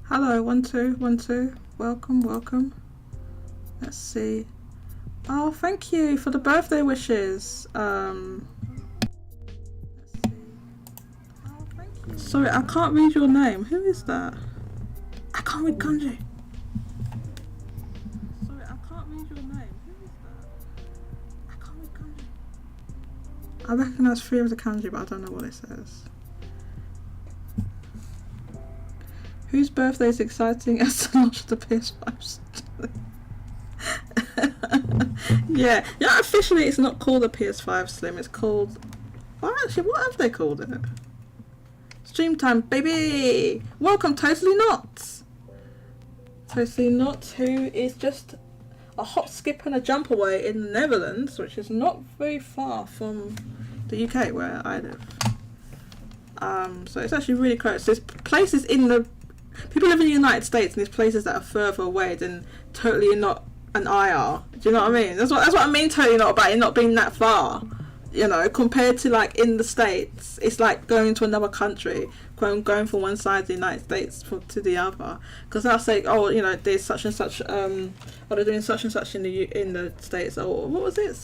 Hello, 1 2 1 2. Welcome, welcome. Let's see. Oh, thank you for the birthday wishes. Let's see. Oh, thank you. Sorry, I can't read your name. Who is that? I can't read kanji. Sorry, I can't read your name. Who is that? I can't read kanji. I recognise 3 of the kanji, but I don't know what it says. Whose birthday is exciting as the launch of the PS5? yeah, officially it's not called a PS5 Slim, it's called... Oh, actually, what have they called it? Stream time, baby! Welcome, Totally Not! Totally Not, who is just a hop, skip and a jump away in the Netherlands, which is not very far from the UK where I live. So it's actually really close. There's places in the... People live in the United States and there's places that are further away than Totally Not and I are. Do you know what I mean? That's what I mean totally not about it not being that far. You know, compared to like in the States, it's like going to another country, going from one side of the United States to the other. Because they'll say, oh, you know, there's such and such, or they're doing such and such in the States. Or what was it?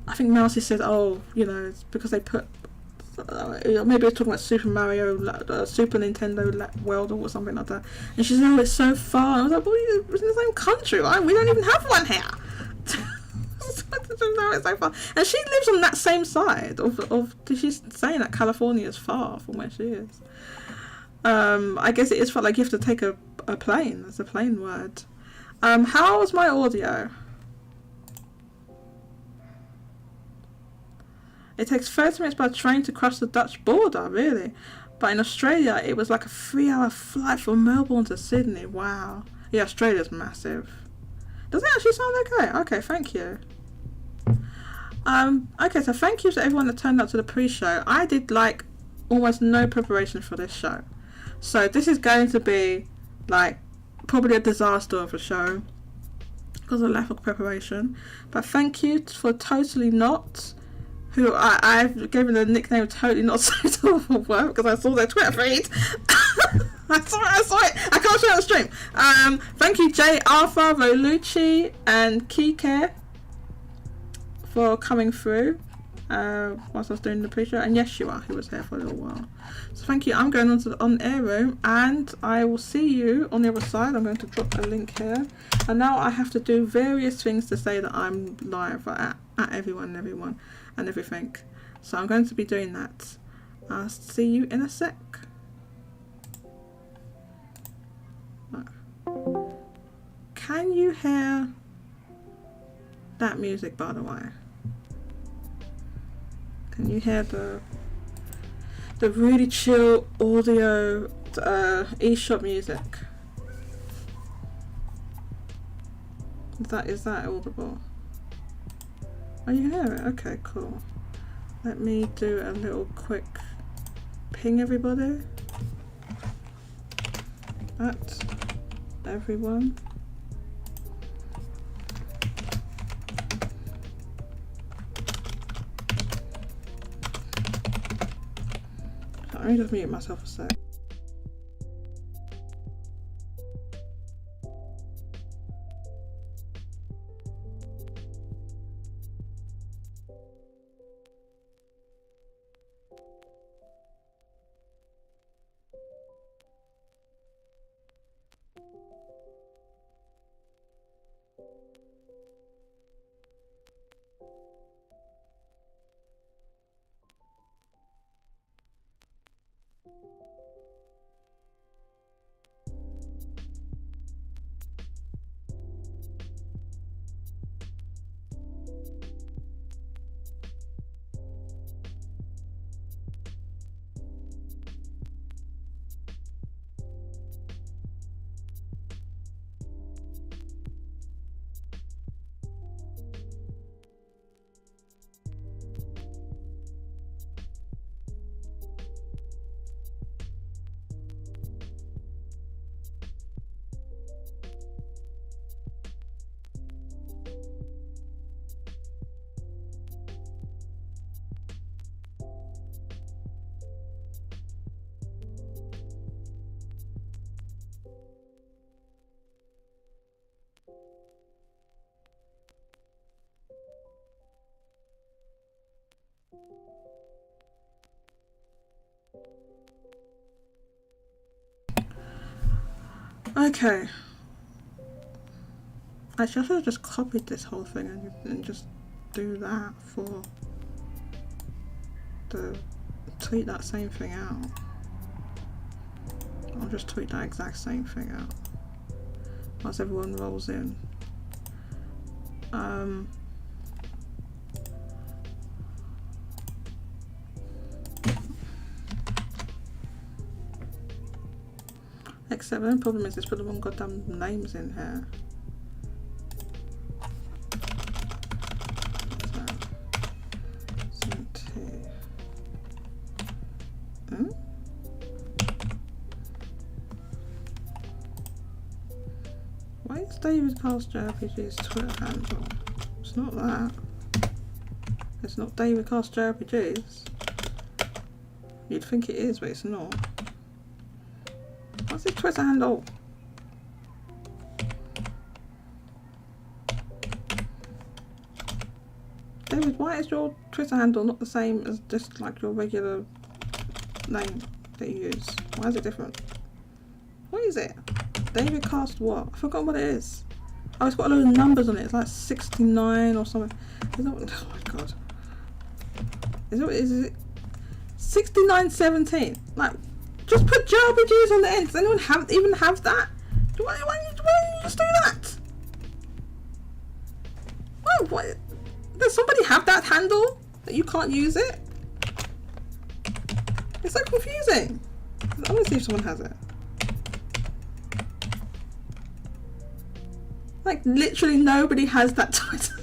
I think Mousy said, oh, you know, it's because they put, maybe it's talking about Super Mario, Super Nintendo World or something like that. And she said, oh, it's so far. And I was like, well, it's in the same country, right? We don't even have one here. No, it's so far. And she lives on that same side of she's saying that California is far from where she is. I guess it is for like you have to take a plane. That's a plane word. How's my audio? It takes 30 minutes by train to cross the Dutch border, really. But in Australia, it was like a 3-hour flight from Melbourne to Sydney. Wow. Yeah, Australia's massive. Does it actually sound okay? Okay, thank you. Okay, so thank you to everyone that turned up to the pre-show. I did like almost no preparation for this show. So this is going to be like probably a disaster of a show because of lack of preparation. But thank you for Totally Not, who I've given the nickname Totally Not Suitable for Work because I saw their Twitter feed. I saw it. I can't show it on the stream. Thank you, J. Arthur, Volucci, and Kike for coming through whilst I was doing the pre-show. And Yeshua, who was here for a little while. So thank you. I'm going on to the on-air room, and I will see you on the other side. I'm going to drop a link here. And now I have to do various things to say that I'm live at everyone and everything. So I'm going to be doing that. I'll see you in a sec. Can you hear that music, by the way? Can you hear the really chill audio eShop music? Is that audible? Oh, you hear it? Okay, cool. Let me do a little quick ping everybody. At everyone. Let me just mute myself a sec. Okay. Actually, I should have just copied this whole thing and just do that for the tweet that same thing out. I'll just tweet that exact same thing out once everyone rolls in. Except the only problem is it's put the wrong goddamn names in here. SMT. Why is Davidcast JRPGs Twitter handle? It's not that. It's not Davidcast JRPGs. You'd think it is, but it's not. What's his Twitter handle? David, why is your Twitter handle not the same as just like your regular name that you use? Why is it different? What is it? Davidcast what? I forgot what it is. Oh, it's got a load of numbers on it. It's like 69 or something. Is it, oh my god. Is it 6917? Like, just put JRPGs on the end. Does anyone even have that? Why don't you just do that? Well, what? Does somebody have that handle that you can't use it? It's so confusing. I want to see if someone has it. Like, literally nobody has that Twitter.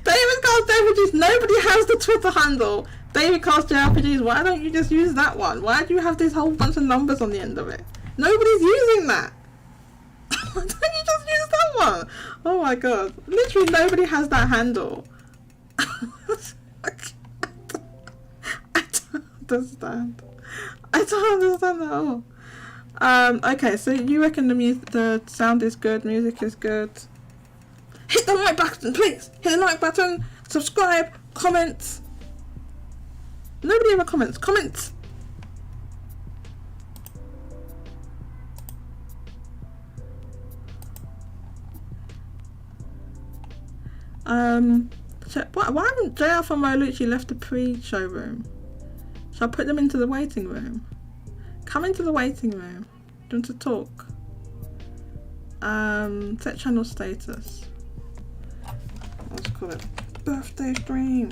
Davidcast JRPGs, nobody has the Twitter handle. Davidcast JRPGs, why don't you just use that one? Why do you have this whole bunch of numbers on the end of it? Nobody's using that. Why don't you just use that one? Oh my god. Literally nobody has that handle. I don't understand. I don't understand at all. Okay, so you reckon the sound is good, music is good. Hit the like button, please. Hit the like button, subscribe, comment. Nobody ever comments. Comment. So why haven't JR from Molucci left the pre-show room? Shall I put them into the waiting room? Come into the waiting room. Do you want to talk? Set channel status. Let's call it birthday stream.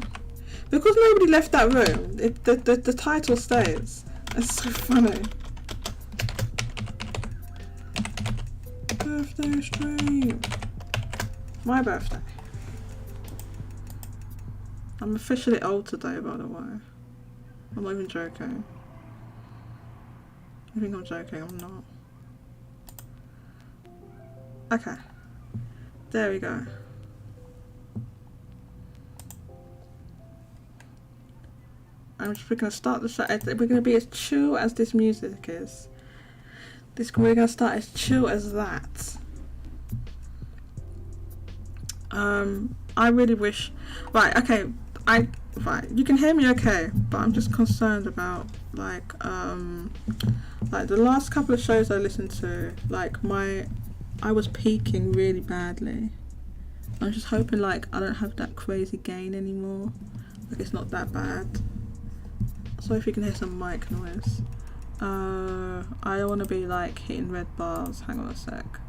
Because nobody left that room, the title stays. It's so funny. Birthday stream. My birthday. I'm officially old today, by the way. I'm not even joking. I think I'm joking, I'm not. Okay. There we go. We're going to start the show. We're going to be as chill as this music is. We're going to start as chill as that. I really wish. Right. Okay. Right. You can hear me okay, but I'm just concerned about like the last couple of shows I listened to. Like I was peaking really badly. I'm just hoping like I don't have that crazy gain anymore. Like it's not that bad. So if you can hear some mic noise. I don't want to be like hitting red bars. Hang on a sec.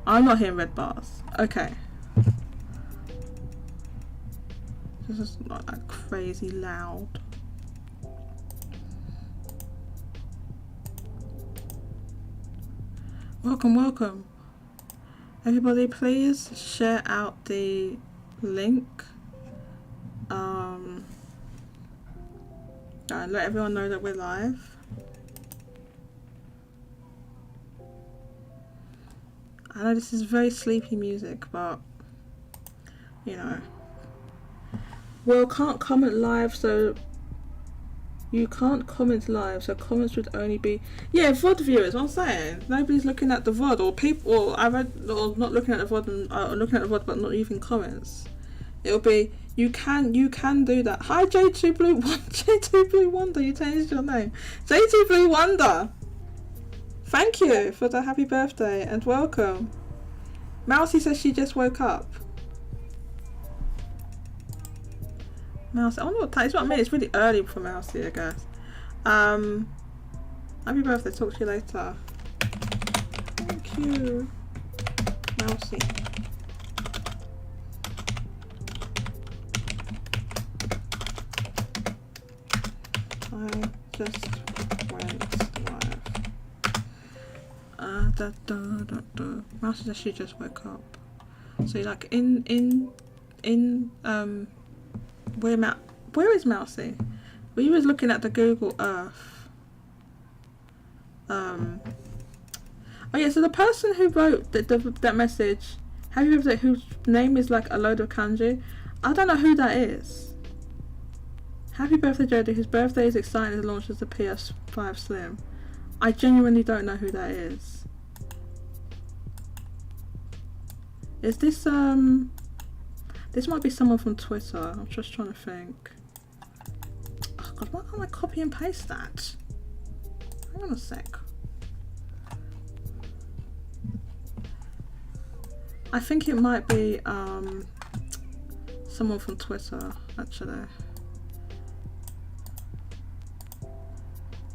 I'm not hitting red bars. Okay. This is not that crazy loud. Welcome. Everybody please share out the link. And let everyone know that we're live. I know this is very sleepy music, but you know. Well, can't comment live, so you can't comment live, so comments would only be VOD viewers. I'm saying nobody's looking at the VOD, or people, or not looking at the VOD and looking at the VOD but not leaving comments. It'll be you can do that. Hi J2 Blue Wonder, J2 Blue Wonder, you changed your name. J2 Blue Wonder. Thank you for the happy birthday and welcome. Mousy says she just woke up. Mousy, I wonder what time. It's what I mean. It's really early for Mousy, I guess. Happy birthday. Talk to you later. Thank you, Mousy. I just went live. Mousy says she just woke up. So like where is Mousy? We was looking at the Google Earth. Oh yeah, so the person who wrote that message, whose name is like a load of kanji, I don't know who that is. Happy birthday, Jodie, whose birthday is exciting as launches the PS5 Slim. I genuinely don't know who that is. Is this this might be someone from Twitter. I'm just trying to think. Oh god, why can't I copy and paste that? Hang on a sec. I think it might be someone from Twitter, actually.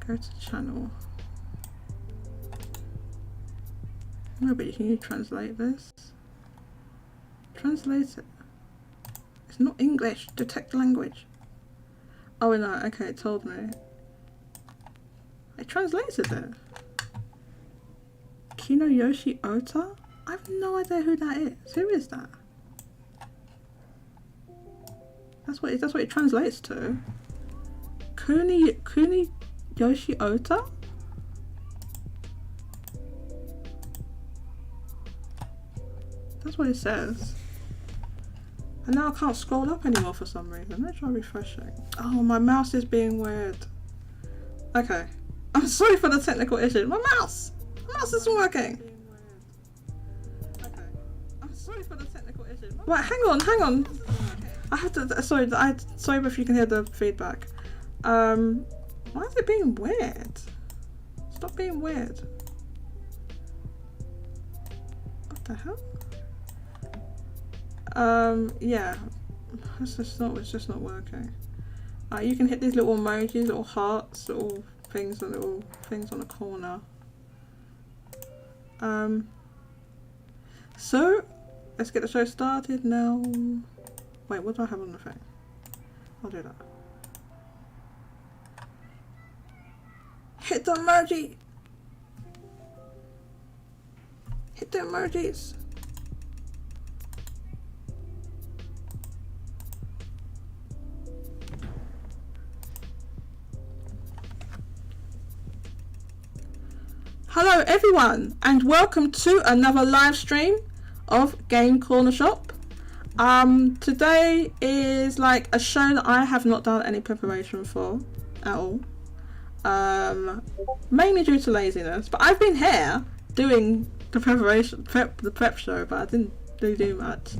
Go to channel. No, but can you translate this? Translate it. It's not English. Detect language. Oh no, okay, it told me. It translated it. Kinoyoshi Ota? I have no idea who that is. Who is that? That's what it translates to. Kuniyoshi Ota? That's what it says. And now I can't scroll up anymore for some reason. Let's try refreshing. Oh, my mouse is being weird. Okay. I'm sorry for the technical issue. My mouse isn't working. Okay. I'm sorry for the technical issue. Wait, hang on. I have to. Sorry if you can hear the feedback. Why is it being weird? Stop being weird. What the hell? Yeah, it's just not working. You can hit these little emojis, little hearts, little things on the corner. So let's get the show started now. Wait, what do I have on the thing? I'll do that. Hit the emoji. Hit the emojis. Hello everyone and welcome to another live stream of Game Corner Shop. Today is like a show that I have not done any preparation for at all. Mainly due to laziness, but I've been here doing the prep show, but I didn't really do much.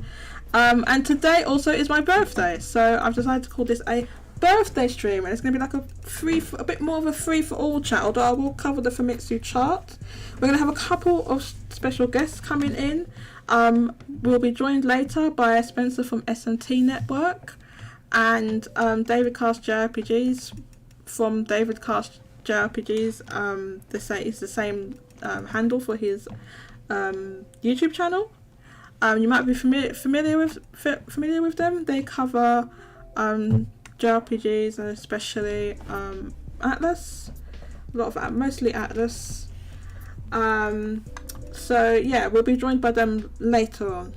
And today also is my birthday, so I've decided to call this a birthday stream, and it's going to be like a bit more of a free for all chat, although I will cover the Famitsu chart. We're going to have a couple of special guests coming in. We'll be joined later by Spencer from SMT Network and Davidcast JRPGs from Davidcast JRPGs. They say it's the same handle for his YouTube channel. You might be familiar with them. They cover JRPGs and especially Atlas, mostly Atlas. So yeah, we'll be joined by them later on.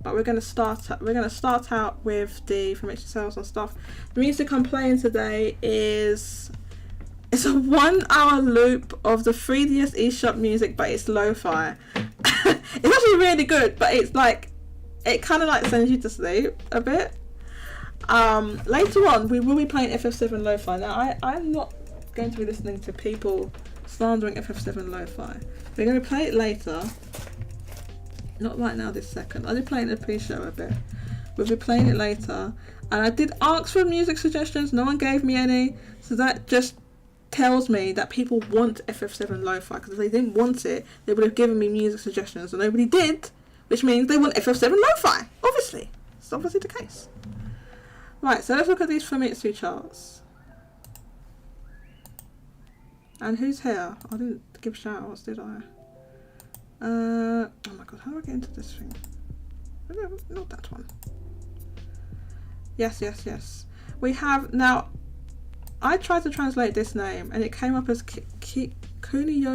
But we're gonna start out with the Famitsu sales and stuff. The music I'm playing today is a 1 hour loop of the 3DS eShop music, but it's lo-fi. It's actually really good, but it's like it kind of like sends you to sleep a bit. Later on, we will be playing FF7 Lo-Fi. Now, I'm not going to be listening to people slandering FF7 Lo-Fi. We're going to play it later. Not right now, this second. I did play it in the pre-show a bit. We'll be playing it later. And I did ask for music suggestions. No one gave me any. So that just tells me that people want FF7 Lo-Fi, because if they didn't want it, they would have given me music suggestions, and nobody did, which means they want FF7 Lo-Fi, obviously. It's obviously the case. Right, so let's look at these Famitsu charts. And who's here? I didn't give shout-outs, did I? Oh my god, how do I get into this thing? No, not that one. Yes. We have, now, I tried to translate this name and it came up as Kuni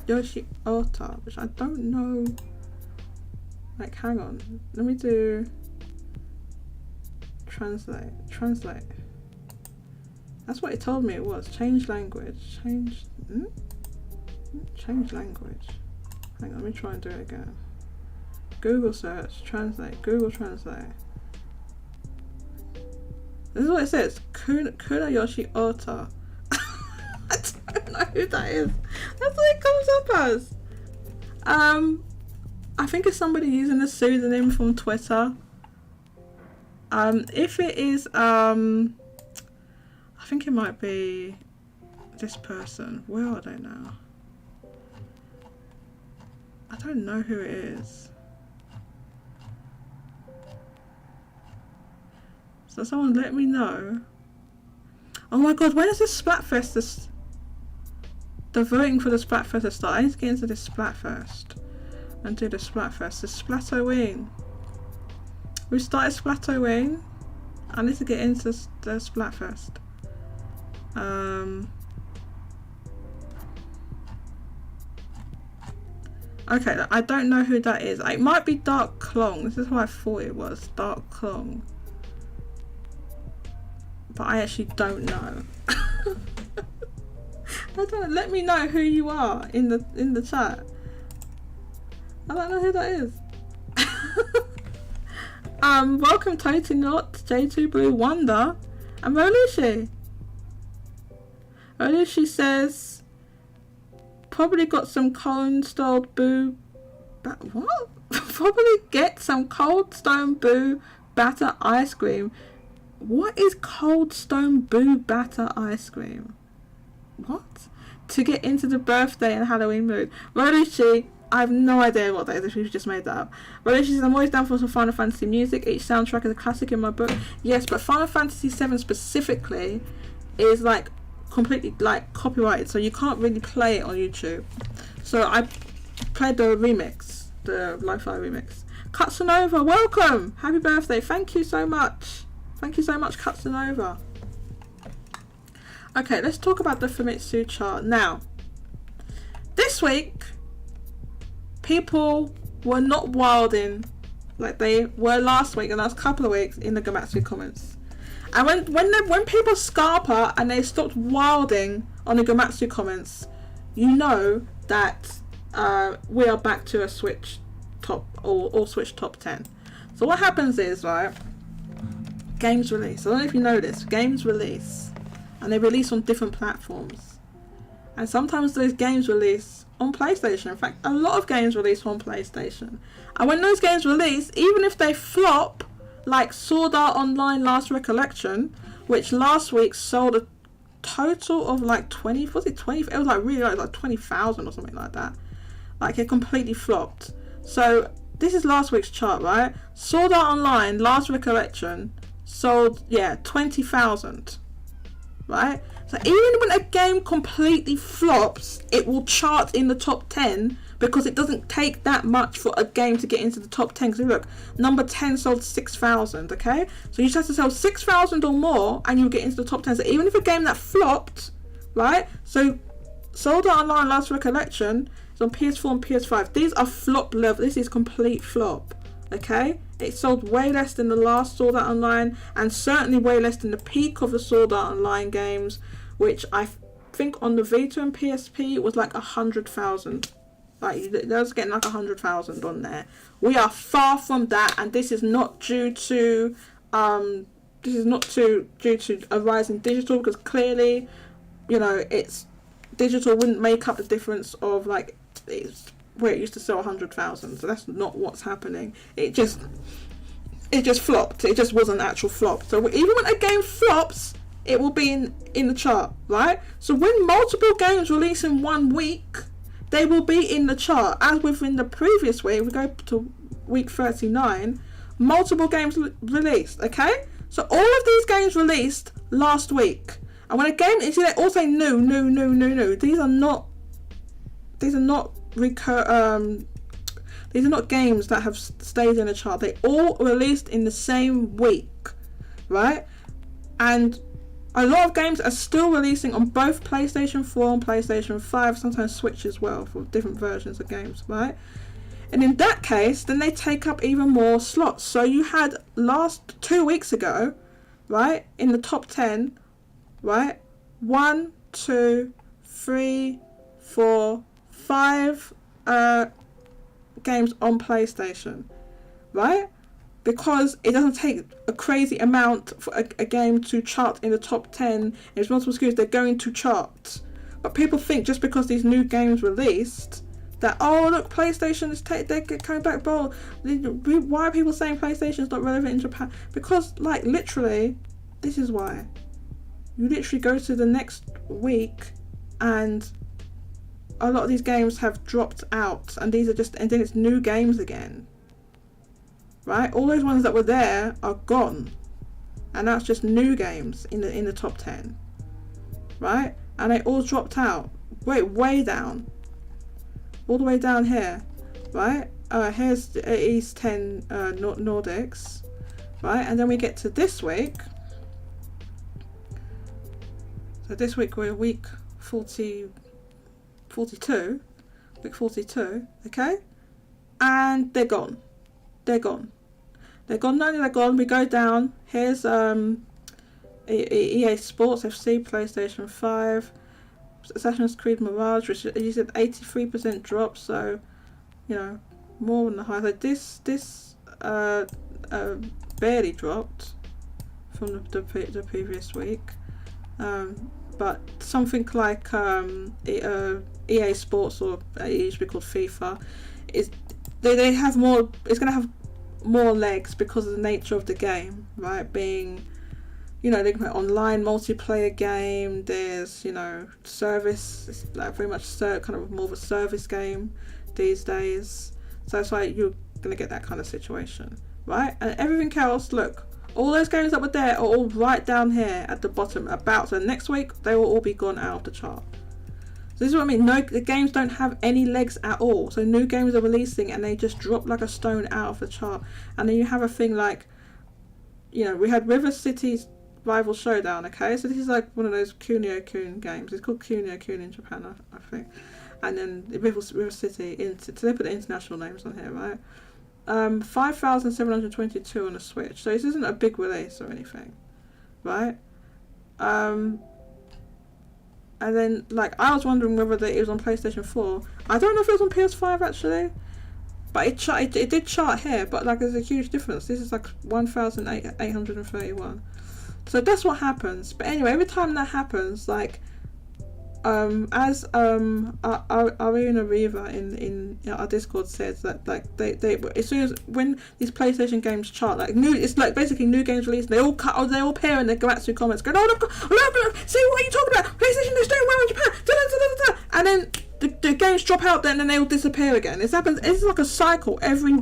Yoshi Ota, which I don't know. Like, hang on. Let me do translate. That's what it told me it was. Change language. Change language. Hang on, let me try and do it again. Google search, translate, Google Translate. This is what it says. Kunayoshi Ota. I don't know who that is. That's what it comes up as. I think it's somebody using a pseudonym from Twitter. If it is, I think it might be this person. Where are they now? I don't know who it is. So someone let me know. Oh my god, when is this Splatfest? The voting for the Splatfest to start. I need to get into this Splatfest and do the Splatfest. The Splatoween. We started Splatoween. I need to get into the Splatfest. Okay, I don't know who that is. It might be Dark Klong. This is what I thought it was. Dark Klong. But I actually don't know. I don't know. Let me know who you are in the chat. I don't know who that is. Welcome Totinot, J2 Blue Wonder, and Rolushi. Rolushi says probably got some cold stone boo. What? Probably get some cold stone boo batter ice cream. What is cold stone boo batter ice cream? What? To get into the birthday and Halloween mood. Rolushi, I have no idea what that is if you've just made that up. Rolushi says, I'm always down for some Final Fantasy music. Each soundtrack is a classic in my book. Yes, but Final Fantasy 7 specifically is like completely like copyrighted, so you can't really play it on YouTube. So I played the remix, the Lo-Fi remix. Katsunova, welcome! Happy birthday, thank you so much. Thank you so much, Katsunova. Okay, let's talk about the Famitsu chart. Now, this week, people were not wilding like they were last week and last couple of weeks in the Gamatsu comments. And when people scarper and they stopped wilding on the Gamatsu comments, you know that we are back to a Switch top or Switch top 10. So what happens is, right, games release. I don't know if you know this. Games release. And they release on different platforms. And sometimes those games release on PlayStation. In fact, a lot of games release on PlayStation. And when those games release, even if they flop, like Sword Art Online Last Recollection, which last week sold a total of like 20, was it 20? It was like really like 20,000 or something like that. Like it completely flopped. So this is last week's chart, right? Sword Art Online Last Recollection sold, 20,000, right? So even when a game completely flops, it will chart in the top 10 because it doesn't take that much for a game to get into the top 10. Because look, number 10 sold 6,000, okay? So you just have to sell 6,000 or more and you'll get into the top 10. So even if a game that flopped, right? So Sword Art Online Last Recollection is on PS4 and PS5. These are flop level. This is complete flop, okay? It sold way less than the last Sword Art Online and certainly way less than the peak of the Sword Art Online games, which I think on the Vita and PSP was like 100,000. Like they was getting like 100,000 on there. We are far from that, and this is not due to due to a rise in digital, because clearly, you know, it's digital wouldn't make up the difference of like it's where it used to sell 100,000. So that's not what's happening. It just flopped. It just was an actual flop. So even when a game flops, it will be in the chart, right? So when multiple games release in 1 week, they will be in the chart. As within the previous week, we go to week 39, multiple games released, okay? So all of these games released last week. And when a game, you see, they all say new. These are not these are not games that have stayed in the chart. They all released in the same week, right? And a lot of games are still releasing on both PlayStation 4 and PlayStation 5, sometimes Switch as well, for different versions of games, right? And in that case, then they take up even more slots. So you had 2 weeks ago, right, in the top 10, right, 1, 2, 3, 4, 5 games on PlayStation, right? Because it doesn't take a crazy amount for a game to chart in the top 10. It's multiple SKUs, they're going to chart. But people think just because these new games released, that, oh look, PlayStation is they're coming back bold. Why are people saying PlayStation is not relevant in Japan? Because, like, literally, this is why. You literally go to the next week and a lot of these games have dropped out, and these are just, and then it's new games again, right? All those ones that were there are gone, and that's just new games in the top 10, right? And they all dropped out way down, all the way down here, right? Here's East 10 Nordics, right? And then we get to this week. So this week we're week 42, week 42, okay? And they're gone. Not only they're gone, we go down. Here's EA Sports FC, PlayStation 5, Assassin's Creed Mirage, which you said 83% drop, so, you know, more than the high. So this barely dropped from the previous week. But something like EA Sports, or it used to be called FIFA, is they have more. It's going to have more legs because of the nature of the game, right? Being, you know, they can put online multiplayer game. There's, you know, service. It's like very much kind of more of a service game these days. So it's like you're going to get that kind of situation, right? And everything else, look. All those games that were there are all right down here at the bottom. So next week, they will all be gone out of the chart. So this is what I mean. No, the games don't have any legs at all. So new games are releasing and they just drop like a stone out of the chart. And then you have a thing like, you know, we had River City's Rival Showdown, okay? So this is like one of those Kunio-kun games. It's called Kunio-kun in Japan, I think. And then River City, so they put the international names on here, right? 5,722 on the Switch, so this isn't a big release or anything, right? And then, like, I was wondering whether it was on PlayStation 4. I don't know if it was on PS5 actually, but it did chart here, but like there's a huge difference. This is like 1,831. So that's what happens. But anyway, every time that happens, like, as Arena Riva in our Discord says that, like, they as soon as when these PlayStation games chart, like it's like basically new games released, they all pair in the Gamatsu comments going, oh look, see what are you talking about? PlayStation is doing well in Japan, and then the games drop out then and they all disappear again. This happens. It's like a cycle every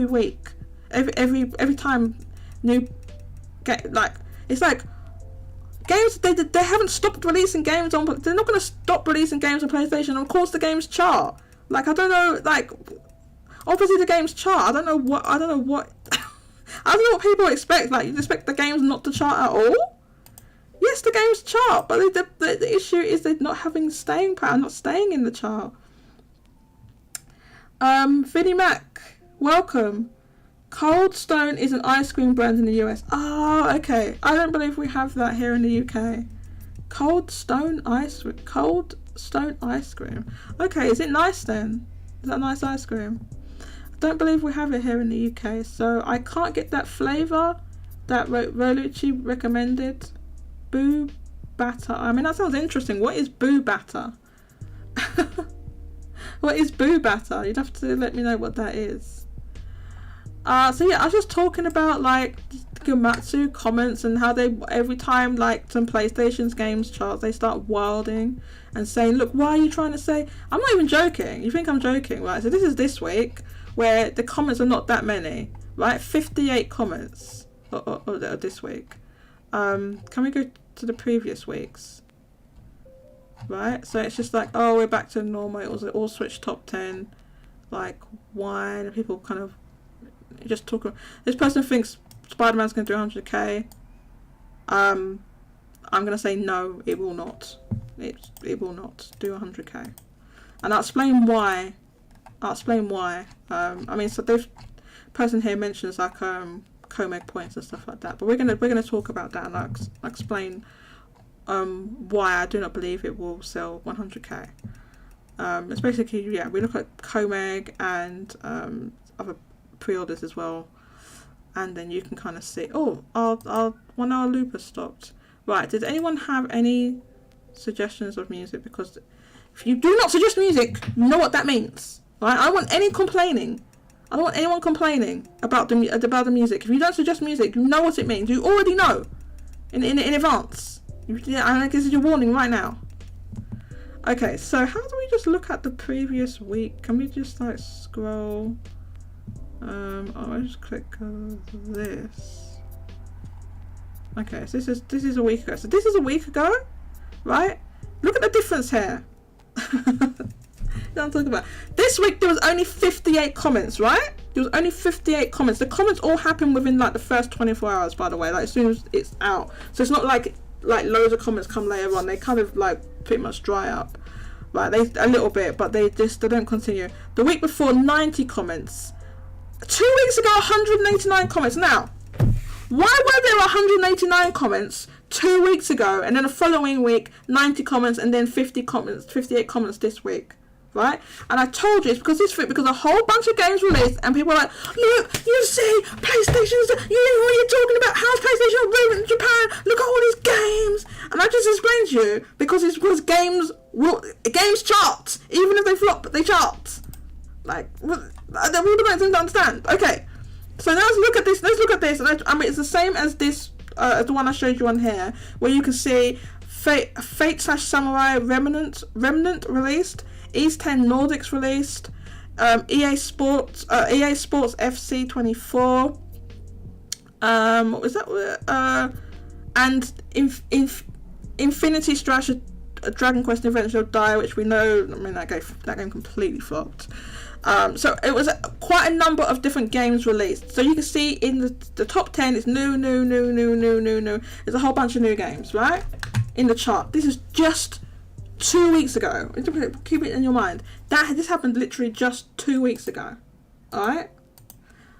week, every time new like it's like. Games, they haven't stopped releasing games on, but they're not going to stop releasing games on PlayStation. Of course the games chart. Like, I don't know, like, obviously the games chart. I don't know what I don't know what people expect. Like, you expect the games not to chart at all? Yes, the games chart, but the issue is they're not having staying power, not staying in the chart. Vinnie Mac, welcome. Cold Stone is an ice cream brand in the US. Oh, okay. I don't believe we have that here in the UK. Cold Stone ice cream. Okay, is it nice then? Is that nice ice cream? I don't believe we have it here in the UK, so I can't get that flavour that Rolucci recommended. Boo batter. I mean, that sounds interesting. What is boo batter? What is boo batter? You'd have to let me know what that is. So yeah, I was just talking about, like, Gamatsu comments and how they, every time like some PlayStation's games charts, they start wilding and saying, look, why are you trying to say, I'm not even joking, you think I'm joking, right? So this is this week where the comments are not that many, right? 58 comments this week. Can we go to the previous weeks? Right, so it's just like, oh, we're back to normal, it was an all switch top 10, like, why? And people kind of just talk. This person thinks Spider-Man's going to do 100k. I'm going to say no, it will not. It will not do 100k, and I'll explain why. I mean, so this person here mentions like Comeg points and stuff like that, but we're gonna talk about that, and I'll explain why I do not believe it will sell 100k. It's basically, yeah, we look at Comeg and other pre-orders as well, and then you can kind of see, oh, our 1 hour loop has stopped. Right, did anyone have any suggestions of music? Because if you do not suggest music, you know what that means, right? I don't want any complaining. I don't want anyone complaining about the music. If you don't suggest music, you know what it means. You already know in advance. I guess it's your warning right now. Okay, so how do we just look at the previous week? Can we just like scroll? I'll just click this. Okay, so this is a week ago. So this is a week ago, right? Look at the difference here. I'm talking about. This week there was only 58 comments, right? There was only 58 comments. The comments all happened within like the first 24 hours, by the way, like as soon as it's out. So it's not like loads of comments come later on. They kind of like pretty much dry up, right? They a little bit, but they don't continue. The week before, 90 comments. 2 weeks ago, 189 comments. Now, why were there 189 comments 2 weeks ago, and then the following week 90 comments, and then 58 comments this week? Right? And I told you it's because because a whole bunch of games released, and people are like, look, you see, PlayStation's, you know what you're talking about, how's PlayStation ruined in Japan, look at all these games. And I just explained to you, because it's because games chart, even if they flop, they chart. Like, they're all the right things to understand. Okay, so now let's look at this, and I mean, it's the same as this, as the one I showed you on here, where you can see Fate/Samurai Remnant released, East 10 Nordics released, EA Sports FC 24, what was that? And Infinity Strategy Dragon Quest Adventure of Die, which we know, I mean, that game completely flopped. So it was quite a number of different games released. So you can see in the top 10, it's new. There's a whole bunch of new games, right? In the chart. This is just 2 weeks ago. Keep it in your mind. This happened literally just 2 weeks ago. Alright?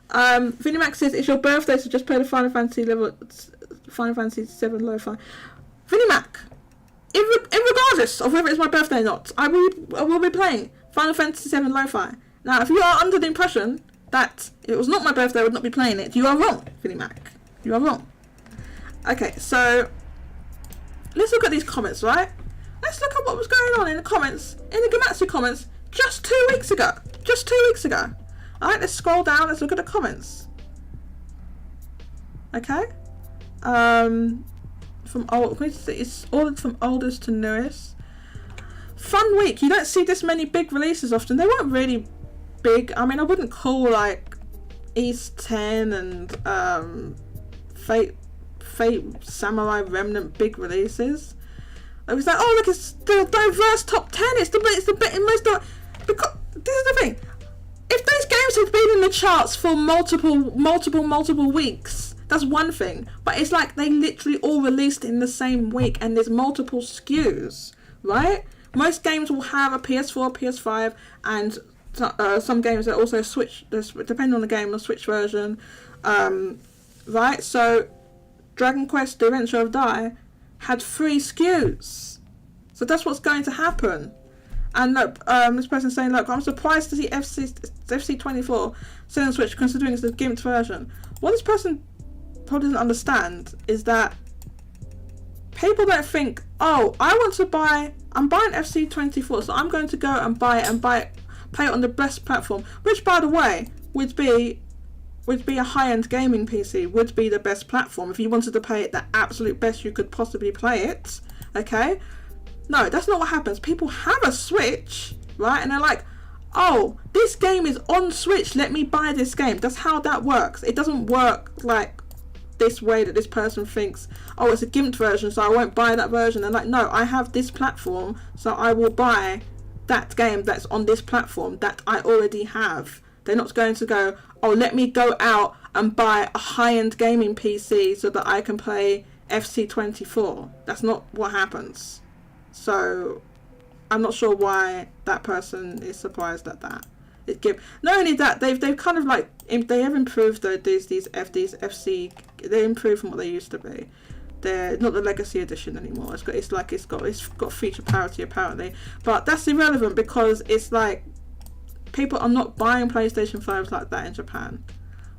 Vinimax says, it's your birthday, so just play the Final Fantasy 7 Lo-Fi. Vinimac, regardless of whether it's my birthday or not, I will be playing Final Fantasy 7 Lo-Fi. Now, if you are under the impression that it was not my birthday, I would not be playing it, you are wrong, Vinimac. You are wrong. Okay, so let's look at these comments, right? Let's look at what was going on in the comments, in the Gamatsu comments, just 2 weeks ago. Just 2 weeks ago. Alright, let's scroll down, let's look at the comments. Okay? It's ordered from oldest to newest. Fun week. You don't see this many big releases often. They weren't really big. I mean, I wouldn't call like East 10 and Fate Samurai Remnant big releases. It was like, oh look, it's the diverse top 10. It's the most. Because this is the thing. If those games have been in the charts for multiple weeks, that's one thing. But it's like they literally all released in the same week, and there's multiple SKUs, right? Most games will have a PS4, PS5, and some games that also Switch, depending on the game, a Switch version, right? So Dragon Quest: The Adventure of Dai had 3 SKUs, so that's what's going to happen. And look, this person's saying, look, I'm surprised to see FC 24 selling on Switch, considering it's a gimped version. What this person probably doesn't understand is that people don't think, oh, I'm buying FC 24, so I'm going to go and play it on the best platform, which, by the way, would be would be a high-end gaming PC, would be the best platform if you wanted to play it the absolute best you could possibly play it. Okay, no, that's not what happens. People have a Switch, right, and they're like, oh, this game is on Switch, let me buy this game. That's how that works. It doesn't work like this way that this person thinks, oh, it's a gimped version, so I won't buy that version. And like, no, I have this platform, so I will buy that game that's on this platform that I already have. They're not going to go, oh, let me go out and buy a high-end gaming PC so that I can play FC24. That's not what happens. So I'm not sure why that person is surprised at that. Not only that, they've kind of like, they have improved these FC. They improved from what they used to be. They're not the Legacy Edition anymore. It's got feature parity apparently, but that's irrelevant because it's like people are not buying PlayStation 5s like that in Japan.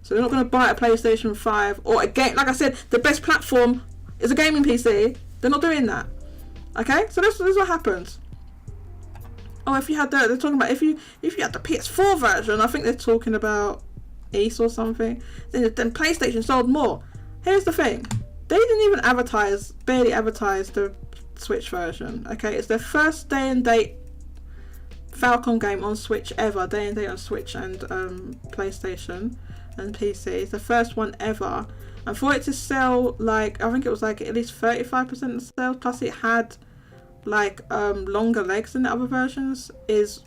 So they're not going to buy a PlayStation 5 or a game. Like I said, the best platform is a gaming PC. They're not doing that. Okay, so this is what happens. Oh, if you had they're talking about if you had the PS4 version, I think they're talking about Ace or something. Then PlayStation sold more. Here's the thing: they didn't even barely advertise the Switch version. Okay, it's their first day and date Falcon game on Switch ever. Day and date on Switch and PlayStation and PC. It's the first one ever. And for it to sell, like, I think it was like at least 35% of the sales, plus it had like longer legs than the other versions, is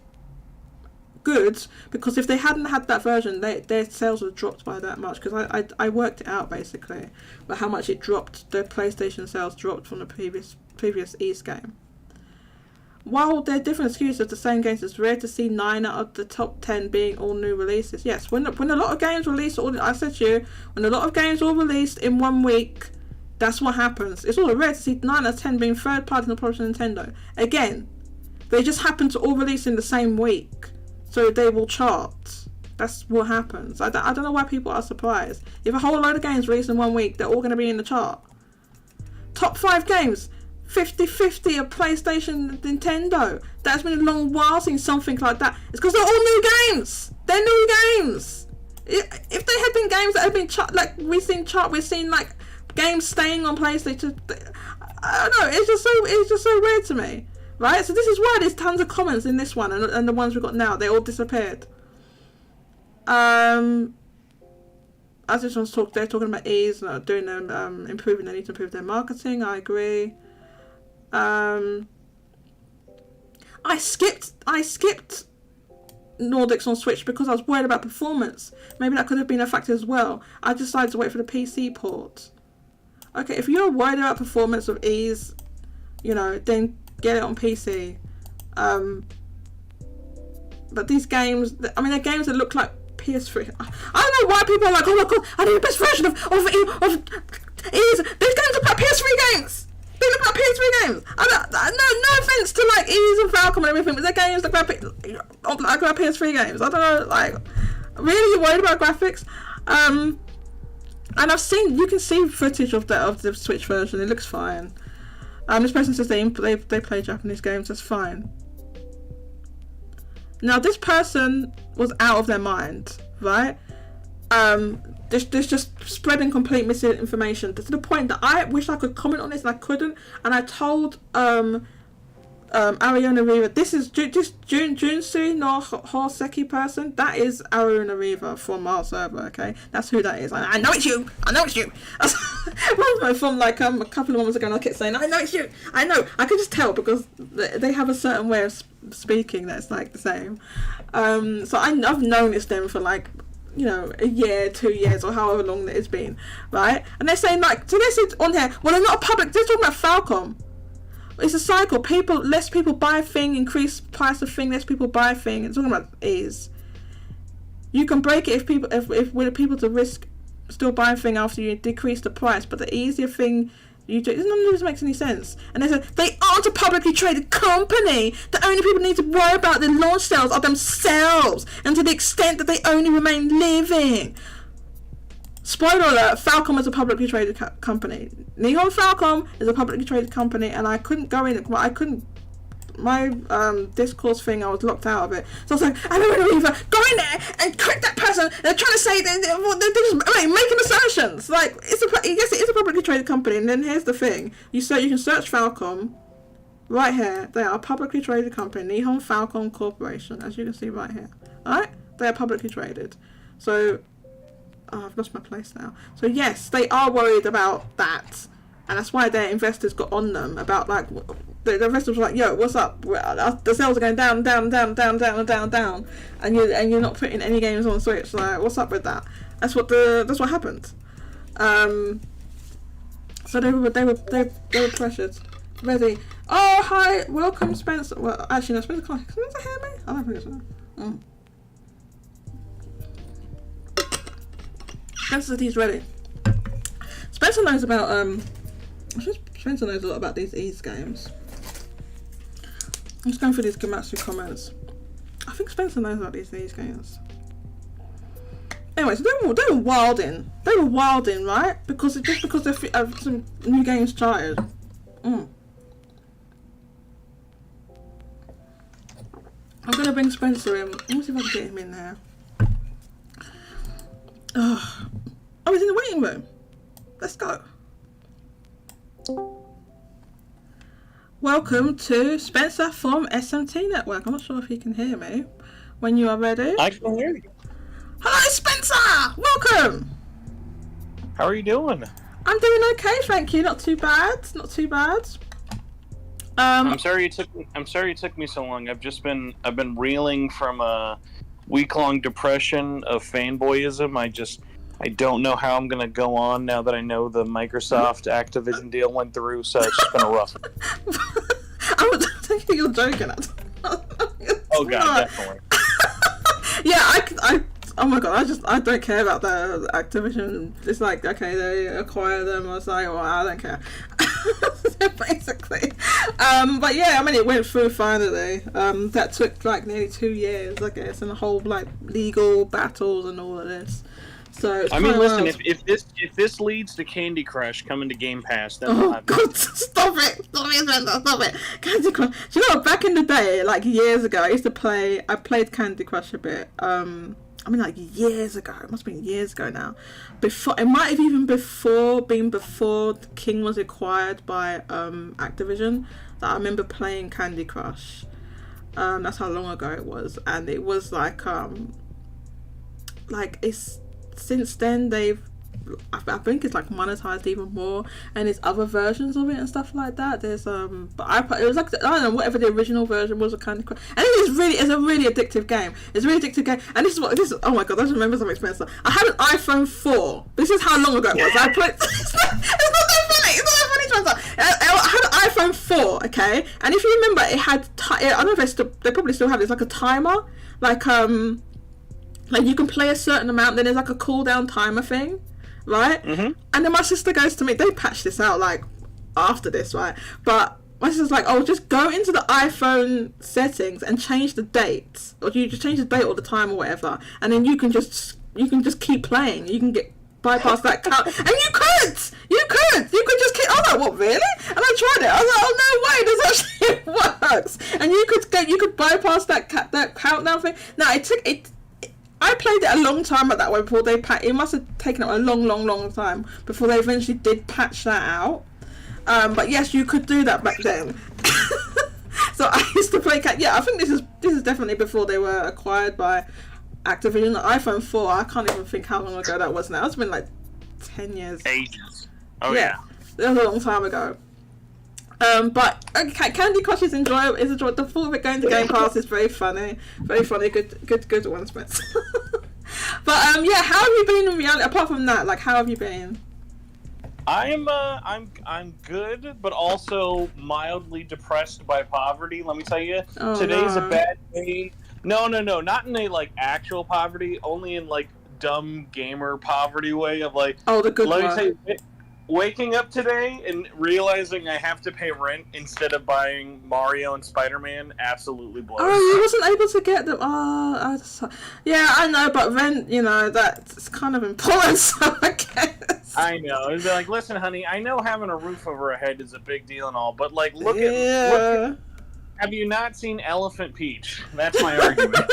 good, because if they hadn't had that version, their sales would have dropped by that much, because I worked it out basically, but how much it dropped, the PlayStation sales dropped from the previous East game. While they're different excuses of the same games, it's rare to see 9 out of the top 10 being all new releases. Yes, when a lot of games release, I said to you, when a lot of games are released in 1 week, that's what happens. It's all rare to see 9 out of 10 being third party in the product of Nintendo. Again, they just happen to all release in the same week, so they will chart. That's what happens. I don't know why people are surprised. If a whole load of games release in 1 week, they're all going to be in the chart. Top 5 games. 50-50 of PlayStation and Nintendo. That's been a long while since something like that. It's because they're all new games. They're new games. If they had been games that had been like we've seen like games staying on PlayStation. I don't know. It's just so weird to me, right? So this is why there's tons of comments in this one, and the ones we got now, they all disappeared. As this one's they're talking about ease, doing them, improving. They need to improve their marketing. I agree. I skipped Nordics on Switch because I was worried about performance. Maybe that could have been a factor as well. I decided to wait for the PC port. Okay, if you're worried about performance of ease, then get it on PC. But these games, they're games that look like PS3. I don't know why people are like, oh my god, I need the best version of ease. These games are like PS3 games. They look like PS3 games. No offense to like Ease and Falcon and everything, but their games look like PS3 games. I don't know, like, really, you're worried about graphics? And you can see footage of the Switch version. It looks fine. This person says they play Japanese games. That's fine. Now this person was out of their mind, right? There's just spreading complete misinformation to the point that I wish I could comment on this and I couldn't. And I told Ariana Riva, this is Junsui no Hoseki person. That is Ariana Riva from our server. Okay, that's who that is. I know it's you. From like a couple of months ago, and I kept saying, I know it's you. I know. I could just tell because they have a certain way of speaking that's like the same. So I've known it's them for like, a year, 2 years, or however long that it's been, right? And they're saying like, so they said on here, well, they're not a public. They're talking about Falcom. It's a cycle. Less people buy a thing, increase price of thing, less people buy a thing. It's talking about ease. You can break it if people to risk still buying a thing after you decrease the price, but the easier thing you do, none of this makes any sense. And they said they aren't a publicly traded company. The only people need to worry about their launch sales are themselves, and to the extent that they only remain living. Spoiler alert, Falcom is a publicly traded company. Nihon Falcom is a publicly traded company, and I couldn't go in, I couldn't Discourse thing, I was locked out of it. So I was like, I don't want to either go in there and correct that person. They're trying to say they're just making assertions. Like, yes, it is a publicly traded company. And then here's the thing: you can search Falcom. Right here, they are a publicly traded company, Nihon Falcon Corporation, as you can see right here. Alright? They are publicly traded. So, I've lost my place now. So yes, they are worried about that. And that's why their investors got on them about, like, the investors were like, yo, what's up? The sales are going down, down, down, down, down, down, down. And you're not putting any games on Switch. Like, what's up with that? That's what happened. So they were pressured. Ready. Oh, hi, welcome, Spencer. Well, actually, no, Spencer can't. Can Spencer hear me? I don't think so. Spencer said he's ready. Spencer knows about, Spencer knows a lot about these Ease games. I'm just going through these Gamatsu comments. I think Spencer knows about these Ease games. Anyway, so they were wilding. They were wilding, right? Because some new games started. I'm gonna bring Spencer in. Let me see if I can get him in there. Oh, he's in the waiting room. Let's go. Welcome to Spencer from SMT Network. I'm not sure if he can hear me. When you are ready. I can hear you. Hello, Spencer! Welcome! How are you doing? I'm doing okay, thank you. Not too bad. Not too bad. I'm sorry it took me so long. I've been reeling from a week-long depression of fanboyism. I don't know how I'm gonna go on now that I know the Microsoft Activision deal went through, so it's just been a rough. I was thinking you're joking. Oh god, definitely. Yeah, I oh my god, I don't care about the Activision. It's like, okay, they acquire them. I was like, well, I don't care. Basically. But yeah, I mean, it went through finally. That took like nearly 2 years, I guess, and the whole like legal battles and all of this. So I mean, listen, if this leads to Candy Crush coming to Game Pass, then we'll have God, stop it! Candy Crush. Do you know what? Back in the day, like years ago, I played Candy Crush a bit. I mean, like years ago. It must have been years ago now. It might have even been before King was acquired by Activision. That I remember playing Candy Crush. That's how long ago it was, and it was like it's since then I think it's like monetized even more, and there's other versions of it and stuff like that. There's but it was like, I don't know, whatever the original version was of Candy Crush. And it's a really addictive game. It's a really addictive game. And this is oh my god, I just remember something, Spencer. I had an iPhone 4. This is how long ago it was. I put it's not that funny, Spencer. I had an iPhone 4, okay? And if you remember, it had I don't know if they probably still have it. It's like a timer, like you can play a certain amount, then there's like a cooldown timer thing, right? Mm-hmm. And then my sister goes to me, they patched this out like after this, right? But my sister's like, oh, just go into the iPhone settings and change the date, or you just change the date or the time or whatever, and then you can just keep playing. You can bypass that count, and you could just keep. I was like, what, really? And I tried it. I was like, oh no way, this actually works. And you could bypass that countdown thing. Now I played it a long time at that way before they it must have taken a long time before they eventually did patch that out. But yes, you could do that back then. So I used to play yeah, I think this is definitely before they were acquired by Activision. The iPhone 4, I can't even think how long ago that was now. It's been like 10 years. Ages. Oh yeah. That was a long time ago. But okay, Candy Crush is enjoyable. The thought of it going to Game Pass is very funny. Very funny. Good one, Spence. But yeah, how have you been in reality? Apart from that, like, how have you been? I'm good, but also mildly depressed by poverty. Let me tell you, today's a bad day. No, not in a like actual poverty, only in like dumb gamer poverty way of like. Oh, the good one. Let me tell you. Waking up today and realizing I have to pay rent instead of buying Mario and Spider-Man absolutely blows. Oh, you wasn't able to get them. Yeah, I know, but rent, that's kind of important, so I guess. I know. It'd be like, listen, honey, I know having a roof over our head is a big deal and all, but like, look Have you not seen Elephant Peach? That's my argument.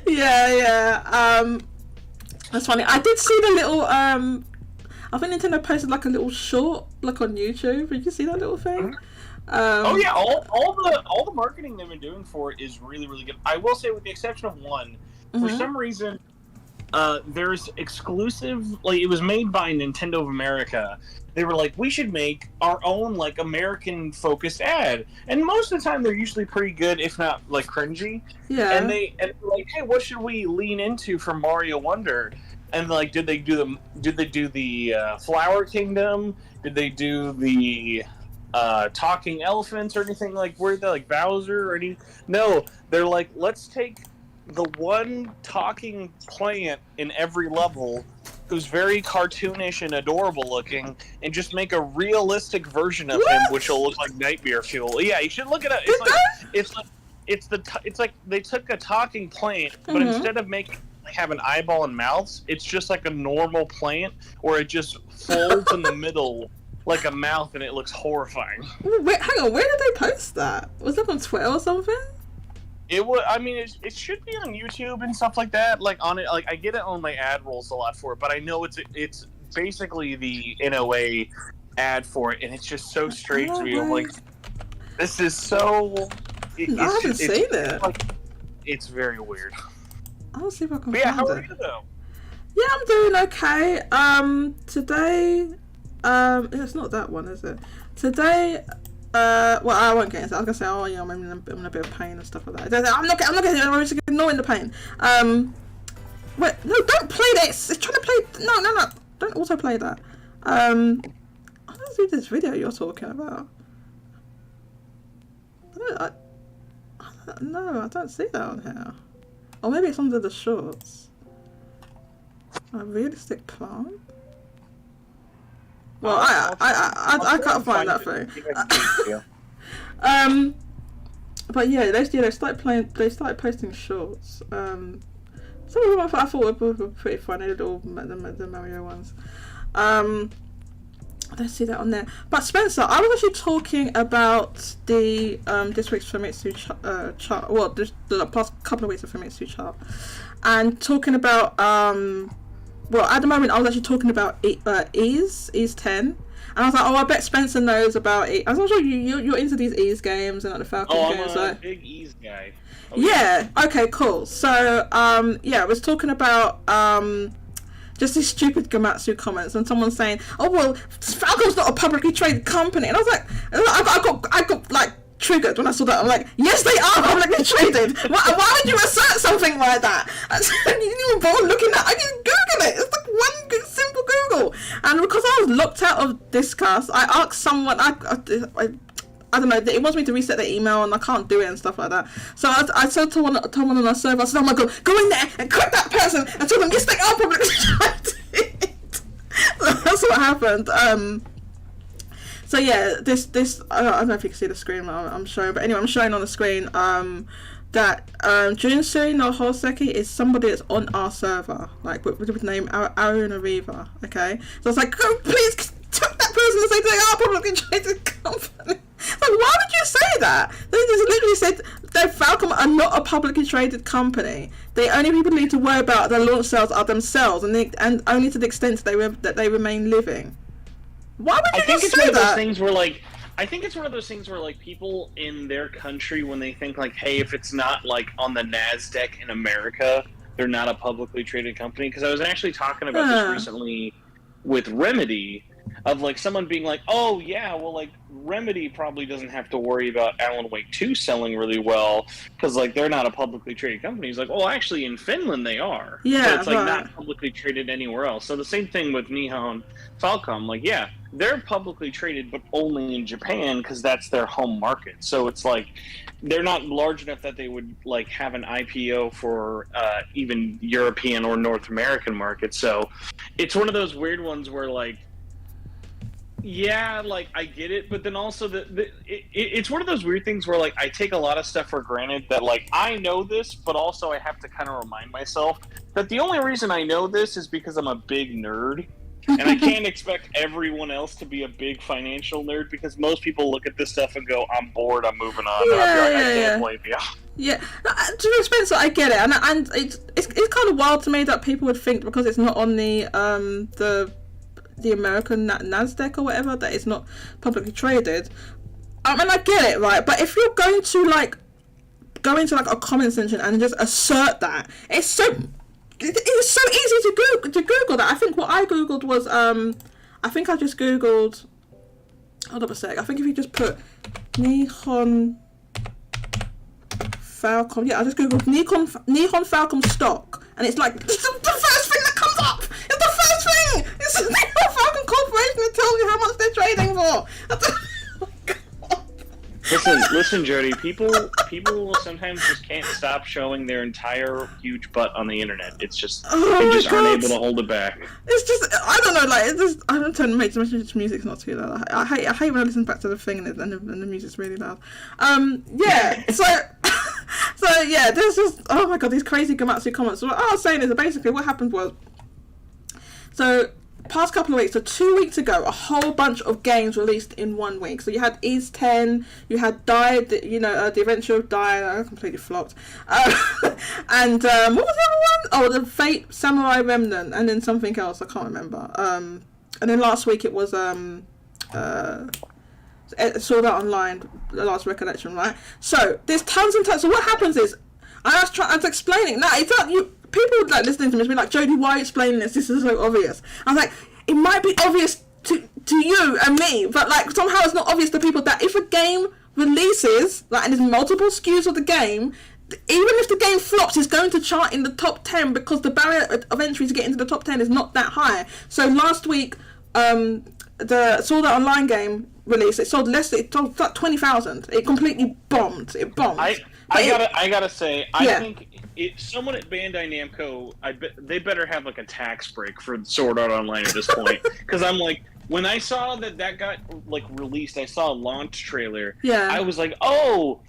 Yeah. That's funny. I did see the little I think Nintendo posted like a little short like on YouTube. Did you see that little thing? Oh yeah, all the marketing they've been doing for it is really, really good. I will say, with the exception of one, for some reason, there's exclusive. Like, it was made by Nintendo of America. They were like, we should make our own like American focused ad, and most of the time they're usually pretty good, if not like cringy. Yeah. And they're like, hey, what should we lean into for Mario Wonder? And like, did they do the Flower Kingdom? Did they do the talking elephants or anything, like where they like Bowser or any? No, they're like, let's take the one talking plant in every level who's very cartoonish and adorable looking, and just make a realistic version of him, which will look like nightmare fuel. Yeah, you should look it up. It's like they took a talking plant, but instead of making have an eyeball and mouths, it's just like a normal plant where it just folds in the middle like a mouth, and it looks horrifying. Wait, hang on, where did they post that? Was that on Twitter or something? It would. I mean, it should be on YouTube and stuff like that. Like on it, like I get it on my ad rolls a lot for it, but I know it's basically the NOA ad for it, and it's just so strange to me. I'm like, this is so. I haven't seen it. Like, it's very weird. I'll see if I can but find how it. are you though? Yeah, I'm doing okay. Today, it's not that one, is it? Today, well, I won't get into it. I was gonna say, oh yeah, I'm in a bit of pain and stuff like that. I'm not getting. I'm just ignoring the pain. Wait, no, don't play this. It's trying to play. No, don't auto play that. I don't see this video you're talking about. I don't see that on here. Or maybe it's under the shorts. A realistic plant? Well, I can't find that thing. But yeah, they started posting shorts. Some of them I thought were pretty funny, the Mario ones. I don't see that on there. But Spencer, I was actually talking about the this week's Famitsu chart. Well, the past couple of weeks of Famitsu chart, and talking about well, at the moment I was actually talking about Ease 10, and I was like, oh, I bet Spencer knows about it. I was sure you're into these Ease games and like the Falcon games. I'm a big Ease guy. Oh, yeah. Okay. Cool. So yeah, I was talking about just these stupid Gamatsu comments, and someone saying, "Oh well, Falcon's not a publicly traded company," and I was like, I got like triggered when I saw that. I'm like, yes, they are publicly traded. Why would you assert something like that? And so you didn't even bother looking at. I just Google it. It's like one simple Google. And because I was locked out of Discuss, I asked someone. I don't know, it wants me to reset the email and I can't do it and stuff like that. So I said to one on our server, I said, oh my god, go in there and click that person and tell them, yes, they are publicly traded. So that's what happened. So yeah, this I don't know if you can see the screen I'm showing, but anyway, I'm showing on the screen that Junsui no Hoseki is somebody that's on our server, like with the name Aruna Riva, okay? So I was like, oh, please tell that person to say they are publicly traded company. Like, why would you say that? They just literally said that Falcon are not a publicly traded company. The only people need to worry about their launch sales are themselves, and only to the extent that they remain living. Why would you just say that? I think it's one of those things where like people in their country, when they think like, hey, if it's not like on the NASDAQ in America, they're not a publicly traded company. Because I was actually talking about this recently with Remedy. Of like someone being like, oh yeah, well like Remedy probably doesn't have to worry about Alan Wake 2 selling really well because like they're not a publicly traded company. It's like, well, actually in Finland they are. Yeah, but it's like not publicly traded anywhere else. So the same thing with Nihon Falcom. Like, yeah, they're publicly traded, but only in Japan because that's their home market. So it's like they're not large enough that they would like have an IPO for even European or North American markets. So it's one of those weird ones where like, yeah, like I get it, but then also it's one of those weird things where like I take a lot of stuff for granted that like I know this, but also I have to kind of remind myself that the only reason I know this is because I'm a big nerd. And I can't expect everyone else to be a big financial nerd because most people look at this stuff and go, "I'm bored. I'm moving on." And I'll be like, "I can't blame you." Yeah, to an extent, I get it, and it's kind of wild to me that people would think because it's not on the American Nasdaq or whatever that it's not publicly traded. And I get it, right? But if you're going to go into a comments engine and just assert that, it's so easy to Google that. I think what I googled was I think I just googled. Hold up a sec. I think if you just put Nihon Falcon, yeah, I just googled Nihon Falcon stock, and it's like it's the first thing that comes up. It's the first thing. It's Nihon Falcon Corporation that tells you how much they're trading for. Listen, Jodie. People sometimes just can't stop showing their entire huge butt on the internet. It's just they just aren't able to hold it back. It's just I don't know. It's just I don't turn music's not too loud. I hate when I listen back to the thing and the music's really loud. Yeah. So yeah, there's just oh my god these crazy Gamatsu comments. So what I was saying is that basically what happened was past couple of weeks, so 2 weeks ago, a whole bunch of games released in 1 week. So you had Ease 10, you had Die, the Adventure of Die, completely flopped. And what was the other one? Oh, the Fate Samurai Remnant, and then something else, I can't remember. And then last week it was Sword Art Online, the last recollection, right? So there's tons and tons. So what happens is, I was explaining. Now, it's not you. People listening to me be like, Jodie, why are you explaining this? This is so obvious. I was like, it might be obvious to you and me, but somehow it's not obvious to people that if a game releases, and there's multiple SKUs of the game, even if the game flops, it's going to chart in the top 10 because the barrier of entry to get into the top 10 is not that high. So last week, the Sword Art Online game released, it sold like 20,000. It completely bombed. It bombed. I gotta say, I think someone at Bandai Namco, they better have a tax break for Sword Art Online at this point. Because I'm like, when I saw that got released, I saw a launch trailer. Yeah. I was like, oh,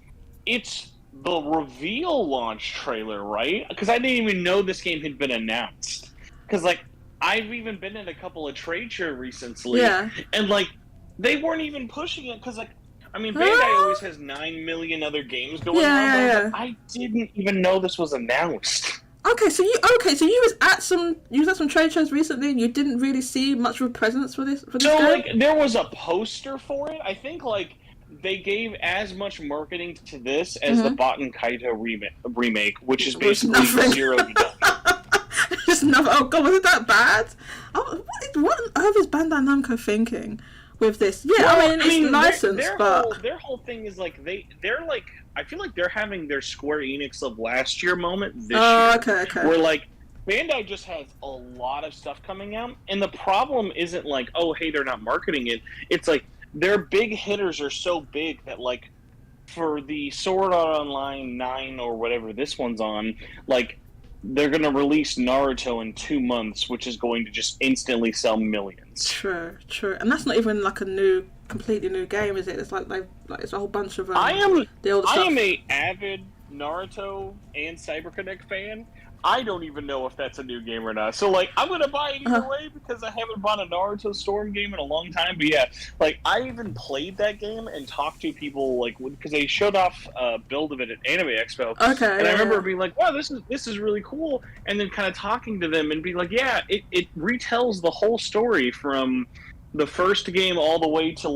it's the reveal launch trailer, right? Because I didn't even know this game had been announced. Because I've even been at a couple of trade shows recently, and they weren't even pushing it because Bandai always has 9 million other games going on. But I didn't even know this was announced. So you was at some trade shows recently, and you didn't really see much of a presence for this game? There was a poster for it. I think they gave as much marketing to this as the Baten Kaito remake, which is basically zero to none. Just nothing. Oh god, was it that bad? Oh, what on earth is Bandai Namco thinking with this? Yeah, it's licensed, but their whole thing is they're I feel like they're having their Square Enix of last year moment this year. Okay. Where Bandai just has a lot of stuff coming out, and the problem isn't oh hey they're not marketing it. It's their big hitters are so big that for the Sword Art Online 9 or whatever this one's on, they're going to release Naruto in 2 months, which is going to just instantly sell millions. True. And that's not even a completely new game, is it? It's it's a whole bunch of I am stuff. a avid Naruto and CyberConnect fan. I don't even know if that's a new game or not. So, I'm going to buy it either way because I haven't bought a Naruto Storm game in a long time. But yeah, I even played that game and talked to people, because they showed off a build of it at Anime Expo. Okay. And I remember being like, wow, this is really cool. And then kind of talking to them and being like, yeah, it retells the whole story from the first game all the way to,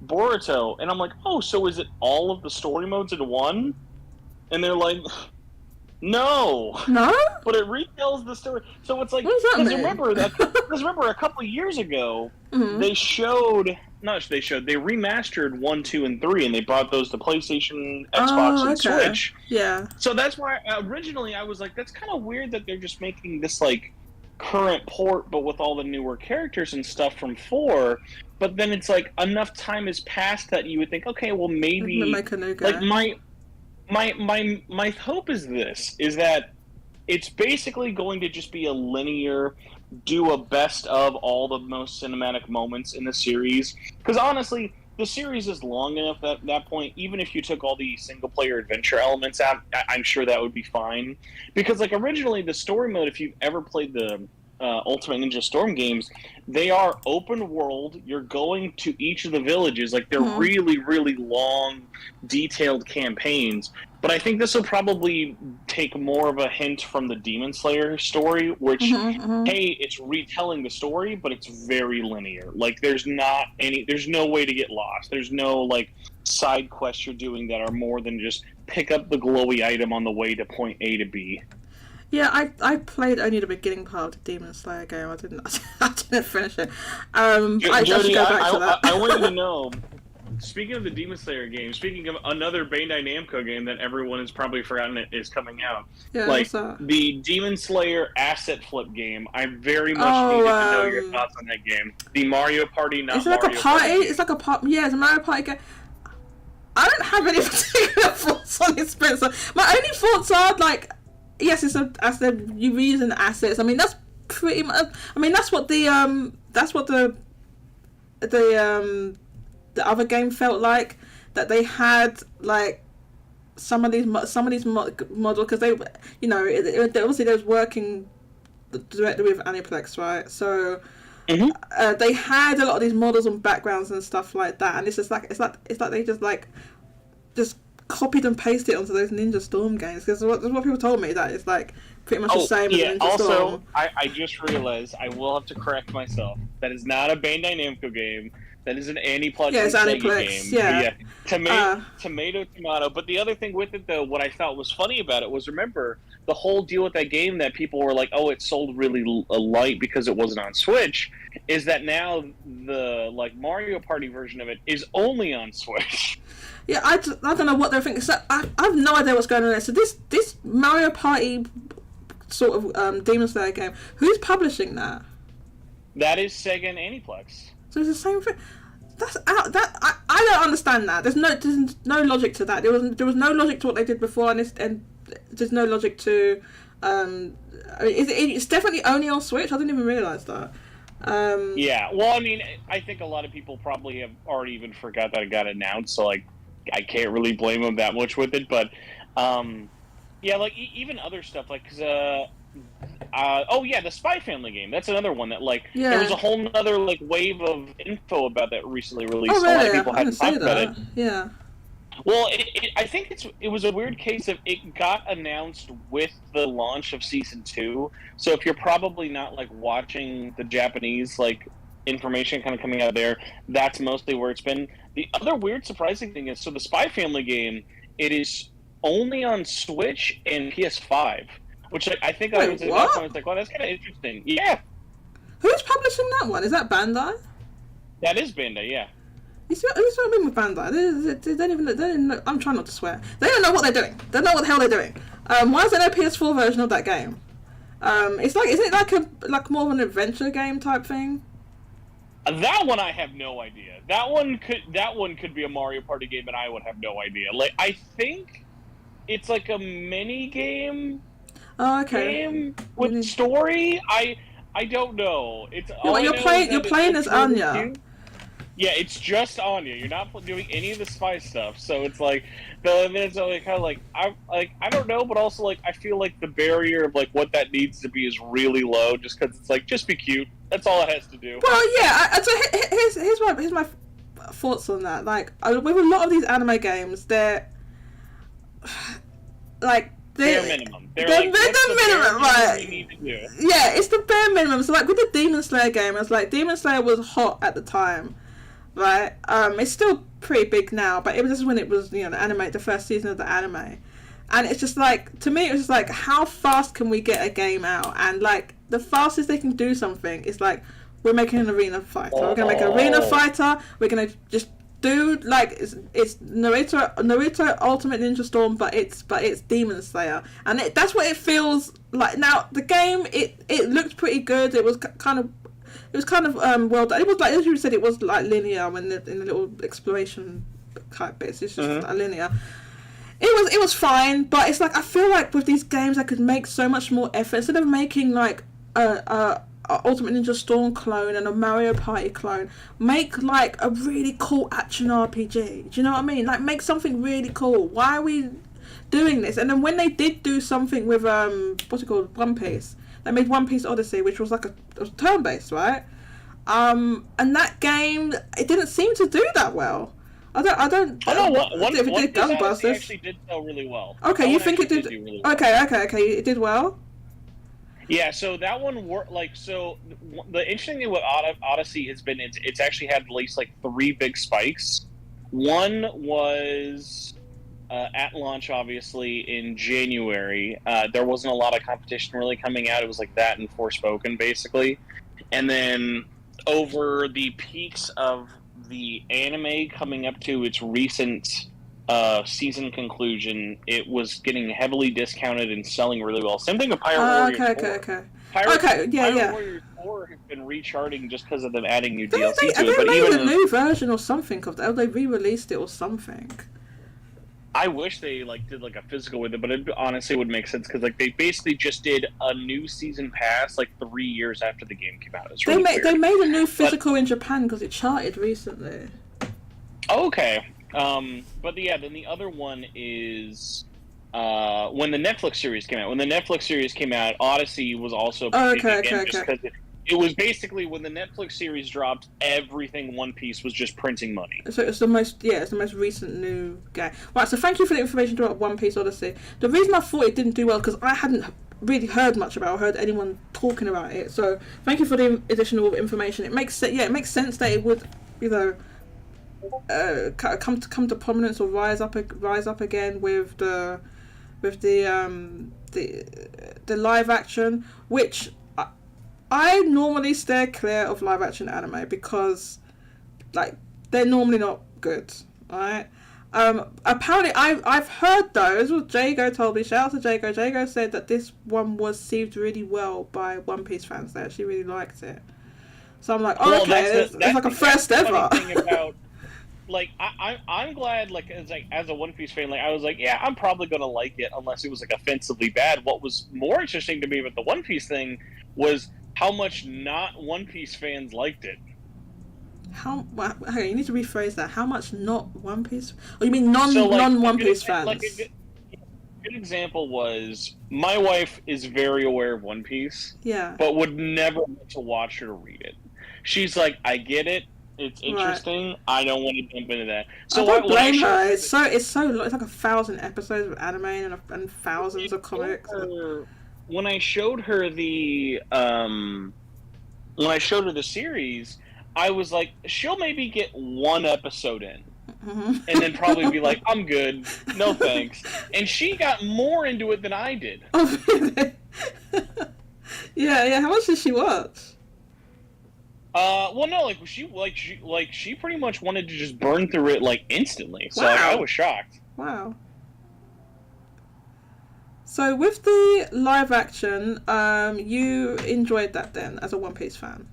Boruto. And I'm like, oh, so is it all of the story modes in one? And they're like... No, but it retells the story. So it's because remember a couple of years ago they remastered 1, 2, and 3, and they brought those to PlayStation, Xbox, and Switch. Yeah. So that's why originally I was like, that's kind of weird that they're just making this current port, but with all the newer characters and stuff from 4. But then it's enough time has passed that you would think, okay, well maybe make a new game. My hope is that it's basically going to just be a linear, do a best of all the most cinematic moments in the series. Because honestly, the series is long enough at that point, even if you took all the single-player adventure elements out, I'm sure that would be fine. Because originally the story mode, if you've ever played the Ultimate Ninja Storm games, they are open world. You're going to each of the villages. Like, they're really, really long, detailed campaigns. But I think this will probably take more of a hint from the Demon Slayer story, which, hey, it's retelling the story, but it's very linear. Like, there's no way to get lost. There's no, like, side quests you're doing that are more than just pick up the glowy item on the way to point A to B. Yeah, I played only the beginning part of the Demon Slayer game. I didn't finish it. I should go back to that. I want you to know, speaking of the Demon Slayer game, speaking of another Bandai Namco game that everyone has probably forgotten is coming out. Yeah, like, what's that? The Demon Slayer asset flip game. I very much needed to know your thoughts on that game. The Mario Party, not Mario Party. It's like a party? It's like a party. Yeah, it's a Mario Party game. I don't have any particular thoughts on it, Spencer. My only thoughts are, like, yes, it's you're reusing assets. I mean, that's pretty much. I mean, that's what the other game felt like. That they had, like, some of these models, because they, you know, obviously they was working directly with Aniplex, right? So they had a lot of these models and backgrounds and stuff like that, and it's like they just copied and pasted it onto those Ninja Storm games, because what people told me, that it's like pretty much the same as Ninja Storm. Also, I just realized I will have to correct myself. That is not a Bandai Namco game. That is an Aniplex Aniplex, game. Yeah. Tomato. But the other thing with it, though, what I thought was funny about it was, remember, the whole deal with that game that people were like, oh, it sold really light because it wasn't on Switch, is that now the, like, Mario Party version of it is only on Switch. Yeah, I don't know what they're thinking. So I have no idea what's going on there. So this Mario Party sort of Demon Slayer game, who's publishing that? That is Sega and Aniplex. So it's the same thing. That's out. I don't understand that. There's no logic to that. There was no logic to what they did before, and there's no logic to. It's definitely only on Switch. I didn't even realize that. Yeah. Well, I mean, I think a lot of people probably have already even forgot that it got announced. So, like, I can't really blame them that much with it. But yeah, like, even other stuff, like, the Spy Family game. That's another one that, like, there was a whole other, like, wave of info about that recently released. Oh, really? A lot of people hadn't talked about it. Yeah. Well, I think it was a weird case of it got announced with the launch of Season 2. So if you're probably not, like, watching the Japanese, like, information kind of coming out of there, that's mostly where it's been. The other weird, surprising thing is, so the Spy Family game, it is only on Switch and PS5. Which I think I was like, well, that's kind of interesting. Yeah. Who's publishing that one? Is that Bandai? That is Bandai, yeah. You see what I mean with Bandai? They don't even know. I'm trying not to swear. They don't know what they're doing. They don't know what the hell they're doing. Why is there no PS4 version of that game? It's like, isn't it like more of an adventure game type thing? That one I have no idea. That one could be a Mario Party game, and I would have no idea. Like, I think it's like a mini game. Oh, okay. Game with story. I don't know. It's you're playing as Anya. Yeah, it's just Anya. You're not doing any of the spy stuff. So it's like it's like kind of like I don't know, but also, like, I feel like the barrier of, like, what that needs to be is really low, just because it's like, just be cute. That's all it has to do. Well, yeah. So here's my thoughts on that. Like, with a lot of these anime games, they're like. Bare minimum. They're the minimum, right? Yeah, it's the bare minimum. So, like, with the Demon Slayer game, it's like Demon Slayer was hot at the time, right? It's still pretty big now, but it was just when it was, you know, the first season of the anime, and it's just like, to me, it was just like, how fast can we get a game out? And, like, the fastest they can do something is, like, we're making an arena fighter. We're gonna make an arena fighter. We're gonna just do, like, it's Naruto Ultimate Ninja Storm, but it's Demon Slayer, and that's what it feels like. Now the game, it looked pretty good. It was kind of well done. It was, like, as you said, it was like linear in the little exploration type bits. It's just linear. It was fine, but it's like, I feel like with these games I could make so much more effort instead of making, like, a Ultimate Ninja Storm clone and a Mario Party clone. Make, like, a really cool action RPG. Do you know what I mean? Like, make something really cool. Why are we doing this? And then when they did do something with what's it called, One Piece, They made One Piece Odyssey, which was like a turn-based, right? And that game, it didn't seem to do that well. I don't. Oh no, One if it Piece did gangbusters. actually did sell really well. Okay, That you one think it actually did? do really well. Okay, it did well. Yeah, so that one worked. Like, so the interesting thing with Odyssey has been it's actually had at least like 3 big spikes. One was at launch, obviously in January. There wasn't a lot of competition really coming out. It was like that and Forspoken, basically. And then over the peaks of the anime coming up to its recent season conclusion, it was getting heavily discounted and selling really well. Same thing with Pirate Warriors 4. Okay. Pirate Warriors 4 have been recharting just because of them adding new DLC to it. They But made even a new version or something of that. They re-released it or something. I wish they did a physical with it, but it honestly would make sense because they basically just did a new season pass 3 years after the game came out. It's really weird. They made a new physical in Japan because it charted recently. Okay. But then the other one is when the Netflix series came out. When the Netflix series came out, Odyssey was also Okay. because it was basically when the Netflix series dropped, everything One Piece was just printing money. So it's the most recent new game. Right, so thank you for the information about One Piece Odyssey. The reason I thought it didn't do well because I hadn't really heard much about or heard anyone talking about it. So thank you for the additional information. It makes sense that it would, come to prominence or rise up again with the live action, which I normally steer clear of live action anime because they're normally not good. Alright. Apparently I've heard though, this was what Jago told me, shout out to Jago. Jago said that this one was received really well by One Piece fans. They actually really liked it. So I'm like, it's like a first ever. Thing about, I'm glad, as a One Piece fan, I was yeah, I'm probably gonna like it unless it was offensively bad. What was more interesting to me about the One Piece thing was how much not One Piece fans liked it. Okay, you need to rephrase that. How much not One Piece? Oh, you mean non One Piece fans? A good example was my wife is very aware of One Piece. Yeah. But would never want to watch or read it. She's like, I get it. It's interesting. Right. I don't want to jump into that. So I don't blame her. It's so long. It's 1,000 episodes of anime and thousands of comics. When I showed her the series, I was like, she'll maybe get 1 episode in, and then probably be like, I'm good, no thanks. And she got more into it than I did. Oh, really? Yeah. How much did she watch? Well, no, she pretty much wanted to just burn through it instantly. So I was shocked. Wow. So with the live action, you enjoyed that then as a One Piece fan?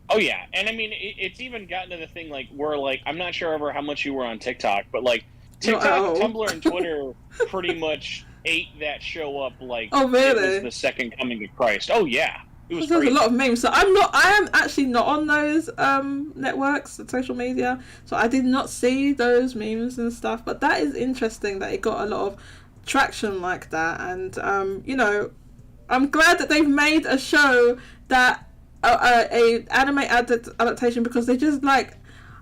Oh yeah, and I mean it's even gotten to the thing where I'm not sure ever how much you were on TikTok, but TikTok, Tumblr, and Twitter pretty much ate that show up oh really? It was the second coming of Christ. Oh yeah, it was. There's a lot of memes. So I am actually not on those networks, social media, so I did not see those memes and stuff. But that is interesting that it got a lot of traction like that, and I'm glad that they've made a show that a anime adaptation, because they just I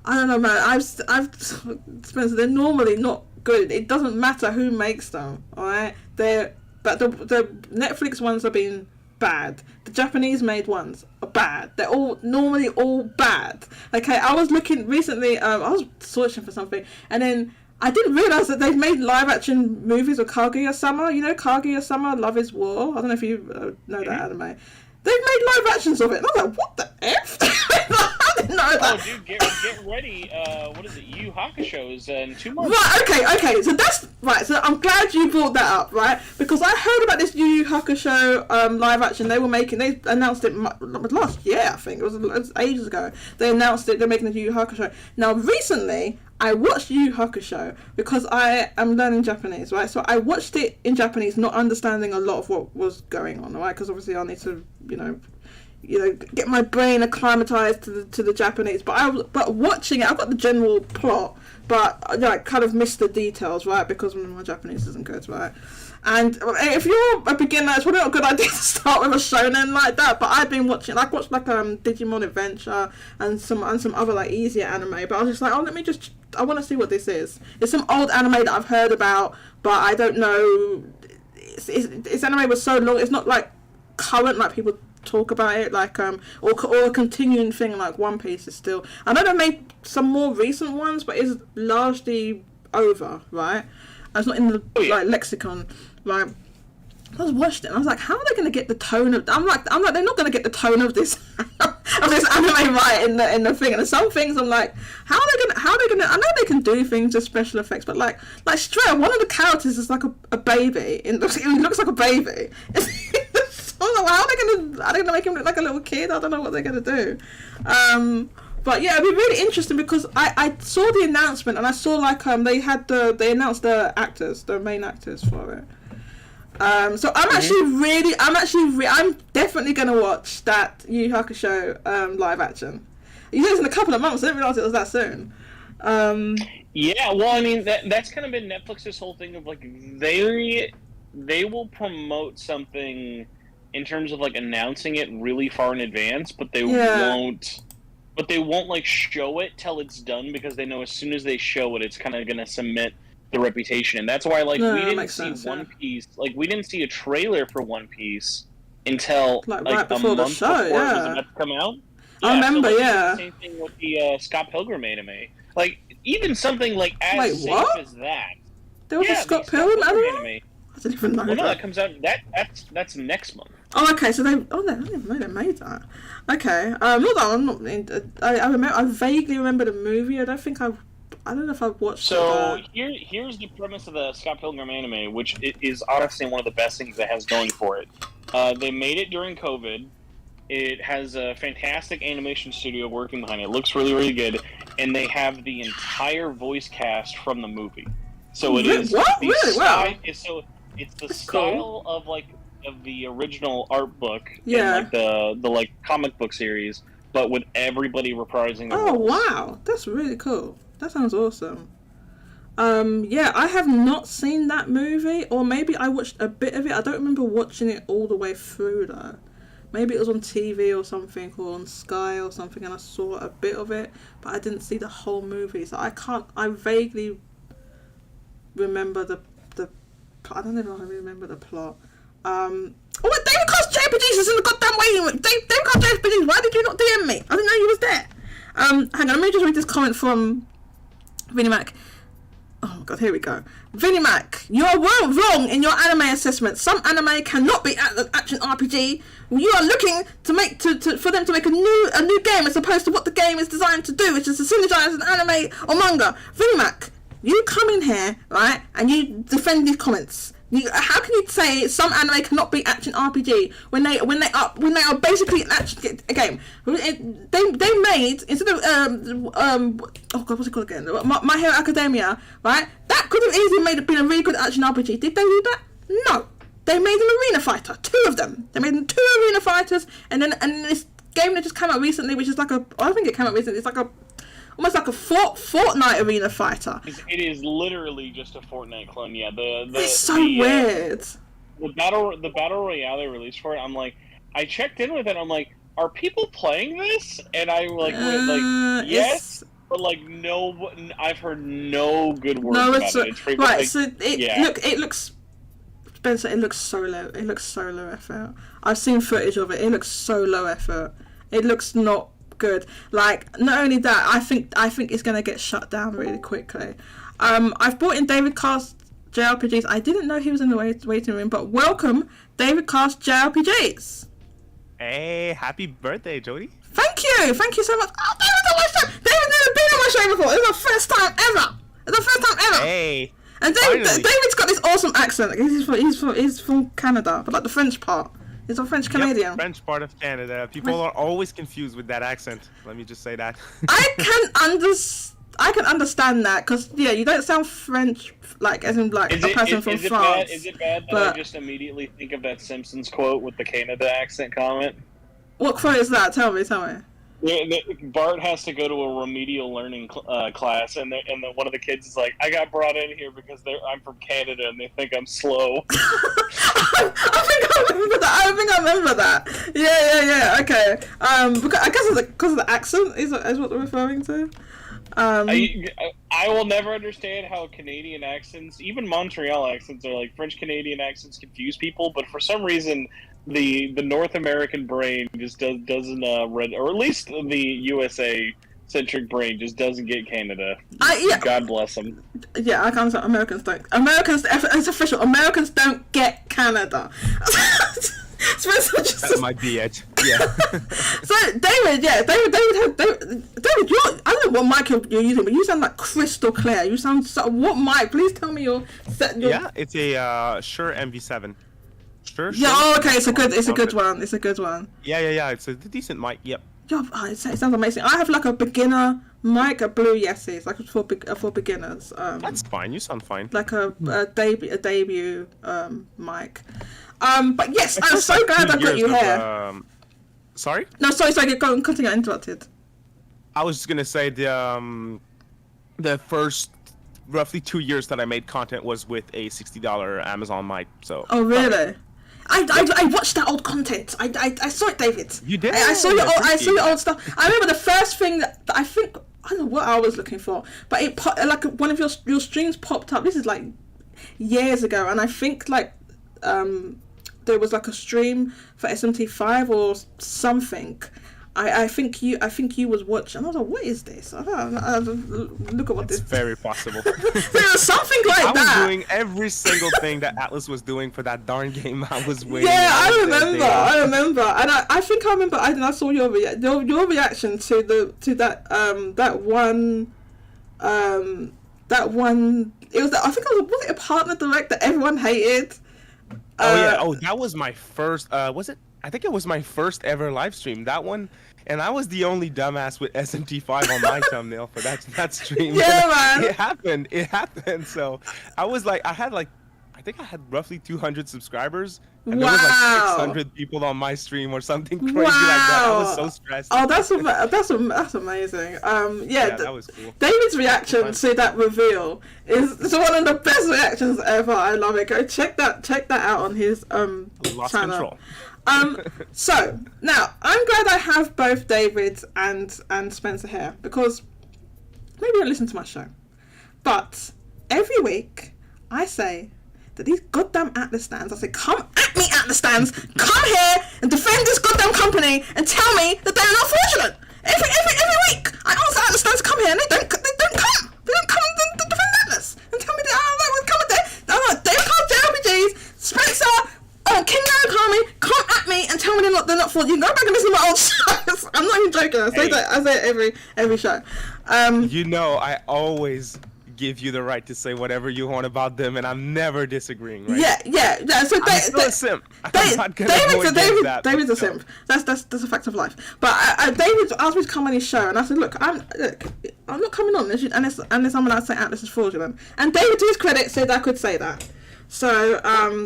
don't know, man. I've Spencer, they're normally not good. It doesn't matter who makes them, all right? But the Netflix ones have been bad. The Japanese made ones are bad. They're normally all bad. Okay, I was looking recently. I was searching for something, and then I didn't realise that they've made live action movies of Kaguya-sama. You know Kaguya-sama, Love is War? I don't know if you know that anime. They've made live actions of it. And I was like, what the F? I didn't know that. Oh, dude, get ready. What is it? Yu Hakusho is in 2 months. Right, okay. So that's... Right, so I'm glad you brought that up, right? Because I heard about this Yu Hakusho live action they were making. They announced it last year, I think. It was ages ago. They announced it. They're making the Yu Hakusho. Now, recently, I watched Yu Hakusho because I am learning Japanese, right? So I watched it in Japanese, not understanding a lot of what was going on, right? Because obviously I need to, get my brain acclimatized to the Japanese. But watching it, I've got the general plot, but I kind of missed the details, right? Because my Japanese isn't good, right? And if you're a beginner, it's probably not a good idea to start with a shonen like that. But I've been watching, I've watched Digimon Adventure and some other like easier anime. But I was just like, I want to see what this is. It's some old anime that I've heard about, but I don't know. It's anime was so long. It's not like current, like people talk about it, like or a continuing thing like One Piece is still. I know they made some more recent ones, but it's largely over, right? It's not in the like lexicon, right? I was watching it and I was like, how are they going to get the tone of? I'm like, they're not going to get the tone of this of this anime right in the thing. And some things I'm like, how are they gonna? I know they can do things with special effects, but like straight up, one of the characters is like a baby. He looks like a baby. I was like, well, are they gonna make him look like a little kid? I don't know what they're gonna do. But yeah, it'd be really interesting because I saw the announcement and I saw like they announced the main actors for it. So I'm definitely gonna watch that Yu Yu Hakusho live action. You said it's in a couple of months. I didn't realize it was that soon. Yeah, well, I mean that's kind of been Netflix's whole thing of like they will promote something in terms of like announcing it really far in advance, but they won't. But they won't like show it till it's done because they know as soon as they show it, it's kind of gonna cement the reputation, and that's why like we didn't see One Piece. Like we didn't see a trailer for One Piece until like right before a month the show, before it was about to come out. Yeah, I remember, so, the same thing with the Scott Pilgrim anime. Like even something like as safe as that. There was a Scott Pilgrim anime. I didn't even know. Well, no, that comes out. That's next month. Oh, okay. So they didn't even know they made that. Okay. Not that I'm not. I remember. I vaguely remember the movie. I don't know if I've watched. So here's the premise of the Scott Pilgrim anime, which is honestly one of the best things it has going for it. They made it during COVID. It has a fantastic animation studio working behind it. It looks really, really good, and they have the entire voice cast from the movie. So it is what? Really? Wow. So it's the That's style of like of the original art book, yeah, and like the like comic book series, but with everybody reprising their roles. Wow, that's really cool. That sounds awesome. Yeah, I have not seen that movie, or maybe I watched a bit of it. I don't remember watching it all the way through though. Maybe it was on TV or something, or on Sky or something, and I saw a bit of it, but I didn't see the whole movie. So I vaguely remember the I don't even know how I remember the plot. Davidcast JRPGs is in the goddamn waiting room. Davidcast JRPGs, why did you not DM me? I didn't know you was there. Hang on, let me just read this comment from Vinnie Mac. Oh my god, here we go. Vinnie Mac, you're wrong in your anime assessment. Some anime cannot be action RPG. You are looking to for them to make a new game as opposed to what the game is designed to do, which is to synergize an anime or manga. Vinnie Mac, you come in here, right, and you defend these comments. How can you say some anime cannot be action RPG when they are basically an action game? They made, instead of oh god, what's it called again? My Hero Academia, right? That could have easily been a really good action RPG. Did they do that? No. They made an arena fighter, 2 of them. They made 2 arena fighters, and this game that just came out recently, which is like I think it came out recently. It's like almost like a Fortnite arena fighter. It is literally just a Fortnite clone. Yeah, it's so weird. The battle royale they released for it. I'm like, I checked in with it. I'm like, are people playing this? And I went like, yes, but like no. I've heard no good words about it. It's pretty right. Like, so it looks. Spencer, it looks so low. It looks so low effort. I've seen footage of it. It looks so low effort. It looks not good. Like, not only that, I think it's gonna get shut down really quickly. I've brought in Davidcast JRPGs. I didn't know he was in the waiting room, but welcome, Davidcast JRPGs. Hey, happy birthday, Jodie. Thank you so much. Oh, David's on my show. David's never been on my show before. It's the first time ever. Hey. And David's got this awesome accent. He's from Canada, but like the French part. He's a French Canadian. Yep, French part of Canada. People are always confused with that accent. Let me just say that. I can understand that because you don't sound French like as in like a person from France. Is it bad that I just immediately think of that Simpsons quote with the Canada accent comment? What quote is that? Tell me. Bart has to go to a remedial learning class, and then one of the kids is like, "I got brought in here because I'm from Canada and they think I'm slow." I think I remember that. Yeah. Okay. Because I guess it's because of the accent is what they're referring to. I will never understand how Canadian accents, even Montreal accents, are like French Canadian accents, confuse people. But for some reason, the North American brain just doesn't or at least the USA centric brain just doesn't get Canada. God bless them. Yeah, I can't say Americans don't. It's official. Americans don't get Canada. That might be it. Yeah. So David, I don't know what mic you're using, but you sound like crystal clear. You sound what mic? Please tell me your. Yeah, it's a Shure MV7. Sure. Yeah. Okay. It's a good one. Yeah. It's a decent mic. Yep. Yeah, it sounds amazing. I have like a beginner mic, a Blue Yeti. It's like for beginners. That's fine. You sound fine. Like a debut mic. But yes, I'm so glad I got you here. Sorry? No, sorry. Continue. I interrupted. I was just gonna say the first roughly 2 years that I made content was with a $60 Amazon mic. So. Oh really? I watched that old content. I saw it, David. You did? I saw your old stuff. I remember the first thing that I think, I don't know what I was looking for, but it like one of your streams popped up. This is like years ago, and I think like there was like a stream for SMT5 or something. I think you was watching. I was like, what is this? I look at what this. It's very possible. There was something like that. I was doing every single thing that Atlas was doing for that darn game. I was waiting. Yeah, I remember, and I think I remember. I saw your reaction to that one. It was. I think was it a partner direct that everyone hated. That was my first. Was it? I think it was my first ever live stream. That one, and I was the only dumbass with SMT5 on my thumbnail for that stream. Yeah, man. It happened. So I was like, I think I had roughly 200 subscribers, and there was like 600 people on my stream or something crazy like that. I was so stressed. Oh, that's amazing. Yeah, that was cool. David's reaction to that reveal is one of the best reactions ever. I love it. Go check that out on his Lost channel. Control. So now I'm glad I have both David and Spencer here, because maybe you don't listen to my show, but every week I say that these goddamn Atlas stands, I say, come at me, Atlas stands, come here and defend this goddamn company and tell me that they're not fortunate. Every week I ask Atlas stands to come here and they don't come to defend Atlas and tell me that Davidcast JRPGs, Spencer, King Narukami, come at me and tell me they're not fortunate. You can go back and listen to my old shows. I'm not even joking. I say it every show. I always give you the right to say whatever you want about them, and I'm never disagreeing, right? Yeah. So I'm still a simp. I'm not gonna David's a simp. That's a fact of life. But David asked me to come on his show, and I said, look, I'm not coming on unless someone else say Atlas is fraudulent. And David, to his credit, said I could say that. So,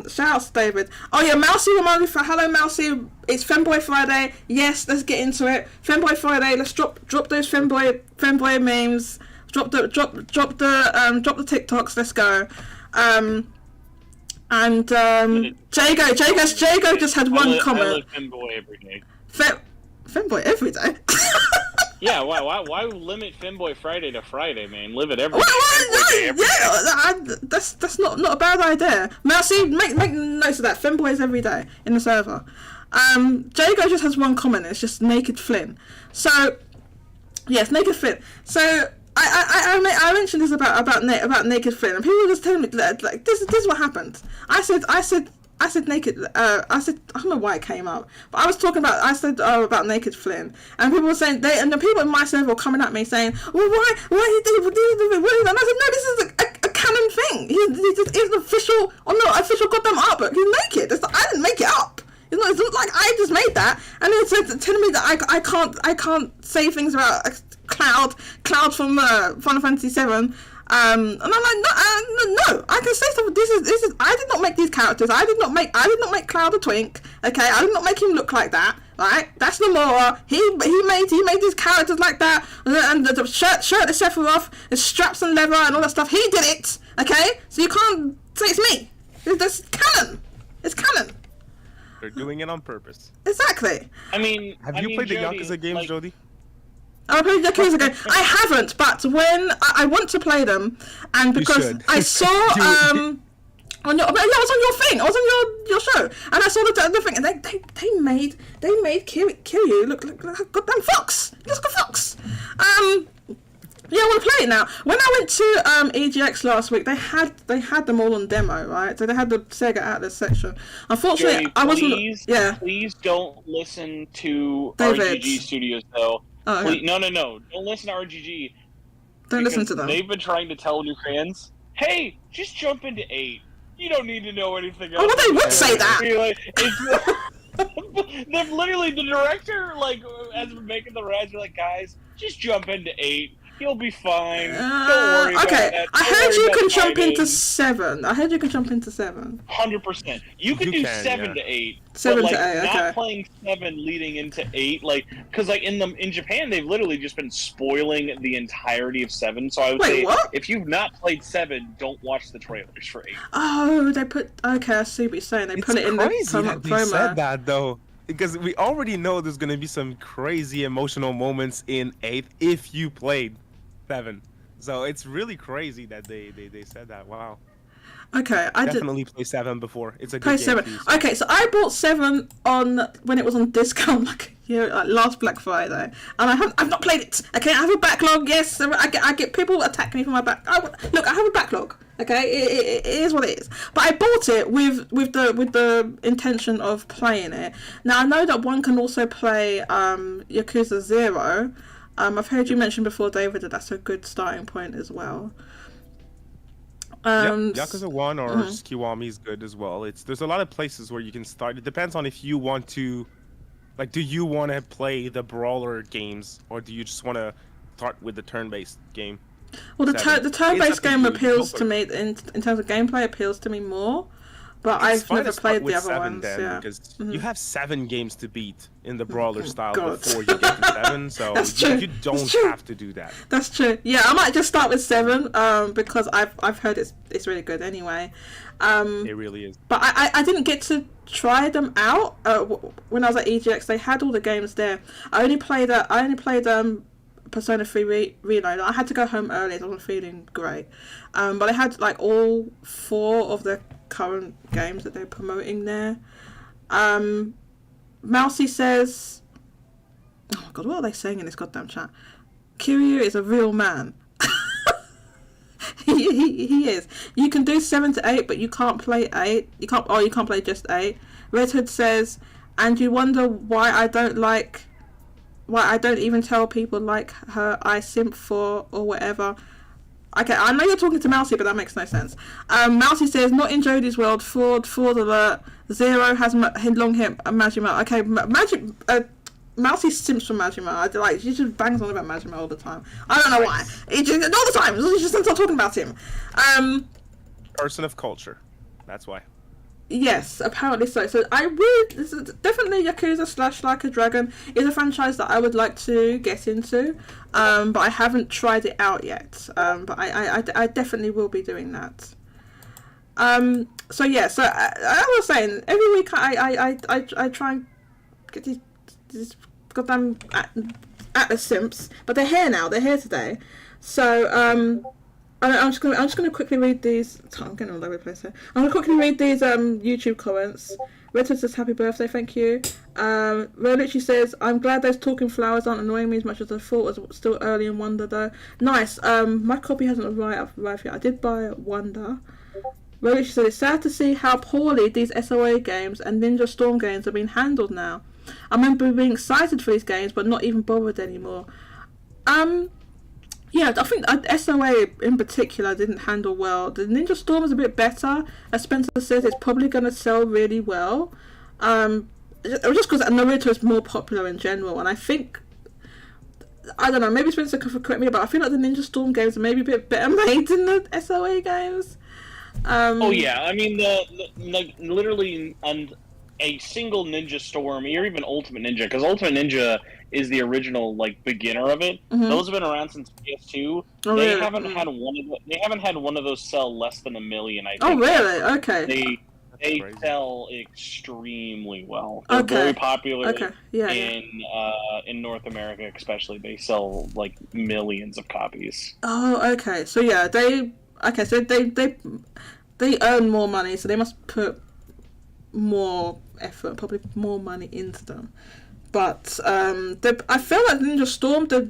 shout out to David. Oh yeah, Mousy reminded me for hello Mousy. It's Femboy Friday. Yes, let's get into it. Femboy Friday. Let's drop those femboy memes. Drop the TikToks. Let's go. Jago just had one comment. I live Femboy every day. Femboy every day. Yeah, why limit Femboy Friday to Friday, man? Live it every day. That's not a bad idea. Mousy, make notes of that. Femboys every day in the server. Jago just has one comment. It's just Naked Flynn. So yes, Naked Flynn. So I mentioned this about Naked Flynn, and people were just telling me like this is what happened. I said Naked. I don't know why it came up, but I said about Naked Flynn, and people were saying and the people in my server were coming at me saying, well, why he did it? And I said, no, this is a canon thing. He's an official goddamn art book. He's naked. I didn't make it up. It's not like I just made that. And they said telling me that I can't say things about Cloud from Final Fantasy VII. And I'm like, no, I can say stuff. This is. I did not make these characters. I did not make Cloud a twink. Okay, I did not make him look like that. right? That's Nomura. He made these characters like that, and the shirt the Sephiroth, the straps and leather and all that stuff. He did it, okay? So you can't say it's me. It's canon. It's canon. They're doing it on purpose. Exactly. Have you played the Jodie, Yakuza games, Jodie? I played Yakuza game. I haven't, but when I want to play them, and because I saw I was on your thing. I was on your show, and I saw the thing, and they made Kiryu look like a goddamn fox. He looks like a fox. Yeah, I want to play it now. When I went to EGX last week, they had them all on demo, right? So they had the Sega Atlas section. Unfortunately, Jodie, I wasn't. Yeah. Please don't listen to David. RGG Studios, though. Oh, please, no. Don't listen to RGG. Don't listen to them. They've been trying to tell new fans, hey, just jump into 8. You don't need to know anything else. Oh, well, they would say that. They've literally, the director, like, as we're making the rides, we're like, guys, just jump into 8. You'll be fine. Don't worry about that. I heard you can jump into 7. 100%. You can do 7 to 8. 7 but, to 8, okay. Not playing 7 leading into 8, because in Japan they've literally just been spoiling the entirety of 7. So I would say if you've not played 7, don't watch the trailers for 8. Oh, they put. Okay, I see what you're saying. They put it in the promo. They said that though. Because we already know there's going to be some crazy emotional moments in 8 if you played 7. So it's really crazy that they said that. Wow. Okay, I definitely play 7 before. It's a good play game 7. too, so. Okay, so I bought 7 when it was on discount, like last Black Friday, and I've not played it. Okay, I have a backlog. Yes, I get people attacking me for my back. Look, I have a backlog. Okay, it is what it is. But I bought it with the intention of playing it. Now I know that one can also play Yakuza 0. I've heard you mention before, David, that that's a good starting point as well. Yakuza 1 or Kiwami is good as well. There's a lot of places where you can start. It depends on if you want to, do you want to play the brawler games or do you just want to start with the turn-based game? Well, the turn-based game appeals to me in terms of gameplay. Appeals to me more, but I've never played the other ones. Because you have 7 games to beat in the brawler style before you get to 7. So you don't have to do that. That's true. Yeah, I might just start with 7 because I've heard it's really good anyway. It really is. But I didn't get to try them out when I was at EGX. They had all the games there. I only played Persona 3 Reload. I had to go home early. I wasn't feeling great. But I had all 4 of the current games that they're promoting there. Mousy says, oh my god, what are they saying in this goddamn chat? Kiryu is a real man. he is. You can do 7 to 8, but you can't play 8. You can't play just 8. Red Hood says, and you wonder why I don't even tell people like her I simp for or whatever. Okay, I know you're talking to Mousy, but that makes no sense. Mousy says, not in Jodie's world. Fraud alert. 0 has long hair. Majima. Okay, Mousy simps for Majima. She just bangs on about Majima all the time. I don't know why. All the time. She just starts talking about him. Person of culture. That's why. Yes, apparently so. So this is definitely Yakuza / Like a Dragon is a franchise that I would like to get into, but I haven't tried it out yet. But I definitely will be doing that. So yeah, so I was saying every week I try and get these goddamn Atlas simps, but they're here now. They're here today. So I'm just gonna quickly read these. I'm getting all over the place here. I'm gonna quickly read these YouTube comments. Redwood says happy birthday, thank you. Rolucci says, I'm glad those talking flowers aren't annoying me as much as I thought. It's still early in Wonder though. Nice. My copy hasn't arrived yet. I did buy Wonder. Rolucci said, it's sad to see how poorly these SOA games and Ninja Storm games are being handled now. I remember being excited for these games but not even bothered anymore. Yeah, I think SOA in particular didn't handle well. The Ninja Storm is a bit better. As Spencer says, it's probably going to sell really well. Just because Naruto is more popular in general. And I think, I don't know, maybe Spencer could correct me, but I feel like the Ninja Storm games are maybe a bit better made than the SOA games. Oh yeah, I mean, literally, a single Ninja Storm, or even Ultimate Ninja, because Ultimate Ninja is the original like beginner of it. Mm-hmm. Those have been around since PS2. Oh, they really? haven't had one of those sell less than 1 million. I think. Oh, really? Okay. They sell extremely well. They're very popular in North America, especially. They sell like millions of copies. Oh, okay. So yeah, they earn more money, so they must put more effort, probably more money into them. But I feel like Ninja Storm, the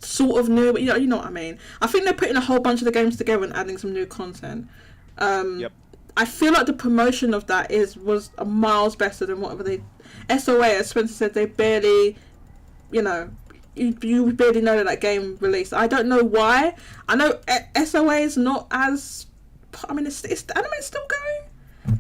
sort of new, you know what I mean. I think they're putting a whole bunch of the games together and adding some new content. Yep. I feel like the promotion of that was miles better than whatever they. SOA, as Spencer said, they barely, you barely know that game released. I don't know why. I know SOA is not as. I mean, is the anime still going?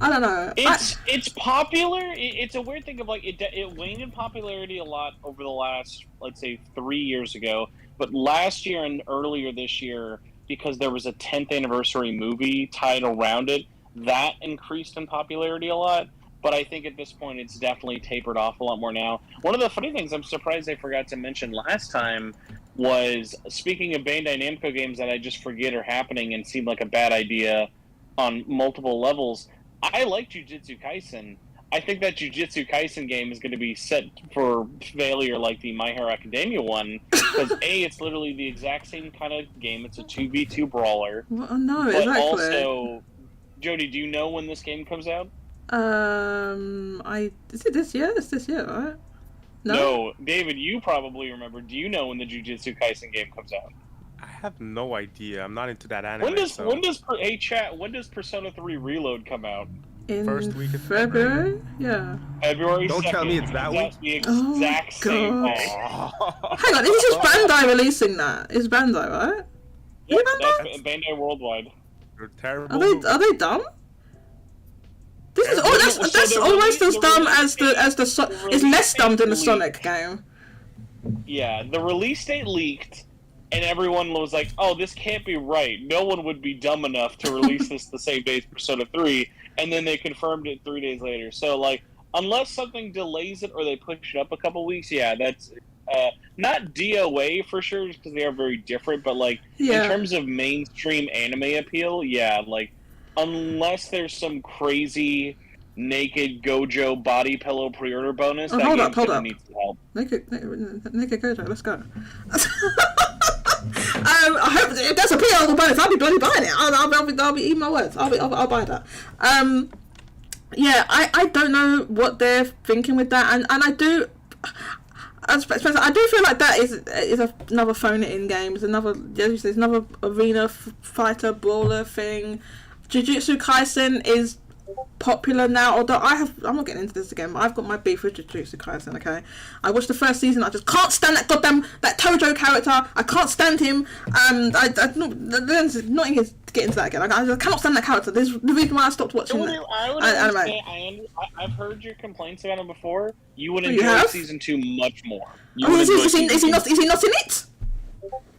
I don't know. It's popular. It's a weird thing of like it waned in popularity a lot over the last, let's say, 3 years ago. But last year and earlier this year, because there was a 10th anniversary movie tied around it, that increased in popularity a lot. But I think at this point it's definitely tapered off a lot more now. One of the funny things I'm surprised I forgot to mention last time was, speaking of Bandai Namco games that I just forget are happening and seem like a bad idea on multiple levels, I like Jujutsu Kaisen. I think that Jujutsu Kaisen game is going to be set for failure like the My Hero Academia one, because A, it's literally the exact same kind of game. It's a 2v2 brawler. Well, no, but exactly. Also, Jodie, do you know when this game comes out? Is it this year? It's this year, right? No, David, you probably remember. Do you know when the Jujutsu Kaisen game comes out? I have no idea. I'm not into that anime. When does Persona 3 Reload come out? In first week of February? Yeah. February 2nd. Don't tell me it's that week. The exact same day. Hang on, this is Bandai releasing that. It's Bandai, right? Yeah, Is it Bandai? that's Bandai Worldwide. You're terrible. Are they dumb? This is that's almost as dumb as the it's less dumb than the Sonic game. Yeah, the release date leaked, and everyone was like, "Oh, this can't be right. No one would be dumb enough to release this the same day as Persona 3." And then they confirmed it 3 days later. So, like, unless something delays it or they push it up a couple weeks, yeah, that's not DOA for sure, because they are very different. But like, in terms of mainstream anime appeal, yeah, like, unless there's some crazy naked Gojo body pillow pre-order bonus, that game's gonna need some help. Naked Gojo, let's go. I hope if that's a pre-order bonus, I'll be bloody buying it. I'll be eating my words. I'll buy that. Yeah, I don't know what they're thinking with that, and I do. Spencer, I do feel like that is another phone it in game. It's another arena fighter brawler thing. Jujutsu Kaisen is popular now, although I'm not getting into this again, but I've got my beef with Jujutsu Kaisen, okay? I watched the first season, I just can't stand that Tojo character. I can't stand him. Not even to get into that again. I just cannot stand that character. There's the reason why I stopped watching that anime. I've heard your complaints about him before. You would enjoy season 2 much more. Is he not in it?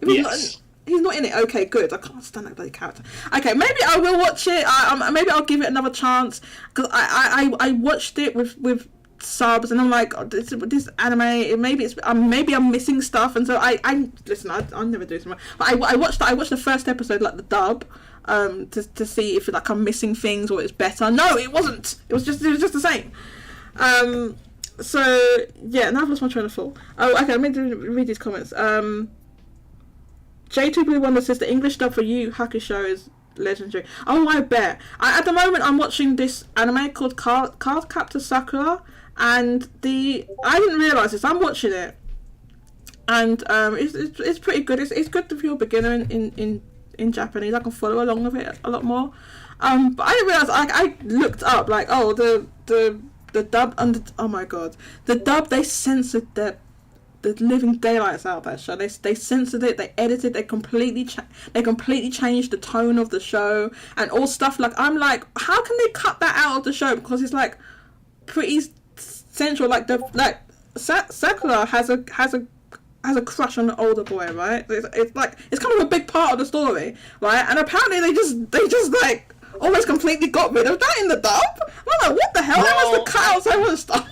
Yes. He's not in it. Okay, good. I can't stand that bloody character. Okay, maybe I will watch it. Maybe I'll give it another chance, because I watched it with subs, and I'm like, oh, this anime. Maybe I'm missing stuff, and so I listen. I'll never do something. But I watched the first episode, like the dub, to see if like I'm missing things or it's better. No, it wasn't. It was just the same. So yeah, now I've lost my train of thought. Oh, okay. Let me read these comments. J2 Blue Wonder says the English dub for Yu Hakusho is legendary. Oh, I bet. At the moment, I'm watching this anime called Card Captor Sakura, and I didn't realise this. I'm watching it, and it's pretty good. It's good if you're a beginner in Japanese. I can follow along with it a lot more. But I didn't realise. I looked up like, oh, the dub and oh my god, the dub, they censored the living daylights out of that show. They censored it, they edited, they completely changed the tone of the show and all stuff. Like, I'm like, how can they cut that out of the show? Because it's like pretty central. Like Sakura has a crush on the older boy, right? It's like it's kind of a big part of the story, right? And apparently they just like almost completely got rid of that in the dub. I'm like, what the hell? That must have cut out so much stuff.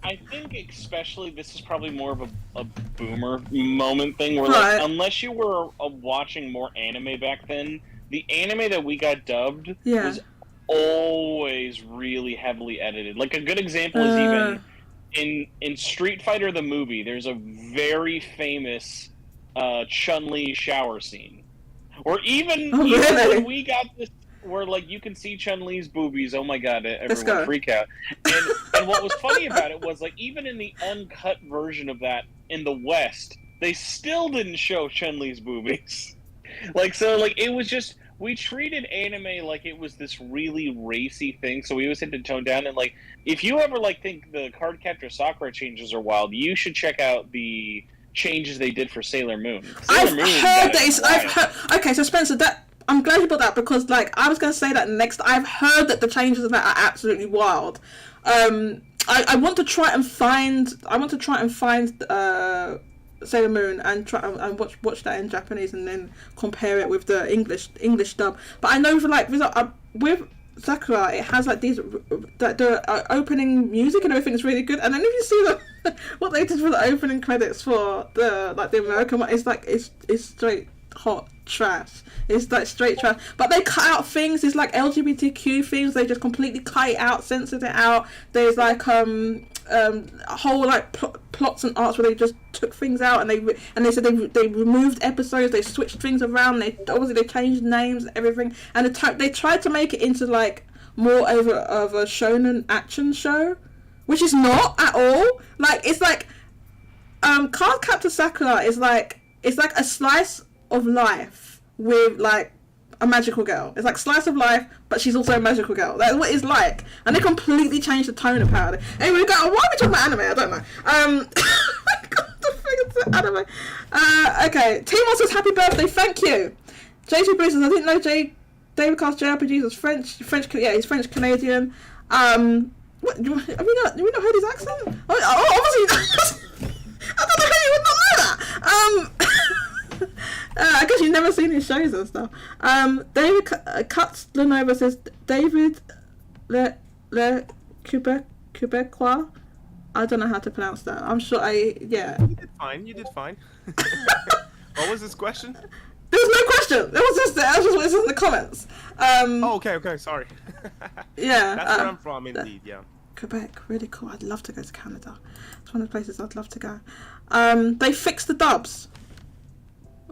I think especially this is probably more of a boomer moment thing where like, unless you were watching more anime back then, the anime that we got dubbed was always really heavily edited. Like a good example is even in Street Fighter the movie, there's a very famous Chun-Li shower scene. Or even when we got this where like you can see Chun-Li's boobies, oh my god, everyone freak out. And what was funny about it was like even in the uncut version of that in the West, they still didn't show Chun-Li's boobies. Like so like it was just we treated anime like it was this really racy thing, so we always had to tone down and like if you ever like think the Cardcaptor Sakura changes are wild, you should check out the changes they did for Sailor Moon. I've heard okay, so Spencer, that I'm glad you brought that because, like, I was going to say that next. I've heard that the changes in that are absolutely wild. I want to try and find. Sailor Moon and try and watch that in Japanese and then compare it with the English dub. But I know for like with Sakura, it has like the opening music and everything is really good. And then if you see what they did for the opening credits for the American one, it's like it's straight hot trash. It's like straight trash. But they cut out things. It's like LGBTQ things. They just completely cut it out, censored it out. There's like whole like plots and arts where they just took things out and they said they removed episodes. They switched things around. They changed names and everything. And they tried to make it into like more of a shonen action show, which is not at all. Like it's like Cardcaptor Sakura is like it's like a slice of life with like a magical girl. It's like slice of life, but she's also a magical girl. That's what it's like. And they completely changed the tone about it. Anyway, why are we talking about anime? I don't know. Anime. Okay, Timon says happy birthday, thank you. JC Bruce says I didn't know Davidcast JRPGs was French. Yeah, he's French Canadian. What, have we not heard his accent? Obviously. I don't know how you would not know that. I guess you've never seen his shows and stuff. David Cuts Lenova says David Le Quebecois. I don't know how to pronounce that. I'm sure yeah. You did fine. What was this question? There was no question. It was just in the comments. Okay, sorry. Yeah. That's where I'm from, indeed, yeah. Quebec, really cool. I'd love to go to Canada. It's one of the places I'd love to go. They fixed the dubs.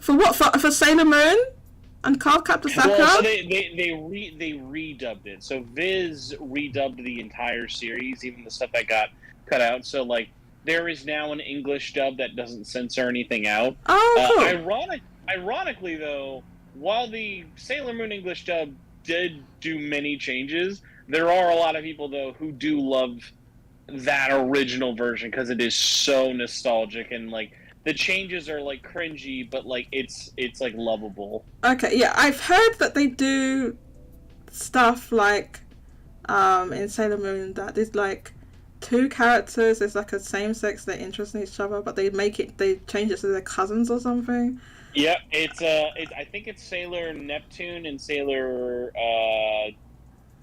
For what? For Sailor Moon and Cardcaptor Sakura? Well, so they redubbed it. So Viz redubbed the entire series, even the stuff that got cut out. So like there is now an English dub that doesn't censor anything out. Oh, cool. Ironically, though, while the Sailor Moon English dub did do many changes, there are a lot of people though who do love that original version because it is so nostalgic and like. The changes are like cringy, but like it's like lovable. Okay, yeah, I've heard that they do stuff like in Sailor Moon that there's like two characters. There's like a same sex. They're interested in each other, but they change it so they're cousins or something. Yeah, I think it's Sailor Neptune and Sailor.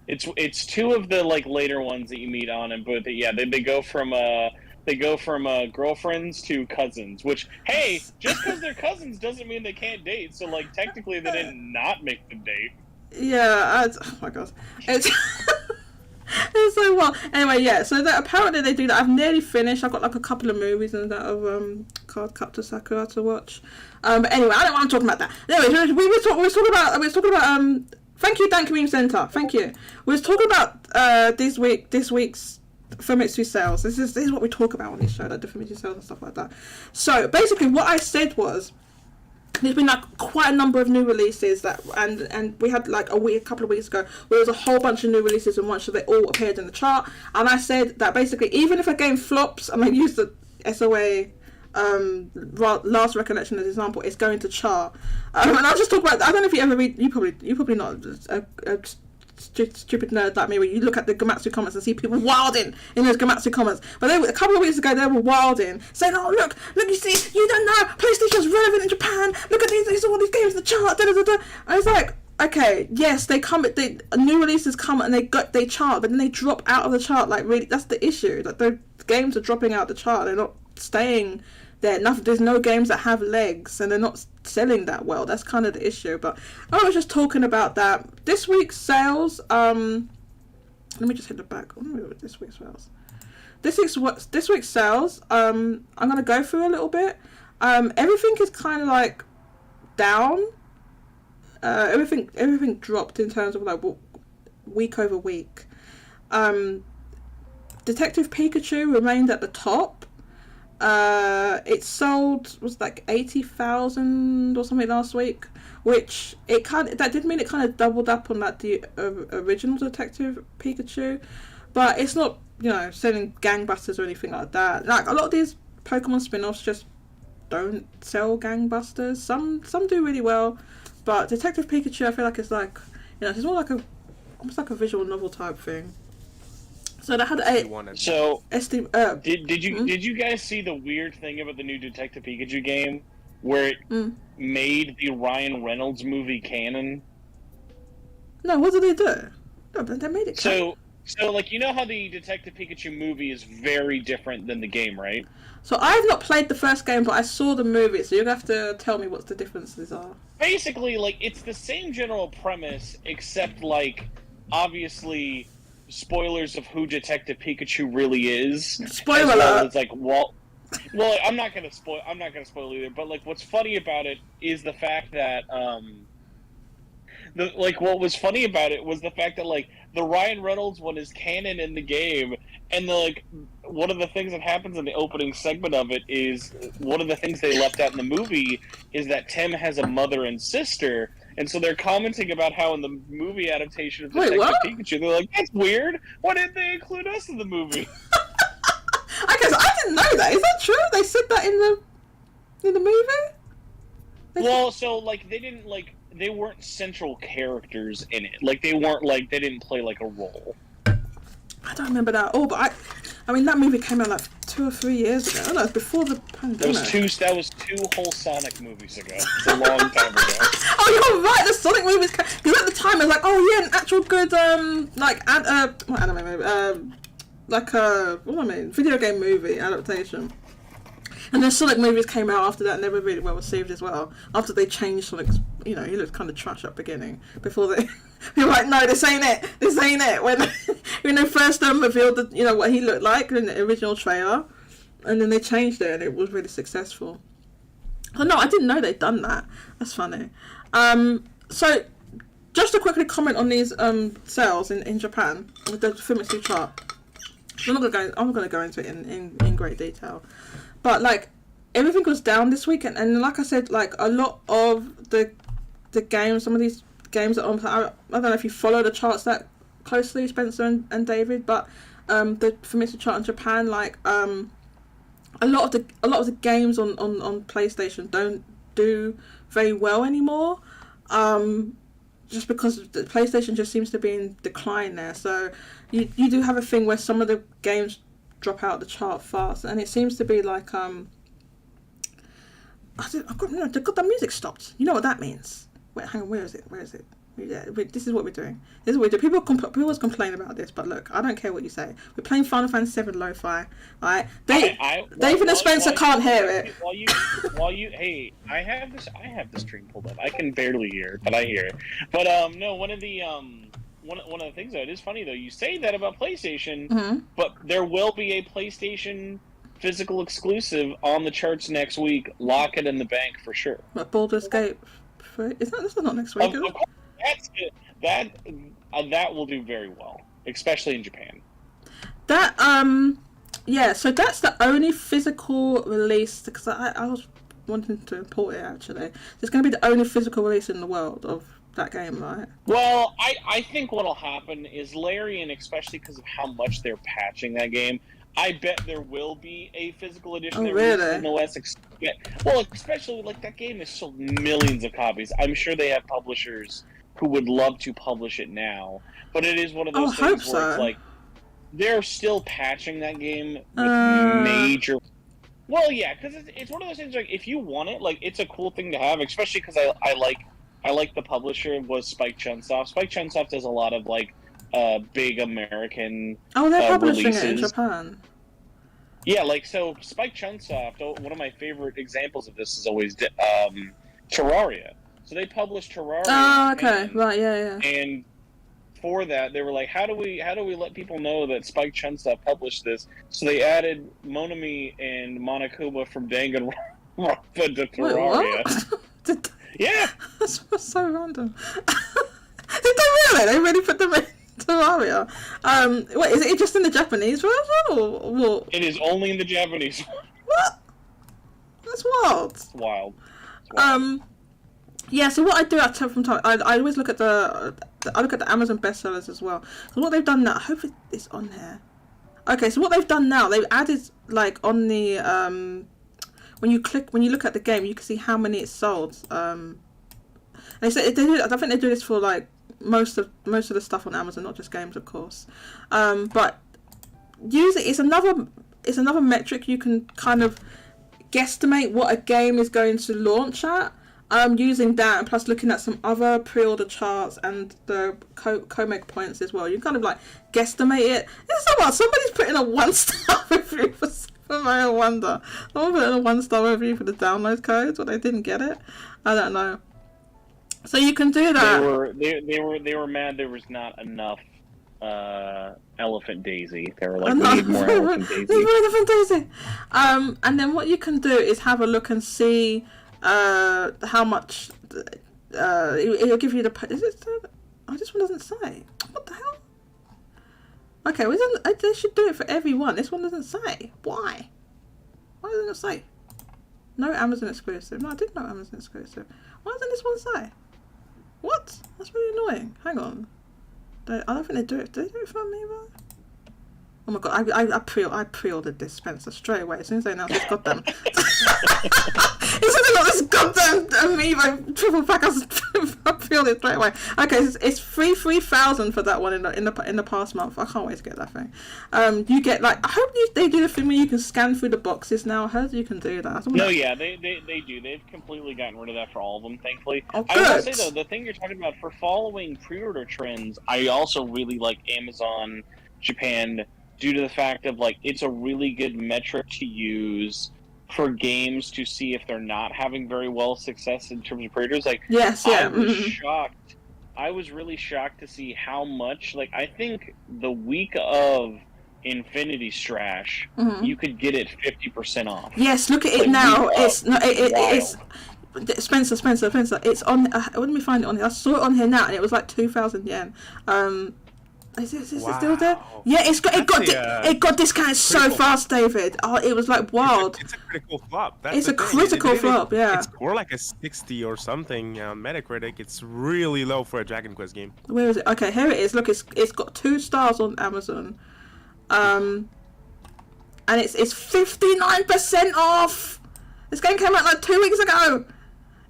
It's two of the like later ones that you meet on, and but yeah, they go from girlfriends to cousins, which, hey, just because they're cousins doesn't mean they can't date. So, like, technically they did not make them date. Yeah, oh my god. It's so well. Anyway, yeah, so apparently they do that. I've nearly finished. I've got, like, a couple of movies and that of Cardcaptor Sakura to watch. But anyway, I don't want to talk about that. Anyway, we were talking about thank you, Dan Community Centre. Thank you. We were talking about this week's Famitsu sales. This is what we talk about on this show, like the Famitsu sales and stuff like that. So basically what I said was there's been like quite a number of new releases that and we had like a couple of weeks ago where there was a whole bunch of new releases in one, so they all appeared in the chart, and I said that basically even if a game flops, and I used the SOA last recollection as an example, it's going to chart. And I'll just talk about, I don't know if you ever read, you probably not a stupid nerd like me where you look at the Gamatsu comments and see people wilding in those Gamatsu comments, but a couple of weeks ago they were wilding saying, oh look you see, you don't know, PlayStation's relevant in Japan, look at these all these games in the chart, da, da, da, da. I was like, okay, yes, new releases come and they chart, but then they drop out of the chart. Like, really, that's the issue. Like, the games are dropping out of the chart. They're not staying there. There's no games that have legs, and they're not selling that well. That's kind of the issue. But I was just talking about that. This week's sales. Let me just hit the back. This week's sales. This week's sales. I'm gonna go through a little bit. Everything is kind of like down. Everything dropped in terms of like week over week. Detective Pikachu remained at the top. It sold was like 80,000 or something last week, which that did mean it kind of doubled up on like the original Detective Pikachu, but it's not selling gangbusters or anything like that. Like a lot of these Pokemon spin-offs just don't sell gangbusters. Some do really well. But Detective Pikachu, I feel like it's like, it's more like almost like a visual novel type thing. So they had did you guys see the weird thing about the new Detective Pikachu game, where it made the Ryan Reynolds movie canon? No, what did they do? No, they made it canon. So like, you know how the Detective Pikachu movie is very different than the game, right? So I've not played the first game, but I saw the movie, so you're going to have to tell me what the differences are. Basically, like, it's the same general premise, except, like, obviously, spoilers of who Detective Pikachu really is. Spoiler alert! It's like, well, I'm not gonna spoil either, but, like, what's funny about it is the fact that, what was funny about it was the fact that, like, the Ryan Reynolds one is canon in the game, and one of the things that happens in the opening segment of it is one of the things they left out in the movie is that Tim has a mother and sister, and so they're commenting about how in the movie adaptation of Detective Pikachu, they're like, that's weird. Why didn't they include us in the movie? I guess I didn't know that. Is that true? They said that in the movie? Well, so like they weren't central characters in it. Like they didn't play like a role. I don't remember that at all, but I mean that movie came out like 2 or 3 years ago. No, it was before the pandemic. That was 2 whole Sonic movies ago. It's a long time ago. Oh, you're right. The Sonic movies, because at the time it was like, oh yeah, an actual good video game movie adaptation. And then Sonic movies came out after that, and they were really well received as well. After they changed Sonic's, he looked kind of trash at the beginning. Before they were like, no, this ain't it. When they first revealed what he looked like in the original trailer, and then they changed it, and it was really successful. Oh no, I didn't know they'd done that. That's funny. So just to quickly comment on these sales in Japan with the Famitsu chart. I'm not gonna go into it in great detail. But like everything was down this week, and like I said, like a lot of the games, some of these games that I don't know if you follow the charts that closely, Spencer and David, but the Famitsu chart in Japan, like a lot of the games on PlayStation don't do very well anymore. Just because the PlayStation just seems to be in decline there, so you do have a thing where some of the games drop out the chart fast, and it seems to be like the music stopped. You know what that means? Wait, hang on, where is it? Yeah, this is what we're doing. People always complain about this, but look, I don't care what you say. We're playing Final Fantasy VII Lo-Fi, alright? David and Spencer can't hear it. Hey, I have the stream pulled up. I can barely hear it, but I hear it. But no, one of the things though, it is funny though. You say that about PlayStation, but there will be a PlayStation physical exclusive on the charts next week. Lock it in the bank for sure. But Baldur's Gate, that's not next week. That's good. That will do very well, especially in Japan. That yeah. So that's the only physical release, because I was wanting to import it actually. It's going to be the only physical release in the world of that game, right? Well, I think what'll happen is Larian, especially because of how much they're patching that game, I bet there will be a physical edition really? in the West. Well, especially like that game has sold millions of copies. I'm sure they have publishers who would love to publish it now, but it is one of those things where it's like they're still patching that game with major. Well, yeah, because it's one of those things like if you want it, like it's a cool thing to have, especially because I I like the publisher was Spike Chunsoft. Spike Chunsoft does a lot of like big American they're publishing releases. it in Japan. Yeah, like so Spike Chunsoft. One of my favorite examples of this is always Terraria. So they published Terraria. Oh, okay, right, yeah. And for that, they were like, how do we let people know that Spike Chunsoft published this? So they added Monami and Monokuma from Danganronpa to Terraria. Wait, what? Yeah, That's so random. Did they really? They really put them in Terraria? Wait, is it just in the Japanese version, or what? it is only in the Japanese. What? That's wild. It's wild. It's wild. Yeah. So what I do from time, I always look at I look at the Amazon bestsellers as well. So what they've done now, I hope it's on here. Okay, so what they've done now, they've added like on the when you look at the game, you can see how many it's sold. They say I think they do this for like most of the stuff on Amazon, not just games, of course. But it's another metric you can kind of guesstimate what a game is going to launch at. Using that, and plus looking at some other pre-order charts and the Comic points as well, you kind of like guesstimate it. It's about somebody's putting a 1-star review for Mario Wonder. Someone put in a 1-star review for the download codes, but they didn't get it. I don't know. So you can do that. They were mad there was not enough Elephant Daisy. They were like, we need more Elephant Daisy. Need more Elephant Daisy. And then what you can do is have a look and see how much it'll give you the. Is it? Oh, this one doesn't say. What the hell? Okay, well, they should do it for everyone. This one doesn't say. Why? Why doesn't it say? No Amazon exclusive. No, I did know Amazon exclusive. Why doesn't this one say? What? That's really annoying. Hang on. I don't think they do it. Do they do it for me, bro? Oh my god, I pre-ordered this, Spencer, straight away. As soon as they announced this goddamn... As soon as I got this goddamn Amiibo triple pack, I pre-ordered it straight away. Okay, it's 3,000 for that one in the past month. I can't wait to get that thing. You get, like... I hope they do the thing where you can scan through the boxes now. I heard you can do that. No, yeah, they do. They've completely gotten rid of that for all of them, thankfully. Oh, good. I will say, though, the thing you're talking about, for following pre-order trends, I also really like Amazon Japan, due to the fact of, like, it's a really good metric to use for games to see if they're not having very well success in terms of pre-orders. Like, yes, yeah. I was shocked. I was really shocked to see how much, like, I think the week of Infinity Strash, you could get it 50% off. Yes, look at it now. It's Spencer. It's on. Let me find it on here. I saw it on here now, and it was like 2,000 yen. Is it still there? Yeah, it got discounted so fast, David. Oh, it was like wild. It's a critical flop. It's a critical flop, yeah. It's more like a 60 or something on Metacritic. It's really low for a Dragon Quest game. Where is it? Okay, here it is. Look, it's got 2 stars on Amazon. And it's 59% off. This game came out like 2 weeks ago.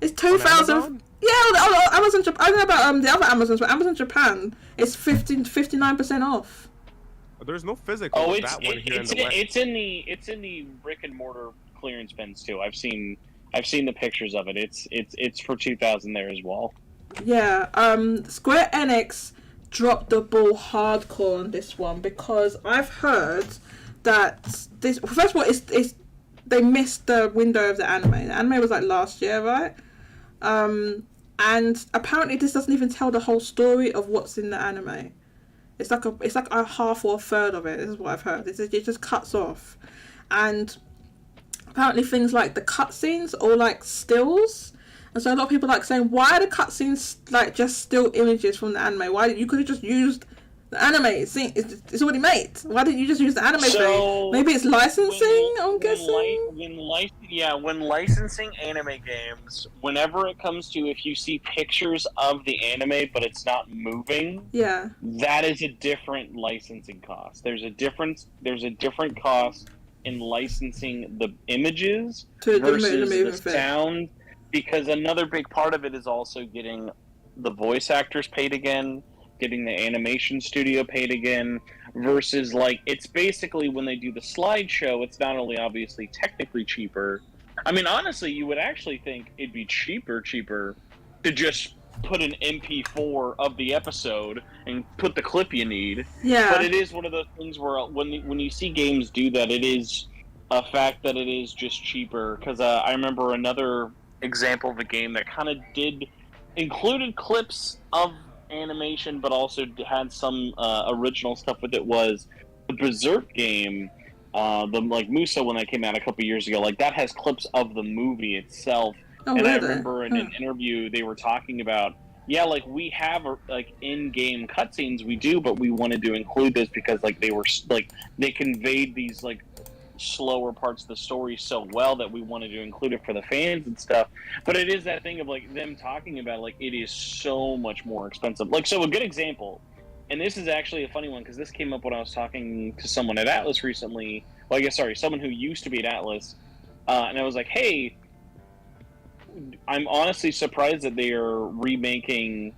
It's 2,000. Yeah, on Amazon Japan. I don't know about the other Amazons, but Amazon Japan is 59% off. There's no physical of that one here in the West. It's in the brick and mortar clearance bins too. I've seen the pictures of it. It's for 2,000 there as well. Yeah, Square Enix dropped the ball hardcore on this one, because I've heard that this. First of all, it's they missed the window of the anime. The anime was like last year, right? And apparently this doesn't even tell the whole story of what's in the anime. It's like a half or a third of it. This is what I've heard. It just cuts off, and apparently things like the cutscenes are like stills, and so a lot of people are like saying, why are the cutscenes like just still images from the anime? Why you could have just used the anime? It's already made. Why didn't you just use the anime thing? Maybe it's licensing. I'm guessing. When licensing anime games, whenever it comes to, if you see pictures of the anime but it's not moving, yeah, that is a different licensing cost. There's a different cost in licensing the images versus the sound, because another big part of it is also getting the voice actors paid again, getting the animation studio paid again, versus, like, it's basically when they do the slideshow, it's not only obviously technically cheaper. I mean, honestly, you would actually think it'd be cheaper to just put an MP4 of the episode and put the clip you need. Yeah. But it is one of those things where when you see games do that, it is a fact that it is just cheaper. Because I remember another example of a game that kind of included clips of animation, but also had some original stuff with it, was the Berserk game. The Muso, when that came out a couple years ago, that has clips of the movie itself. Oh, and really? I remember in an interview they were talking about, we have in-game cutscenes, we do, but we wanted to include this because they conveyed these slower parts of the story so well that we wanted to include it for the fans and stuff. But it is that thing of them talking about it is so much more expensive. So a good example, and this is actually a funny one because this came up when I was talking to someone at Atlas recently. Well, I guess someone who used to be at Atlas, and I was like, hey, I'm honestly surprised that they are remaking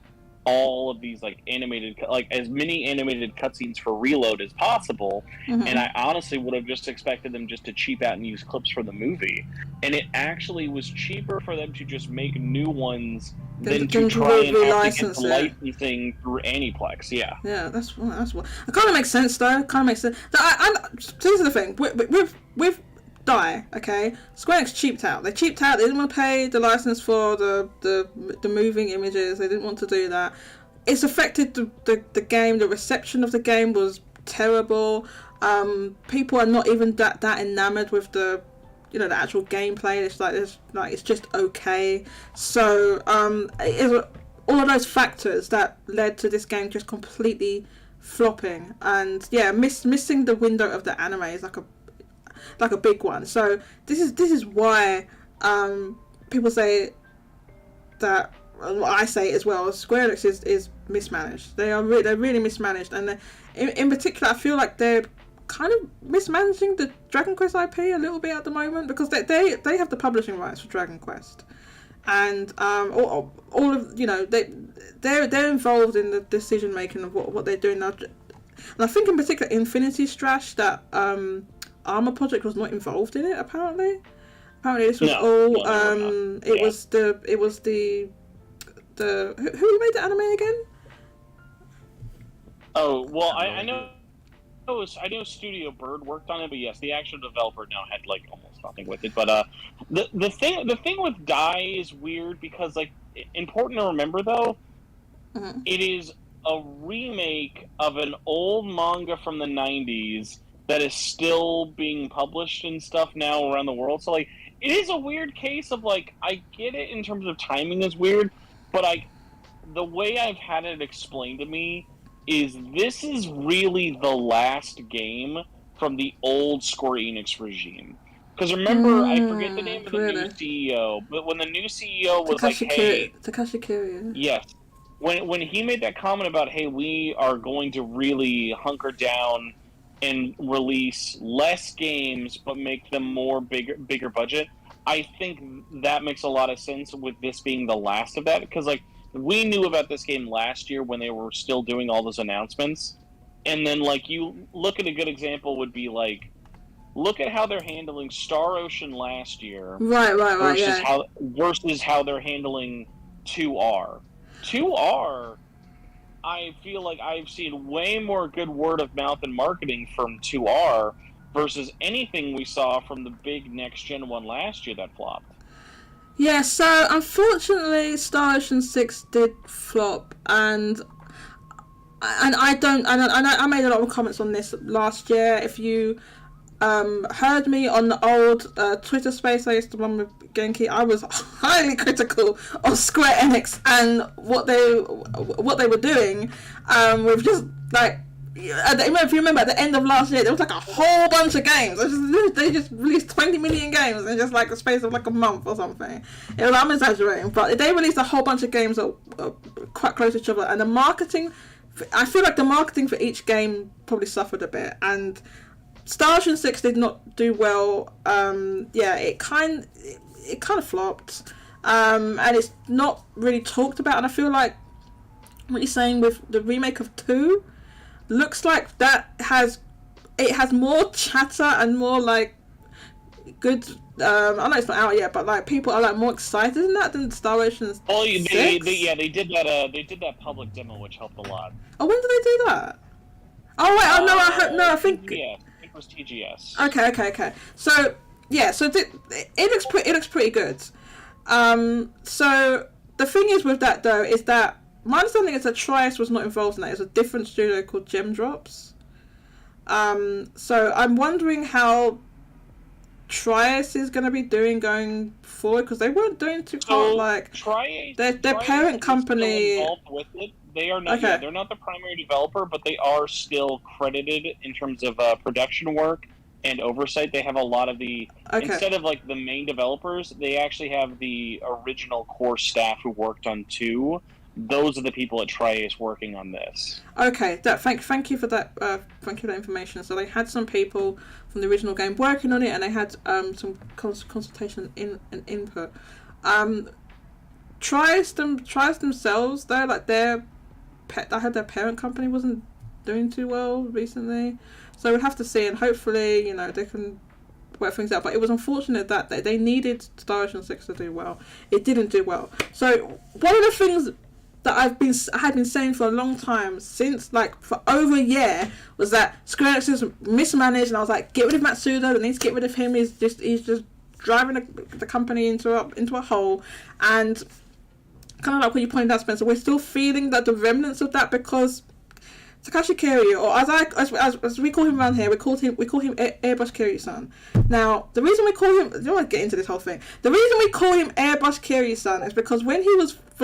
all of these animated, as many animated cutscenes for Reload as possible. Mm-hmm. And I honestly would have just expected them just to cheap out and use clips from the movie. And it actually was cheaper for them to just make new ones than to try and have to get the licensing through Aniplex. Yeah. Yeah, that's what. It kind of makes sense though. It kind of makes sense. Here's the thing with Die, okay? Square Enix cheaped out. They cheaped out. They didn't want to pay the license for the moving images. They didn't want to do that. It's affected the game. The reception of the game was terrible. People are not even that enamored with the actual gameplay. It's just okay. So it was all of those factors that led to this game just completely flopping. And yeah, missing the window of the anime is like a big one. So this is why people say that, I say as well, Square Enix is mismanaged. They're really mismanaged, and in particular I feel like they're kind of mismanaging the Dragon Quest IP a little bit at the moment, because they have the publishing rights for Dragon Quest, and all of they're involved in the decision making of what they're doing now. And I think in particular Infinity Strash, that Armor Project was not involved in it. Apparently this was it was the who made the anime again? Oh well, I know. I know Studio Bird worked on it, but yes, the actual developer now had almost nothing with it. But the thing with Die is weird because important to remember though, Mm-hmm. it is a remake of an old manga from the 90s that is still being published and stuff now around the world. So it is a weird case of I get it in terms of timing is weird, but the way I've had it explained to me is this is really the last game from the old Square Enix regime. Because remember, I forget the name of the new CEO, but when the new CEO was hey... Takashi Kiryu. Yes. When he made that comment about, hey, we are going to really hunker down and release less games, but make them more bigger budget, I think that makes a lot of sense with this being the last of that. Because, we knew about this game last year when they were still doing all those announcements. And then, you look at a good example would be, look at how they're handling Star Ocean last year. Right, versus how they're handling 2R. 2R, I feel like I've seen way more good word of mouth and marketing from 2R versus anything we saw from the big next-gen one last year that flopped. Yeah, so unfortunately Star Ocean 6 did flop, and I made a lot of comments on this last year. If you heard me on the old Twitter space I used to run with Genki, I was highly critical of Square Enix and what they were doing with just if you remember at the end of last year there was a whole bunch of games. They just released 20 million games in just the space of a month or something. I'm exaggerating, but they released a whole bunch of games that are quite close to each other, and the marketing, I feel like the marketing for each game probably suffered a bit, and Star Ocean 6 did not do well. It kind of flopped, and it's not really talked about, and I feel like what you're saying with the remake of 2 looks like that has more chatter and more good. I know it's not out yet, but like people are like more excited in that than Star Ocean 6. They did that. They did that public demo, which helped a lot. Oh, when did they do that? Oh wait, I think. Yeah, it was TGS. Okay. So yeah, so it looks pretty good. So the thing is with that though is that my understanding is that Trias was not involved in that. It's a different studio called Gem Drops. So I'm wondering how Trias is going to be doing going forward, because they weren't doing too hard. Like Trias, their parent company. Involved with it. They are not. Okay. Yeah, they're not the primary developer, but they are still credited in terms of production work and oversight. They have a lot of the instead of like the main developers, they actually have the original core staff who worked on 2. Those are the people at Trias working on this. Okay, thank you for that. Thank you for that information. So they had some people from the original game working on it, and they had some consultation and input. Trias themselves though, like I heard their parent company wasn't doing too well recently, so we'll have to see, and hopefully they can work things out. But it was unfortunate that they needed Star Ocean 6 to do well. It didn't do well. So one of the things that I had been saying for a long time, since like for over a year, was that Square Enix is mismanaged, and I was like, get rid of Matsuda. They need to get rid of him. He's just driving the company into a hole. And kind of like what you pointed out, Spencer, we're still feeling that the remnants of that, because Takashi Kiryu, or as we call him around here, we call him Airbrush Kiryu-san. Now, the reason we call him, I don't want to get into this whole thing. The reason we call him Airbrush Kiryu-san is because when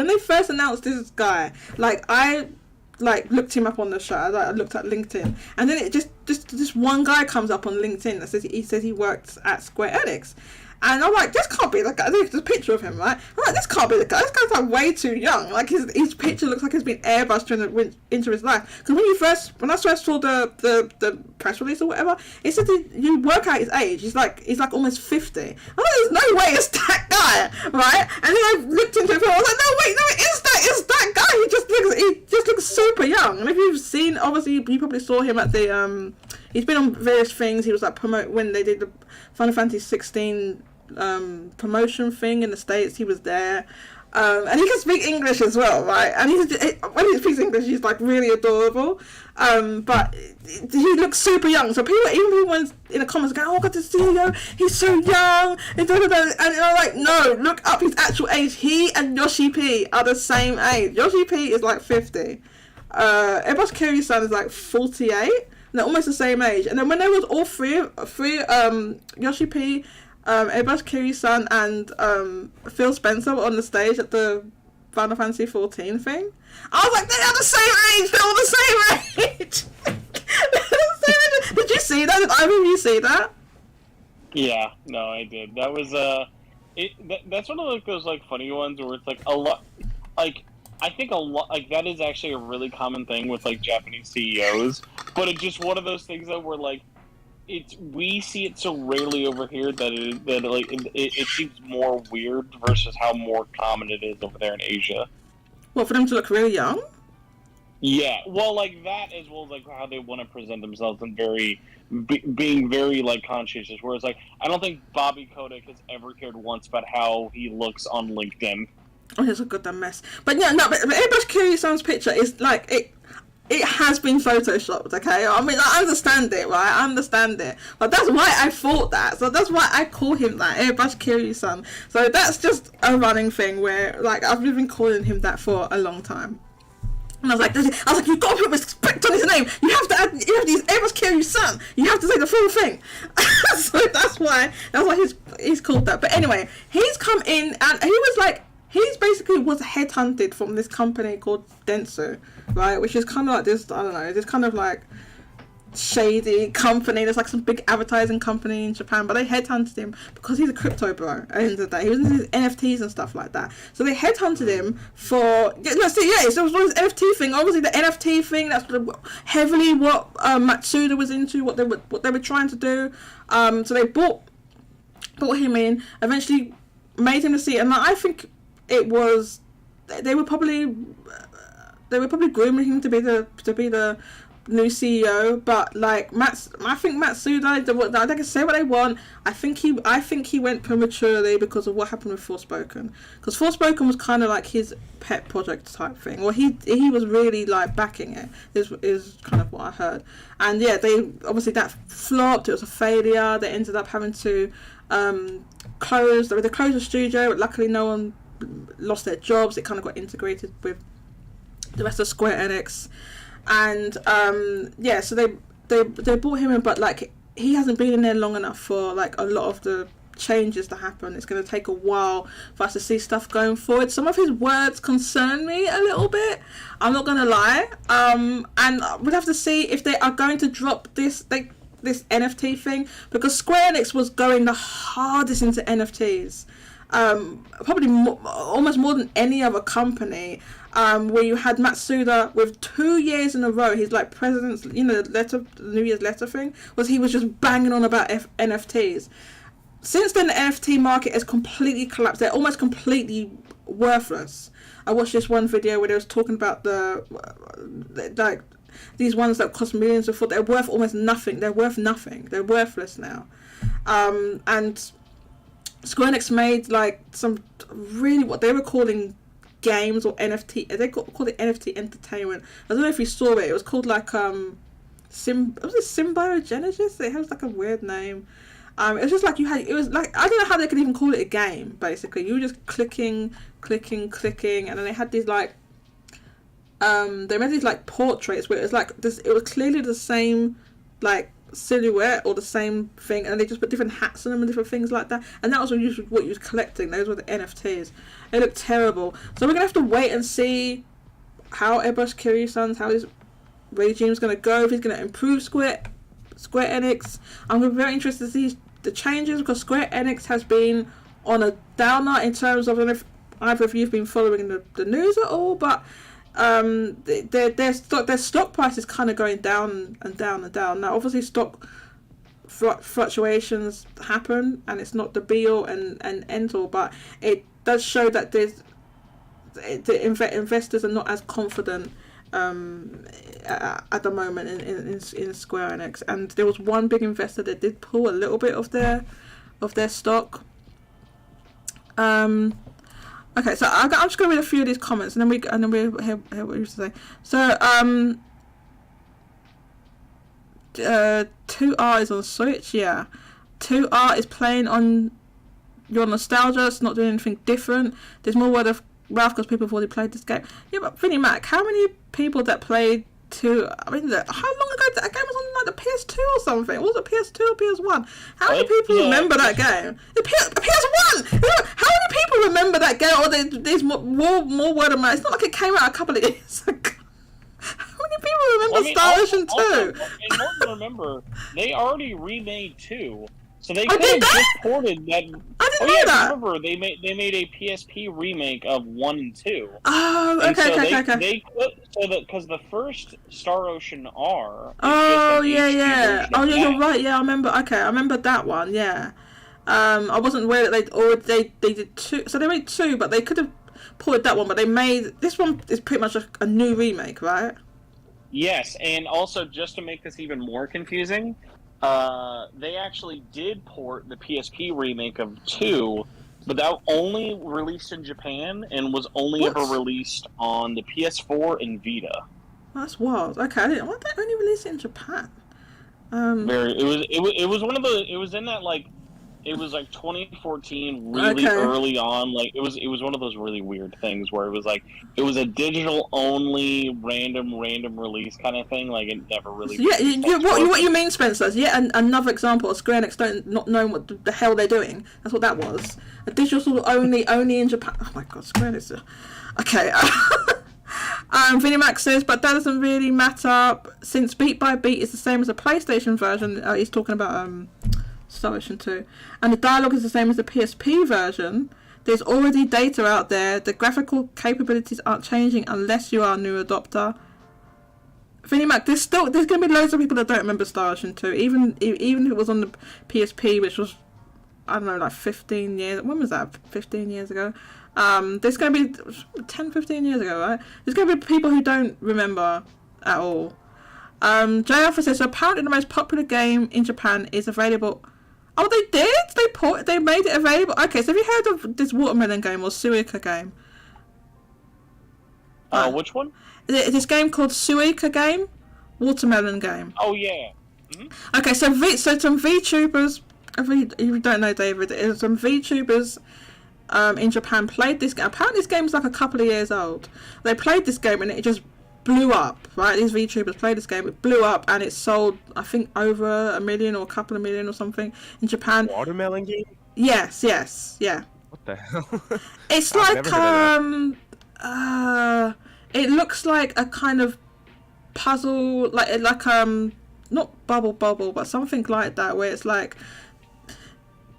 they first announced this guy, like I looked him up on the show. I looked at LinkedIn, and then it just one guy comes up on LinkedIn that says he works at Square Enix. And I'm like, this can't be the guy. There's a picture of him, right? I'm like, this can't be the guy. This guy's like way too young. Like his picture looks like it's been airbrushed into his life. Because when I first saw the press release or whatever, it said that you work out his age. He's like almost 50. I'm like, there's no way it's that guy, right? And then I looked into it and I was like, no, wait, no, it's that guy. He just looks super young. And if you've seen, obviously, you probably saw him at the he's been on various things. He was like when they did the Final Fantasy 16 promotion thing in the States. He was there, and he can speak English as well, right? And when he speaks English, he's like really adorable, but he looks super young. So people in the comments go, oh, God, to see you, he's so young, and I'm like, no, look up his actual age. He and Yoshi P are the same age. Yoshi P is like 50. Airbrush Kiryu-san is like 48. They're almost the same age. And then when there was all three Yoshi P, Airbrush Kiryu-san and Phil Spencer were on the stage at the Final Fantasy 14 thing, I was like, they are the same age! They're all the same age! Did you see that? Did either of you see that? Yeah, no, I did. That was that's one of those like funny ones where it's like a lot, like I think a lot, like that is actually a really common thing with like Japanese CEOs, but it's just one of those things that we're like, we see it so rarely over here that it seems more weird versus how more common it is over there in Asia. What, for them to look really young? Yeah, well, like that as well as like how they want to present themselves and being very like conscientious. Whereas like I don't think Bobby Kotick has ever cared once about how he looks on LinkedIn. Oh, it's a goddamn mess. But yeah, no, but Airbrush Kiryu-san's picture is like it has been photoshopped, okay? I mean, I understand it, right? I understand it. But that's why I thought that. So that's why I call him that, Airbrush Kiryu-san. So that's just a running thing where, like, I've been calling him that for a long time. And I was like, you've got to put respect on his name. You have to use Airbrush Kiryu-san. You have to say the full thing. So that's why he's called that. But anyway, he's come in and he was like, he's basically was headhunted from this company called Dentsu, right? Which is kind of like this, I don't know, this kind of like shady company. There's like some big advertising company in Japan, but they headhunted him because he's a crypto bro at the end of the day. He was into his NFTs and stuff like that. So they headhunted him for, so it was one of this NFT thing. Obviously the NFT thing, that's heavily what Matsuda was into, what they were trying to do. So they brought him in, eventually made him the CEO, and I think it was they were probably grooming him to be the new CEO, but like I think Matsuda, they can say what they want. I think he went prematurely because of what happened with Forspoken. Because Forspoken was kind of like his pet project type thing. Well, he was really like backing it. Is kind of what I heard. And yeah, they obviously that flopped. It was a failure. They ended up having to close. They closed the studio. But luckily, no one lost their jobs. It kind of got integrated with the rest of Square Enix. And yeah, so they brought him in, but like he hasn't been in there long enough for like a lot of the changes to happen. It's going to take a while for us to see stuff going forward. Some of his words concern me a little bit, I'm not going to lie, and we'll have to see if they are going to drop this NFT thing, because Square Enix was going the hardest into NFTs, probably almost more than any other company. Where you had Matsuda with 2 years in a row, his like president's, the New Year's letter thing, he was just banging on about NFTs. Since then, the NFT market has completely collapsed. They're almost completely worthless. I watched this one video where they was talking about like these ones that cost millions before. They're worth almost nothing. They're worth nothing. They're worthless now. And Square Enix made like some really what they were calling games or NFT. They called it NFT entertainment. I don't know if you saw it. It was called like was it Symbiogenesis? It has like a weird name. It was just like it was like, I don't know how they could even call it a game. Basically, you were just clicking, and then they had these like they made these like portraits where it was like this. It was clearly the same like silhouette or the same thing, and they just put different hats on them and different things like that, and that was what you was collecting. Those were the NFTs. They look terrible, so we're gonna have to wait and see how Ebosh Kiriyu-san's, how his regime's gonna go, if he's gonna improve Square Enix. I'm very interested to see the changes, because Square Enix has been on a downer in terms of, I don't know if either of you've been following the news at all, but their stock price is kind of going down and down and down. Now, obviously, stock fluctuations happen, and it's not the be all and end all, but it does show that the investors are not as confident at the moment in Square Enix. And there was one big investor that did pull a little bit of their stock. Okay, so I'm just going to read a few of these comments, and then we'll hear what you have to say. So, 2R is on Switch, yeah. 2R is playing on your nostalgia. It's not doing anything different. There's more word of mouth because people have already played this game. Yeah, but Vinnie Mac, how many people that played 2? I mean, how long ago that game was on, like the PS2 or something? Was it PS2 or PS1? How many people remember that game? The PS1. How many people remember that game? Or there's more word of mouth. It's not like it came out a couple of years ago. How many people remember Star Ocean 2? In order to remember, they already remade 2. So they could have just ported that. I didn't know that. Remember, they made a PSP remake of 1 and 2. Oh, okay. They could, because the first Star Ocean R. Oh yeah. Oh yeah, you're right. Yeah, I remember. Okay, I remember that one. Yeah. I wasn't aware that they did 2. So they made 2, but they could have ported that one. But they made this one is pretty much a new remake, right? Yes, and also just to make this even more confusing. They actually did port the PSP remake of 2, but that only released in Japan and was only ever released on the PS4 and Vita. That's wild. Okay, why did they only release it in Japan? It was one of the. It was in that like. It was like 2014, really early on. Like it was one of those really weird things where it was like it was a digital only random release kind of thing. Like it never really. So what you mean, Spencer? Yeah, another example of Square Enix not knowing what the hell they're doing. That's what that was. A digital only in Japan. Oh my god, Square Enix. Okay. Vinnie Mac says, but that doesn't really matter since Beat by Beat is the same as the PlayStation version. He's talking about Star Ocean 2, and the dialogue is the same as the PSP version. There's already data out there. The graphical capabilities aren't changing unless you are a new adopter. Vinnie Mac, there's going to be loads of people that don't remember Star Ocean 2, even if it was on the PSP, which was, I don't know, like 15 years. When was that? 15 years ago. There's going to be 10, 15 years ago, right? There's going to be people who don't remember at all. J Alpha says, so apparently the most popular game in Japan is available. Oh, they did? They made it available? Okay, so have you heard of this watermelon game or Suika game? Which one? This game called Suika game? Watermelon game. Oh, yeah. Mm-hmm. Okay, so some VTubers, if you don't know, David, some VTubers in Japan played this game. Apparently this game is like a couple of years old. They played this game and it just blew up, right? These VTubers played this game, it blew up, and it sold, I think, over 1 million or a couple of million or something in Japan. Watermelon game? Yes, yeah. What the hell? It's like it looks like a kind of puzzle, like not bubble, but something like that, where it's like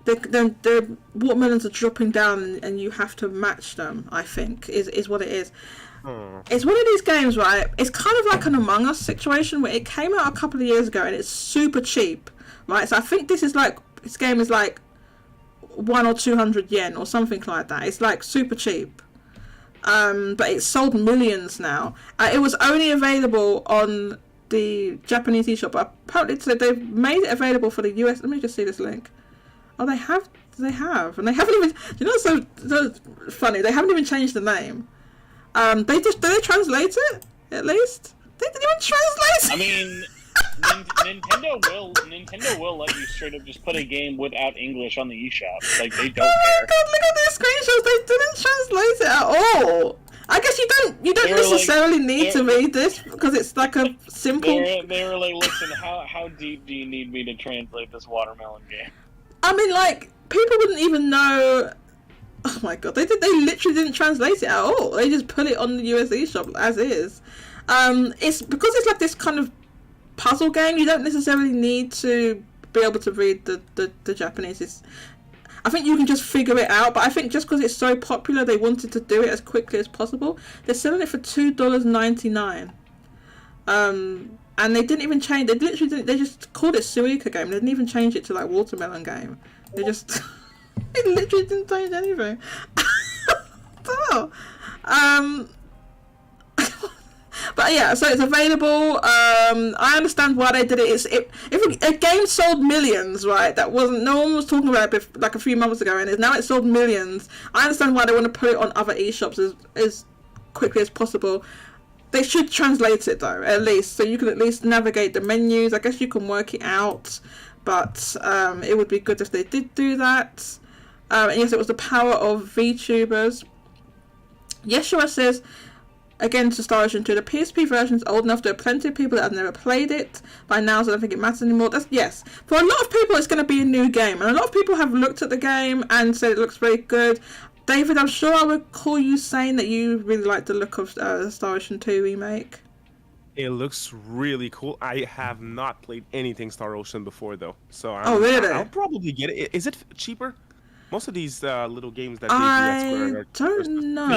the watermelons are dropping down and you have to match them, I think, is what it is. It's one of these games, right? It's kind of like an Among Us situation where it came out a couple of years ago and it's super cheap, right? So I think this game is like 100 or 200 yen or something like that. It's like super cheap. But it's sold millions now. It was only available on the Japanese eShop, but apparently they've made it available for the US. Let me just see this link. Oh, they have, and they haven't even. You know, so funny. They haven't even changed the name. Did they translate it at least? They didn't even translate it. I mean, Nintendo will let you straight up just put a game without English on the eShop. Like, they don't care. God, look at these screenshots. They didn't translate it at all. I guess you don't necessarily need to read this because it's like a simple. They were like, listen, how deep do you need me to translate this watermelon game? I mean, like, people wouldn't even know. Oh my god, they literally didn't translate it at all. They just put it on the US eShop as is. It's because it's like this kind of puzzle game. You don't necessarily need to be able to read the Japanese. I think you can just figure it out, but I think just because it's so popular, they wanted to do it as quickly as possible. They're selling it for $2.99. And they didn't even change. They literally didn't. They just called it Suika game. They didn't even change it to like watermelon game. They just. It literally didn't change anything. Oh. But yeah, so it's available. I understand why they did it. If a game sold millions, right? That wasn't. No one was talking about it like a few months ago, and now it sold millions. I understand why they want to put it on other eShops as quickly as possible. They should translate it though, at least, so you can at least navigate the menus. I guess you can work it out, but it would be good if they did do that. And yes, it was the power of VTubers. Yeshua says, again to Star Ocean 2, the PSP version is old enough. There are plenty of people that have never played it by now, so I don't think it matters anymore. Yes, for a lot of people it's going to be a new game, and a lot of people have looked at the game and said it looks very good. David, I'm sure I recall you saying that you really like the look of Star Ocean 2 remake. It looks really cool. I have not played anything Star Ocean before though, so really? I'll probably get it. Is it cheaper? Most of these little games that they do at Square I don't know.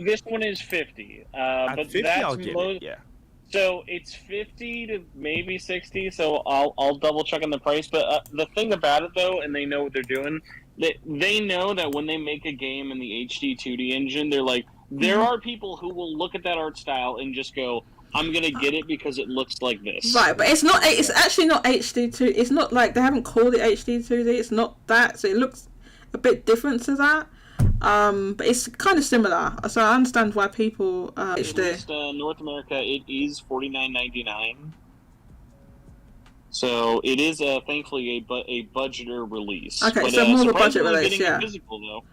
This one is 50. At but 50, that's I'll get it. Yeah. So it's 50 to maybe 60. So I'll double check on the price. But the thing about it though, and they know what they're doing. They know that when they make a game in the HD 2D engine, they're like, there are people who will look at that art style and just go, I'm gonna get it because it looks like this. Right, but it's not. It's actually not HD 2. It's not like they haven't called it HD 2D. It's not that. So it looks a bit different to that. But it's kind of similar. So I understand why people HD. North America, it is $49.99. So it is thankfully a budgeter release. Okay, but, so more of a budget release, yeah. Physical, though.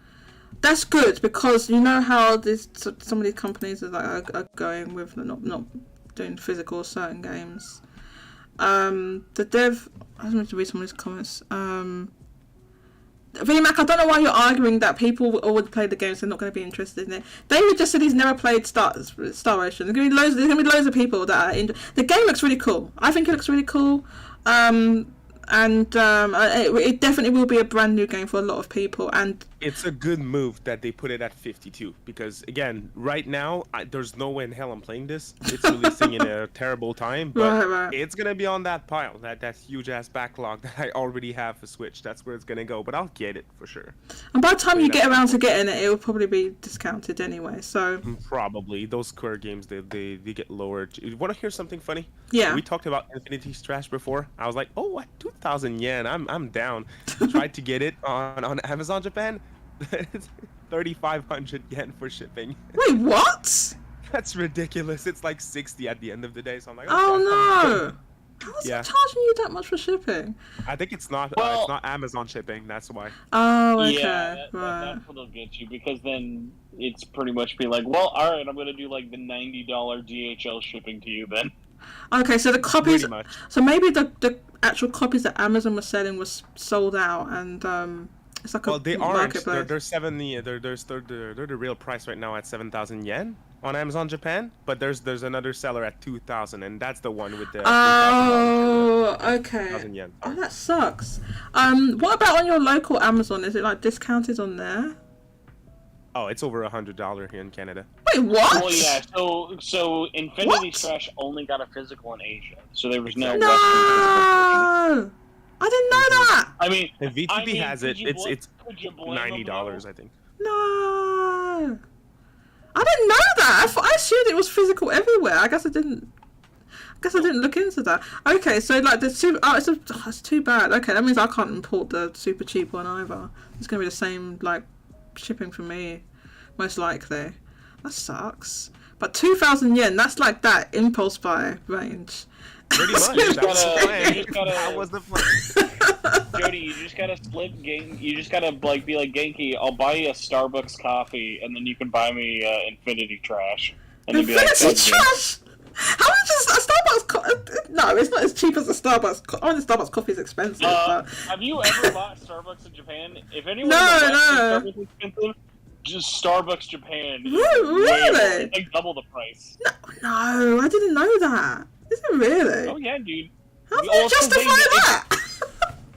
That's good because you know how some of these companies are going with not doing physical certain games. The dev, I was meant to read some of these comments. VMAC, I don't know why you're arguing that people would play the game, so they're not going to be interested in it. David just said he's never played Star Ocean. There's going to be loads of people that are the game looks really cool. I think it looks really cool. It definitely will be a brand new game for a lot of people. And It's a good move that they put it at 52 because again, right now there's no way in hell I'm playing this. It's releasing in a terrible time, but Right. it's gonna be on that pile, that huge ass backlog that I already have for Switch. That's where it's gonna go, but I'll get it for sure. And by the time you get around to getting it, it will probably be discounted anyway. So probably those Square games they get lowered. You want to hear something funny? Yeah. We talked about Infinity Trash before. I was like, oh, what 2,000 yen? I'm down. Tried to get it on Amazon Japan. 3,500 yen for shipping. Wait, what? That's ridiculous. It's like 60 at the end of the day. So I'm like, oh okay. no! How is it charging you that much for shipping? I think it's not Amazon shipping. That's why. Oh, okay. Yeah, right. that's what'll get you because then it's pretty much be like, well, all right, I'm gonna do like the $90 DHL shipping to you then. Okay, so the copies. Pretty much. So maybe the actual copies that Amazon was selling was sold out, and it's like well, a they aren't. marketplace. They're 70. They're the real price right now at 7,000 yen on Amazon Japan. But there's another seller at 2,000, and that's the one with the. Oh, okay. 2,000 yen. Oh, that sucks. What about on your local Amazon? Is it like discounted on there? Oh, it's over $100 here in Canada. Wait, what? Well, yeah. So Infinity Trash only got a physical in Asia, so there was no. No. I didn't know that. I mean, if VTB has it, it's $90, I think. No, I didn't know that. I assumed it was physical everywhere. I guess I didn't look into that. Okay, so like the super. Oh, it's too bad. Okay, that means I can't import the super cheap one either. It's gonna be the same like shipping for me, most likely. That sucks. But 2,000 yen. That's like that impulse buy range. Pretty much. That was the plan. Jodie, you just gotta split game. You just gotta like be like Genki. I'll buy you a Starbucks coffee, and then you can buy me Infinity Trash. And Infinity Trash. How much is a Starbucks? No, it's not as cheap as a Starbucks. I mean, the Starbucks coffee is expensive. But... Have you ever bought Starbucks in Japan? If anyone no. Starbucks is expensive, just Starbucks Japan. Really? Like double the price. No, I didn't know that. Is it really? Oh yeah, dude. How do you justify that?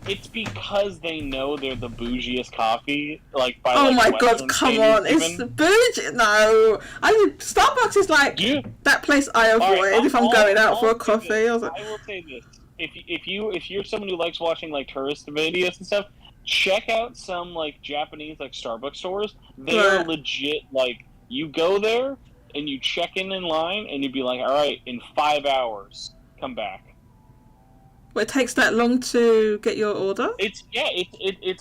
It's because they know they're the bougiest coffee, like by oh like, my god, come on, it's bougie. No, Starbucks is like that place I avoid if I'm going out for a coffee. I will say this: if you're someone who likes watching like tourist videos and stuff, check out some like Japanese like Starbucks stores. They're legit. Like you go there and you check in line, and you'd be like, all right, in 5 hours, come back. Well, it takes that long to get your order? It's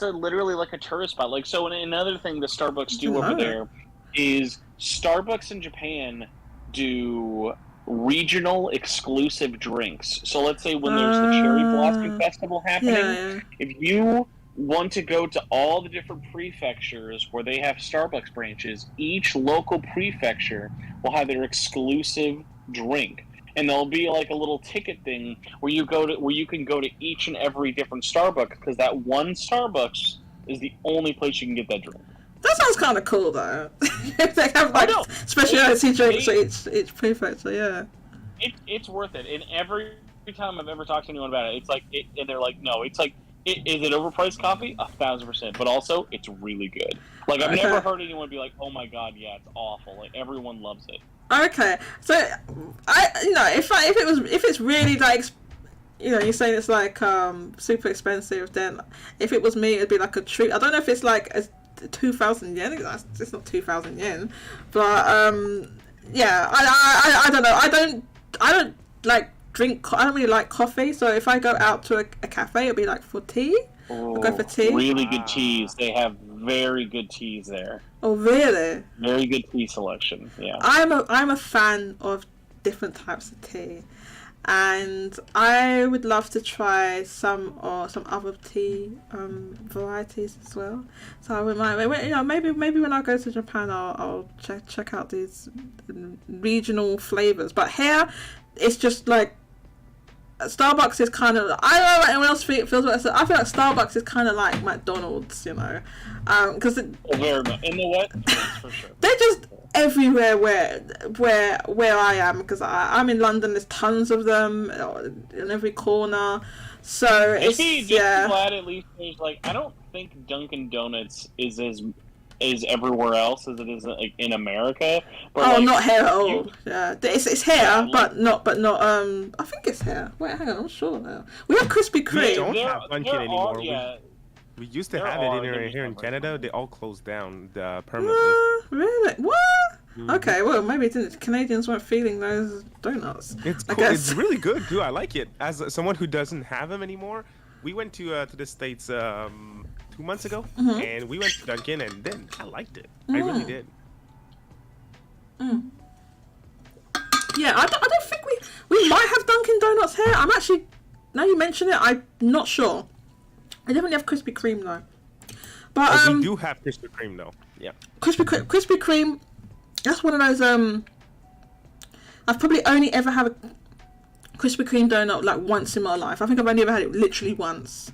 literally like a tourist spot. Like so, another thing the Starbucks do over there is Starbucks in Japan do regional exclusive drinks. So let's say when there's the Cherry Blossom Festival happening, if you want to go to all the different prefectures where they have Starbucks branches, each local prefecture will have their exclusive drink. And there'll be like a little ticket thing where you can go to each and every different Starbucks because that one Starbucks is the only place you can get that drink. That sounds kind of cool though. They have like specialty drinks for each prefecture, yeah. It's worth it. And every time I've ever talked to anyone about it, it's like, and they're like, no, it's like, is it overpriced coffee? 1,000%. But also, it's really good. Like I've never heard anyone be like, oh my god, yeah, it's awful. Like everyone loves it. Okay, so if it's really like, you're saying it's like super expensive, then if it was me, it'd be like a treat. I don't know if it's like 2,000 yen. It's not 2,000 yen, but yeah, I don't know. I don't like drink. I don't really like coffee, so if I go out to a cafe, it'll be like for tea. I'll go for tea. Really good teas. They have very good teas there. Oh, really? Very good tea selection. Yeah. I'm a fan of different types of tea, and I would love to try some other tea varieties as well. So I would maybe when I go to Japan, I'll check out these regional flavors. But here, it's just like. Starbucks is kind of. I don't know what anyone else feels about it. I feel like Starbucks is kind of like McDonald's, because very much in the West, for sure. They're just everywhere where I am, because I'm in London. There's tons of them in every corner. So it's glad at least there's like I don't think Dunkin' Donuts is everywhere else as it is like in America. But, not here at all. It's here, Yeah, but not. I think it's here. Wait, hang on, I'm sure now. We have Krispy We Kreme. don't have Dunkin' anymore. We used to There have it are here in different Canada. They all closed down permanently. Really? What? Mhm. Okay, well maybe Canadians weren't feeling those donuts. It's I cool. guess. It's really good too. I like it. As someone who doesn't have them anymore, we went to the States 2 months ago, and we went to Dunkin', and then I liked it. I really did. Yeah, I don't think we might have Dunkin' Donuts here. I'm actually, now you mention it, I'm not sure. I definitely have Krispy Kreme though. But we do have Krispy Kreme though. Yeah. Krispy Kreme, that's one of those I've probably only ever had a Krispy Kreme donut like once in my life. I think I've only ever had it literally once.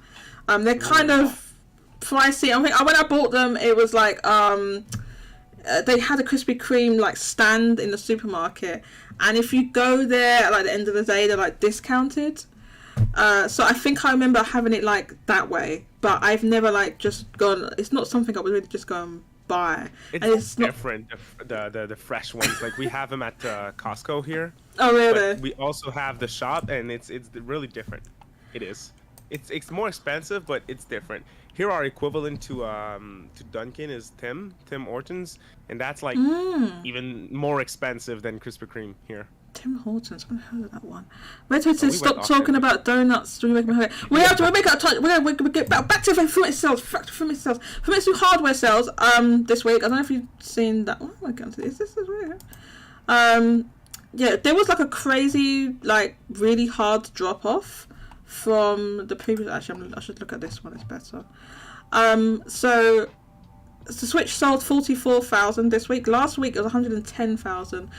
They're kind of pricey. I think when I bought them, it was like they had a Krispy Kreme like stand in the supermarket, and if you go there at like the end of the day, they're like discounted. So I think I remember having it like that way, but I've never like just gone. It's not something I would really just go and buy. It's different. The fresh ones, like we have them at Costco here. Oh really? But we also have the shop, and it's really different. It is. It's more expensive, but it's different. Here, our equivalent to Dunkin' is Tim Hortons, and that's like even more expensive than Krispy Kreme here. Tim Hortons, I've heard of that one. Wait till to stop talking about donuts. We make we get back to Famitsu sales. Famitsu hardware sales. This week, I don't know if you've seen that. Oh my god, this is weird. Yeah, there was like a crazy, like really hard drop off from the previous. Actually, I should look at this one. It's better. So the Switch sold 44,000 this week. Last week it was 110,000.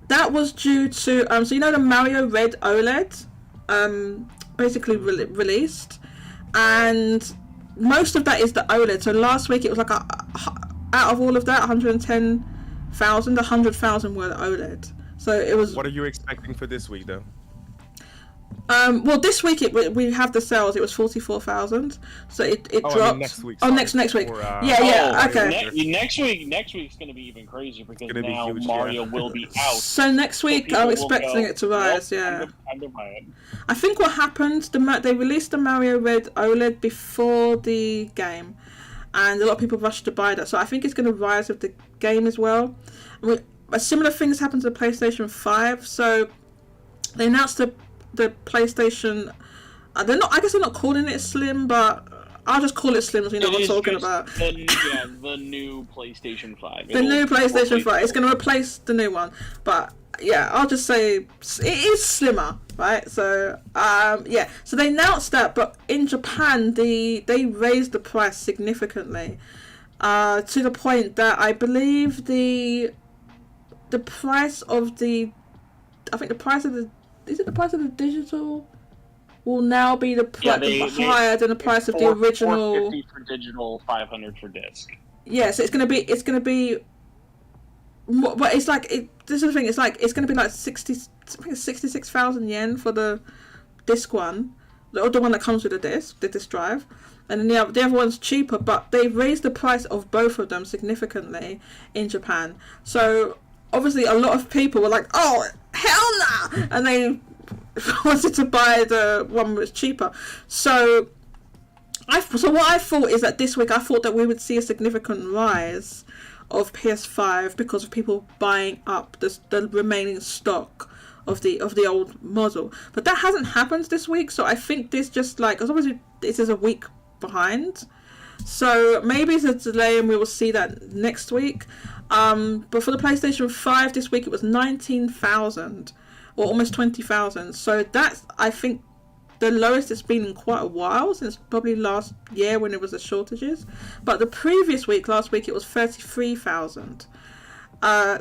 That was due to so you know the Mario Red OLED basically released, and most of that is the OLED. So last week it was like out of all of that 110,000, 100,000 were the OLED. So it was. What are you expecting for this week though? Well, this week we have the sales. It was 44,000, so it dropped. I mean next week. Oh, next week. Okay. Next week's going to be even crazier because now huge, Mario will be out. So next week I'm expecting it to rise. Yeah. I think what happened, they released the Mario Red OLED before the game, and a lot of people rushed to buy that. So I think it's going to rise with the game as well. A similar thing has happened to the PlayStation 5. So they announced the PlayStation, they're not. I guess they're not calling it Slim, but I'll just call it Slim. So you know what I'm talking about. The new PlayStation 5. The new PlayStation 5. It's going to replace the new one, but yeah, I'll just say it is slimmer, right? So yeah. So they announced that, but in Japan, they raised the price significantly, to the point that I believe the price of the, I think the price of the. Is it the price of the digital will now be the higher than the price of the original? $450 for digital, $500 for disc. Yeah, so it's gonna be. But it's like this is the thing. It's gonna be like 66,000 yen for the disc one, the one that comes with the disc drive, and then the other one's cheaper. But they've raised the price of both of them significantly in Japan. So obviously, a lot of people were like, "Oh, hell nah!" and they wanted to buy the one that was cheaper. So what I thought is that this week I thought that we would see a significant rise of PS5 because of people buying up the remaining stock of the old model. But that hasn't happened this week. So I think this just like, as obviously this is a week behind. So maybe it's a delay and we will see that next week. But for the PlayStation 5 this week, it was 19,000 or almost 20,000. So that's, I think, the lowest it's been in quite a while, since probably last year when there was the shortages. But the previous week, last week, it was 33,000.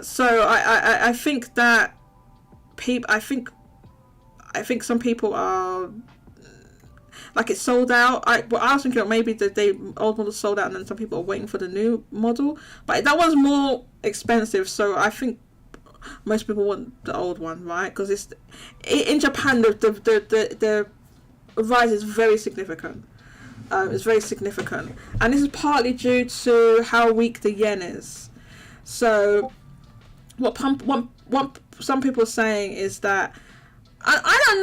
So I think that I think some people are like it's sold out. I was thinking maybe the old model sold out and then some people are waiting for the new model. But that one's more expensive, so I think most people want the old one, right? Because it's in Japan the rise is very significant. It's very significant, and this is partly due to how weak the yen is. So, what some people are saying is that I don't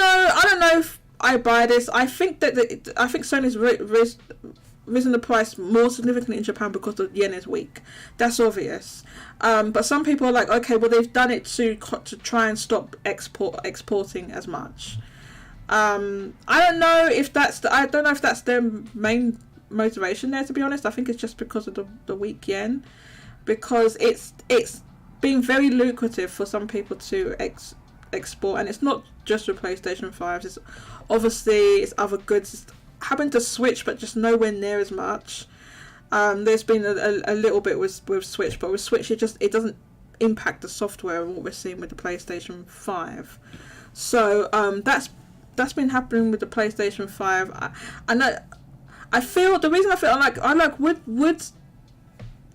know if I buy this. I think that I think Sony's risen the price more significantly in Japan because the yen is weak. That's obvious. But some people are like, okay, well they've done it to try and stop exporting as much. I don't know if that's their main motivation there. To be honest, I think it's just because of the weak yen, because it's been very lucrative for some people to export, and it's not just with PlayStation 5s. It's obviously other goods. It's happened to Switch, but just nowhere near as much. There's been a little bit with Switch, but with Switch it doesn't impact the software and what we're seeing with the PlayStation 5. So that's been happening with the PlayStation 5. I feel the reason I like would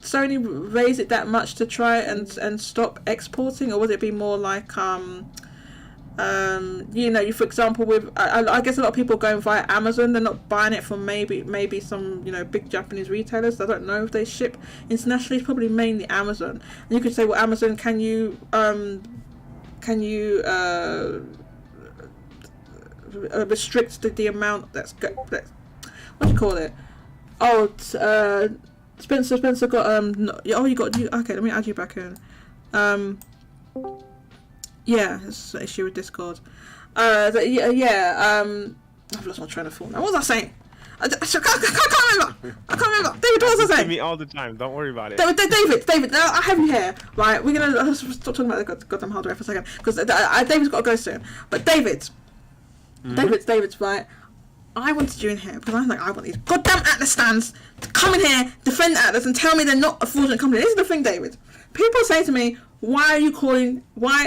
Sony raise it that much to try and stop exporting, or would it be more like you for example with I guess a lot of people going via Amazon, they're not buying it from maybe some big Japanese retailers. I don't know if they ship internationally. It's probably mainly Amazon, and you could say, well, Amazon, can you restrict the amount that's what do you call it? Spencer got okay, let me add you back in. Yeah, it's an issue with Discord. I've lost my train of thought now. What was I saying? I can't remember. David, what was I saying? Me all the time. Don't worry about it. David, now I have you here. Right, we're gonna stop talking about the goddamn hardware for a second, because David's got to go soon. But David's right. I wanted you in here because I was like, I want these goddamn Atlas stands to come in here, defend Atlas, and tell me they're not a fraudulent company. This is the thing, David. People say to me, why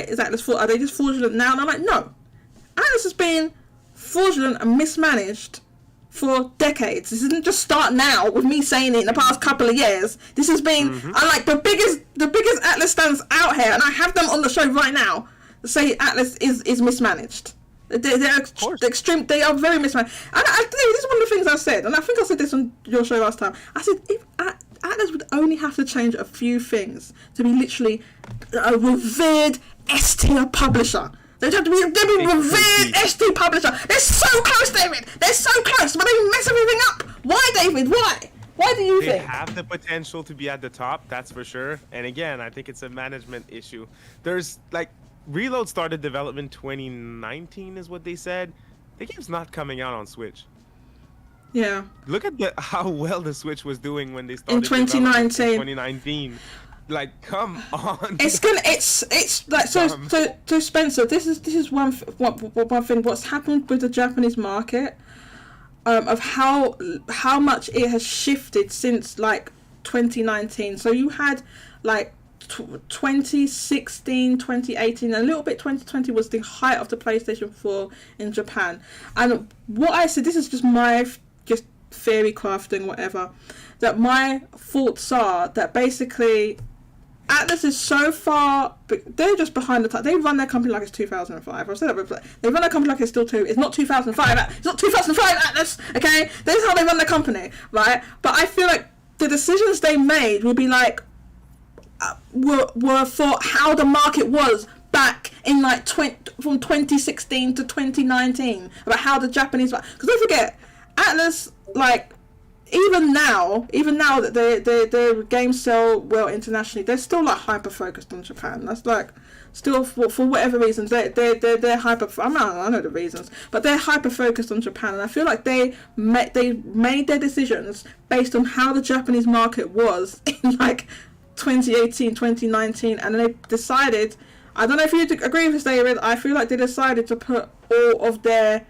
is Atlas fraudulent? Are they just fraudulent now? And I'm like, no. Atlas has been fraudulent and mismanaged for decades. This didn't just start now with me saying it in the past couple of years. This has been, I like the biggest Atlas stands out here, and I have them on the show right now, say Atlas is mismanaged. They're extreme. They are very mismanaged. And this is one of the things I said, and I think I said this on your show last time. I said if Atlas would only have to change a few things to be literally a revered S-tier publisher. They'd have to be a revered S-tier publisher. They're so close, David. They're so close, but they mess everything up. Why, David? Why? Why do you think? They have the potential to be at the top, that's for sure. And again, I think it's a management issue. There's Reload started development 2019 is what they said. The game's not coming out on Switch. Yeah. Look at how well the Switch was doing when they started in 2019. 2019. Like, come on. It's like so Spencer. This is one thing. What's happened with the Japanese market, of how much it has shifted since 2019. So you had 2016, 2018, a little bit 2020 was the height of the PlayStation 4 in Japan. And what I said, this is just my theory crafting, whatever, that my thoughts are that basically Atlas is so far, they're just behind the time. They run their company like it's 2005. I've said that before. They run their company like it's still it's not 2005. It's not 2005 Atlas, okay? This is how they run their company, right? But I feel like the decisions they made would be were for how the market was back in from 2016 to 2019, about how the Japanese, because don't forget Atlas, even now that their games sell well internationally, they're still hyper focused on Japan. That's still for whatever reasons they're hyper. I know the reasons, but they're hyper focused on Japan, and I feel like they made their decisions based on how the Japanese market was in 2018, 2019, and then they decided, I don't know if you agree with this, David, I feel like they decided to put all of their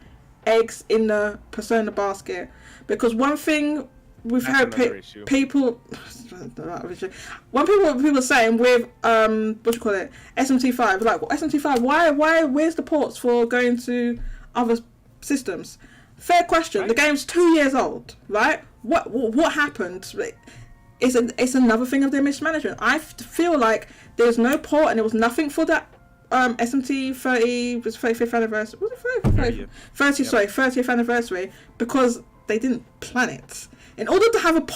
eggs in the Persona basket, because one thing we've heard people saying with SMT5, SMT5, why where's the ports for going to other systems? Fair question. Right. The game's 2 years old, right? What happened? It's another thing of their mismanagement. I feel like there's no port, and there was nothing for that SMT 30 was 35th anniversary. Was it 30th? 30th anniversary, because they didn't plan it. In order to have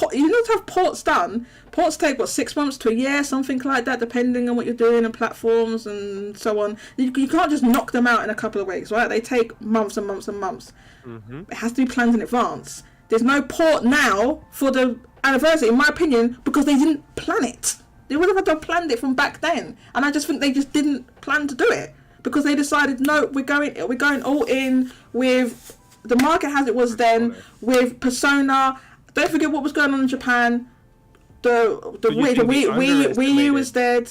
ports done, ports take 6 months to a year, something like that, depending on what you're doing and platforms and so on. You can't just knock them out in a couple of weeks, right? They take months and months and months. It has to be planned in advance. There's no port now for the anniversary, in my opinion, because they didn't plan it. They would have had to have planned it from back then, and I just think they just didn't plan to do it because they decided, no, we're going all in with the market as it was then, with Persona. Don't forget what was going on in Japan. The Wii U was dead.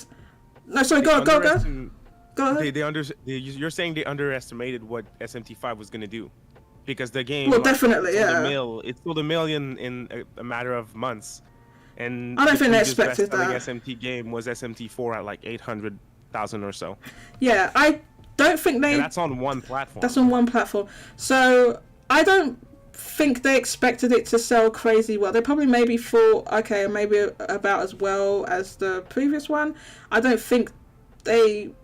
No, sorry, go ahead. You're saying they underestimated what SMT5 was gonna do, because the game. Well, definitely, It sold a million in a matter of months. And I don't think they expected that. The SMT game was SMT4 at like 800,000 or so. Yeah, I don't think they. And that's on one platform. That's on one platform. So I don't think they expected it to sell crazy well. They probably maybe thought, okay, maybe about as well as the previous one. I don't think they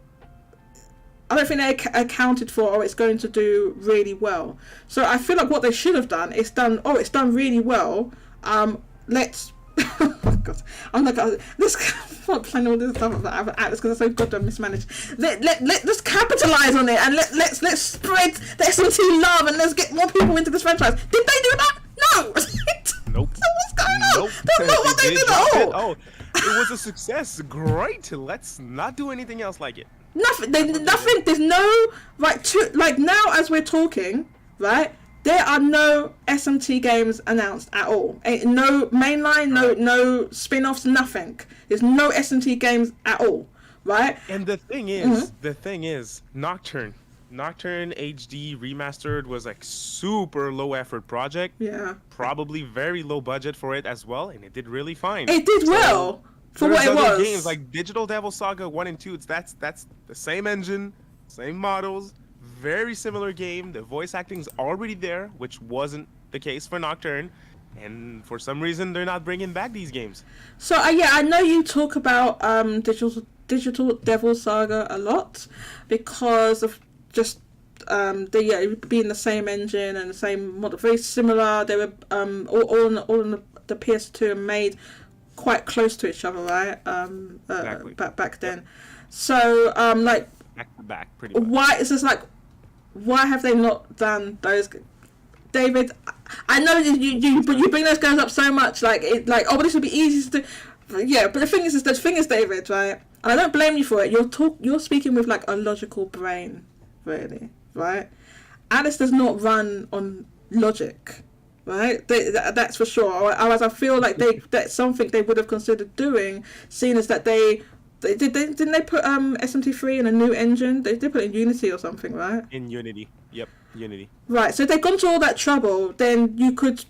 accounted for, oh, it's going to do really well. So I feel like what they should have done is it's done really well. Let's. Oh my god! I'm like, I'm not planning all this stuff about Atlas because I'm so goddamn mismanaged. Let's capitalize on it and let's spread the SMT love and let's get more people into this franchise. Did they do that? No. Nope. So what's going on? That's not what they did at all. Oh, it was a success. Great. Let's not do anything else like it. Nothing. Nothing. There's no now as we're talking, right? There are no SMT games announced at all. No mainline, no spin-offs, nothing. There's no SMT games at all, right? And the thing is, Nocturne HD Remastered was like super low effort project. Yeah. Probably very low budget for it as well, and it did really fine. It did well for what it was. Games like Digital Devil Saga 1 and 2, that's the same engine, same models. Very similar game. The voice acting's already there, which wasn't the case for Nocturne, and for some reason they're not bringing back these games. So I know you talk about Digital Devil Saga a lot because of just being the same engine and the same model, very similar. They were all on the PS2 and made quite close to each other, right? Exactly. Back then. So like back to back, pretty much. Why is this like? Why have they not done those? David, I know you bring those guys up so much, like this would be easy to do. Yeah, but the thing is, David, right? And I don't blame you for it. You're speaking with like a logical brain, really, right? Alice does not run on logic, right? That's for sure. Otherwise, I feel like that's something they would have considered doing, seeing as that didn't they put SMT3 in a new engine? They did put it in Unity or something, right? In Unity. Yep, Unity. Right, so if they've gone to all that trouble, then you could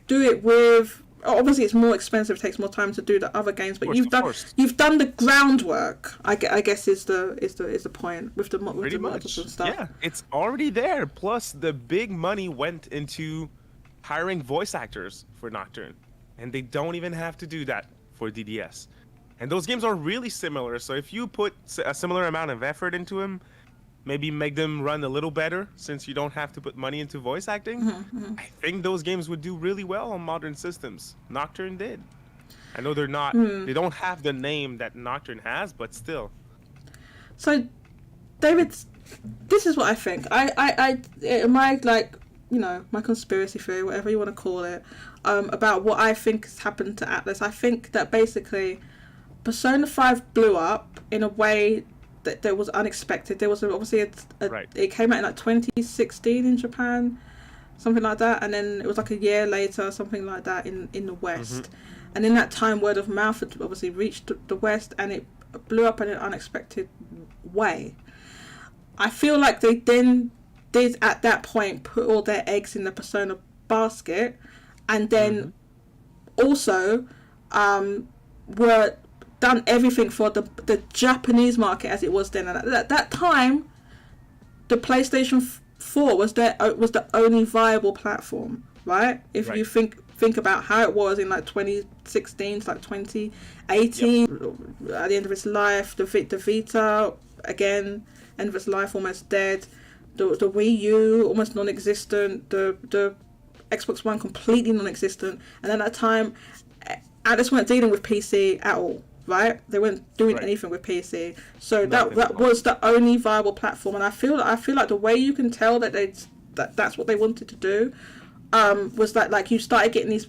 do it with... Obviously, it's more expensive, it takes more time to do the other games, but you've done the groundwork, I guess is the point, with the models and stuff. Yeah, it's already there. Plus, the big money went into hiring voice actors for Nocturne, and they don't even have to do that for DDS. And those games are really similar, so if you put a similar amount of effort into them, maybe make them run a little better, since you don't have to put money into voice acting, I think those games would do really well on modern systems. Nocturne did. I know they're not, they don't have the name that Nocturne has, but still. So, David, this is what I think. My conspiracy theory, whatever you want to call it, about what I think has happened to Atlas. I think that basically Persona 5 blew up in a way that was unexpected. There was it came out in like 2016 in Japan, something like that, and then it was like a year later, something like that in the West. And in that time, word of mouth had obviously reached the West, and it blew up in an unexpected way. I feel like they then did at that point put all their eggs in the Persona basket, and then also were done everything for the Japanese market as it was then. And at that time, the PlayStation 4 was the only viable platform, right? If you think about how it was in like 2016 to like 2018, at the end of its life, the Vita, again, end of its life, almost dead. The Wii U, almost non-existent. The Xbox One completely non-existent, and at that time, Atlas weren't dealing with PC at all. Right, they weren't doing anything with PC, so that was the only viable platform. And I feel like the way you can tell that that's what they wanted to do, was that like you started getting these,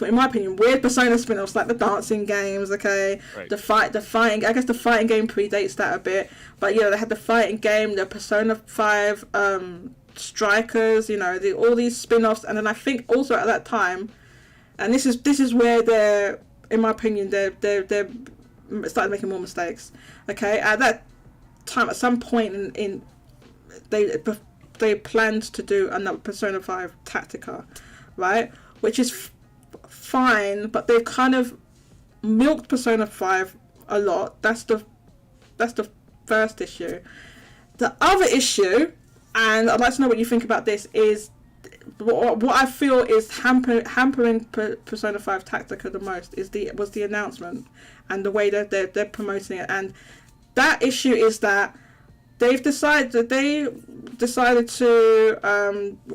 in my opinion, weird Persona spin-offs like the dancing games. Okay, the fighting. I guess the fighting game predates that a bit, but they had the fighting game, the Persona 5 Strikers. All these spin-offs, and then I think also at that time, and this is where they're. In my opinion, they started making more mistakes. Okay, at that time, at some point in they planned to do another Persona 5 Tactica, right? Which is fine, but they've kind of milked Persona 5 a lot. That's the first issue. The other issue, and I'd like to know what you think about this, is what I feel is hampering Persona 5 Tactica the most was the announcement and the way that they're promoting it. And that issue is that they decided to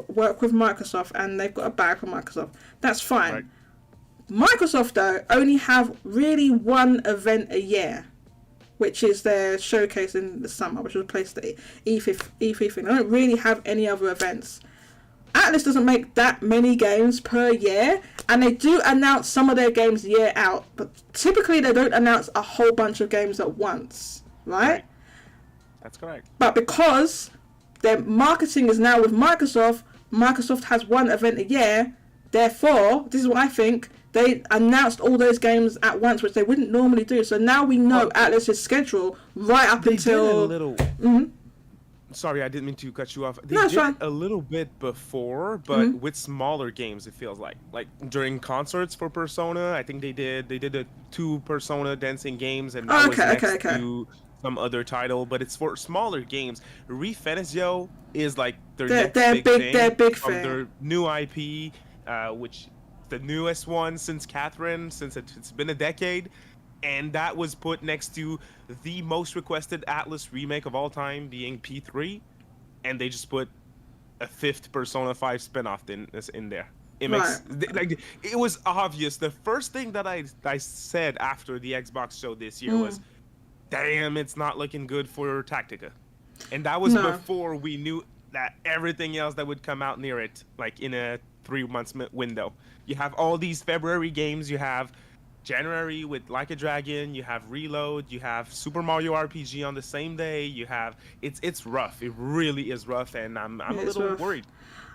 work with Microsoft, and they've got a bag from Microsoft. That's fine. Right. Microsoft though only have really one event a year, which is their showcase in the summer, which replaced the E3 thing. They don't really have any other events. Atlas doesn't make that many games per year, and they do announce some of their games year out, but typically they don't announce a whole bunch of games at once, right? That's correct. But because their marketing is now with Microsoft, Microsoft has one event a year, therefore, this is what I think, they announced all those games at once, which they wouldn't normally do. So now we know Atlas's schedule right up until... Sorry, I didn't mean to cut you off. They did a little bit before, but with smaller games, it feels like during concerts for Persona, I think they did the 2 Persona dancing games, and that was next to some other title, but it's for smaller games. Refenezio is like their big thing from their new IP, which the newest one since Catherine, since it's been a decade. And that was put next to the most requested Atlas remake of all time, being P3, and they just put a 5th Persona 5 spinoff in there. It makes it was obvious. The first thing that I said after the Xbox show this year was, "Damn, it's not looking good for Tactica," and that was before we knew that everything else that would come out near it, like in a 3-month window. You have all these February games. You have January with Like a Dragon, you have Reload, you have Super Mario RPG on the same day. You have it's rough. It really is rough, and I'm a little worried.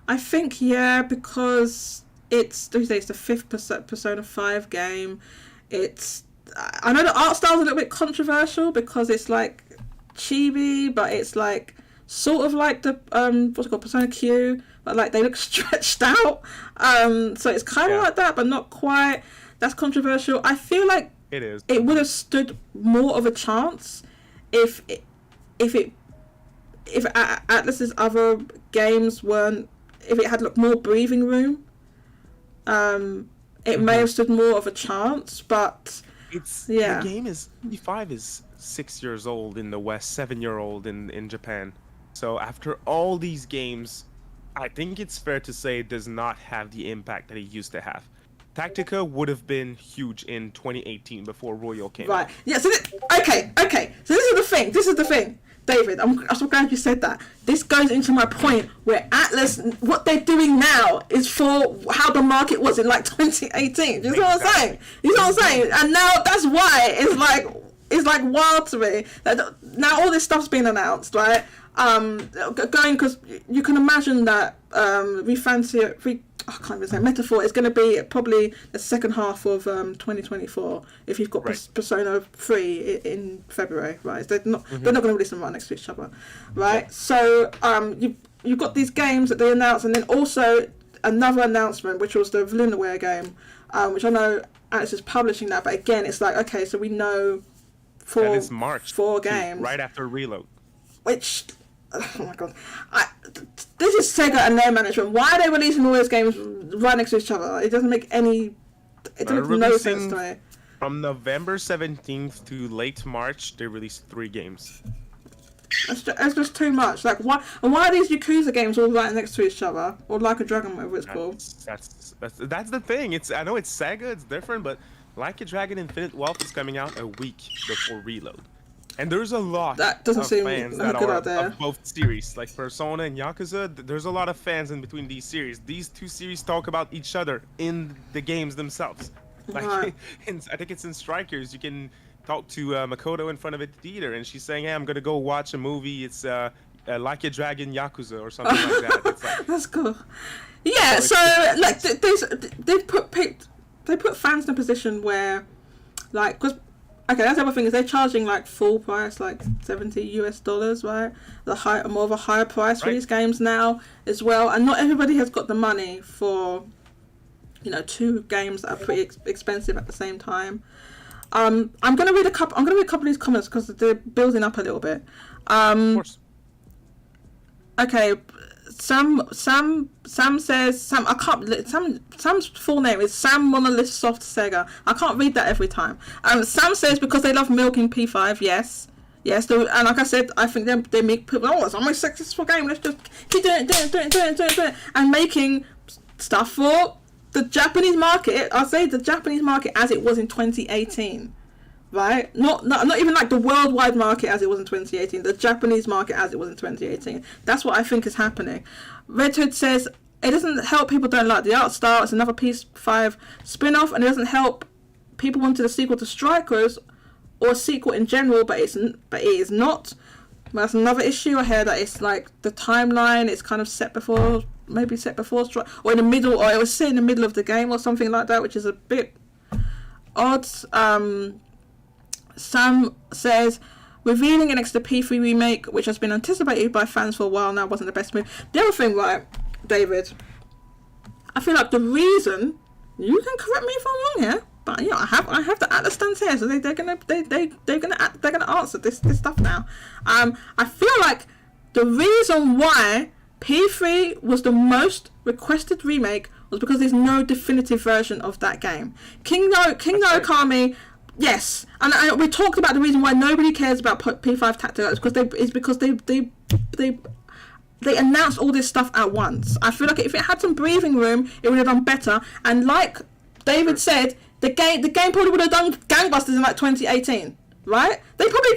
I think because it's the 5th Persona 5 game. I know the art style's a little bit controversial because it's like chibi, but it's like sort of like the what's it called, Persona Q, but like they look stretched out. So it's kind of like that, but not quite. That's controversial. I feel like it would have stood more of a chance if Atlas's other games weren't, if it had more breathing room. It may have stood more of a chance, but the game is 5 is 6 years old in the West, 7-year-old in Japan. So after all these games, I think it's fair to say it does not have the impact that it used to have. Tactica would have been huge in 2018 before Royal came out. Yeah, so okay. So this is the thing. David, I'm so glad you said that. This goes into my point where Atlas, what they're doing now is for how the market was in like 2018. You know what I'm saying? You know what I'm saying? And now that's why it's like wild to me that now all this stuff's been announced, right? Because you can imagine that I can't even say Metaphor is going to be probably the second half of 2024 if you've got Persona 3 in February, right? They're not going to release them right next to each other, right? So you've got these games that they announced, and then also another announcement, which was the Valinaware game, which I know Alex is publishing that, but again, it's like, okay, so we know four games. Right after Reload. Which... Oh my god. This is Sega and their management. Why are they releasing all those games right next to each other? It doesn't make any... It doesn't make no sense to me. From November 17th to late March, they released 3 games. It's just too much. Like, why are these Yakuza games all right next to each other, or Like a Dragon, whatever it's called? That's the thing. I know it's Sega, it's different, but Like a Dragon Infinite Wealth is coming out a week before Reload, and there's a lot That doesn't of seem fans like that a good are idea. of both series, like Persona and Yakuza. There's a lot of fans in between these series. These two series talk about each other in the games themselves. Like, Right. I think it's in Strikers. You can talk to Makoto in front of a theater, and she's saying, "Hey, I'm gonna go watch a movie. It's Like a Dragon Yakuza or something like that." It's like, That's cool. Yeah, so like they put fans in a position where, like, because okay, that's the other thing is they're charging like full price, like $70 right? More of a higher price for these games now as well, and not everybody has got the money for, you know, two games that are pretty expensive at the same time. I'm gonna read a couple of these comments because they're building up a little bit. of course. Okay, Sam says Sam's full name is Sam Monolith Soft Sega. I can't read that every time. Sam says because they love milking P5. Yes, and like I said, I think they make people. Oh, it's a most successful game. Let's just keep doing it, and making stuff for the Japanese market. I'll say the Japanese market as it was in 2018. Right? Not even like the worldwide market as it was in 2018. The Japanese market as it was in 2018. That's what I think is happening. Red Hood says it doesn't help people don't like the art style. It's another PS5 spin-off, and it doesn't help people wanted a sequel to Strikers or a sequel in general, but it is not. That's another issue I hear, that it's like the timeline is kind of set before Strike, or in the middle, or it was set in the middle of the game or something like that, which is a bit odd. Sam says, revealing an extra P3 remake, which has been anticipated by fans for a while now, wasn't the best move. The other thing, right, David, I feel like the reason, you can correct me if I'm wrong here, but you know, I have the Atlas stance here, so they're gonna answer this stuff now. I feel like the reason why P3 was the most requested remake was because there's no definitive version of that game. King no Okami. Yes, and we talked about the reason why nobody cares about P5 Tactical is because they announced all this stuff at once. I feel like if it had some breathing room, it would have done better. And like David said, the game probably would have done gangbusters in like 2018, right? They probably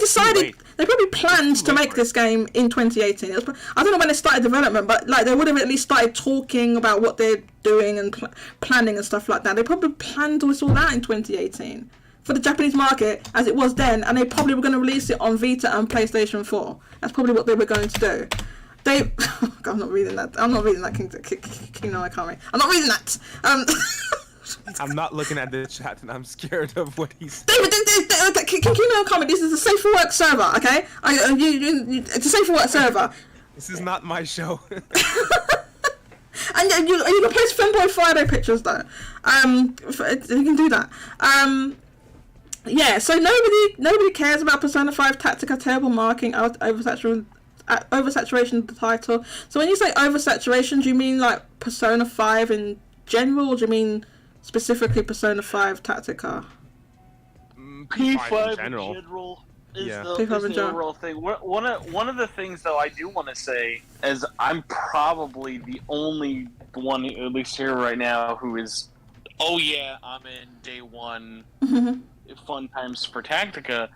planned to make this game in 2018. I don't know when they started development, but like they would have at least started talking about what they're doing and planning and stuff like that. They probably planned this all out in 2018. For the Japanese market as it was then, and they probably were going to release it on Vita and PlayStation 4. That's probably what they were going to do. I'm not reading that. King no Okami. I'm not reading that. I'm not looking at the chat, and I'm scared of what he's. David, King no Okami. This is a safe for work server, okay? It's a safe for work server. This is not my show. And you can post Femboy Friday pictures though. You can do that. Yeah, so nobody cares about Persona 5 Tactica, terrible marking, oversaturation of the title. So when you say oversaturation, do you mean like Persona 5 in general, or do you mean specifically Persona 5 Tactica? P5 in general is the overall thing. One of the things, though, I do want to say is I'm probably the only one, at least here right now, who is, oh yeah, I'm in day one. Fun times for Tactica.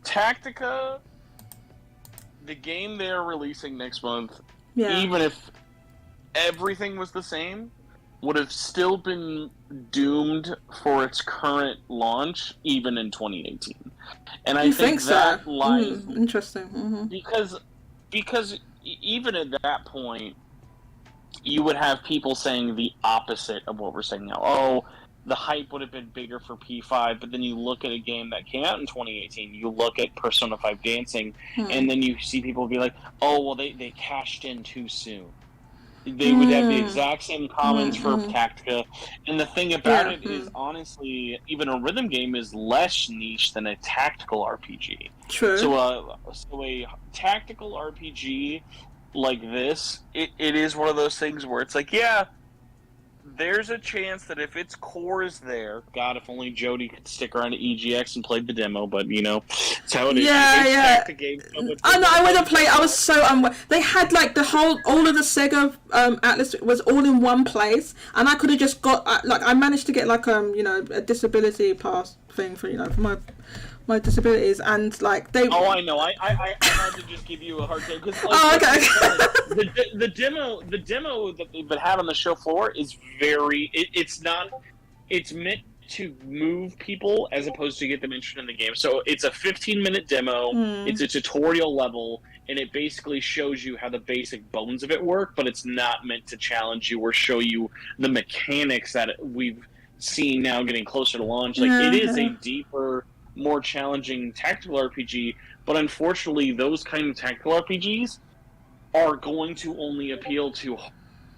Tactica, the game they're releasing next month, even if everything was the same, would have still been doomed for its current launch, even in 2018. And I think that lies interesting. Because even at that point, you would have people saying the opposite of what we're saying now. Oh, the hype would have been bigger for P5, but then you look at a game that came out in 2018, you look at Persona 5 Dancing, and then you see people be like, oh, well, they cashed in too soon. They would have the exact same comments for Tactica. And the thing about it is, honestly, even a rhythm game is less niche than a tactical RPG. True. So a tactical RPG like this, it is one of those things where it's like, yeah, there's a chance that if its core is there, God, if only Jodie could stick around to EGX and play the demo, but it's how it is. Yeah. I know, I went to play. I was so they had like all of the Sega Atlas was all in one place, and I could have just got I managed to get like a disability pass thing for for my disabilities, and like they. Oh, I know. I had to just give you a hard time because. Okay. The demo that they've been having on the show floor is very. It's not. It's meant to move people as opposed to get them interested in the game. So it's a 15-minute demo. It's a tutorial level, and it basically shows you how the basic bones of it work. But it's not meant to challenge you or show you the mechanics that we've seen now getting closer to launch. Like it is a deeper, more challenging tactical RPG, but unfortunately those kind of tactical RPGs are going to only appeal to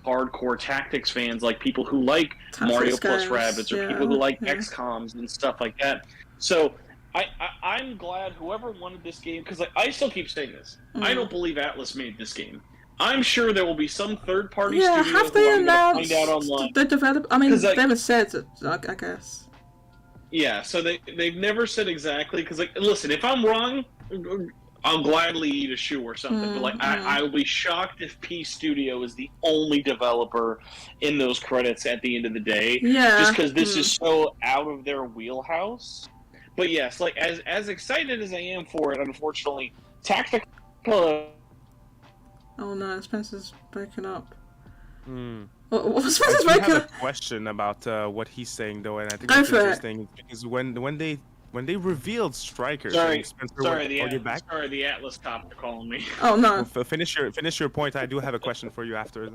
hardcore tactics fans, like people who like Mario plus Rabbids or people who like XCOMs and stuff like that. So I'm glad whoever wanted this game, because I still keep saying this, I don't believe Atlas made this game. I'm sure there will be some third-party studio have they announced find out online. The developer? I mean, they haven't said it, I guess. Yeah, so they've never said exactly, because, listen, if I'm wrong, I'll gladly eat a shoe or something, but, I will be shocked if P Studio is the only developer in those credits at the end of the day. Yeah. Just because this is so out of their wheelhouse. But yes, as excited as I am for it, unfortunately, tactical... Oh no, Spencer's breaking up. Spencer's breaking up? I have a question about what he's saying though, and I think it's interesting because when they revealed Strikers, sorry, the Atlas cops are calling me. Oh no! Well, finish your point. I do have a question for you after.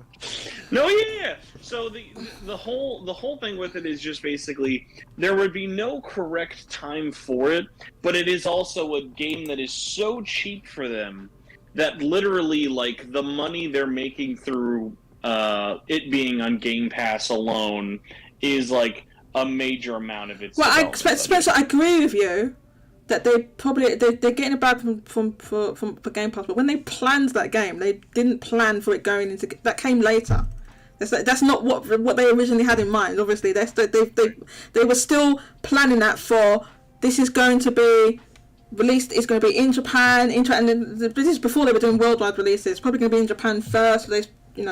No, yeah. So the whole thing with it is just basically there would be no correct time for it, but it is also a game that is so cheap for them that literally, like, the money they're making through it being on Game Pass alone is, like, a major amount of its. Well, Spencer, I agree with you that they're getting a bad for Game Pass, but when they planned that game, they didn't plan for it going into that came later. That's not what they originally had in mind. Obviously, they were still planning that for this is going to be. Released is going to be in Japan, and this is before they were doing worldwide releases. It's probably going to be in Japan first. They're doing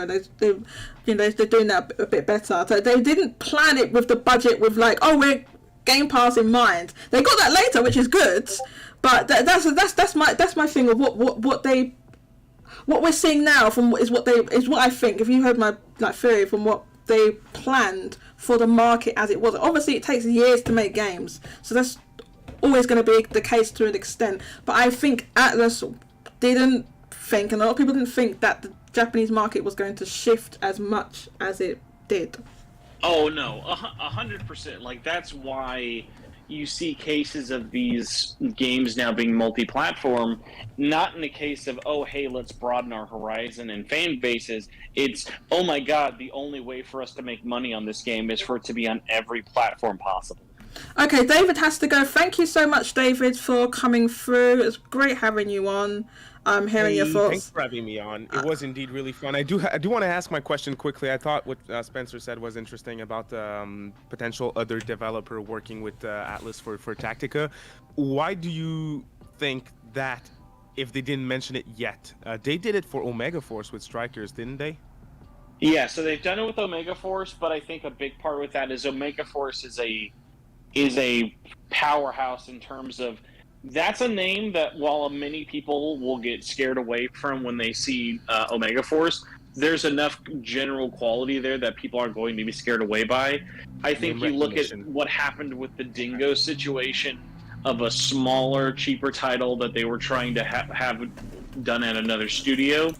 that a bit better. So they didn't plan it with the budget with we're Game Pass in mind. They got that later, which is good. But that's my thing of what we're seeing now is what I think. If you heard my theory from what they planned for the market as it was. Obviously, it takes years to make games, so that's always going to be the case to an extent, but I think Atlas didn't think, and a lot of people didn't think, that the Japanese market was going to shift as much as it did. Oh no, 100%. Like, that's why you see cases of these games now being multi-platform, not in the case of, oh hey, let's broaden our horizon and fan bases. It's, oh my god, the only way for us to make money on this game is for it to be on every platform possible. Okay, David has to go. Thank you so much, David, for coming through. It's great having you on. Hearing your thoughts. Thanks for having me on. It was indeed really fun. I do want to ask my question quickly. I thought what Spencer said was interesting about potential other developer working with Atlas for Tactica. Why do you think that, if they didn't mention it yet, they did it for Omega Force with Strikers, didn't they? Yeah, so they've done it with Omega Force, but I think a big part with that is Omega Force is a powerhouse in terms of, that's a name that while many people will get scared away from when they see Omega Force, there's enough general quality there that people aren't going to be scared away by. I think you look at what happened with the Dingo situation of a smaller, cheaper title that they were trying to have done at another studio,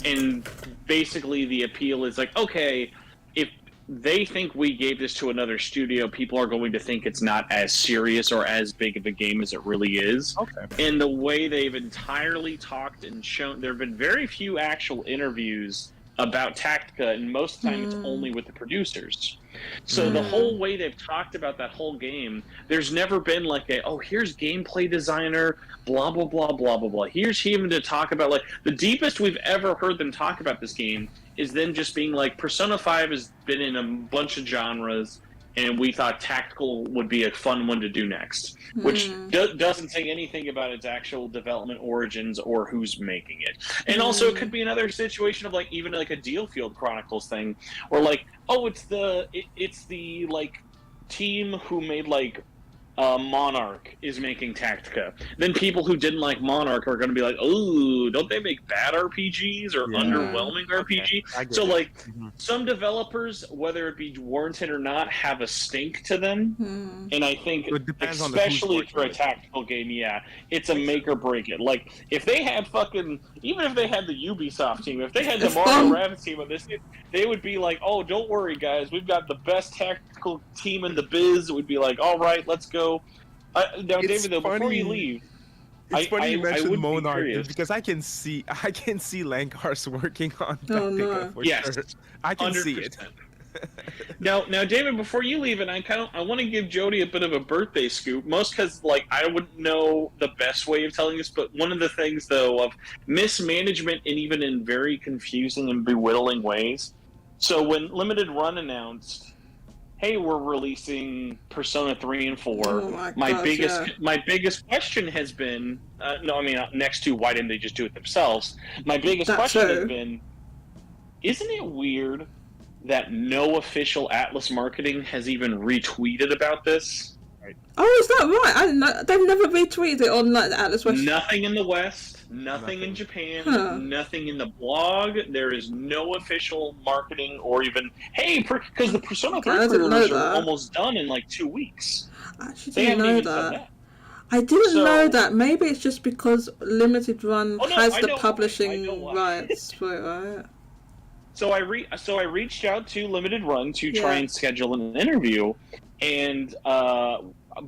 and basically the appeal is like, okay, if they think we gave this to another studio, people are going to think it's not as serious or as big of a game as it really is. Okay. And the way they've entirely talked and shown, there have been very few actual interviews about Tactica, and most of the time it's only with the producers. So the whole way they've talked about that whole game, there's never been like here's gameplay designer, blah, blah, blah, blah, blah, blah. Here's him to talk about, like, the deepest we've ever heard them talk about this game is them just being like, Persona 5 has been in a bunch of genres, and we thought Tactical would be a fun one to do next, which doesn't say anything about its actual development origins or who's making it. And also, it could be another situation of, like, even like a Dealfield Chronicles thing, or like, oh, it's the like team who made like Monarch is making Tactica. Then people who didn't like Monarch are going to be like, oh, don't they make bad RPGs or underwhelming RPGs? So, like, some developers, whether it be warranted or not, have a stink to them. And I think, especially for a tactical game, it's a make or break it. Like, if they had even if they had the Ubisoft team, if they had the Mario Rabbids team on this, they would be like, oh, don't worry, guys, we've got the best tactical team in the biz. We'd be like, all right, let's go. Now, David, though, before you leave, it's funny you mentioned Monarch, because I can see Lankars working on Tactica for sure. I can 100%. See it. now, David, before you leave, and I want to give Jodie a bit of a birthday scoop, most because, like, I wouldn't know the best way of telling this, but one of the things, though, of mismanagement, and even in very confusing and belittling ways. So when Limited Run announced, hey, we're releasing Persona 3 and 4. My biggest question has been, next to why didn't they just do it themselves? My biggest question has been, isn't it weird that no official Atlas marketing has even retweeted about this? Right. Oh, is that right? I didn't know. They've never retweeted it on, like, the Atlas West. Nothing in the West. Nothing in Japan, nothing in the blog. There is no official marketing or even, because the Persona 3 pre-orders are almost done in like 2 weeks. I actually didn't know that. I didn't know that. Maybe it's just because Limited Run has the publishing rights for it, right? So I reached out to Limited Run to try and schedule an interview, and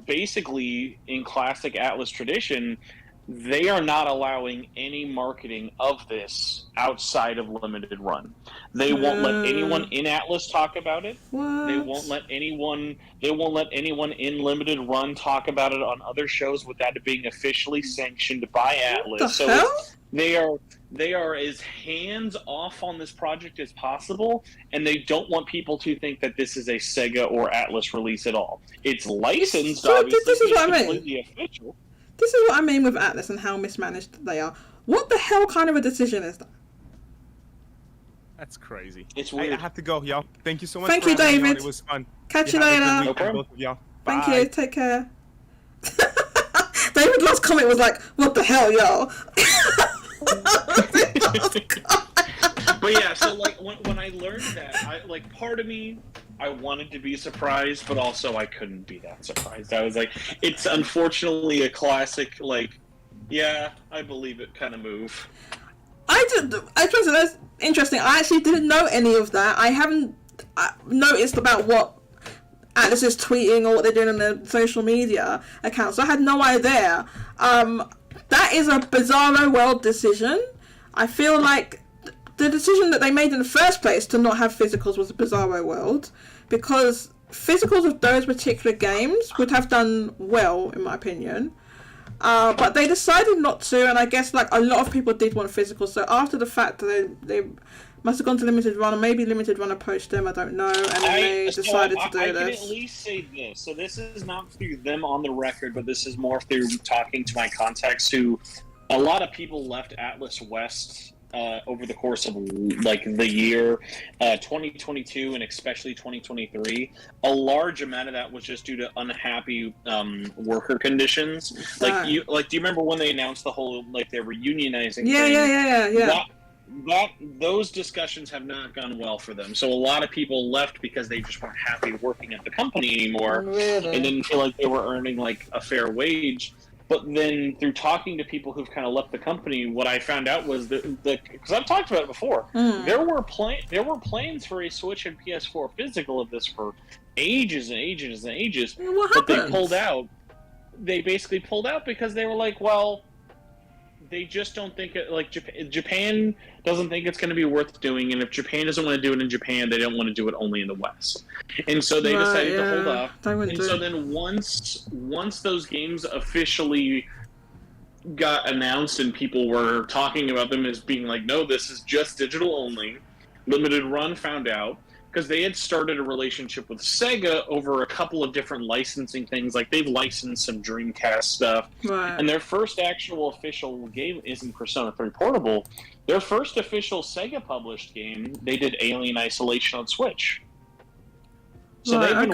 basically, in classic Atlas tradition, they are not allowing any marketing of this outside of Limited Run. They won't let anyone in Atlas talk about it. What? They won't let anyone in Limited Run talk about it on other shows without it being officially sanctioned by Atlas. What the hell? They are as hands off on this project as possible, and they don't want people to think that this is a Sega or Atlas release at all. It's licensed, obviously. This is what I mean. Completely official. This is what I mean with Atlas and how mismanaged they are. What the hell kind of a decision is that? That's crazy. It's weird. I have to go, y'all. Thank you so much. Thank you, David. It was fun. Catch you later. No problem. Both of y'all. Thank you. Take care. David's last comment was like, "What the hell, y'all?" But yeah, so like when I learned that, part of me, I wanted to be surprised, but also I couldn't be that surprised. I was like, it's unfortunately a classic, like, yeah, I believe it kind of move. I suppose that's interesting. I actually didn't know any of that. I haven't noticed about what Atlas is tweeting or what they're doing on their social media accounts. So I had no idea. That is a bizarro world decision. I feel like the decision that they made in the first place to not have physicals was a bizarro world, because physicals of those particular games would have done well, in my opinion. But they decided not to, and I guess like a lot of people did want physicals. So after the fact that they must have gone to Limited Run, or maybe Limited Run approached them, I don't know, and then they decided to do this. I can at least say this. So this is not through them on the record, but this is more through talking to my contacts, who a lot of people left Atlas West over the course of like the year 2022 and especially 2023. A large amount of that was just due to unhappy worker conditions. Do you remember when they announced the whole, like, they were unionizing thing? Yeah. Those discussions have not gone well for them. So a lot of people left because they just weren't happy working at the company anymore, and didn't feel like they were earning like a fair wage. But then through talking to people who've kind of left the company, what I found out was that, because I've talked about it before, there were plans for a Switch and PS4 physical of this for ages and ages and ages. What but happened? they pulled out. They basically pulled out because they were like, well, they just don't think it, like Japan doesn't think it's going to be worth doing, and if Japan doesn't want to do it in Japan, they don't want to do it only in the West, and so they decided to hold off. And so then once those games officially got announced and people were talking about them as being like, no, this is just digital only, Limited Run found out, because they had started a relationship with Sega over a couple of different licensing things. Like, they've licensed some Dreamcast stuff. Right. And their first actual official game isn't Persona 3 Portable. Their first official Sega-published game, they did Alien Isolation on Switch. So they've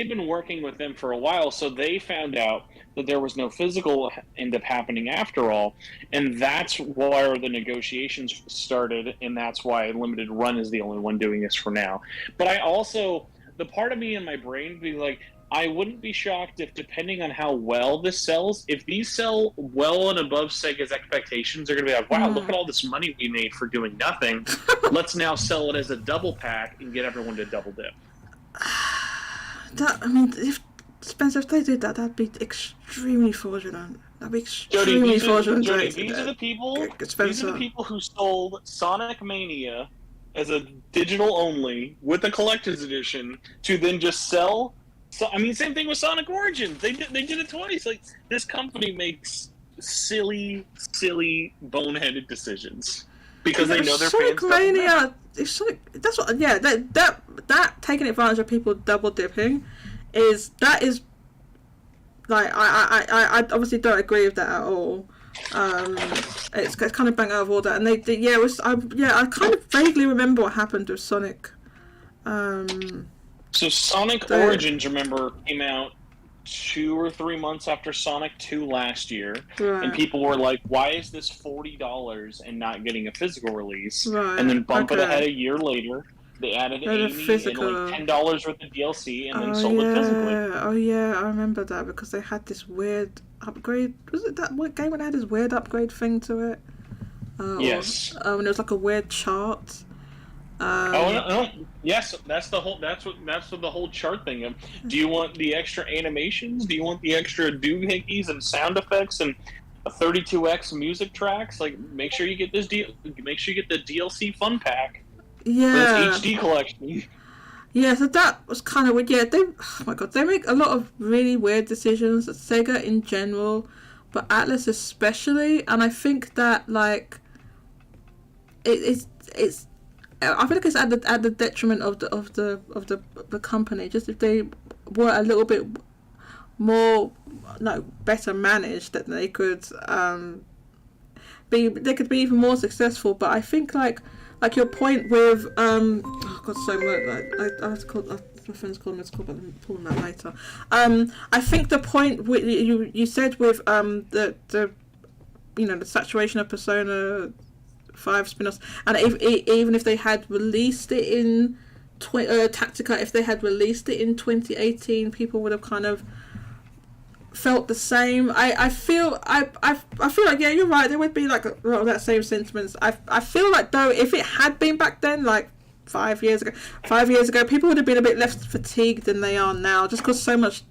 been working with them for a while, so they found out that there was no physical end up happening after all, and that's where the negotiations started, and that's why Limited Run is the only one doing this for now. But I also, the part of me in my brain would be like, I wouldn't be shocked if, depending on how well this sells, if these sell well and above Sega's expectations, they're going to be like, wow, look at all this money we made for doing nothing. Let's now sell it as a double pack and get everyone to double dip. If Spencer, if they did that, that'd be extremely fraudulent. That'd be extremely fraudulent. Jodie, these are the people who sold Sonic Mania as a digital only with a collector's edition to then just sell. So I mean, same thing with Sonic Origins. They did it twice. Like, this company makes silly, boneheaded decisions because they know their Sonic fans. Mania. That's what. Yeah, that taking advantage of people double dipping is like I obviously don't agree with that at all. It's kind of bang out of order, and I kind of vaguely remember what happened with Sonic. So Sonic Origins, remember, came out 2 or 3 months after Sonic 2 last year, right. And people were like, why is this $40 and not getting a physical release? Right. And then bump it ahead a year later. They added Amy and like $10 worth of DLC and then sold it physically. Oh yeah, I remember that because they had this weird upgrade. Was it that game when they had this weird upgrade thing to it? Yes. And it was like a weird chart. No. Yes, that's the whole chart thing. Do you want the extra animations? Do you want the extra doohickeys and sound effects and a 32x music tracks? Like, make sure you get the DLC fun pack. Yeah. For this HD collection. Yeah, so that was kind of weird. Yeah, they make a lot of really weird decisions. Sega in general, but Atlas especially, and I think that like it's. I feel like it's at the detriment of the company. Just if they were a little bit more better managed, that they could be even more successful. But I think like your point with my friend's calling me. But I'm pulling that later. I think the point you said with the saturation of Persona 5 spin-offs, and even if they had released it in Tactica, if they had released it in 2018, people would have kind of felt the same. I feel like, yeah, you're right, there would be like a lot of that same sentiments. I feel like, though, if it had been back then, like 5 years ago, people would have been a bit less fatigued than they are now, just because so much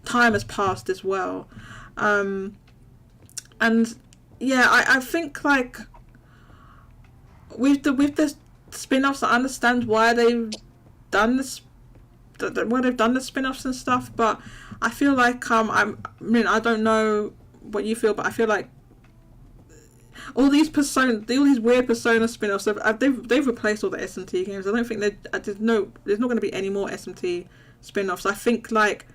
time has passed as well. And yeah, I think like with the spin-offs, I understand why they've done this, why they've done the spin-offs and stuff, but I feel like I don't know what you feel, but I feel like all these weird Persona spin-offs, they've replaced all the SMT games. I don't think there's not going to be any more SMT spin-offs. I think like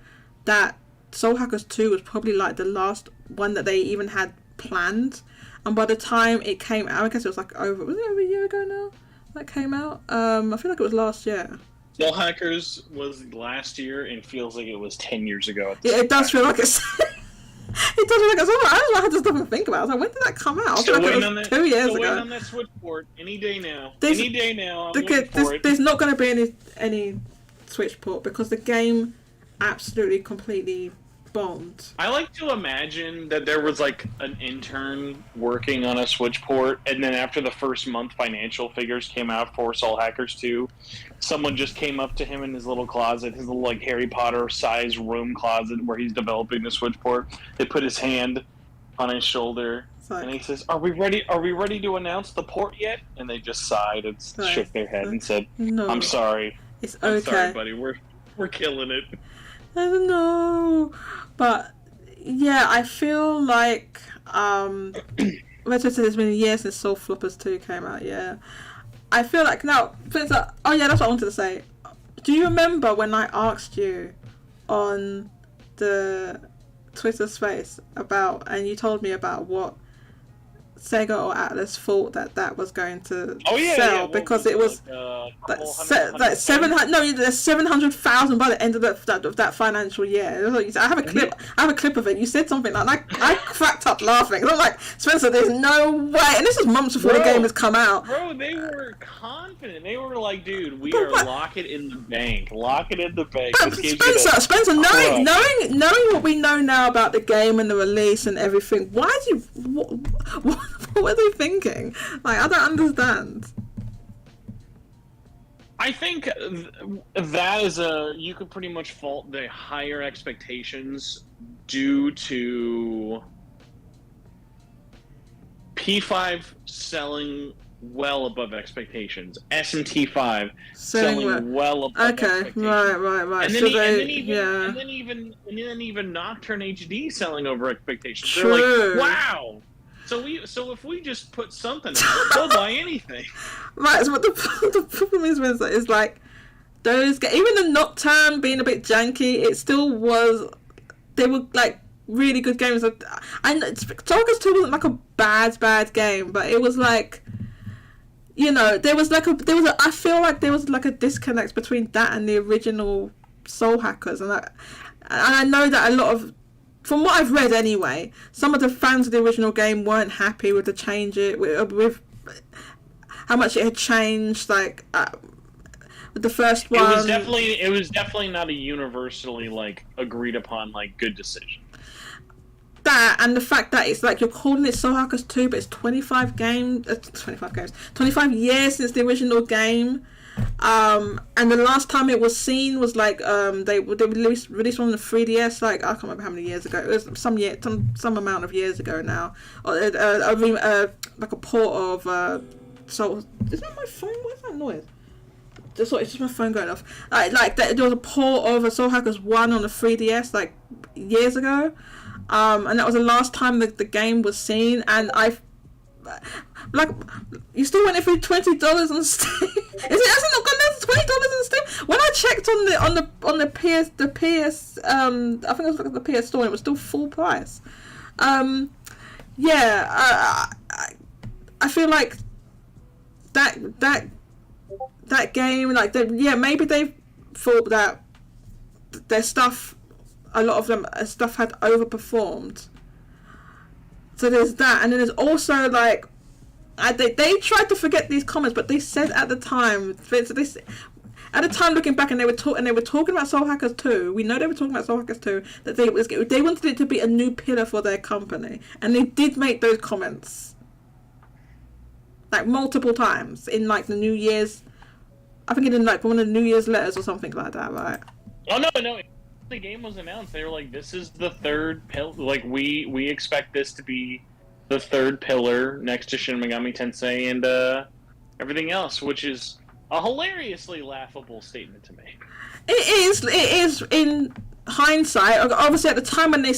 that Soul Hackers 2 was probably like the last one that they even had planned. And by the time it came out, I guess it was like over a year ago now that came out? I feel like it was last year. Soul Hackers was last year and feels like it was 10 years ago. Yeah, it does feel like it's... It does feel like it's... I don't know, I had to stop and think about it. I was like, when did that come out? Still like waiting on that. 2 years ago. Waiting on that Switch port any day now. I'm waiting for it. There's not going to be any Switch port because the game absolutely completely bombed. I like to imagine that there was like an intern working on a Switch port, and then after the first month financial figures came out for Soul Hackers 2, someone just came up to him in his little closet, his little like Harry Potter size room closet where he's developing the Switch port. They put his hand on his shoulder, Like, and he says, "Are we ready? Are we ready to announce the port yet?" And they just sighed and shook their head and said, "No, I'm sorry. It's I'm okay, sorry, buddy. We're killing it." I don't know, but yeah, I feel like let's just say it's been a year since Soul Floppers 2 came out. Yeah, I feel like now. Oh yeah, that's what I wanted to say. Do you remember when I asked you on the Twitter space about, and you told me about what Sega or Atlas thought that was going to sell, because it was like 700. No, there's 700,000 by the end of that financial year. I have a clip. I have a clip of it. You said something like I cracked up laughing. I'm like, Spencer, there's no way. And this is months before the game has come out. Bro, they were confident. They were like, dude, we are lock it in the bank. Lock it in the bank. Spencer, knowing what we know now about the game and the release and everything, why do you? What were they thinking? Like, I don't understand. I think that is you could pretty much fault the higher expectations due to P5 selling well above expectations, SMT 5 selling well above expectations. Right. And then even Nocturne HD selling over expectations. True. They're like, wow. So if we just put something out, they'll buy anything. Right. So what the problem is like those even the Nocturne being a bit janky, it still was. They were like really good games. I know Tarkus 2 wasn't like a bad game, but it was like, you know, I feel like there was like a disconnect between that and the original Soul Hackers, and I know that a lot of, from what I've read anyway, some of the fans of the original game weren't happy with the change with how much it had changed, like with the first one. It was definitely not a universally like agreed upon like good decision. That and the fact that it's like you're calling it Soul Hackers 2, but it's 25 years since the original game. And the last time it was seen was like they released one on the 3DS, like I can't remember how many years ago. It was some amount of years ago now. Like a port of Soul. Is that my phone? What's that noise? It's just my phone going off. There was a port of a Soul Hackers 1 on the 3DS like years ago. And that was the last time the game was seen, and you still went for $20 on Steam. It hasn't gone down to $20 on Steam. When I checked on the PS, I think I was looking at the PS store, and it was still full price. I feel like that game, like maybe they thought that their stuff. A lot of them stuff had overperformed. So there's that, and then there's also like they tried to forget these comments, but they said at the time, looking back, and they were talking about Soul Hackers 2. We know they were talking about Soul Hackers 2, that they wanted it to be a new pillar for their company, and they did make those comments like multiple times in like the New Year's. I think in like one of the New Year's letters or something like that, right? Oh no. The game was announced, they were like, this is the third pillar, like we expect this to be the third pillar next to Shin Megami Tensei and everything else, which is a hilariously laughable statement to make. It is in hindsight. Obviously at the time when they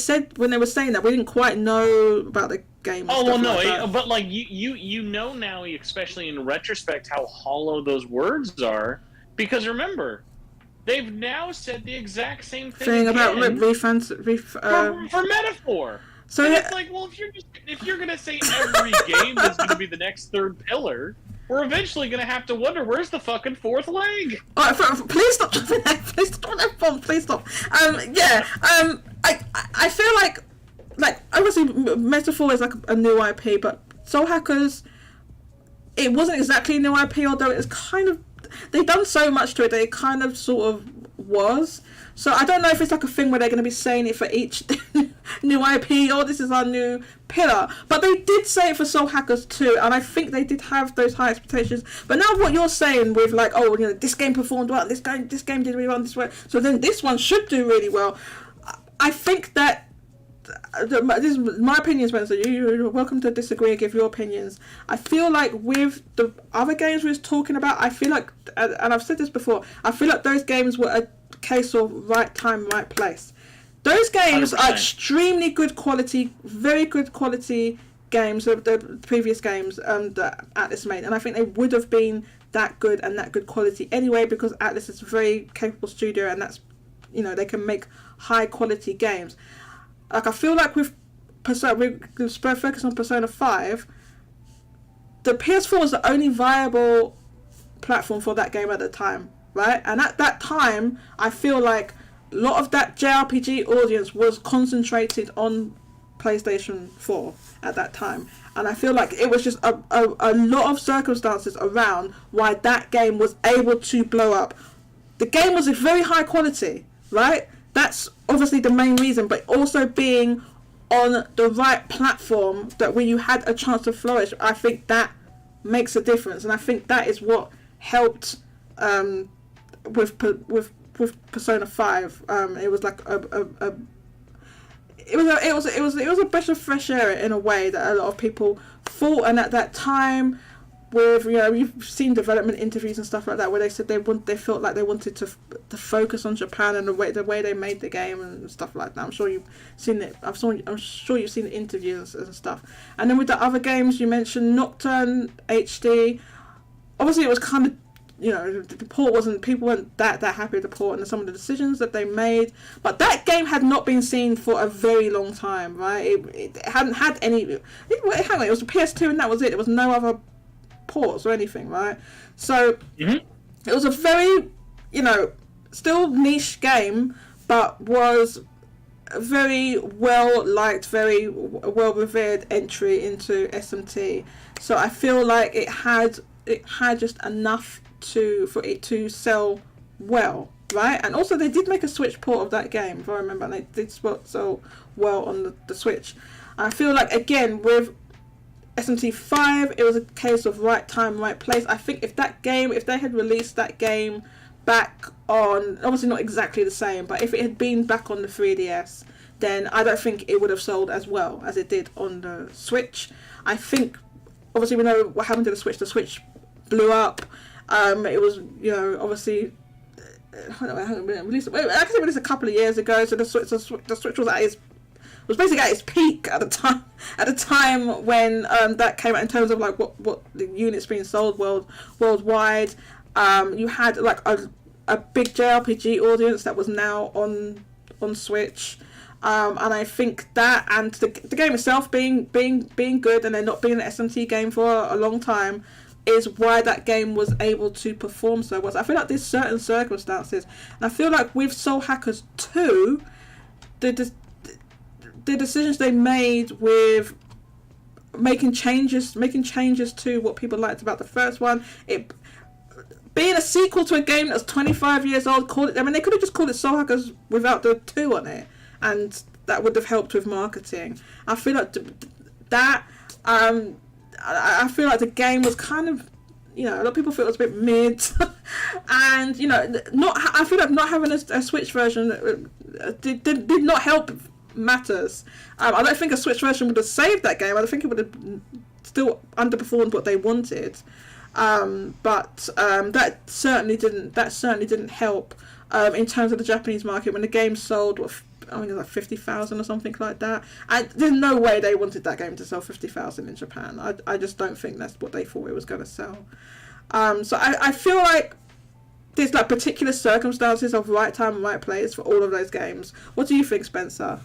were saying that, we didn't quite know about the game. But like you know now, especially in retrospect, how hollow those words are, because remember, they've now said the exact same thing about refunds for Metaphor. So it's like, well, if you're gonna say every game is gonna be the next third pillar, we're eventually gonna have to wonder where's the fucking fourth leg. Please stop! Please stop! Please stop! I feel like obviously Metaphor is like a new IP, but Soul Hackers, it wasn't exactly a new IP, although it's kind of. They've done so much to it that it kind of sort of was. So I don't know if it's like a thing where they're going to be saying it for each new IP, or this is our new pillar. But they did say it for Soul Hackers 2, and I think they did have those high expectations. But now what you're saying with like, oh, you know, this game performed well, this game did really well this way, so then this one should do really well. I think that this is my opinion, Spencer. You're welcome to disagree and give your opinions. I feel like with the other games we was talking about, I feel like, and I've said this before, I feel like those games were a case of right time, right place. Those games 100%. are extremely good quality, very good quality games, the previous games that Atlas made, and I think they would have been that good and that good quality anyway, because Atlas is a very capable studio, and that's, you know, they can make high quality games. Like, I feel like with Persona, we focus on Persona 5, the PS4 was the only viable platform for that game at the time, right? And at that time, I feel like a lot of that JRPG audience was concentrated on PlayStation 4 at that time. And I feel like it was just a lot of circumstances around why that game was able to blow up. The game was of very high quality, right? That's obviously the main reason, but also being on the right platform that when you had a chance to flourish, I think that makes a difference. And I think that is what helped with Persona 5. It was like it was a breath of fresh air in a way that a lot of people thought. And at that time, with, you know, you've seen development interviews and stuff like that where they said they felt like they wanted to focus on Japan and the way they made the game and stuff like that. I'm sure you've seen it. I'm sure you've seen the interviews and stuff. And then with the other games you mentioned, Nocturne HD, obviously it was kind of, you know, the port wasn't, people weren't that happy with the port and some of the decisions that they made, but that game had not been seen for a very long time, right? It hadn't had any, it was a PS2 and that was it. There was no other ports or anything, right? So it was a very, you know, still niche game, but was a very well liked, very well revered entry into SMT. So I feel like it had just enough for it to sell well, right? And also they did make a Switch port of that game, if I remember, and they did sell well on the Switch. I feel like, again, with SMT5, it was a case of right time, right place. I think if they had released that game back on, obviously not exactly the same, but if it had been back on the 3DS, then I don't think it would have sold as well as it did on the Switch. I think, obviously we know what happened to the Switch. The Switch blew up. It was, you know, obviously, I don't know, it hadn't been released. I guess it released a couple of years ago, so the Switch was basically at its peak at the time. At the time when that came out, in terms of like what the units being sold worldwide, you had like a big JRPG audience that was now on Switch, and I think that, and the game itself being good, and then not being an SMT game for a long time, is why that game was able to perform so well. So I feel like there's certain circumstances, and I feel like with Soul Hackers 2, the decisions they made with making changes to what people liked about the first one, it being a sequel to a game that's 25 years old, they could have just called it Soul Hackers without the 2 on it, and that would have helped with marketing. I feel like I feel like the game was kind of, you know, a lot of people feel it was a bit mid, and, you know, I feel like not having a Switch version did not help matters. I don't think a Switch version would have saved that game. I think it would have still underperformed what they wanted. But that certainly didn't help in terms of the Japanese market when the game sold. I think it was like 50,000 or something like that. And there's no way they wanted that game to sell 50,000 in Japan. I just don't think that's what they thought it was going to sell. So I feel like there's like particular circumstances of right time and right place for all of those games. What do you think, Spencer?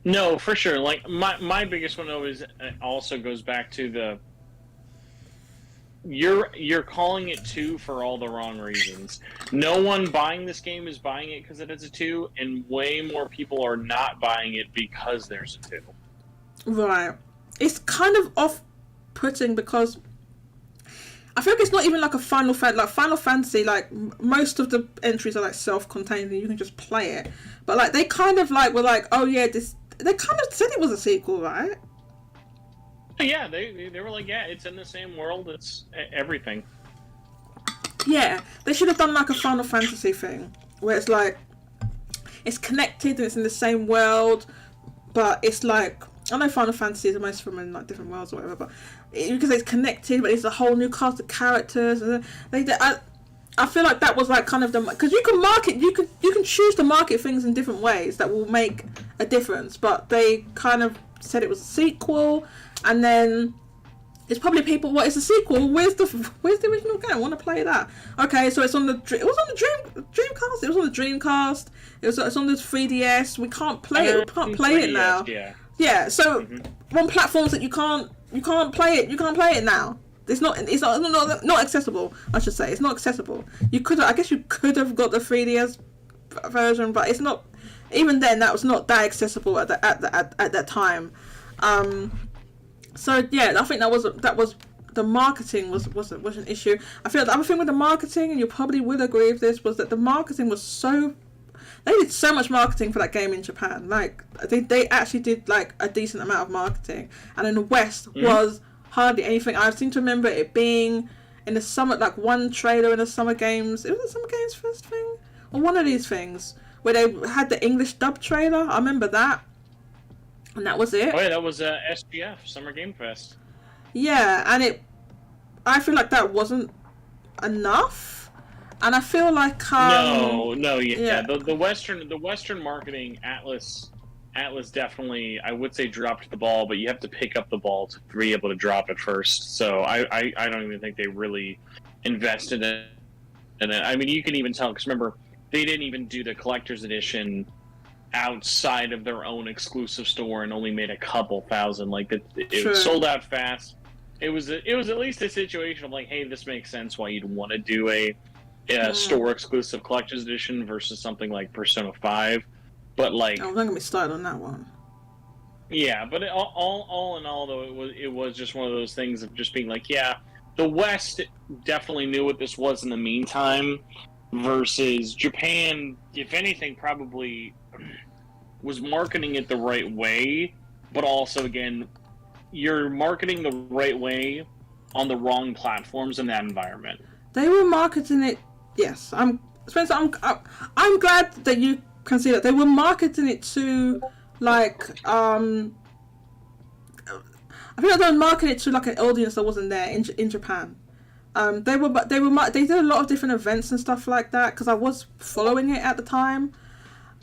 No, for sure. Like my biggest one though is also goes back to the you're calling it 2 for all the wrong reasons. No one buying this game is buying it because it is a 2, and way more people are not buying it because there's a 2. Right. It's kind of off-putting because I feel like it's not even like a Final Fantasy. Like most of the entries are like self-contained and you can just play it. But like they kind of like were like, oh yeah, they kind of said it was a sequel, right? Yeah, they were like, yeah, it's in the same world, it's everything. Yeah, they should have done like a Final Fantasy thing, where it's like, it's connected and it's in the same world, but it's like, I know Final Fantasy is most from in like different worlds or whatever, but because it's connected, but it's a whole new cast of characters, and I feel like that was like kind of the, because you can market, you can choose to market things in different ways that will make a difference, but they kind of said it was a sequel, and then it's probably people, what is a sequel? Where's the original game? I want to play that. Okay, so it's on the Dreamcast. It was on the Dreamcast. It's on the 3DS. We can't play it. We can't play it now. Yeah. So on platforms that you can't play it. You can't play it now. It's not accessible. I should say it's not accessible. I guess you could have got the 3DS version, but it's not. Even then, that was not that accessible at that time. So yeah, I think that was the marketing was an issue. I feel the other thing with the marketing, and you probably will agree with this, was that the marketing was so. They did so much marketing for that game in Japan. Like they actually did like a decent amount of marketing, and in the West was hardly anything. I seem to remember it being in the summer, like one trailer in the Summer Games. It was the Summer Games first thing, or one of these things where they had the English dub trailer. I remember that. And that was it. Oh yeah, that was SGF, Summer Game Fest. Yeah, and I feel like that wasn't enough, and I feel like the Western marketing Atlas definitely, I would say, dropped the ball, but you have to pick up the ball to be able to drop it first. So I don't even think they really invested in it. I mean, you can even tell, because remember, they didn't even do the collector's edition outside of their own exclusive store and only made a couple thousand. Like it sold out fast. It was at least a situation of like, hey, this makes sense why you'd want to do a store exclusive collector's edition versus something like Persona 5. But like, I'm not gonna be started on that one. Yeah, but all in all, though, it was just one of those things of just being like, yeah, the West definitely knew what this was in the meantime, versus Japan, if anything, probably was marketing it the right way, but also, again, you're marketing the right way on the wrong platforms in that environment. They were marketing it, yes. Spencer, I'm glad that you can see that. They were marketing it to, like, I feel like they were marketing it to, like, an audience that wasn't there in Japan. They did a lot of different events and stuff like that, because I was following it at the time.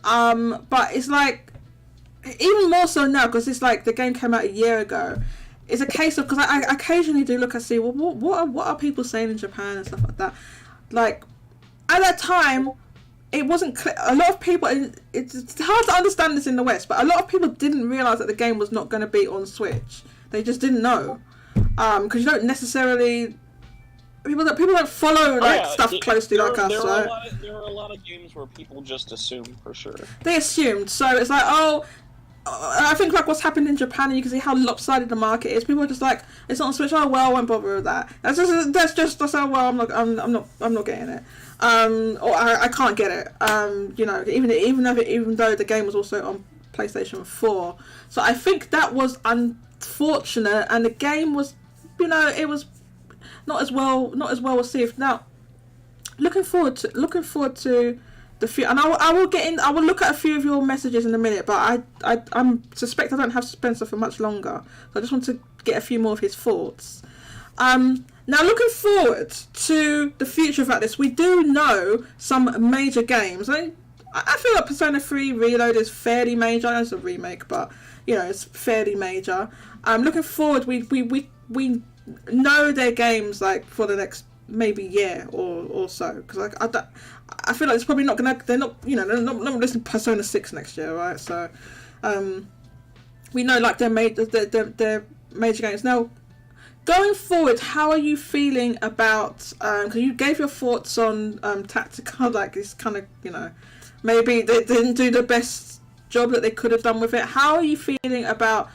But it's like, even more so now, because it's like the game came out a year ago. It's a case of, because I occasionally do look and see, well, what are people saying in Japan and stuff like that. Like, at that time, it wasn't clear. A lot of people, it's hard to understand this in the West, but a lot of people didn't realise that the game was not going to be on Switch. They just didn't know. Because you don't necessarily... People don't follow stuff closely like us, right? There were a lot of games where people just assumed, for sure. They assumed, so it's like, I think like what's happened in Japan, and you can see how lopsided the market is. People are just like, it's not on Switch. Oh well, I won't bother with that. That's well, I'm not getting it. Or I can't get it. Even though the game was also on PlayStation 4, so I think that was unfortunate, and the game was, it was not as well received. Now, looking forward to the few, and I will look at a few of your messages in a minute, but I suspect I don't have Spencer for much longer, so I just want to get a few more of his thoughts. Now, looking forward to the future of this, we do know some major games. I feel like Persona 3 Reload is fairly major. I know it's a remake, but it's fairly major. Looking forward, we know their games like for the next maybe year or so, because I feel like it's probably not gonna. They're not releasing Persona 6 next year, right? So, we know like their major games. Now, going forward, how are you feeling about? Because you gave your thoughts on Tactica, like it's kind of maybe they didn't do the best job that they could have done with it. How are you feeling about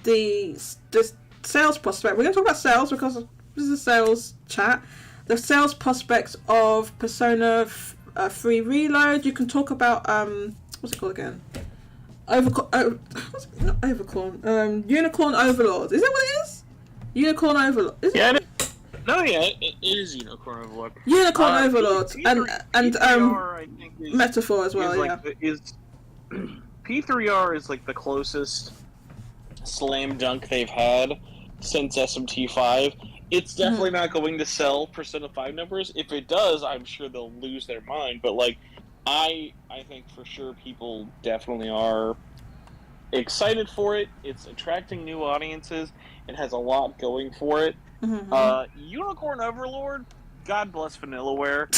the sales prospect? We're going to talk about sales because this is a sales chat. The sales prospects of Persona 3 Reload. You can talk about what's it called again? Not Overcorn. Unicorn Overlord. Is that what it is? Unicorn Overlord. It is Unicorn Overlord. Unicorn Overlord and Metaphor as well. P3R is like the closest slam dunk they've had since SMT5. It's definitely not going to sell Persona 5 numbers. If it does, I'm sure they'll lose their mind. But like, I think for sure people definitely are excited for it. It's attracting new audiences. It has a lot going for it. Unicorn Overlord, God bless Vanillaware.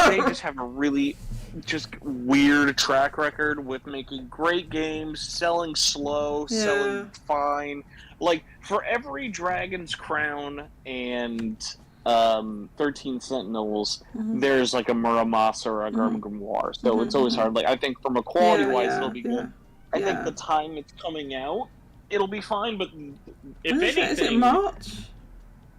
They just have a really just weird track record with making great games, selling slow, selling fine. Like, for every Dragon's Crown and 13 Sentinels, there's like a Muramasa or a Grimoire. So it's always hard. Like, I think from a quality-wise, it'll be good. I think the time it's coming out, it'll be fine, but if anything... Is it March?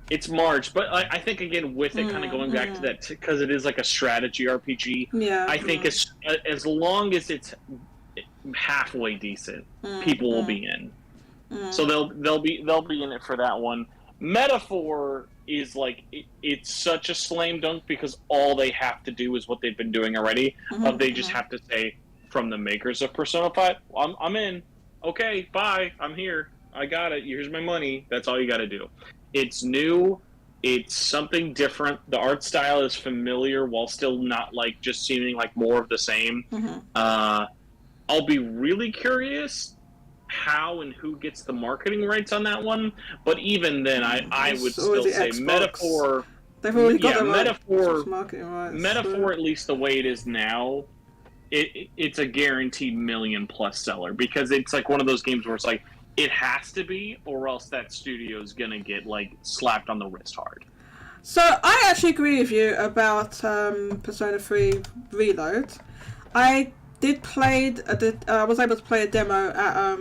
It's March, but I think, again, with it kind of going back to that, because it is like a strategy RPG, I think as long as it's halfway decent, people will be in. So they'll be in it for that one. Metaphor is like it's such a slam dunk because all they have to do is what they've been doing already. They just have to say from the makers of Persona 5, I'm in. Okay, bye. I'm here. I got it. Here's my money. That's all you got to do. It's new. It's something different. The art style is familiar while still not like just seeming like more of the same. I'll be really curious how and who gets the marketing rights on that one. But even then, I would still say Xbox. Metaphor. They've already got the Metaphor. Marketing rights. Metaphor, at least the way it is now, it's a guaranteed $1 million+ seller because it's like one of those games where it's like it has to be, or else that studio's gonna get like slapped on the wrist hard. So I actually agree with you about Persona 3 Reload. I did play. I was able to play a demo at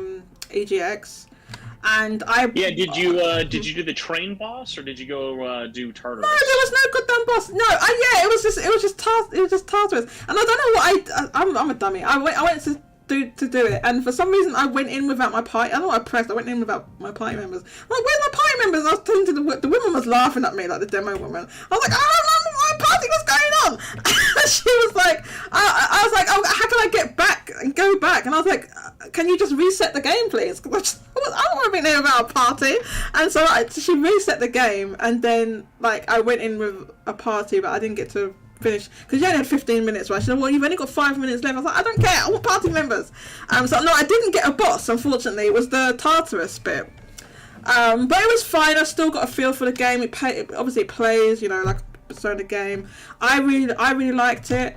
EGX, and I. Yeah, did you do the train boss or did you go do Tartarus? No, there was no goddamn boss. No, it was just Tartarus, and I don't know what I'm a dummy. I went to do it, and for some reason I went in without my party. I don't know what I pressed. I went in without my party members. I'm like, where's my party members? And I was talking to the woman was laughing at me, like the demo woman. I was like, I don't know my party, what's going on? She was like, I was like, oh, how can I get back and go back? And I was like, can you just reset the game, please? Because I don't want to be there without a party. And so she reset the game, and then like I went in with a party, but I didn't get to finish because you only had 15 minutes, right? She said, well, you've only got 5 minutes left. I was like, I don't care, I want party members. So no, I didn't get a boss, unfortunately. It was the Tartarus bit, but it was fine. I still got a feel for the game. It obviously it plays, you know, like a Persona game. I really liked it.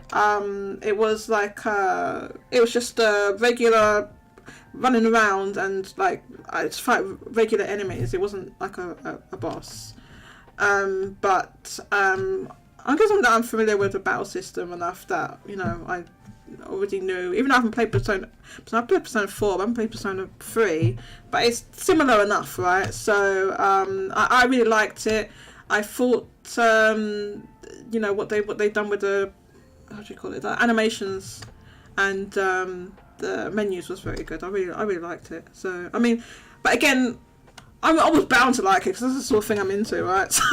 It was like it was just a regular running around and like I just fight regular enemies. It wasn't like a boss, but I guess I'm familiar with the battle system enough that, you know, I already knew. Even though I haven't played Persona 4, but I haven't played Persona 3, but it's similar enough, right? So I really liked it. I thought, you know, what they've done with the, how do you call it, the animations and the menus was very good. I really liked it. So I mean, but again, I was bound to like it because that's the sort of thing I'm into, right? So,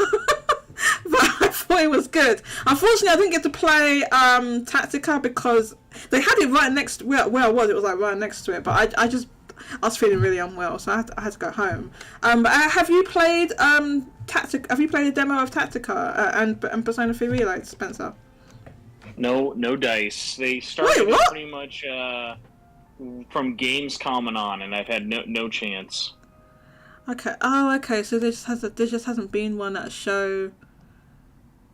but I thought it was good. Unfortunately, I didn't get to play Tactica because they had it right next where I was. It was like right next to it, but I was feeling really unwell, so I had to go home. But have you played Tactica? Have you played a demo of Tactica and Persona 3 Reload, Spencer? No dice. They started pretty much from Gamescom and on, and I've had no chance. Okay. Oh, okay. So there just hasn't been one at a show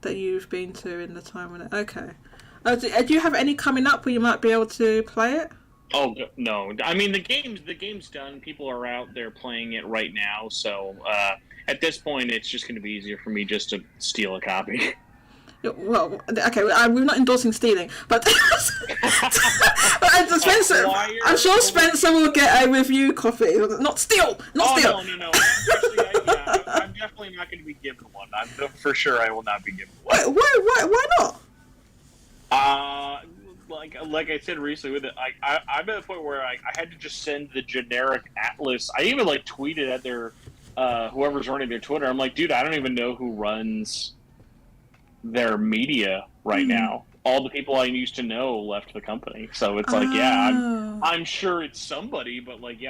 that you've been to in the time when it. Okay. Do you have any coming up where you might be able to play it? Oh no! I mean the game's done. People are out there playing it right now. So at this point, it's just going to be easier for me just to steal a copy. Well, okay, we're not endorsing stealing, but Spencer, I'm sure Spencer will get a review copy. Not steal. No. Actually, I'm definitely not going to be given one. For sure, I will not be given one. Why not? Like I said recently, with it, I'm at a point where I had to just send the generic Atlas. I even like tweeted at their whoever's running their Twitter. I'm like, dude, I don't even know who runs their media right now. all the people I used to know left the company. So it's like, I'm sure it's somebody, but like,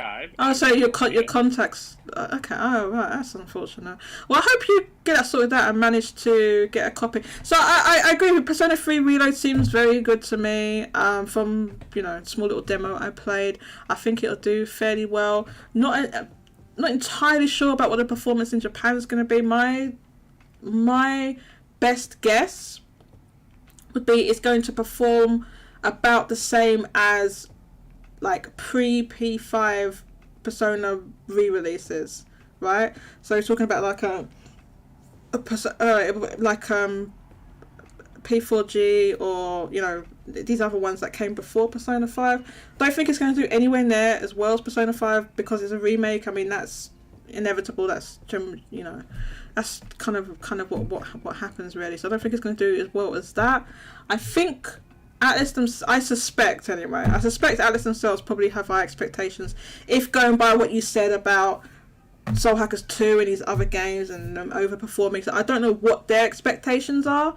so your contacts. Okay, right, that's unfortunate. Well, I hope you get that sorted out and manage to get a copy. So I agree with Persona 3 Reload seems very good to me. From small little demo I played, I think it'll do fairly well. Not entirely sure about what the performance in Japan is going to be. My best guess would be it's going to perform about the same as like pre-P5 Persona re-releases, right? So you're talking about like P4G or these other ones that came before Persona 5. Don't think it's going to do anywhere near as well as Persona 5 because it's a remake. I mean, that's inevitable. That's that's kind of what happens really. So I don't think it's going to do as well as that. I think I suspect Atlas themselves probably have high expectations. If going by what you said about Soul Hackers 2 and these other games and them overperforming, so I don't know what their expectations are.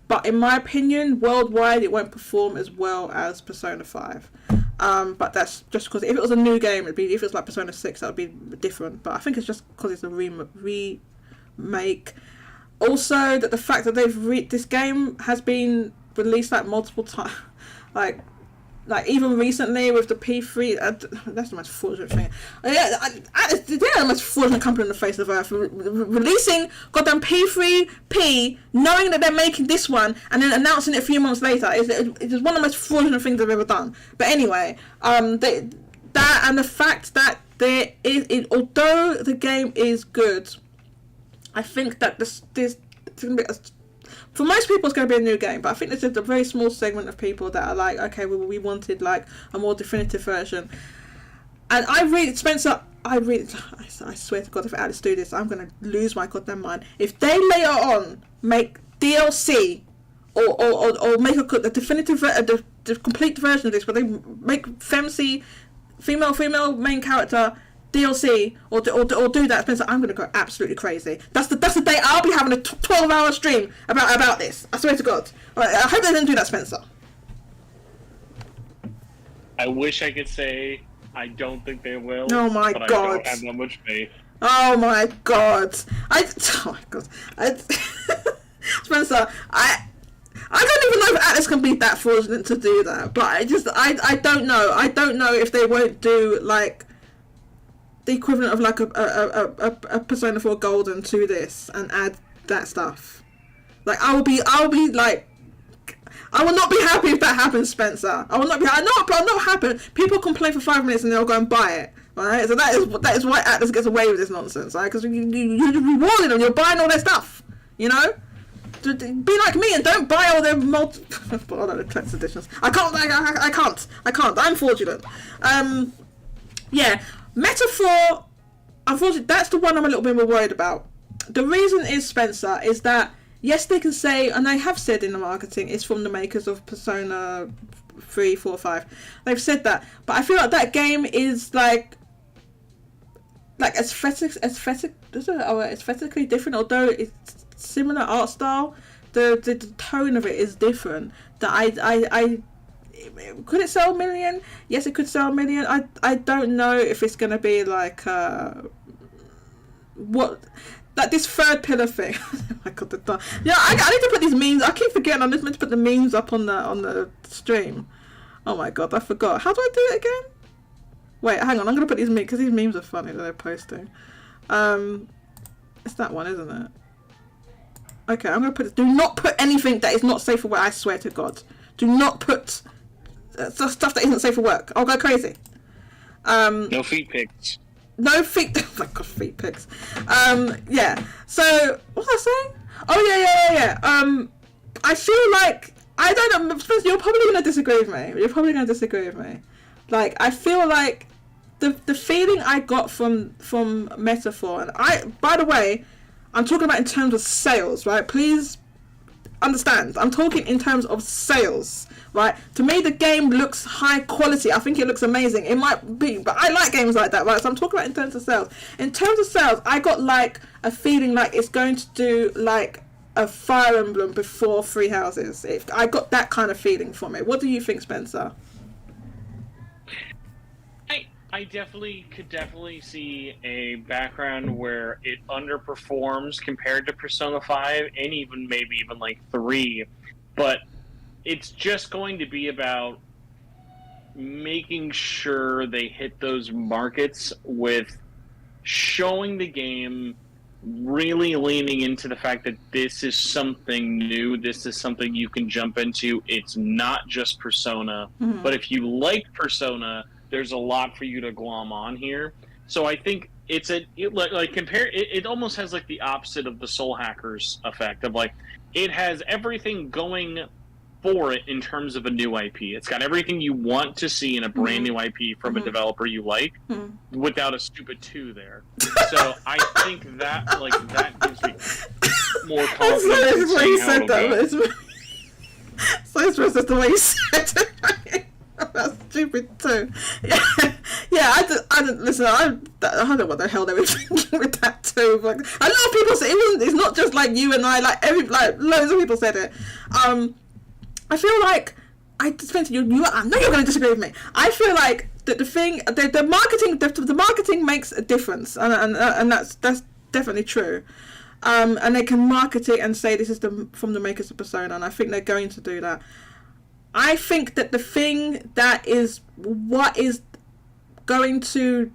But in my opinion, worldwide, it won't perform as well as Persona 5. But that's just because if it was a new game, if it was like Persona 6, that would be different. But I think it's just because it's a remake. Also, that the fact that this game has been released like multiple times, like even recently with the P3, that's the most fraudulent thing. They're the most fraudulent company on the face of earth. Releasing goddamn P3P, knowing that they're making this one, and then announcing it a few months later is one of the most fraudulent things I've ever done. But anyway, that and the fact that although the game is good, I think that this it's going to be for most people, it's going to be a new game, but I think there's just a very small segment of people that are like, okay, we wanted like a more definitive version. And I swear to God, if Atlas do this, I'm going to lose my goddamn mind. If they later on make DLC or make the definitive, the complete version of this, where they make femc, female main character DLC or do that, Spencer, I'm gonna go absolutely crazy. That's the day I'll be having a 12-hour stream about this. I swear to God. Right, I hope they don't do that, Spencer. I wish I could say I don't think they will. Oh my God! I don't have that much faith. Oh my God! Spencer, I don't even know if Atlas can be that fraudulent to do that, but I don't know. I don't know if they won't do like the equivalent of like a Persona 4 Golden to this and add that stuff. Like I will like, I will not be happy if that happens, Spencer. I will not be. I'm not happy. People complain for 5 minutes and they'll go and buy it. Right? So that is why Atlas gets away with this nonsense, right? Because you're rewarding them. You're buying all their stuff. Be like me and don't buy all their the collector's editions. I can't. I'm fraudulent. Yeah. Metaphor, unfortunately, that's the one I'm a little bit more worried about. The reason is, Spencer, is that, yes, they can say, and they have said in the marketing, it's from the makers of Persona 3, 4, 5. They've said that. But I feel like that game is, like aesthetically different, although it's similar art style, the tone of it is different. That I could it sell 1 million? Yes, it could sell 1 million. I don't know if it's gonna be like this third pillar thing. Oh my God, I need to put these memes. I keep forgetting. I'm just meant to put the memes up on the stream. Oh my God, I forgot. How do I do it again? Wait, hang on. I'm gonna put these memes because these memes are funny that they're posting. It's that one, isn't it? Okay, I'm gonna put. Do not put anything that is not safe for work. I swear to God. Do not put stuff that isn't safe for work. I'll go crazy. No feet pics. No feet. Oh my God, feet pics. Yeah. So what was I saying? Oh yeah. I feel like I don't know. You're probably gonna disagree with me. Like I feel like the feeling I got from Metaphor, and by the way, I'm talking about in terms of sales, right? Please understand. I'm talking in terms of sales, right? To me, the game looks high quality. I think it looks amazing. It might be, but I like games like that, right? So I'm talking about in terms of sales. In terms of sales, I got like a feeling like it's going to do like a Fire Emblem before Three Houses. I got that kind of feeling from it. What do you think, Spencer? I could definitely see a background where it underperforms compared to Persona 5 and maybe even like 3, but it's just going to be about making sure they hit those markets with showing the game, really leaning into the fact that this is something new, this is something you can jump into. It's not just Persona, but if you like Persona, there's a lot for you to glom on here. So I think it almost has like the opposite of the Soul Hackers effect of like, it has everything going for it in terms of a new IP. It's got everything you want to see in a brand new IP from a developer you like, without a stupid 2 there. So I think that gives me more confidence. That's the way you said that. So it's just the way you said it. That's stupid too. Yeah. I don't listen. I don't know what the hell they were thinking with that too. Like, a lot of people say it's not just like you and I. Like loads of people said it. I feel like Spencer, I know you're going to disagree with me. I feel like that the marketing makes a difference, and that's definitely true. And they can market it and say this is from the makers of Persona, and I think they're going to do that. I think that the thing that is what is going to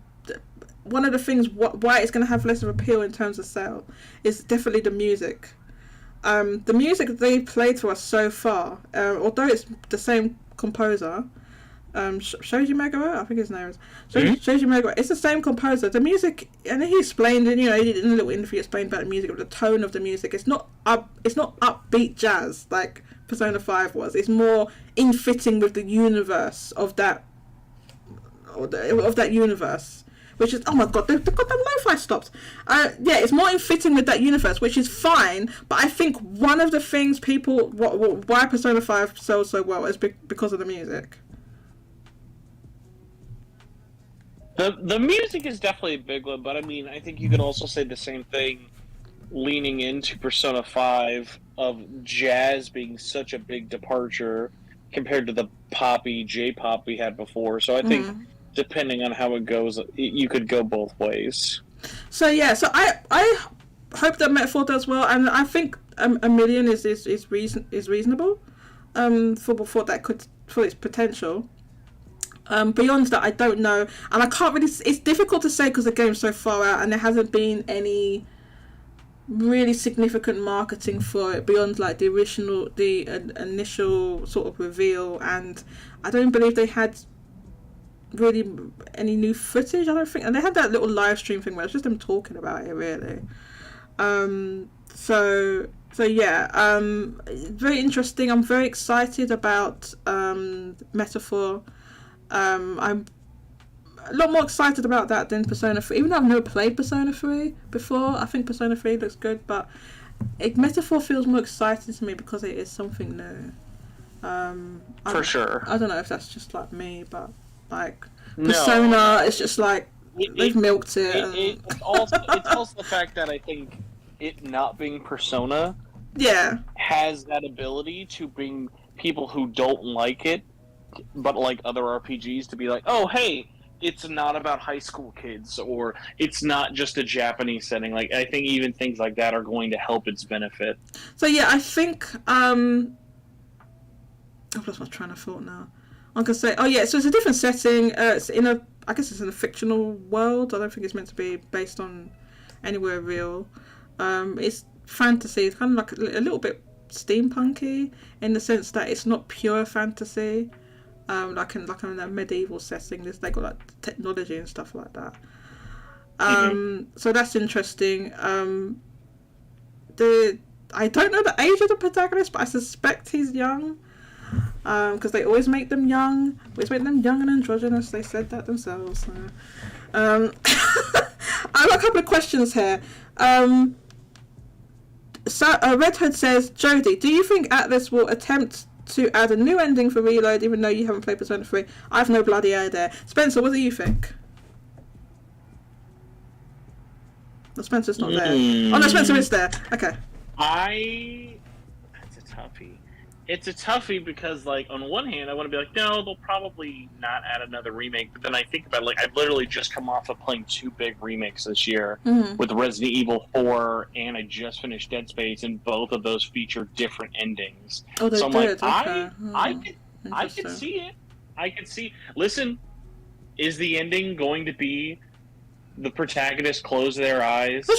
one of the things why it's going to have less of appeal in terms of sale is definitely the music. The music that they've played for us so far, although it's the same composer, Shoji Meguro, I think his name is Shoji Meguro. It's the same composer. The music, and he explained, and he did in a little interview explained about the music, the tone of the music. It's not upbeat jazz like Persona 5 was. It's more in fitting with the universe of that universe. Which is, oh my god, the lo-fi stopped. It's more in fitting with that universe, which is fine, but I think one of the things why Persona 5 sells so well is because of the music. The music is definitely a big one, but I mean, I think you could also say the same thing leaning into Persona 5 of jazz being such a big departure compared to the poppy J-pop we had before. So I think depending on how it goes, you could go both ways. So I hope that Metaphor does well, and I think a million is reasonable for its potential. Beyond that, I don't know, and I can't really. It's difficult to say because the game's so far out, and there hasn't been any really significant marketing for it beyond like the initial sort of reveal, and I don't believe they had really any new footage. I don't think, and they had that little live stream thing where it's just them talking about it really. Very interesting. I'm very excited about Metaphor. I'm a lot more excited about that than Persona 3, even though I've never played Persona 3 before. I think Persona 3 looks good, but Metaphor feels more exciting to me because it is something new. For sure. I don't know if that's just like me, but like Persona, it's just like they've milked it. It's also the fact that I think it not being Persona has that ability to bring people who don't like it but like other RPGs to be like, oh hey, it's not about high school kids, or it's not just a Japanese setting. Like, I think even things like that are going to help its benefit. So I think I've lost my train of thought now. I'm gonna say, so it's a different setting. It's in I guess it's in a fictional world. I don't think it's meant to be based on anywhere real. It's fantasy. It's kind of like a little bit steampunky in the sense that it's not pure fantasy. Like in a medieval setting, they got like technology and stuff like that. So that's interesting. I don't know the age of the protagonist, but I suspect he's young. Because they always make them young. Always make them young and androgynous. They said that themselves. So. I have a couple of questions here. Red Hood says, Jodie, do you think Atlas will attempt to add a new ending for Reload, even though you haven't played Persona 3? I have no bloody idea. Spencer, what do you think? Well, Spencer's not there. Oh no, Spencer is there. Okay. That's a toughie. It's a toughie because, like, on one hand, I want to be like, no, they'll probably not add another remake. But then I think about it, like, I've literally just come off of playing 2 big remakes this year with Resident Evil 4, and I just finished Dead Space, and both of those feature different endings. Oh, they so I'm did? like, Okay. I can see it. I can see. Listen, is the ending going to be the protagonist close their eyes? Don't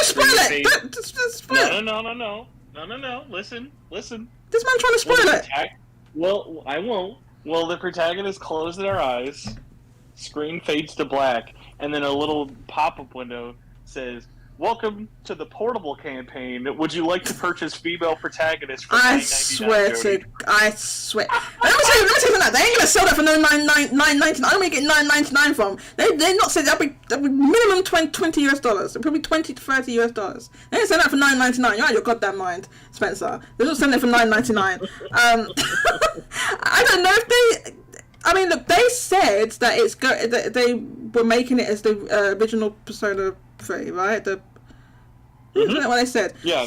spoil it! Don't spoil it! No. Listen. This man trying to spoil it! Well, I won't. Will the protagonist close their eyes, screen fades to black, and then a little pop-up window says, "Welcome to the Portable campaign. Would you like to purchase female protagonist for I $9.99, swear Jodie?" I swear. Let me tell you that. They ain't gonna sell that for no $9.99. I'm gonna get $9.99 from. They're not saying that'll be minimum $20 US. Probably $20 to $30 US. They ain't selling that for $9.99. You're out of your goddamn mind, Spencer. They're not selling it for $9.99. I don't know if they. I mean, look, they said that that they were making it as the original Persona 3, right? Isn't that what they said? Yeah.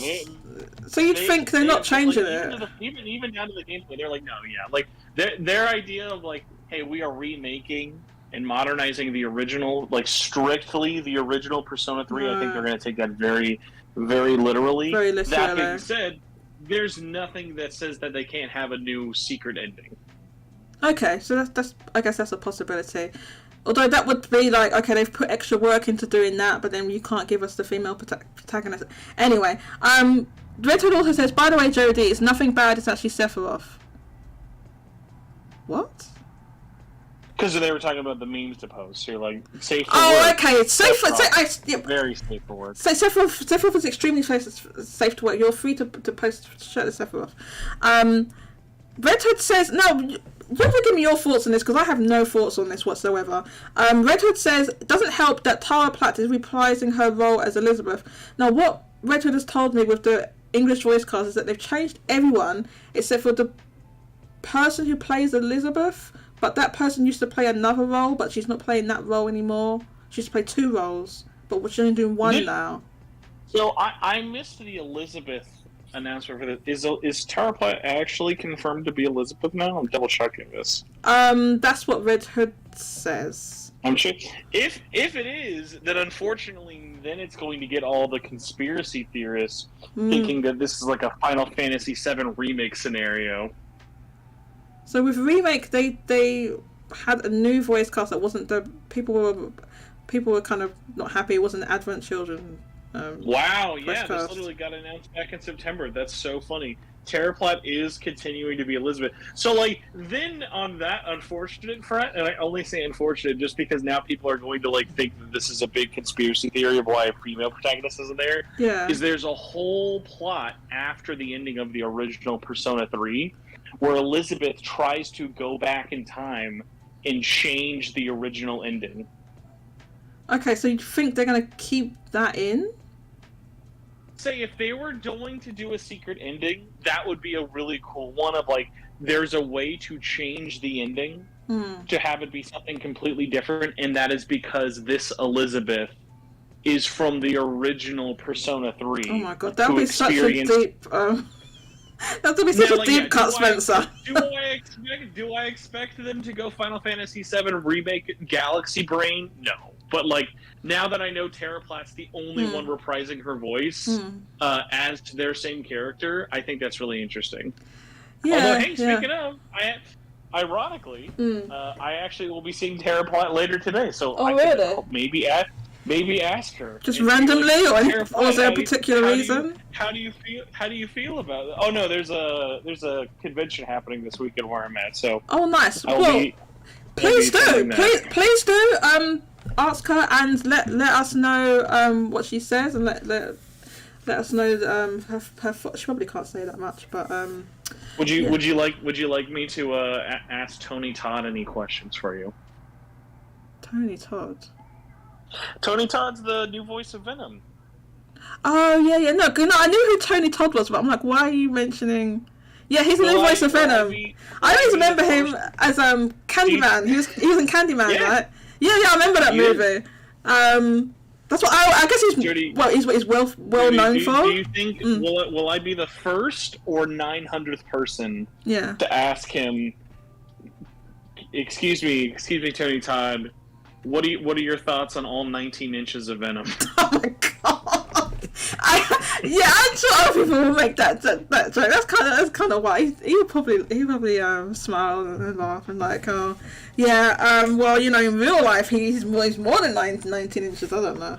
So you'd think they're not changing it. Even down to the gameplay, they're like, no, yeah. Like, their idea of, like, hey, we are remaking and modernizing the original, like, strictly the original Persona 3, I think they're going to take that very, very literally. Very literally. That being said, there's nothing that says that they can't have a new secret ending. Okay, so that's I guess that's a possibility. Although that would be like, okay, they've put extra work into doing that, but then you can't give us the female protagonist. Anyway, Red Hood also says, by the way, Jodie, it's nothing bad, it's actually Sephiroth. What? Because they were talking about the memes to post. So you're like, safe for work. Oh, okay, it's safe for... Very safe for work. So Sephiroth is extremely safe to work. You're free to post shirtless Sephiroth. Red Hood says, no... You have to give me your thoughts on this, because I have no thoughts on this whatsoever. Red Hood says, it doesn't help that Tara Platt is reprising her role as Elizabeth. Now, what Red Hood has told me with the English voice cast is that they've changed everyone except for the person who plays Elizabeth, but that person used to play another role, but she's not playing that role anymore. She used to play 2 roles, but she's only doing 1 now. So I missed the Elizabeth announcement for this. Is Tara Platt actually confirmed to be Elizabeth now? I'm double checking this. That's what Red Hood says. I'm sure. If it is, then unfortunately, then it's going to get all the conspiracy theorists thinking that this is like a Final Fantasy VII remake scenario. So with remake, they had a new voice cast that wasn't the people were kind of not happy. It wasn't the Advent Children. Wow, yeah, this literally got announced back in September. That's so funny. Tara Platt is continuing to be Elizabeth. So, like, then on that unfortunate front, and I only say unfortunate just because now people are going to, like, think that this is a big conspiracy theory of why a female protagonist isn't there. Yeah. Is there's a whole plot after the ending of the original Persona 3 where Elizabeth tries to go back in time and change the original ending. Okay, so you think they're going to keep that in? Say if they were going to do a secret ending, that would be a really cool one of like, there's a way to change the ending to have it be something completely different, and that is because this Elizabeth is from the original Persona 3. Oh my god, that would be such a deep... that would be such a deep cut, Spencer. Do I expect them to go Final Fantasy VII Remake Galaxy Brain? No. But, like, now that I know Tara Platt's the only one reprising her voice as their same character, I think that's really interesting. Yeah, although, hey, speaking of, ironically, I actually will be seeing Tara Platt later today, so maybe ask her. Just randomly, or is there a particular reason? How do you feel about it? Oh no, there's a convention happening this weekend where I'm at, so. Oh, nice. Please do. Ask her and let us know what she says, and let us know her she probably can't say that much, but would you like me to ask Tony Todd any questions for you? Tony Todd. Tony Todd's the new voice of Venom. Oh yeah, no, I knew who Tony Todd was, but I'm like, why are you mentioning? Yeah, he's the new voice of Venom. I always remember him as Candyman. He was in Candyman, right? Yeah, I remember that movie. That's what I guess he's Jodie, he's well known for. Do you think will I be the first or 900th person to ask him? Excuse me, Tony Todd. What are your thoughts on all 19 inches of Venom? Oh my god! I'm sure other people will make that joke. That's kind of why he probably smile and laugh and like, oh yeah. Well, you know, in real life he's more than 19 inches. I don't know.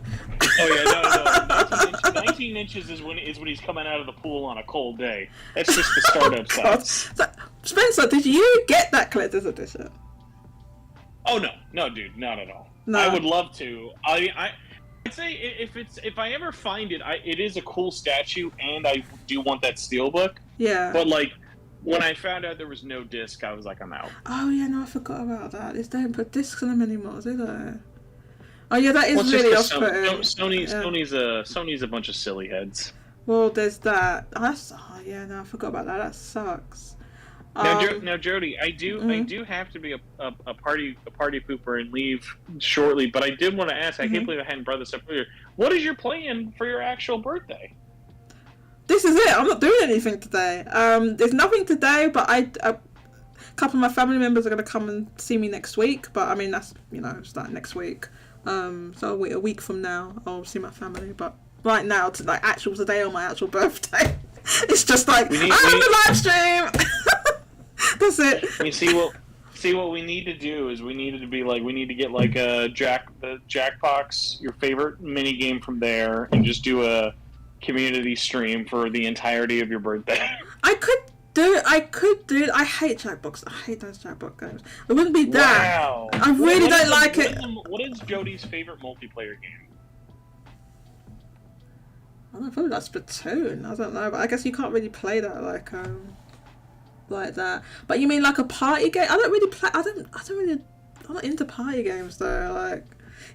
Oh yeah, no. 19 inches is when he's coming out of the pool on a cold day. That's just the startup size. So, Spencer, did you get that collector's edition? Oh no, dude, not at all. No. I would love to. I'd say if I ever find it, it is a cool statue, and I do want that steelbook. Yeah. But like, when I found out there was no disc, I was like, I'm out. Oh yeah, no, I forgot about that. They don't put discs on them anymore, do they? Oh yeah, that is really off-putting. Sony's a bunch of silly heads. Well, there's that. I forgot about that. That sucks. Now, Jodie, I do have to be a party pooper and leave shortly, but I did want to ask. I can't believe I hadn't brought this up earlier. What is your plan for your actual birthday? This is it. I'm not doing anything today. There's nothing today, but a couple of my family members are going to come and see me next week. But I mean, that's starting next week. So a week from now, I'll see my family. But right now, today on my actual birthday, it's just like I'm on the live stream. That's it. You see what we need to do is we need to get like the Jackbox, your favorite mini game from there, and just do a community stream for the entirety of your birthday. I could do it. I hate Jackbox. I hate those Jackbox games. It wouldn't be that. Wow. I really don't like it. What is Jodie's favorite multiplayer game? I don't know, probably like Splatoon. I don't know, but I guess you can't really play that like that. But you mean like a party game? I don't really play. I'm not into party games though. Like,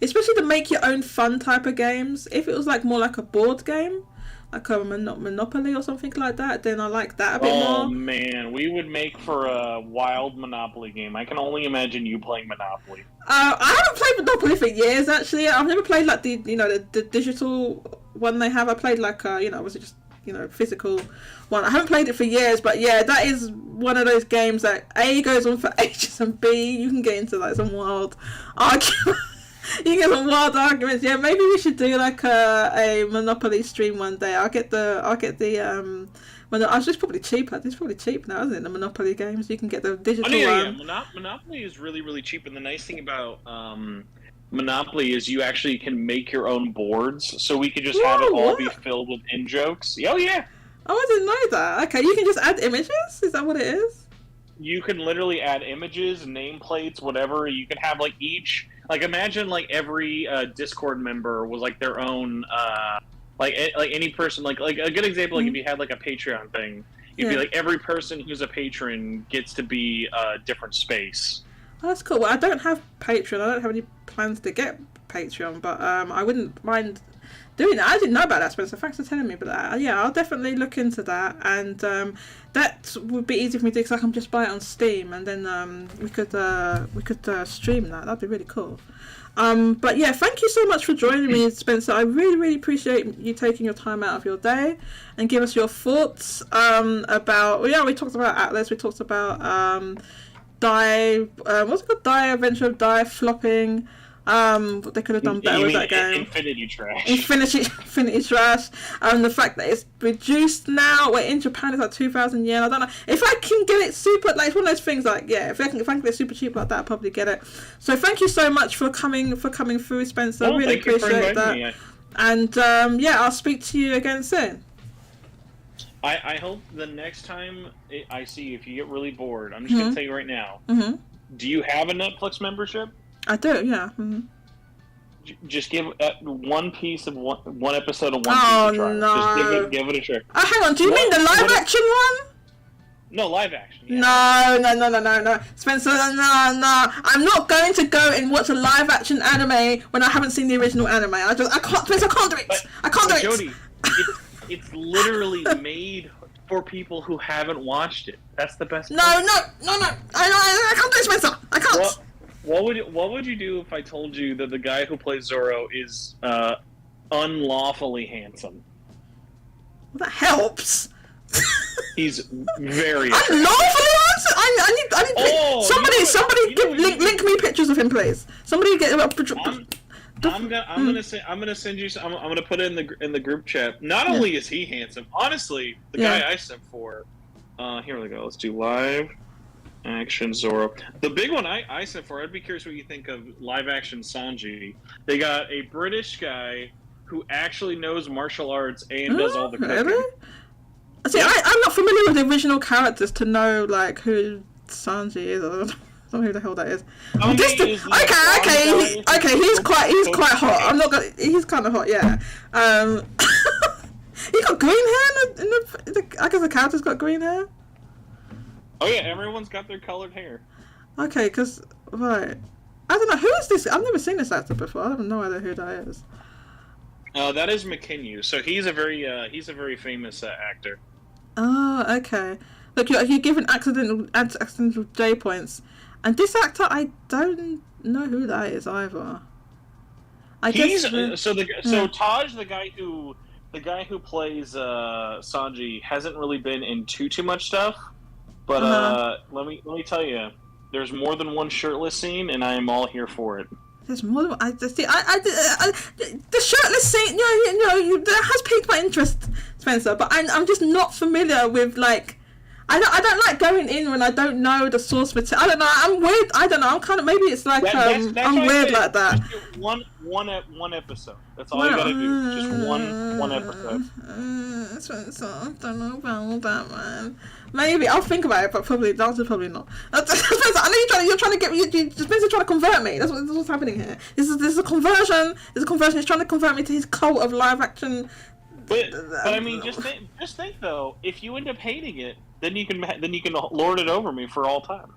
especially the make your own fun type of games. If it was like more like a board game, like a Monopoly or something like that, then I like that a bit more. Oh man, we would make for a wild Monopoly game. I can only imagine you playing Monopoly. I haven't played Monopoly for years actually. I've never played like the digital one they have. I played like was it just physical one. I haven't played it for years, but yeah, that is one of those games that A goes on for ages, and B you can get into like some wild arguments. You can get some wild arguments. Yeah, maybe we should do like a Monopoly stream one day. I'll get the it's just probably cheaper. It's probably cheap now, isn't it? The Monopoly games, you can get the digital one. Monopoly is really, really cheap, and the nice thing about Monopoly is you actually can make your own boards, so we could just have it all be filled with in-jokes. Oh, yeah. Oh, I didn't know that. Okay, you can just add images? Is that what it is? You can literally add images, nameplates, whatever. You can have, like, each... Like, imagine, like, every Discord member was, like, their own... like any person... Like a good example, like, if you had, like, a Patreon thing, you'd be like, every person who's a patron gets to be a different space. Oh, that's cool. Well, I don't have Patreon. I don't have any plans to get Patreon, but I wouldn't mind doing that. I didn't know about that, Spencer. Thanks for telling me. But I'll definitely look into that, and that would be easy for me to do because I can just buy it on Steam, and then we could stream that. That'd be really cool. But yeah, thank you so much for joining me, Spencer. I really, really appreciate you taking your time out of your day and give us your thoughts about. Well, yeah, we talked about Atlas. We talked about. What's it called? Adventure of Die flopping. What they could have done better with that game. Infinity Trash. Infinity Trash. The fact that it's reduced now. Where in Japan it's like 2,000 yen. I don't know if I can get it super. Like, it's one of those things. Like, yeah, if I can get it super cheap like that, I'll probably get it. So thank you so much for coming through, Spencer. I really appreciate that. Me. And I'll speak to you again soon. I hope the next time I see you, if you get really bored, I'm just going to tell you right now. Mm-hmm. Do you have a Netflix membership? I do, yeah. Mm-hmm. Just give one piece of one episode of One Piece a try. No. Just give it a try. Oh, hang on. Do you mean the live action one? No, live action. Yeah. No. Spencer, no. I'm not going to go and watch a live action anime when I haven't seen the original anime. I can't, Spencer, I can't do it. I can't do it. Jodie, it's literally made for people who haven't watched it. That's the best part. No. I can't do it, Spencer. I can't. What would you do if I told you that the guy who plays Zoro is unlawfully handsome. Well, that helps. He's very. Unlawfully handsome. I need. Somebody link me pictures of him, please. Somebody get. I'm gonna send you. I'm gonna put it in the group chat. Not only is he handsome, honestly, the guy I sent for. Here we go. Let's do live action Zoro. The big one I sent for. I'd be curious what you think of live action Sanji. They got a British guy who actually knows martial arts and does all the cooking. Really? See, I'm not familiar with the original characters to know like who Sanji is. I don't know who the hell that is. Okay. He's quite hot. I'm not gonna. He's kind of hot, yeah. He got green hair in the. I guess the character's got green hair. Oh yeah, everyone's got their colored hair. Okay, because right, I don't know who is this. I've never seen this actor before. I have no idea who that is. That is McKinney. So he's a very famous actor. Oh, okay. Look, you're given accidental J points, and this actor I don't know who that is either. Taj, the guy who plays Sanji, hasn't really been in too much stuff, but let me tell you, there's more than one shirtless scene, and I am all here for it. There's more than the shirtless scene. That has piqued my interest, Spencer. But I'm just not familiar with like. I don't like going in when I don't know the source material. I don't know. I'm weird. I don't know. I'm kind of maybe it's like that's I'm weird like that. One episode. That's all you gotta do. Just one episode. Spencer, I don't know about that, man. Maybe I'll think about it, but probably the answer's probably not. Spencer, I know you're trying to get me. Spencer's trying to convert me. That's what's happening here. This is a conversion. There's a conversion. He's trying to convert me to his cult of live action. But I mean, just think though. If you end up hating it, then you can lord it over me for all time.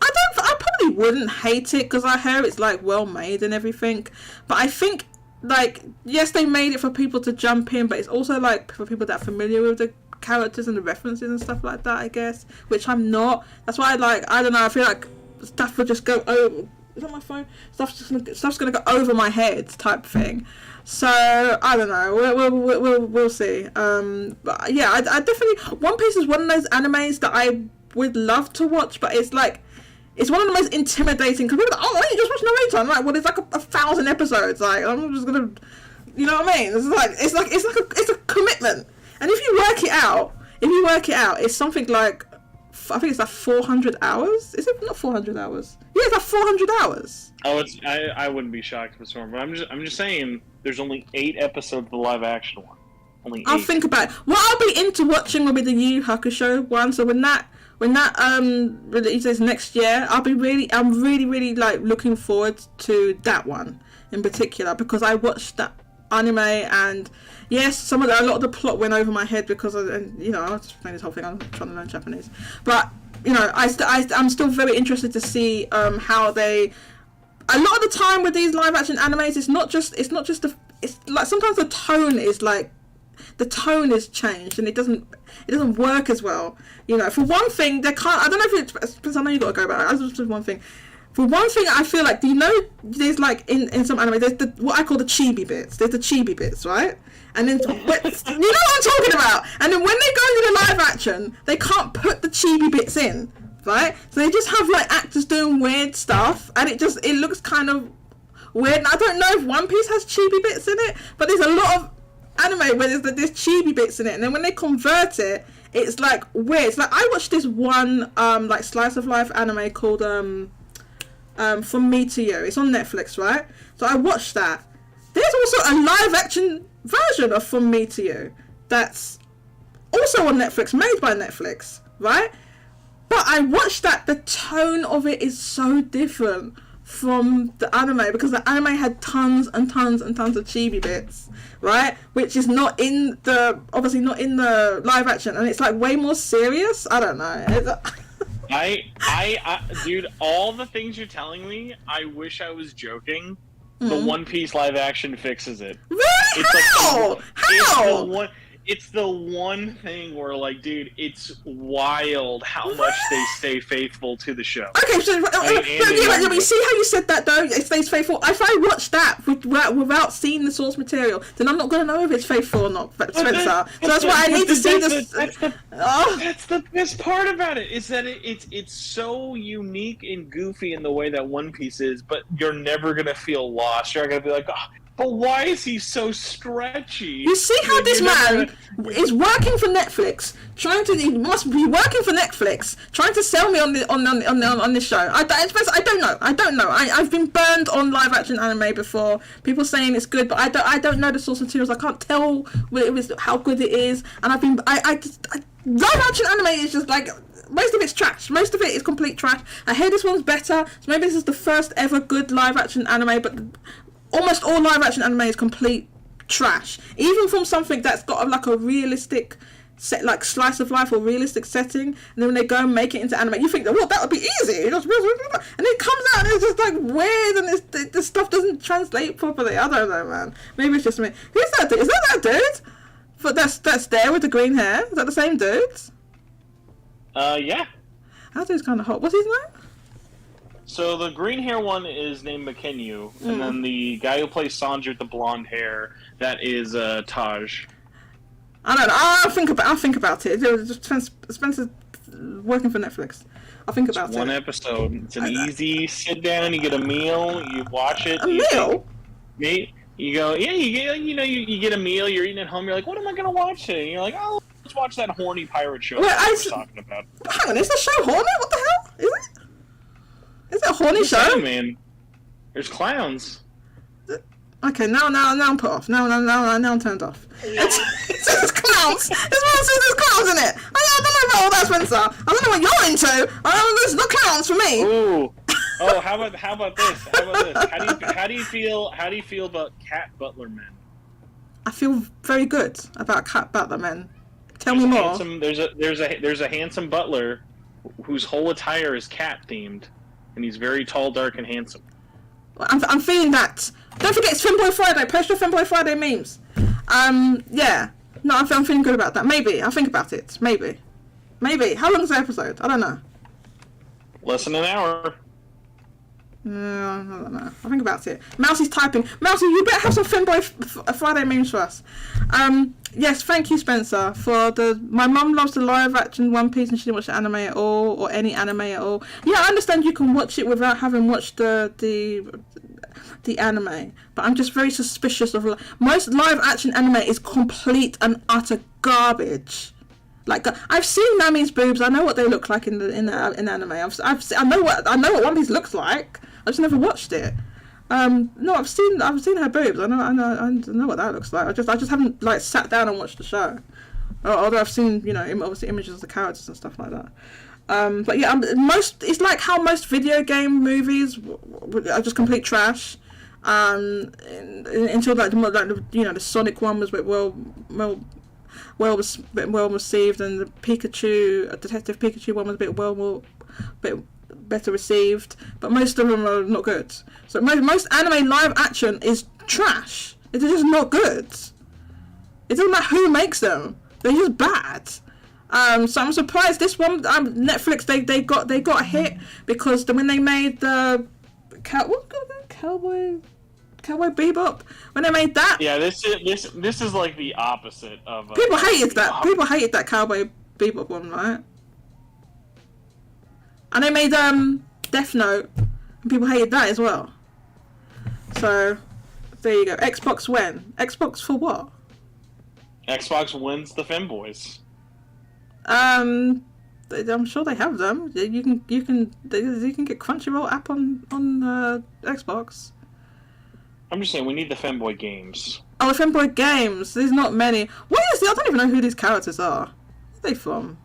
I probably wouldn't hate it because I hear it's like well made and everything. But I think like yes, they made it for people to jump in, but it's also like for people that are familiar with the characters and the references and stuff like that, I guess, which I'm not. That's why I don't know, I feel like stuff would just go over. Is that my phone? Stuff's gonna go over my head type thing. So I don't know. We'll see. But yeah, I definitely. One Piece is one of those animes that I would love to watch, but it's like it's one of the most intimidating because people are like, oh, why don't you just watch Naruto? I'm like, well, there's like a 1,000 episodes. Like I'm just gonna, you know what I mean? It's a commitment. And if you work it out, it's something like I think it's like 400 hours. Is it not 400 hours? Yeah, it's like 400 hours. Oh, I wouldn't be shocked if it's more, but I'm just saying there's only 8 episodes of the live action one. Only 8. I'll think about it. What I'll be into watching will be the Yu Yu Hakusho one. So when that releases next year, I'm really like looking forward to that one in particular because I watched that anime and yes, a lot of the plot went over my head because I was playing this whole thing. I'm trying to learn Japanese, but I'm still very interested to see how they. A lot of the time with these live action animes, it's like sometimes the tone is changed and it doesn't work as well. For one thing, they can't. I don't know if it's. I know you got to go, but I just one thing. For one thing, I feel like, there's like in some anime, there's what I call the chibi bits. There's the chibi bits, right? And then, you know what I'm talking about? And then when they go into the live action, they can't put the chibi bits in, right? So they just have like actors doing weird stuff, and it looks kind of weird. And I don't know if One Piece has chibi bits in it, but there's a lot of anime where there's chibi bits in it, and then when they convert it, it's like weird. It's like I watched this one like slice of life anime called From Me to You. It's on Netflix, right? So I watched that. There's also a live action version of From Me to You that's also on Netflix, made by Netflix, right? But I watched that. The tone of it is so different from the anime because the anime had tons and tons and tons of chibi bits, right? Which is obviously not in the live action, and it's like way more serious. I don't know. Dude, all the things you're telling me, I wish I was joking. The One Piece live action fixes it. Really? How? it's the one thing where, like, dude, it's wild how much they stay faithful to the show. Okay, so you see how you said that though? It stays faithful. If I watch that without seeing the source material, then I'm not going to know if it's faithful or not, Spencer. So that's why I need to see this. That's the best part about it, is that it's so unique and goofy in the way that One Piece is, but you're never gonna feel lost. You're gonna be like, oh, but why is he so stretchy? You see how this man is working for Netflix, he must be working for Netflix, trying to sell me on this show. I don't know. I've been burned on live action anime before. People saying it's good, but I don't know the source materials. I can't tell how good it is. And live action anime is just like, most of it's trash. Most of it is complete trash. I hear this one's better, so maybe this is the first ever good live action anime, but almost all live action anime is complete trash. Even from something that's got like a realistic set, like slice of life or realistic setting, and then when they go and make it into anime, you think that, well, that would be easy. And it comes out and it's just like weird, and this stuff doesn't translate properly. I don't know, man. Maybe it's just me. Who's that dude? Is that dude? But that's there with the green hair. Is that the same dude? Yeah. That dude's kind of hot. What's his name? So the green hair one is named Makenyu, and then the guy who plays Sanji with the blonde hair, that is Taj. I don't know. I'll think about it. Spencer's working for Netflix. I'll think about it. One episode. It's an easy sit down. You get a meal. You watch it. You go. Yeah. You get a meal. You're eating at home. You're like, what am I gonna watch today? And you're like, oh, let's watch that horny pirate show I was talking about. Hang on, is the show horny? What the hell? Is it? Is it a horny show? Man. There's clowns. Okay, now I'm put off. Now I'm turned off. It's clowns. There's clowns in it. I don't know about all that, Spencer. I don't know what you're into. There's no clowns for me. Ooh. Oh, how about this? How do you feel about cat butler men? I feel very good about cat butler men. Tell me more. There's a handsome butler whose whole attire is cat themed, and he's very tall, dark, and handsome. I'm feeling that. Don't forget, it's Femboy Friday. Post your Femboy Friday memes. Yeah. No, I'm feeling good about that. Maybe. I'll think about it. Maybe. How long is the episode? I don't know. Less than an hour. I don't know. I'll think about it. Mousie's typing. Mousie, you better have some Femboy Friday memes for us. Yes, thank you, Spencer, for my mum loves the live action One Piece and she didn't watch the anime at all, or any anime at all. Yeah, I understand you can watch it without having watched the anime, but I'm just very suspicious of most live action anime is complete and utter garbage. Like, I've seen Nami's boobs. I know what they look like in anime. I know what One Piece looks like. I just never watched it. No, I've seen her boobs. I know what that looks like. I just haven't like sat down and watched the show. Although I've seen obviously images of the characters and stuff like that. But yeah, it's like how most video game movies are just complete trash. Until the Sonic one was a bit well received, and the Detective Pikachu one was a bit better received, but most of them are not good. So most anime live action is trash. It's just not good. It doesn't matter who makes them; they're just bad. So I'm surprised this one, Netflix, they got a hit because when they made the Cowboy Bebop, when they made that, yeah, this is like the opposite of people hated that. People hated that Cowboy Bebop one, right? And they made Death Note, and people hated that as well. So there you go. Xbox when? Xbox for what? Xbox wins the femboys. I'm sure they have them. You can get Crunchyroll app on Xbox. I'm just saying we need the femboy games. Oh, the femboy games. There's not many. What is it? I don't even know who these characters are. Where are they from?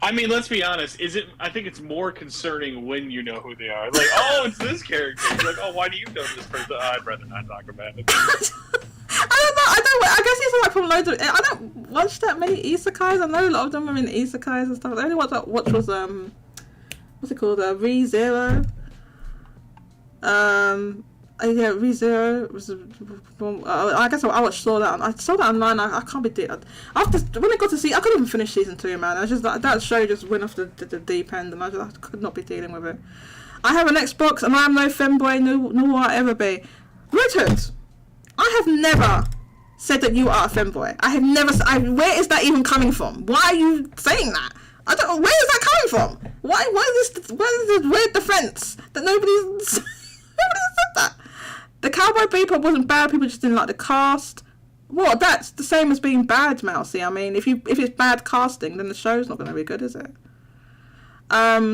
I mean, let's be honest. I think it's more concerning when you know who they are. Like, oh, it's this character. You're like, oh, why do you know this person? Oh, I'd rather not talk about it. I don't know. I guess it's like from loads of. I don't watch that many isekais. I know a lot of them are in isekais and stuff. The only one I watched was what's it called? ReZero. Yeah, ReZero was. I guess I watched saw that. I saw that online. I can't be dead. After when I got to see, I couldn't even finish season 2, man. I just that show just went off the deep end, and I could not be dealing with it. I have an Xbox, and I am no femboy, nor will I ever be. Red Hood, I have never said that you are a femboy. I have never. Where is that even coming from? Why are you saying that? I don't know. Where is that coming from? Why is this? Where is this weird defense that nobody's said that? The Cowboy Bebop wasn't bad. People just didn't like the cast. Well, that's the same as being bad, Mousy. I mean, if it's bad casting, then the show's not going to be good, is it?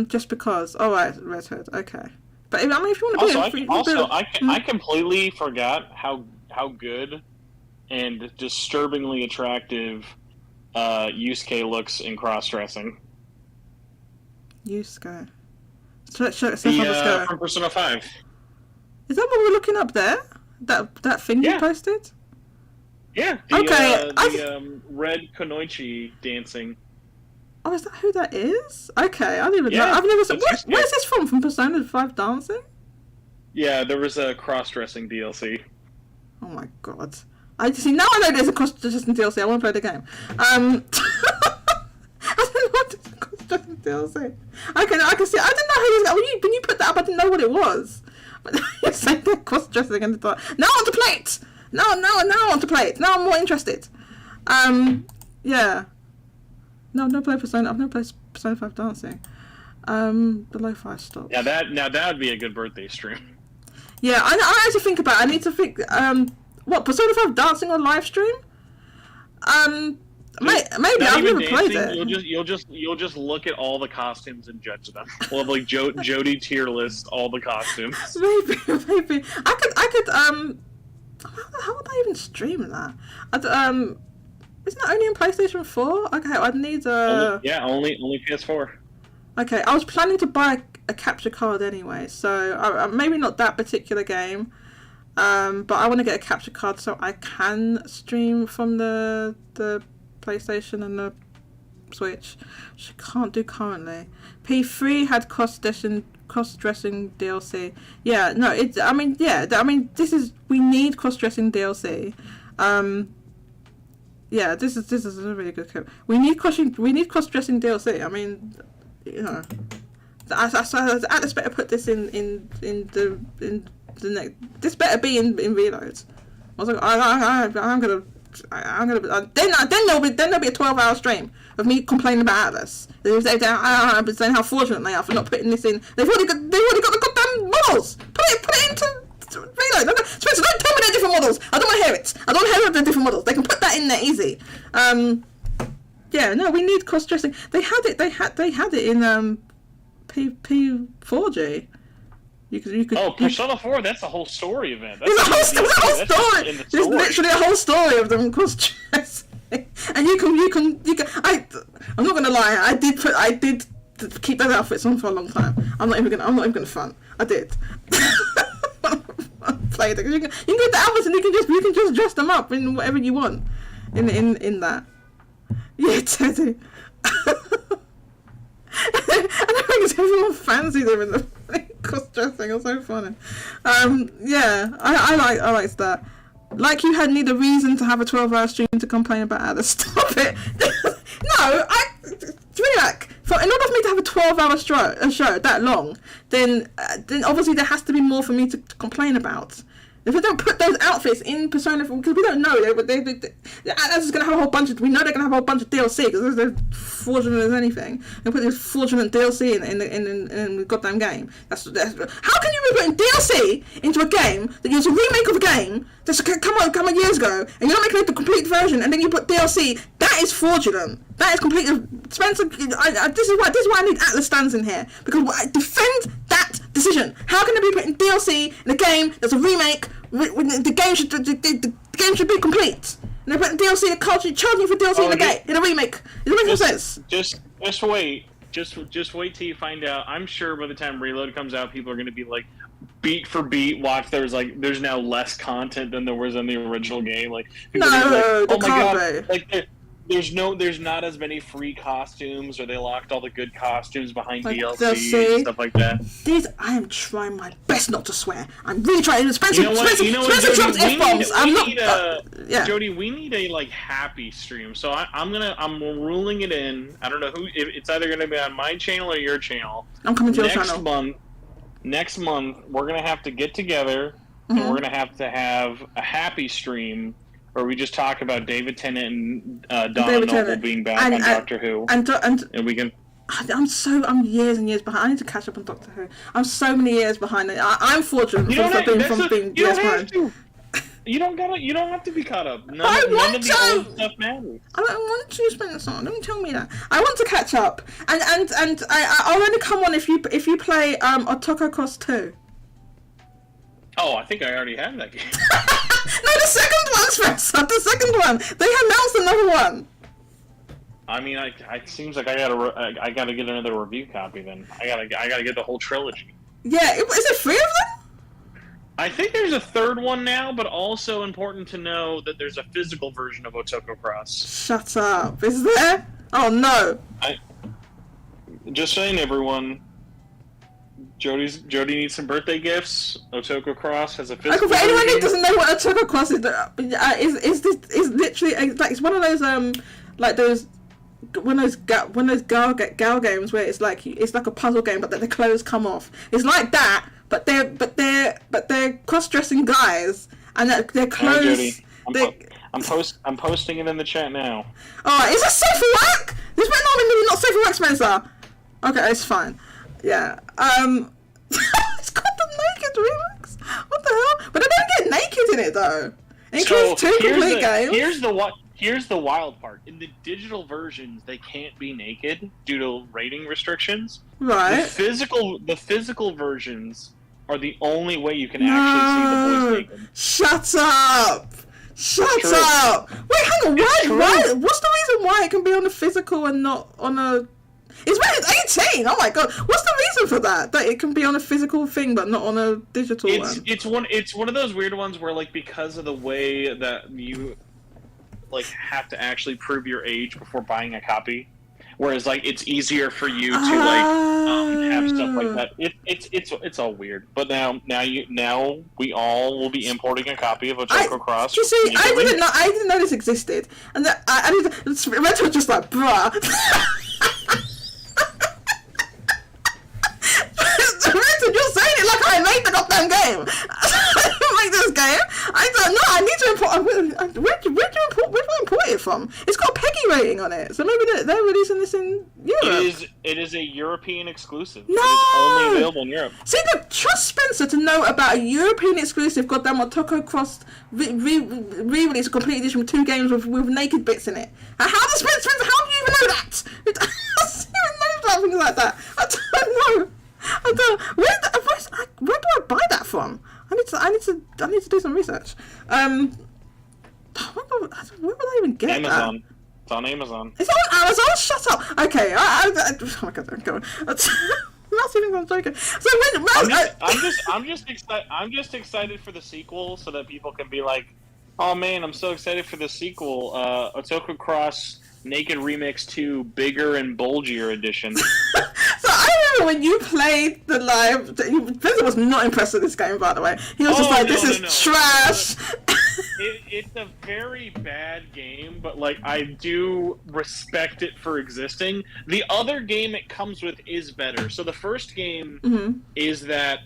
Just because. All right, Red Hood. Okay, but if you want to I completely forgot how good and disturbingly attractive Yusuke looks in cross-dressing. Yusuke. So let's go. From Persona 5. Is that what we're looking up there? That thing you posted? Yeah. The red Kunoichi dancing. Oh, is that who that is? Okay, I didn't even know. I've never seen. Where's this from? From Persona 5 dancing? Yeah, there was a cross-dressing DLC. Oh my god. I see, now I know there's a cross-dressing DLC. I want to play the game. I don't know what this cross-dressing DLC. I can see. I didn't know who this guy. When you put that up, I didn't know what it was. But you're saying they're cross-dressing and thought, now I want to play it. Now I want to play it. Now I'm more interested. Yeah. No, I've never played Persona. I've never played Persona 5 dancing. The lo-fi stop. Yeah, that would be a good birthday stream. Yeah, I need to think about it. I need to think. What, Persona 5 dancing on live stream? Maybe I've never played it. You'll just look at all the costumes and judge them. We'll have like Jodie tier list all the costumes. Maybe I could how would I even stream that? Isn't that only in PlayStation 4? Okay, I'd need only PS4. Okay, I was planning to buy a capture card anyway, so maybe not that particular game. But I want to get a capture card so I can stream from the PlayStation and the Switch, which I can't do currently. P3 had cross-dressing DLC. Yeah, no, we need cross-dressing DLC. Yeah, this is a really good clip. We need cross-dressing DLC. I mean, you know, Atlas better put this in the next. This better be in reloads. I was like, I'm gonna. Then there'll be a 12-hour stream of me complaining about Atlas. I've been saying how fortunate they are for not putting this in. They've already got the goddamn models. Put it into reload. Spencer, don't tell me they're different models. I don't want to hear it. I don't want to hear the different models. They can put that in there easy. Yeah, no, we need cross-dressing. They had it in P4G. You could. Persona 4. That's a whole story event. There's a whole story. There's literally a whole story of them cross-dressing. And you can. I'm not gonna lie. I did keep those outfits on for a long time. I'm not even gonna front. I did. Played it. You can get the outfits and you can just dress them up in whatever you want. In that. Yeah, Teddy. I don't think everyone fancies them in the cross-dressing. It's so funny. Yeah, I like that. Like you need a reason to have a 12-hour stream to complain about Atlas. Stop it. No, in order for me to have a 12-hour show that long, then obviously there has to be more for me to complain about. If they don't put those outfits in Persona 4, because we don't know, Atlas is going to have a whole bunch of, we know they're going to have a whole bunch of DLC, because they're fortunate as anything. They put this fortunate DLC in the goddamn game. That's how can you be putting DLC into a game that is a remake of a game that's come out years ago, and you're not making it the complete version, and then you put DLC? That is fraudulent. That is completely, Spencer, this is why I need Atlas stands in here, because I defend that decision. How can they be putting DLC in a game that's a remake? The game should be complete. And they're putting DLC, the culture, charging for DLC in a remake. It doesn't make sense. Just wait. Just wait till you find out. I'm sure by the time Reload comes out, people are going to be like, beat for beat, watch. There's now less content than there was in the original game. Like, no, oh my god, like there's not as many free costumes, or they locked all the good costumes behind Like DLC and stuff like that. I am trying my best not to swear. I'm really trying. Spencer Jodie, drops F-bombs. Jodie, we need a like happy stream. So I'm ruling it in. I don't know who. It's either gonna be on my channel or your channel. I'm coming to your channel. Next month, we're gonna have to get together, and we're gonna have to have a happy stream where we just talk about David Tennant and Donna Noble being back on Doctor Who, and we can. I'm years and years behind. I need to catch up on Doctor Who. I'm so many years behind. I'm fortunate from being years behind. You don't have to be caught up. None of the old stuff matters. I don't want to spend this on. Don't tell me that. I want to catch up, and I'll only come on if you play Otoko Cross 2. Oh, I think I already have that game. No, the second one, Spencer. The second one. They announced another one. I mean, it seems like I gotta get another review copy. Then I gotta get the whole trilogy. Yeah, is it 3 of them? I think there's a third one now, but also important to know that there's a physical version of Otoko Cross. Shut up. Is there? Oh, no. Just saying, everyone. Jodie needs some birthday gifts. Otoko Cross has a physical version. For anyone who doesn't know what Otoko Cross is literally, it's one of those, one of those gal games where it's like a puzzle game, but the clothes come off. It's like that. But they're cross-dressing guys, and their clothes. Jodie, I'm posting it in the chat now. Oh, is this safe for work? This might not safe for work, Spencer. Okay, it's fine. Yeah. It's called the Naked Remix. What the hell? But they don't get naked in it though. Includes 2 complete games. Here's the wild part. In the digital versions, they can't be naked due to rating restrictions. Right. The physical versions are the only way you can actually see the boys naked. Shut up! Shut up! Wait, hang on. Why? What's the reason why it can be on a physical and not on a? It's rated 18. Oh my god! What's the reason for that? That it can be on a physical thing but not on a digital one. It's one of those weird ones where like because of the way that you like have to actually prove your age before buying a copy. Whereas, like, it's easier for you to have stuff like that. It's all weird. But now we all will be importing a copy of Otoko Cross. You see, I didn't know this existed, and Red was just like, bruh. You're saying it like I made the goddamn game. I didn't make this game. I don't know. I need to import. Where do I import it from? It's got a PEGI rating on it, so maybe they're releasing this in Europe. It is a European exclusive. No, it's only available in Europe. See, trust Spencer to know about a European exclusive goddamn Otoko Cross re-release, a complete edition with 2 games with naked bits in it. And how does Spencer? How do you even know that? I don't know about things like that. I don't know. Where do I buy that from? I need to do some research. Where would I even get Amazon. that? It's on Amazon. It's on Amazon. Shut up. Okay. Oh my god. Go on. Not even I'm joking. So I'm just excited for the sequel so that people can be like, oh man, I'm so excited for the sequel. Otoko Cross Naked Remix 2 Bigger and Bulgier Edition. So I remember when you played the live, Spencer was not impressed with this game, by the way. He was just like, this is trash. It's a very bad game, but like I do respect it for existing. The other game it comes with is better. So the first game is that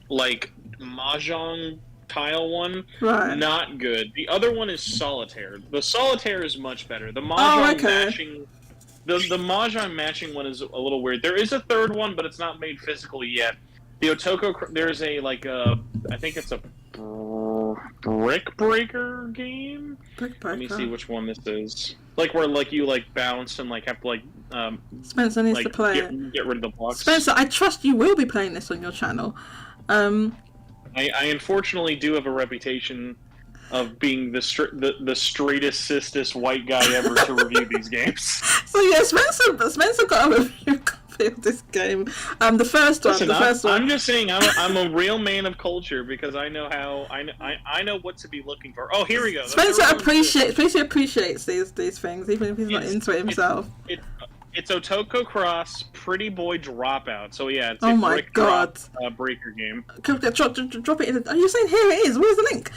like Mahjong tile one, right. Not good. The other one is Solitaire. The Solitaire is much better. The Mahjong matching, the Mahjong matching one is a little weird. There is a third one, but it's not made physically yet. The Otoko, there's a I think it's a Brick Breaker game. Let me see which one this is. Like where like you like bounce and like have to like Spencer needs to play it. Get rid of the blocks. Spencer, I trust you will be playing this on your channel. I unfortunately do have a reputation of being the straightest, sistest white guy ever to review these games. So yeah, Spencer got a review copy play this game. The first one. Listen, The first one. I'm just saying, I'm a real man of culture because I know how I know what to be looking for. Oh, here we go. Spencer appreciates these things, even if he's not into it himself. It's Otoko Cross Pretty Boy Dropout. So yeah, it's oh a my brick god, breaker game. Drop it in. Are you saying here it is? Where's the link?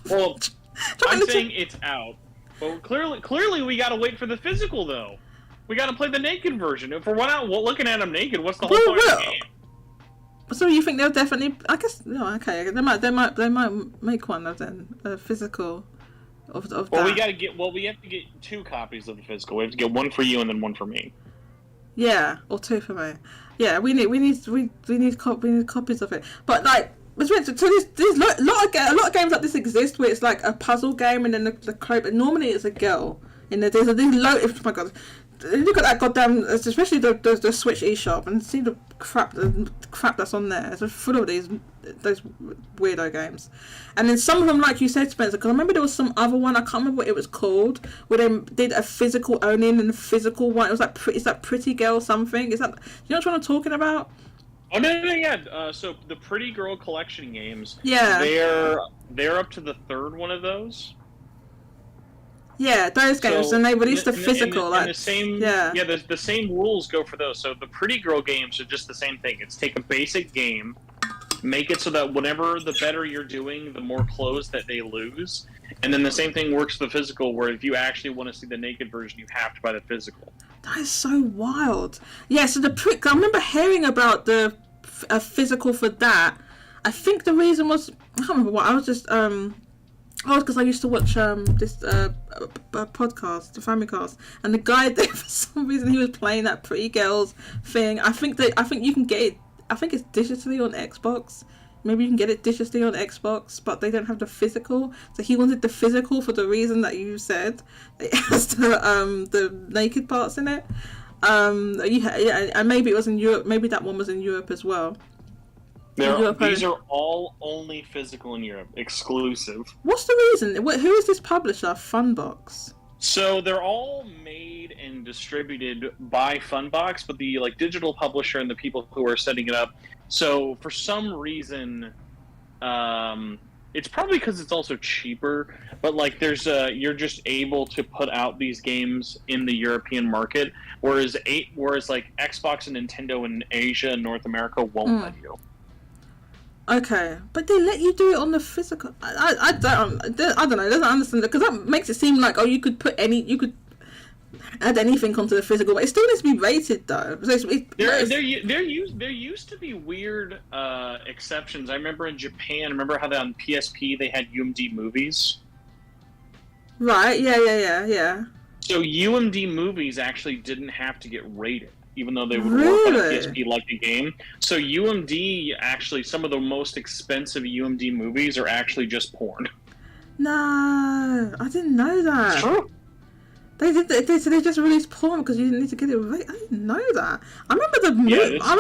Well, I'm saying it's out. But clearly, we gotta wait for the physical though. We gotta play the naked version. If we're not looking at them naked, what's the whole point of the game? So you think they'll definitely? I guess okay. They might make one of them physical of that. Well, we have to get 2 copies of the physical. We have to get one for you and then one for me. Yeah, or 2 for me. Yeah, we need copies of it. But like, so there's a lot of games like this exist where it's like a puzzle game and then the normally it's a girl. And there's oh my god. Look at that goddamn, especially the Switch eShop, and see the crap that's on there. It's full of those weirdo games. And then some of them, like you said, Spencer, because I remember there was some other one, I can't remember what it was called, where they did a physical only and then a physical one. It was like, is that Pretty Girl something? Is that, you know what I'm talking about? Oh no, yeah. So the Pretty Girl collection games, yeah, they're up to the 3rd one of those. Yeah, those games, and they released the physical, the same rules go for those. So the Pretty Girl games are just the same thing. It's take a basic game, make it so that whenever the better you're doing, the more clothes that they lose, and then the same thing works for the physical, where if you actually want to see the naked version, you have to buy the physical. That is so wild. Yeah, so I remember hearing about a physical for that. I think the reason was, I can't remember what, I was just, because I used to watch this podcast, the Famicast, and the guy there, for some reason, he was playing that Pretty Girls thing. I think you can get it. I think it's digitally on Xbox. Maybe you can get it digitally on Xbox, but they don't have the physical. So he wanted the physical for the reason that you said. It has the naked parts in it. And maybe it was in Europe. Maybe that one was in Europe as well. These are all only physical in Europe, exclusive. What's the reason? Who is this publisher? Funbox. So they're all made and distributed by Funbox, but the digital publisher and the people who are setting it up. So for some reason, it's probably because it's also cheaper. But you're just able to put out these games in the European market, whereas Xbox and Nintendo in Asia and North America won't let you. Okay, but they let you do it on the physical. I don't know. I don't understand that, because that makes it seem like you could add anything onto the physical, but it still needs to be rated though. So there used to be weird exceptions. I remember in Japan. Remember how on PSP they had UMD movies. Right. Yeah. So UMD movies actually didn't have to get rated, even though they would work on a PSP like a game. So UMD, actually, some of the most expensive UMD movies are actually just porn. No, I didn't know that. It's true. They just released porn because you didn't need to get it right. I didn't know that. I remember the movies, wow.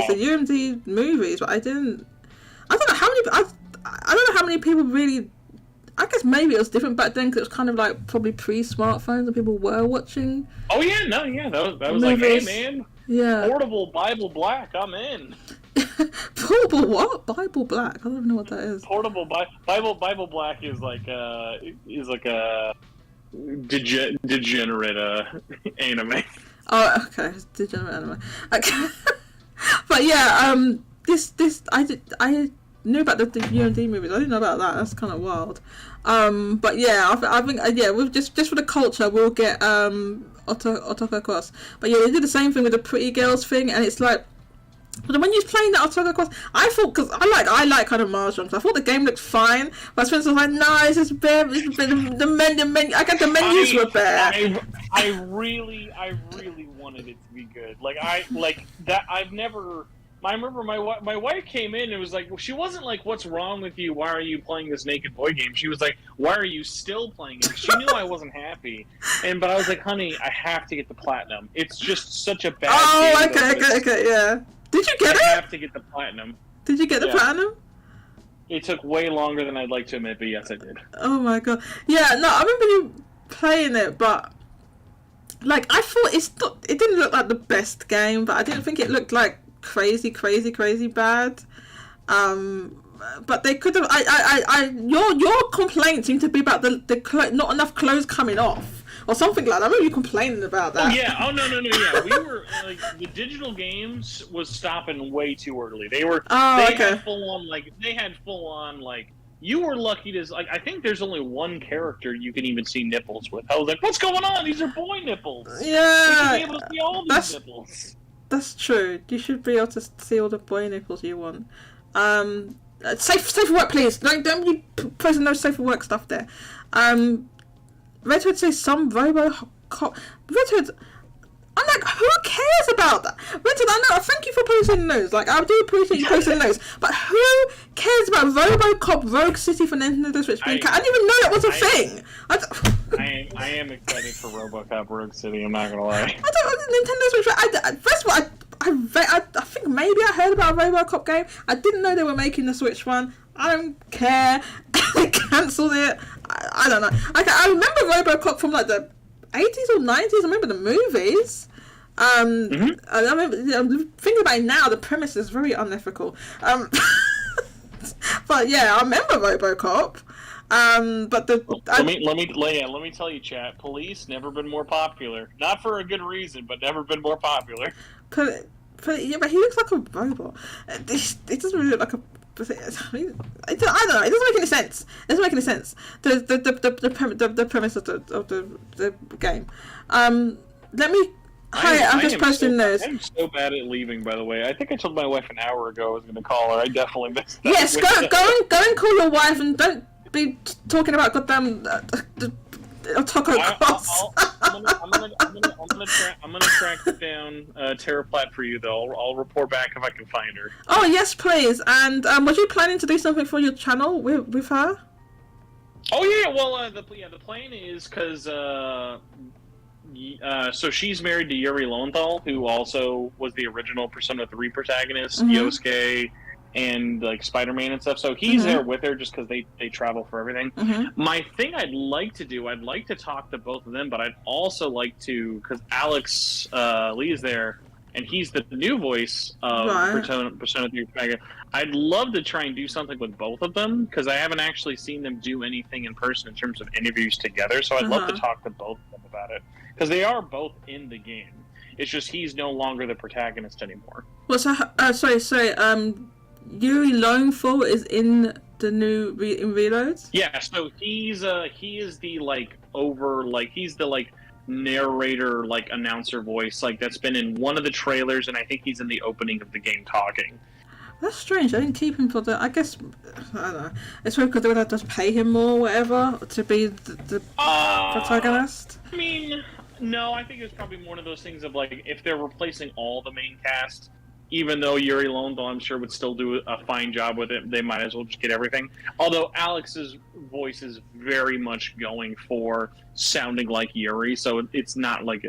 The UMD movies, but I don't know how many people really. I guess maybe it was different back then because it was kind of like probably pre-smartphones and people were watching. Oh yeah, no, yeah, that was like, hey man, yeah, portable Bible Black, I'm in. Portable what? Bible Black? I don't even know what that is. Portable Bible Black is like a degenerate anime. Oh, okay, it's degenerate anime. Okay, but yeah, I knew about the UMD movies. I didn't know about that. That's kind of wild. But yeah, I think we'll just for the culture, we'll get Otoko Cross. But yeah, they did the same thing with the Pretty Girls thing, and it's like, but when you was playing that Otoko Cross, I thought, because I like kind of mahjong, so I thought the game looked fine. But Spencer was like, no, it's just bare. The menu. I got the menus were bare. I really wanted it to be good. I remember my wife came in and was like, well, she wasn't like, what's wrong with you? Why are you playing this naked boy game? She was like, why are you still playing it? She knew I wasn't happy. But I was like, honey, I have to get the platinum. It's just such a bad game. Okay, yeah. Did you get it? I have to get the platinum. Did you get the platinum? It took way longer than I'd like to admit, but yes, I did. Oh my god. Yeah, no, I remember you playing it, but like I thought it didn't look like the best game, but I didn't think it looked like crazy bad. But they could have. Your complaint seemed to be about the not enough clothes coming off or something like that. I remember you complaining about that. Oh yeah. Oh no. Yeah, we were like the digital games was stopping way too early. They were. Oh, they okay. had full on like. You were lucky to like. I think there's only one character you can even see nipples with. I was like, "What's going on? These are boy nipples." Yeah. We should be able to see all these nipples. That's true. You should be able to see all the boy nipples you want. Safe for work, please. Don't you pressing no safe for work stuff there. Red Hood says some RoboCop. Red Hood. I'm like, who cares about that? Red Hood, I know. Thank you for posting those. Like, I do appreciate you posting those. But who cares about RoboCop Rogue City for Nintendo Switch? I didn't even know that was a thing. I am excited for RoboCop Rogue City. I'm not gonna lie. I don't Nintendo Switch. First of all, I think maybe I heard about a RoboCop game. I didn't know they were making the Switch one. I don't care. They cancelled it. I don't know. I remember RoboCop from like the 80s or 90s. I remember the movies. I remember, I'm thinking about it now. The premise is very unethical. But yeah, I remember RoboCop. But let me tell you, chat. Police never been more popular. Not for a good reason, but never been more popular. But he looks like a robot. It doesn't really look like a. I don't know. It doesn't make any sense. The premise of the game. Let me. Hi, I'm just posting those. I'm so bad at leaving, by the way. I think I told my wife an hour ago I was going to call her. I definitely missed that. Yes, go and call your wife and don't be talking about goddamn taco cross. I'm gonna track down Terra Platt for you, though. I'll report back if I can find her. Oh yes, please. And was you planning to do something for your channel with her? Oh yeah. Well, the plan is because so she's married to Yuri Lowenthal, who also was the original Persona 3 protagonist, Yosuke, and like Spider-Man and stuff. So he's there with her just because they travel for everything. My thing I'd like to talk to both of them, but I'd also like to, because Alex Lee is there, and he's the new voice of Persona 3 protagonist. I'd love to try and do something with both of them, because I haven't actually seen them do anything in person in terms of interviews together. So I'd love to talk to both of them about it, because they are both in the game. It's just he's no longer the protagonist anymore. Well, so sorry. Yuri Lowenthal is in the new in Reloads? Yeah, so he is the he's the narrator, announcer voice, that's been in one of the trailers, and I think he's in the opening of the game talking. That's strange. I didn't keep him for the. I guess I don't know. It's probably because they would have to pay him more, or whatever, to be the protagonist. I mean, no. I think it's probably one of those things of if they're replacing all the main cast. Even though Yuri Lowenthal, I'm sure, would still do a fine job with it, they might as well just get everything. Although Alex's voice is very much going for sounding like Yuri, so it's not at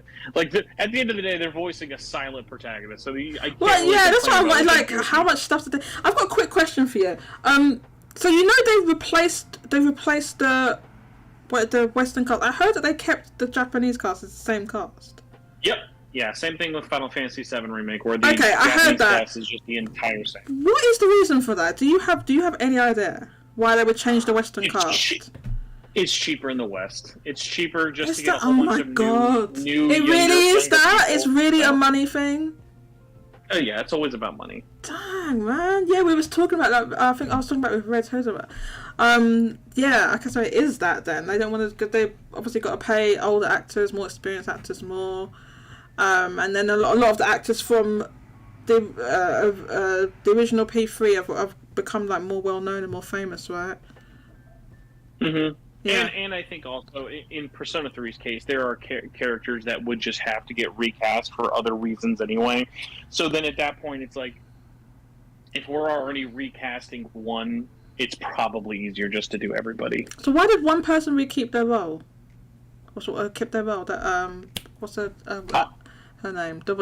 the end of the day, they're voicing a silent protagonist. So that's why I'm like, how much stuff did they? I've got a quick question for you. So they've replaced the Western cast. I heard that they kept the Japanese cast as the same cast. Yep. Yeah, same thing with Final Fantasy VII Remake, where the Japanese cast is just the entire same. What is the reason for that? Do you have any idea why they would change the Western cast? It's cheaper in the West. It's cheaper just to get a whole bunch of new. It really is that? It's really a money thing? Oh yeah, it's always about money. Dang, man. Yeah, we was talking about that. I think I was talking about with Red Hood about. Yeah, I guess it is that then. They don't want to. They obviously got to pay older actors, more experienced actors more. And then a lot of the actors from the original P3 have become more well known and more famous, right? Yeah. And I think also in Persona 3's case, there are characters that would just have to get recast for other reasons anyway. So then at that point, it's if we're already recasting one, it's probably easier just to do everybody. So why did one person keep their role? Keep their role? What's her name? The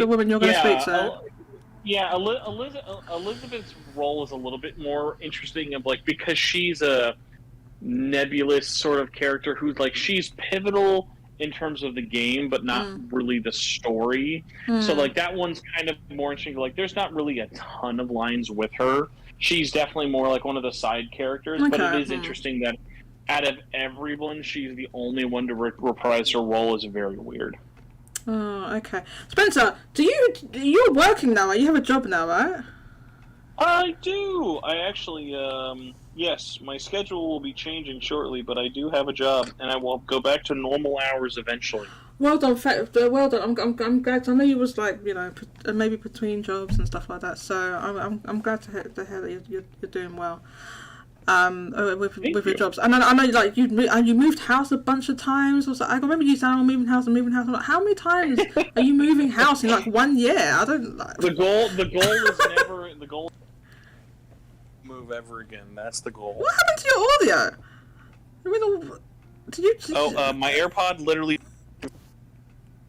woman you're going to speak to? Yeah, Elizabeth's role is a little bit more interesting, because she's a nebulous sort of character who's she's pivotal in terms of the game, but not really the story. So like that one's kind of more interesting. Like there's not really a ton of lines with her. She's definitely more like one of the side characters, but it is interesting that out of everyone, she's the only one to reprise her role. Is very weird. Oh, okay. Spencer, you're working now, right? You have a job now, right? I do. I actually, yes, my schedule will be changing shortly, but I do have a job, and I will go back to normal hours eventually. Well done, well done. I'm glad. I know you was like, you know, maybe between jobs and stuff like that. So I'm glad to hear that you're doing well. With your jobs, and I know like you moved house a bunch of times. Or so. I remember you saying, "I'm moving house. I'm like, how many times are you moving house in like 1 year? I don't like. The goal is never the goal. Move ever again. That's the goal. What happened to your audio? I mean, did you? My AirPod literally.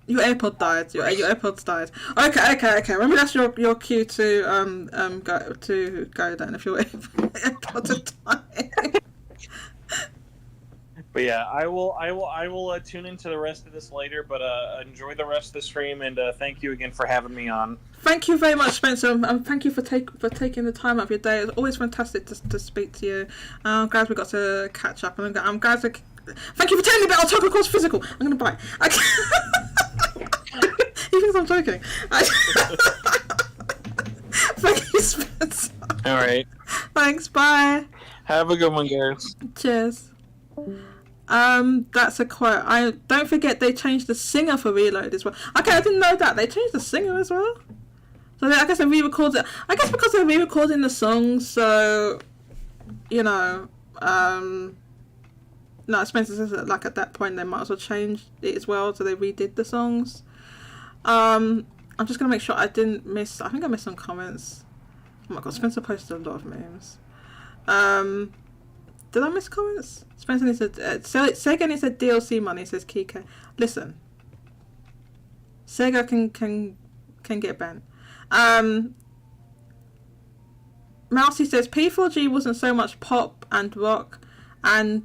Your AirPod died. Your AirPods died. Okay. Maybe that's your cue to go then if your AirPods are dying. But yeah, I will tune into the rest of this later. But enjoy the rest of the stream, and thank you again for having me on. Thank you very much, Spencer, and thank you for taking the time out of your day. It's always fantastic to speak to you. I'm glad we got to catch up, and I'm glad to. Thank you for telling me about Otaku Course Physical. I'm gonna buy it. He thinks I'm joking. Thank you, Spencer. All right. Thanks. Bye. Have a good one, guys. Cheers. That's a quote. I don't forget they changed the singer for Reload as well. Okay, I didn't know that they changed the singer as well. So I guess they re-recorded. I guess because they're re-recording the songs, so you know. No, Spencer says that like at that point they might as well change it as well, so they redid the songs. I'm just gonna make sure I didn't miss. I think I missed some comments. Oh my god, Spencer posted a lot of memes. Did I miss comments? Spencer needs Sega needs a DLC money, says Kike. Listen, Sega can get banned. Mousy says P4G wasn't so much pop and rock, and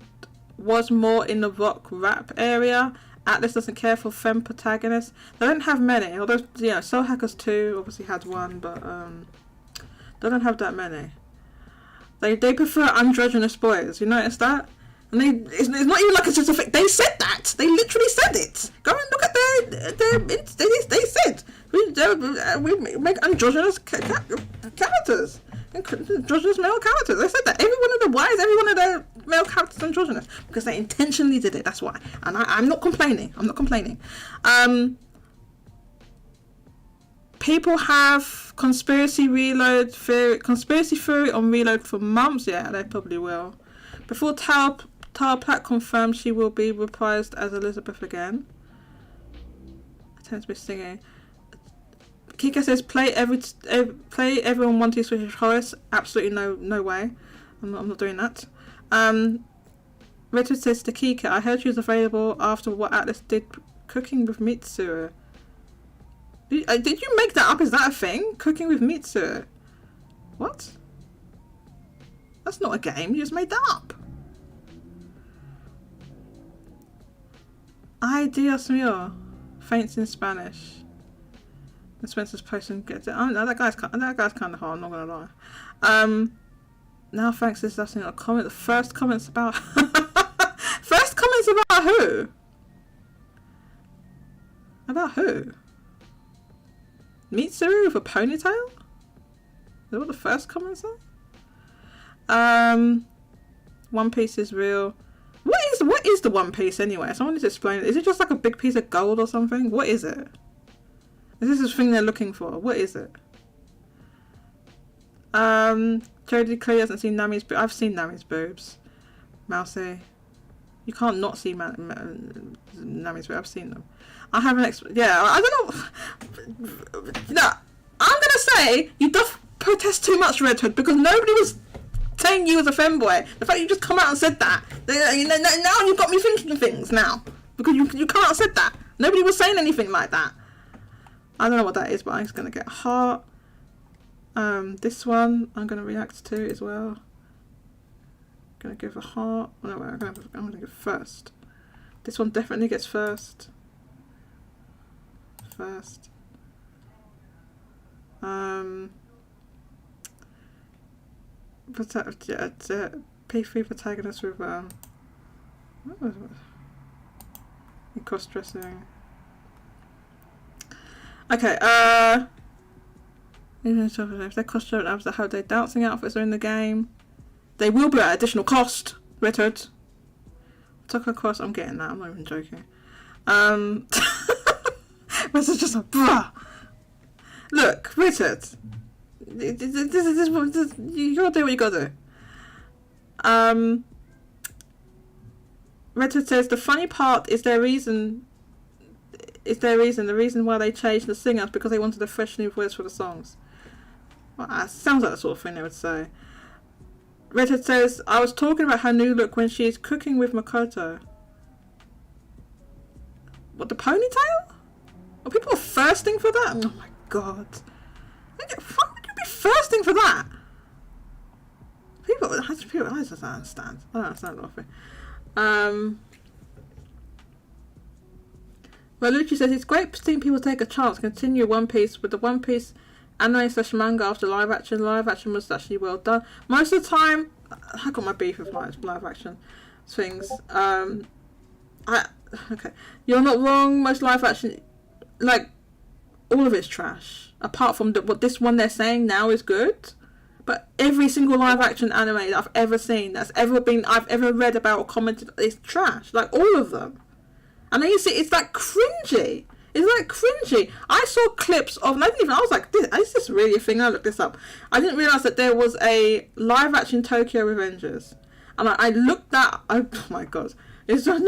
was more in the rock rap area. Atlas doesn't care for femme protagonists. They don't have many, although Soul Hackers 2 obviously had one, but they don't have that many. They prefer androgynous boys. You notice that? And it's not even like it's just a thing. They said that. They literally said it. Go and look at their they said we make androgynous characters. Androgynous male characters. They said that. Why is every one of their male characters androgynous? Because they intentionally did it. That's why. And I'm not complaining. People have conspiracy theory on Reload for months. Yeah, they probably will. Before Tara Platt confirmed she will be reprised as Elizabeth again. I tend to be singing. Kika says play everyone wanting to switch Horace. Absolutely no way. I'm not doing that. Richard says to Kika, I heard she was available after what Atlas did cooking with Mitsuru. Did you make that up? Is that a thing? Cooking with Mitsuru? What? That's not a game. You just made that up. Ay, Dios mío. Faints in Spanish. And Spencer's posting gets it. Oh no, that guy's kind of hard. I'm not gonna lie. Now thanks is that's in a comment. The first comments about first comments about who? About who? Mitsuru with a ponytail? Is that what the first comments are? One Piece is real. What is the One Piece anyway? Someone needs to explain it. Is it just like a big piece of gold or something? What is it? Is this the thing they're looking for? What is it? Jodie clearly hasn't seen Nami's boobs. I've seen Nami's boobs. Mousy. You can't not see Nami's boobs. I've seen them. I have an I don't know. No, I'm gonna say you doth protest too much, Red Hood, because nobody was saying you was a femboy. The fact you just come out and said that, now you've got me thinking things now, because you come out and said that. Nobody was saying anything like that. I don't know what that is, but I'm just gonna get a heart. This one I'm gonna react to as well. Gonna give a heart. Oh, no, I'm gonna give first. This one definitely gets first. P3 protagonist with what was it? Cross-dressing. Okay, if they're cross-dressing after how their dancing outfits are in the game, they will be at additional cost. Richard. Tucker Cross, I'm getting that, I'm not even joking. This is just like, bruh. Look, Richard. This, you gotta do what you gotta do. Richard says the funny part is the reason why they changed the singers because they wanted a fresh new voice for the songs. Well, that sounds like the sort of thing they would say. Richard says, I was talking about her new look when she's cooking with Makoto. What, the ponytail? Are people thirsting for that? Oh my god. Why would you be thirsting for that? I just don't understand. I don't understand nothing. Well, Lucci says, it's great seeing people take a chance, continue One Piece with the One Piece anime/manga after live action. Live action was actually well done. Most of the time, I got my beef with live action things. Okay, you're not wrong. Most live action, like, all of it's trash. Apart from what this one they're saying now is good. But every single live action anime that I've ever seen, I've ever read about or commented, is trash. Like, all of them. And then you see, it's like cringy. I saw clips of, I was like, is this really a thing? I looked this up. I didn't realise that there was a live action Tokyo Revengers. And I looked at, oh my god. It's not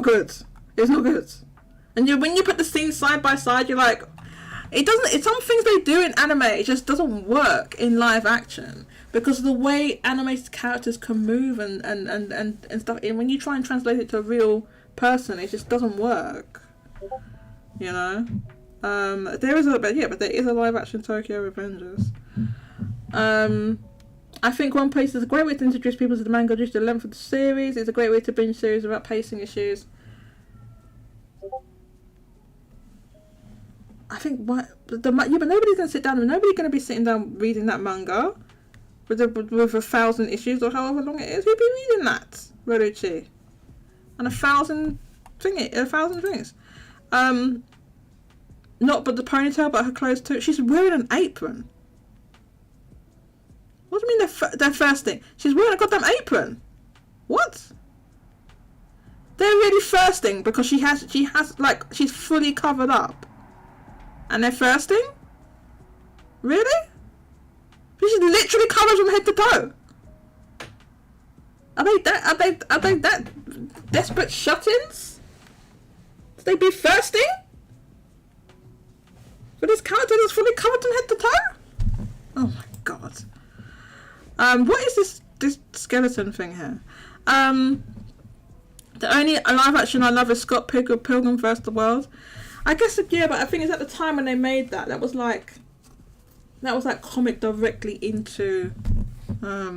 good. It's not good. And when you put the scenes side by side, you're like, it's some things they do in anime, it just doesn't work in live action. Because of the way animated characters can move and stuff. And when you try and translate it to a real person, it just doesn't work. You know? But there is a live action Tokyo Revengers. I think One Piece is a great way to introduce people to the manga due to the length of the series. It's a great way to binge series without pacing issues. I think but nobody's gonna sit down. Nobody's gonna be sitting down reading that manga with 1,000 issues or however long it is. Who'd be reading that, Roruchi? And 1,000 things. Not but the ponytail, but her clothes too. She's wearing an apron. What do you mean they're thirsting? She's wearing a goddamn apron. What? They're really thirsting because she has like, she's fully covered up. And they're thirsting? Really? She's literally covered from head to toe. Are they that desperate shut-ins? Should they be thirsting? For this character that's fully covered from head to toe? Oh my god. What is this skeleton thing here? The only live action I love is Scott Pilgrim vs. the World. I guess, yeah, but I think it's at the time when they made that was like comic directly into a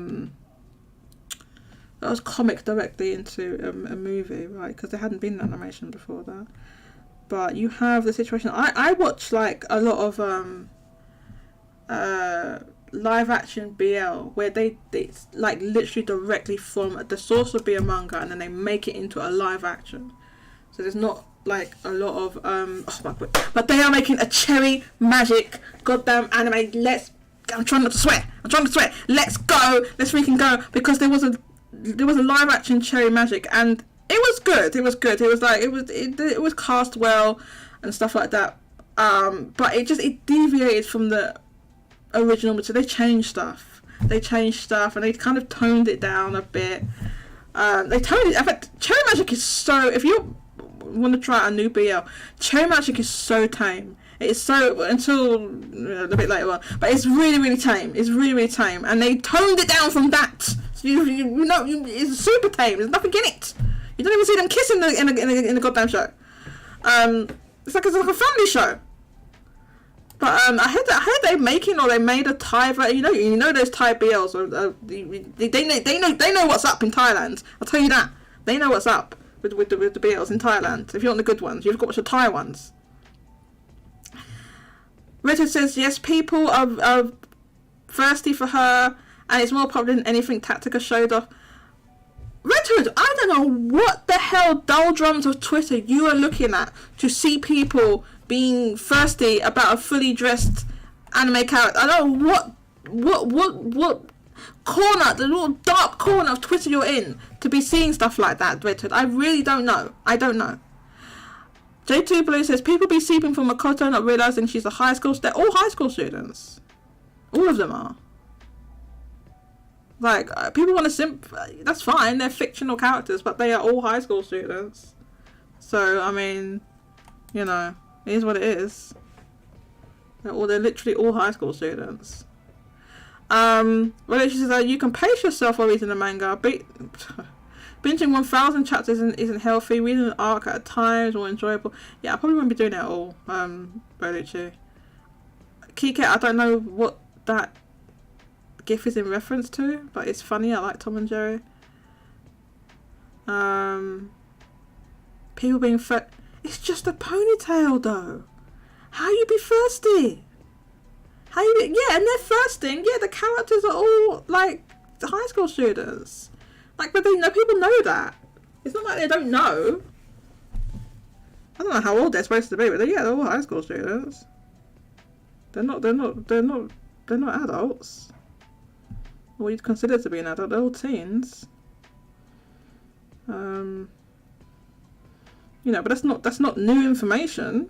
movie, right? Because there hadn't been animation before that. But you have the situation. I watch like a lot of live action BL where it's like literally directly from the source would be a manga and then they make it into a live action. So there's not like a lot of oh my god, but they are making a cherry magic goddamn anime. I'm trying not to sweat. Let's go. Let's freaking go, because there was a live action cherry magic and it was good. It was cast well and stuff like that. But it deviated from the original, so they changed stuff and they kind of toned it down a bit. They toned it. In fact, cherry magic is so, if you want to try a new BL, cherry magic is so tame. It's so, until a bit later on, but it's really, really tame. It's really, really tame, and they toned it down from that. So you know, it's super tame. There's nothing in it. You don't even see them kissing in the goddamn show. It's like a family show. But I heard they made a Thai, you know those Thai BLs. They know what's up in Thailand. I'll tell you that. They know what's up. with the BLs in Thailand. If you want the good ones, you've got to watch the Thai ones. Richard says yes, people are thirsty for her, and it's more popular than anything Tactica showed off. Richard, I don't know what the hell doldrums of Twitter you are looking at to see people being thirsty about a fully dressed anime character. I don't know what corner, the little dark corner of Twitter you're in to be seeing stuff like that, Richard. I really don't know. I don't know. J2 Blue says people be seeping for Makoto, not realizing she's a high school. They're all high school students. All of them are. Like, people want to that's fine, they're fictional characters, but they are all high school students. So, I mean, you know, it is what it is. They're literally all high school students. Well, she says, you can pace yourself while reading the manga. Binging 1,000 chapters isn't healthy. Reading an arc at a time is more enjoyable. Yeah, I probably won't be doing it at all, Bolucci. Kike, I don't know what that GIF is in reference to, but it's funny. I like Tom and Jerry. People being it's just a ponytail though. How you be thirsty? Yeah, and they're thirsting. Yeah, the characters are all like high school students. Like, but people know that. It's not like they don't know. I don't know how old they're supposed to be, but they're all high school students. They're not adults. Or you'd consider to be an adult. They're all teens. You know, but that's not new information.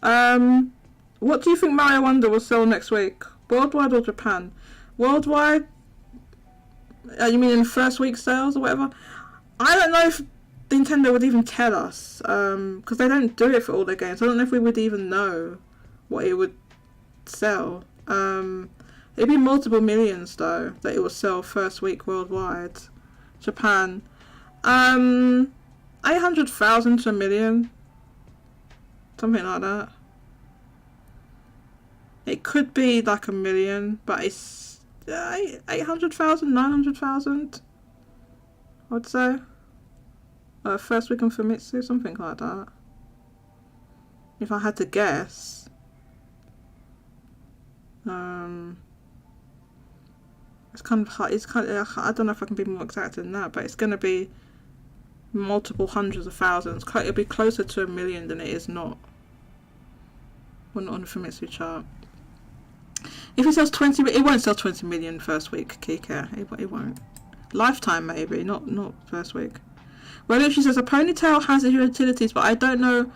What do you think Mario Wonder will sell next week? Worldwide or Japan? Worldwide? You mean in the first week sales or whatever? I don't know if Nintendo would even tell us, because they don't do it for all their games. I don't know if we would even know what it would sell. It'd be multiple millions though that it will sell first week worldwide. Japan, 800,000 to 1 million, something like that. It could be like 1 million, but it's 800,000, 900,000, I'd say. First week in Famitsu, something like that. If I had to guess. It's kind of hard. I don't know if I can be more exact than that, but it's going to be multiple hundreds of thousands. It'll be closer to 1 million than it is not. Well, not on the Famitsu chart. If it sells 20, it won't sell 20 million first week, Kika. It won't. Lifetime maybe, not first week. Well, she says a ponytail has its utilities, but I don't know.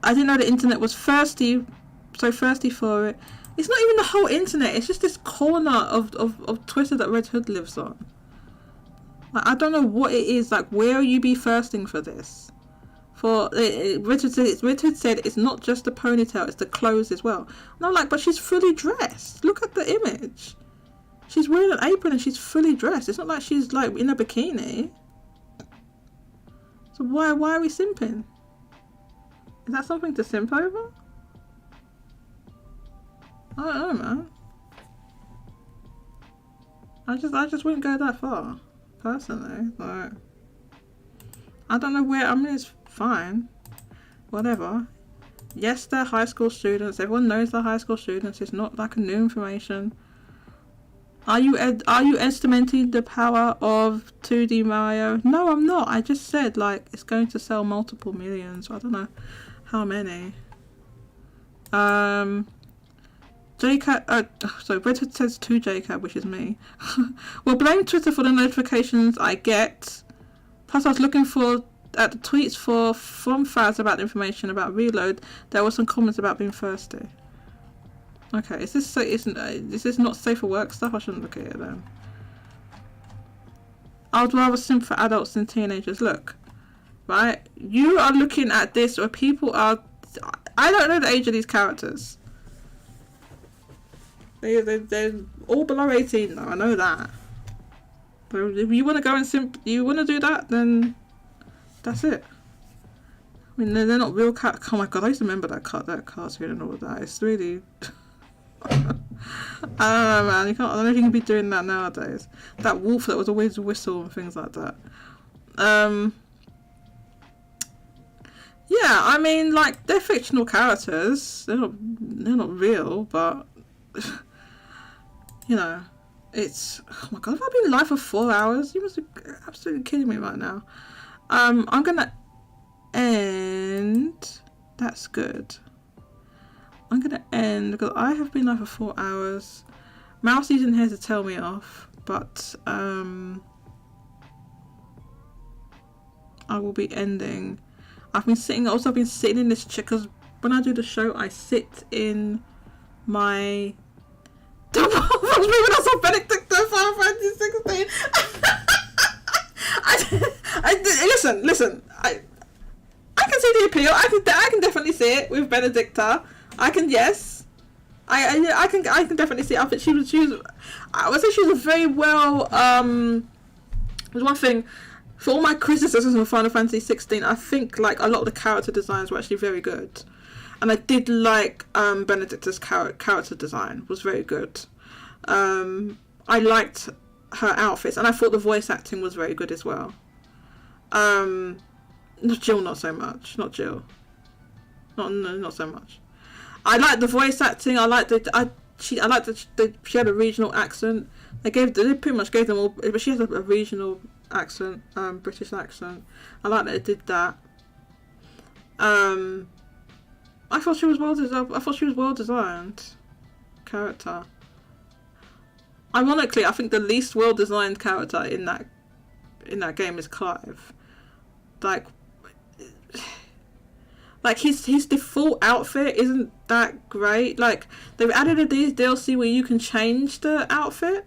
I didn't know the internet was so thirsty for it. It's not even the whole internet. It's just this corner of Twitter that Red Hood lives on. Like, I don't know what it is. Like, where you be thirsting for this? Richard said it's not just the ponytail, it's the clothes as well. And I'm like, but she's fully dressed. Look at the image. She's wearing an apron and she's fully dressed. It's not like she's like in a bikini. So why are we simping? Is that something to simp over? I don't know, man. I just wouldn't go that far, personally. Like, I don't know where. I mean, it's fine, whatever. Yes, they're high school students. Everyone knows they're high school students. It's not like a new information. Are you estimating the power of 2D Mario? No, I'm not. I just said like it's going to sell multiple millions. I don't know how many. Richard says 2JCat, which is me. Well, blame Twitter for the notifications I get. Plus, I was looking at the tweets from fans about the information about Reload. There were some comments about being thirsty. Okay, is this not safe for work stuff? I shouldn't look at it then. I would rather simp for adults than teenagers. Look, right? You are looking at this where people are. I don't know the age of these characters. They're all below 18 though, I know that. So if you want to go and you want to do that, then that's it. I mean, they're not real cat. Oh my god, I used to remember that cartoon and all of that. It's really... I don't know, man. I don't know if you can be doing that nowadays. That wolf that was always whistle and things like that. Yeah, I mean, like, they're fictional characters. They're not real, but you know, it's, oh my god, have I been live for 4 hours? You must be absolutely kidding me right now. I'm gonna end. That's good. I'm gonna end because I have been live for 4 hours. Mousy isn't here to tell me off, but I will be ending. I've been sitting in this chair because when I do the show, I sit in my. I was moving us on Benedict Final Fantasy 16. Listen. I can see the appeal. I can definitely see it with Benedicta. I can definitely see it. I think she was I would say she was a very well. There's one thing. For all my criticisms of Final Fantasy 16, I think like a lot of the character designs were actually very good, and I did like Benedicta's character design was very good. I liked her outfits, and I thought the voice acting was very good as well. Jill, not so much. Not Jill. Not so much. I liked the voice acting. I liked she had a regional accent. They pretty much gave them all, but she has a regional accent, British accent. I like that it did that. I thought she was well designed character. Ironically, I think the least well designed character in that game is Clive. Like his default outfit isn't that great. Like they've added a DLC where you can change the outfit.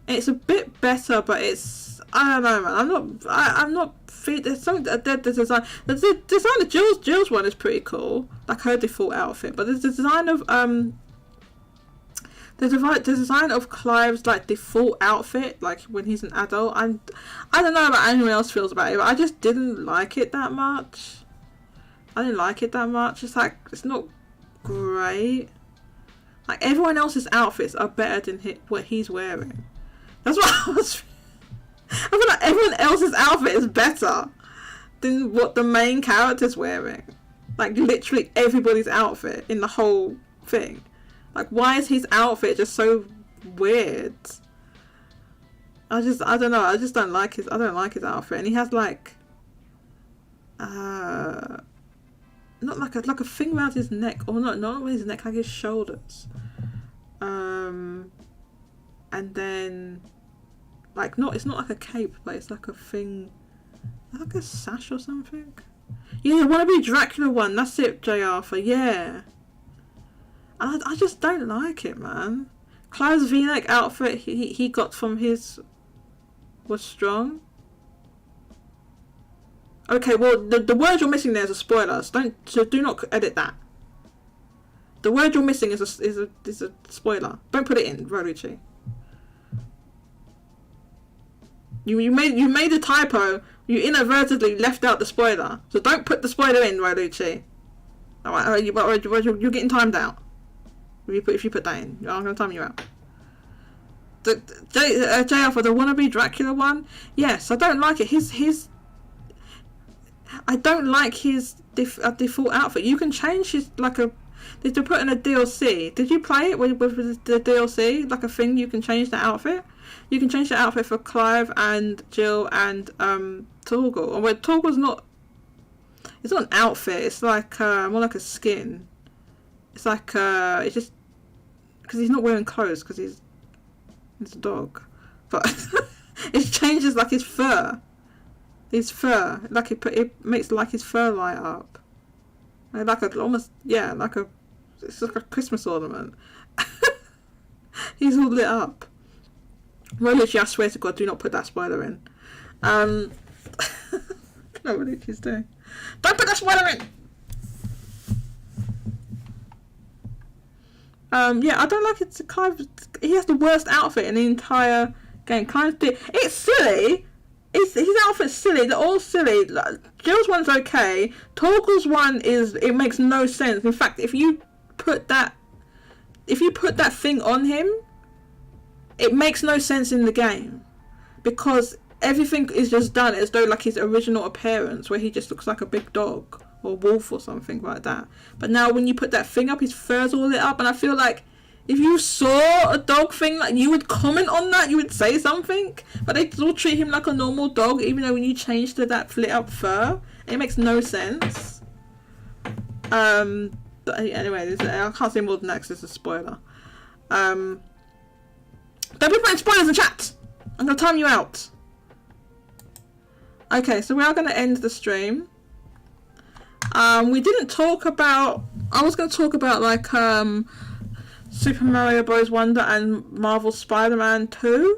It's a bit better, but it's, I don't know, man. I'm not. There's something that the design of Jill's one is pretty cool, like her default outfit. But the design of the design of Clive's like default outfit, like when he's an adult, I don't know about anyone else feels about it, but I just didn't like it that much. It's like, it's not great. Like everyone else's outfits are better than what he's wearing. That's what I was. I feel like everyone else's outfit is better than what the main character's wearing. Like literally everybody's outfit in the whole thing. Like why is his outfit just so weird? I don't know. I don't like his outfit, and he has like not like a thing around his neck, or not around his neck, like his shoulders. And then like it's not like a cape, but it's like a thing, like a sash or something. Yeah, Wannabe Dracula one, that's it, JR for, yeah. And I just don't like it, man. Clive's V-neck outfit he got from his was strong. Okay, well the word you're missing there is a spoiler, so do not edit that. The word you're missing is a spoiler. Don't put it in, Rolucci. You made a typo. You inadvertently left out the spoiler. So don't put the spoiler in, Rolucci. Alright, you're getting timed out. If you put that in, I'm going to time you out. JR for the Wannabe Dracula one. Yes, I don't like it. I don't like his default outfit. You can change his Did you put in a DLC? Did you play it with the DLC? Like a thing you can change the outfit? You can change the outfit for Clive and Jill and Torgal. Or Torgal's not. It's not an outfit. It's like more like a skin. It's like it's just because he's not wearing clothes because he's a dog, but it changes like his fur. His fur, like it makes like his fur light up. Like it's like a Christmas ornament. He's all lit up. Rolucci, I swear to God, do not put that spoiler in. I don't know what Rolucci's doing. Don't put that spoiler in! Yeah, I don't like it. Clive, he has the worst outfit in the entire game. It's silly. His outfit's silly. They're all silly. Jill's one's okay. Torgal's one it makes no sense. In fact, if you put that if you put that thing on him, it makes no sense in the game, because everything is just done as though like his original appearance, where he just looks like a big dog or wolf or something like that. But now when you put that thing up, his fur's all lit up, and I feel like if you saw a dog thing, like, you would comment on that, you would say something, but they still treat him like a normal dog, even though when you change to that lit up fur, it makes no sense. But anyway, I can't say more than that because it's a spoiler. Don't be putting spoilers in chat! I'm gonna time you out. Okay, so we are gonna end the stream. We didn't talk about... I was gonna talk about, like, Super Mario Bros. Wonder and Marvel Spider-Man 2.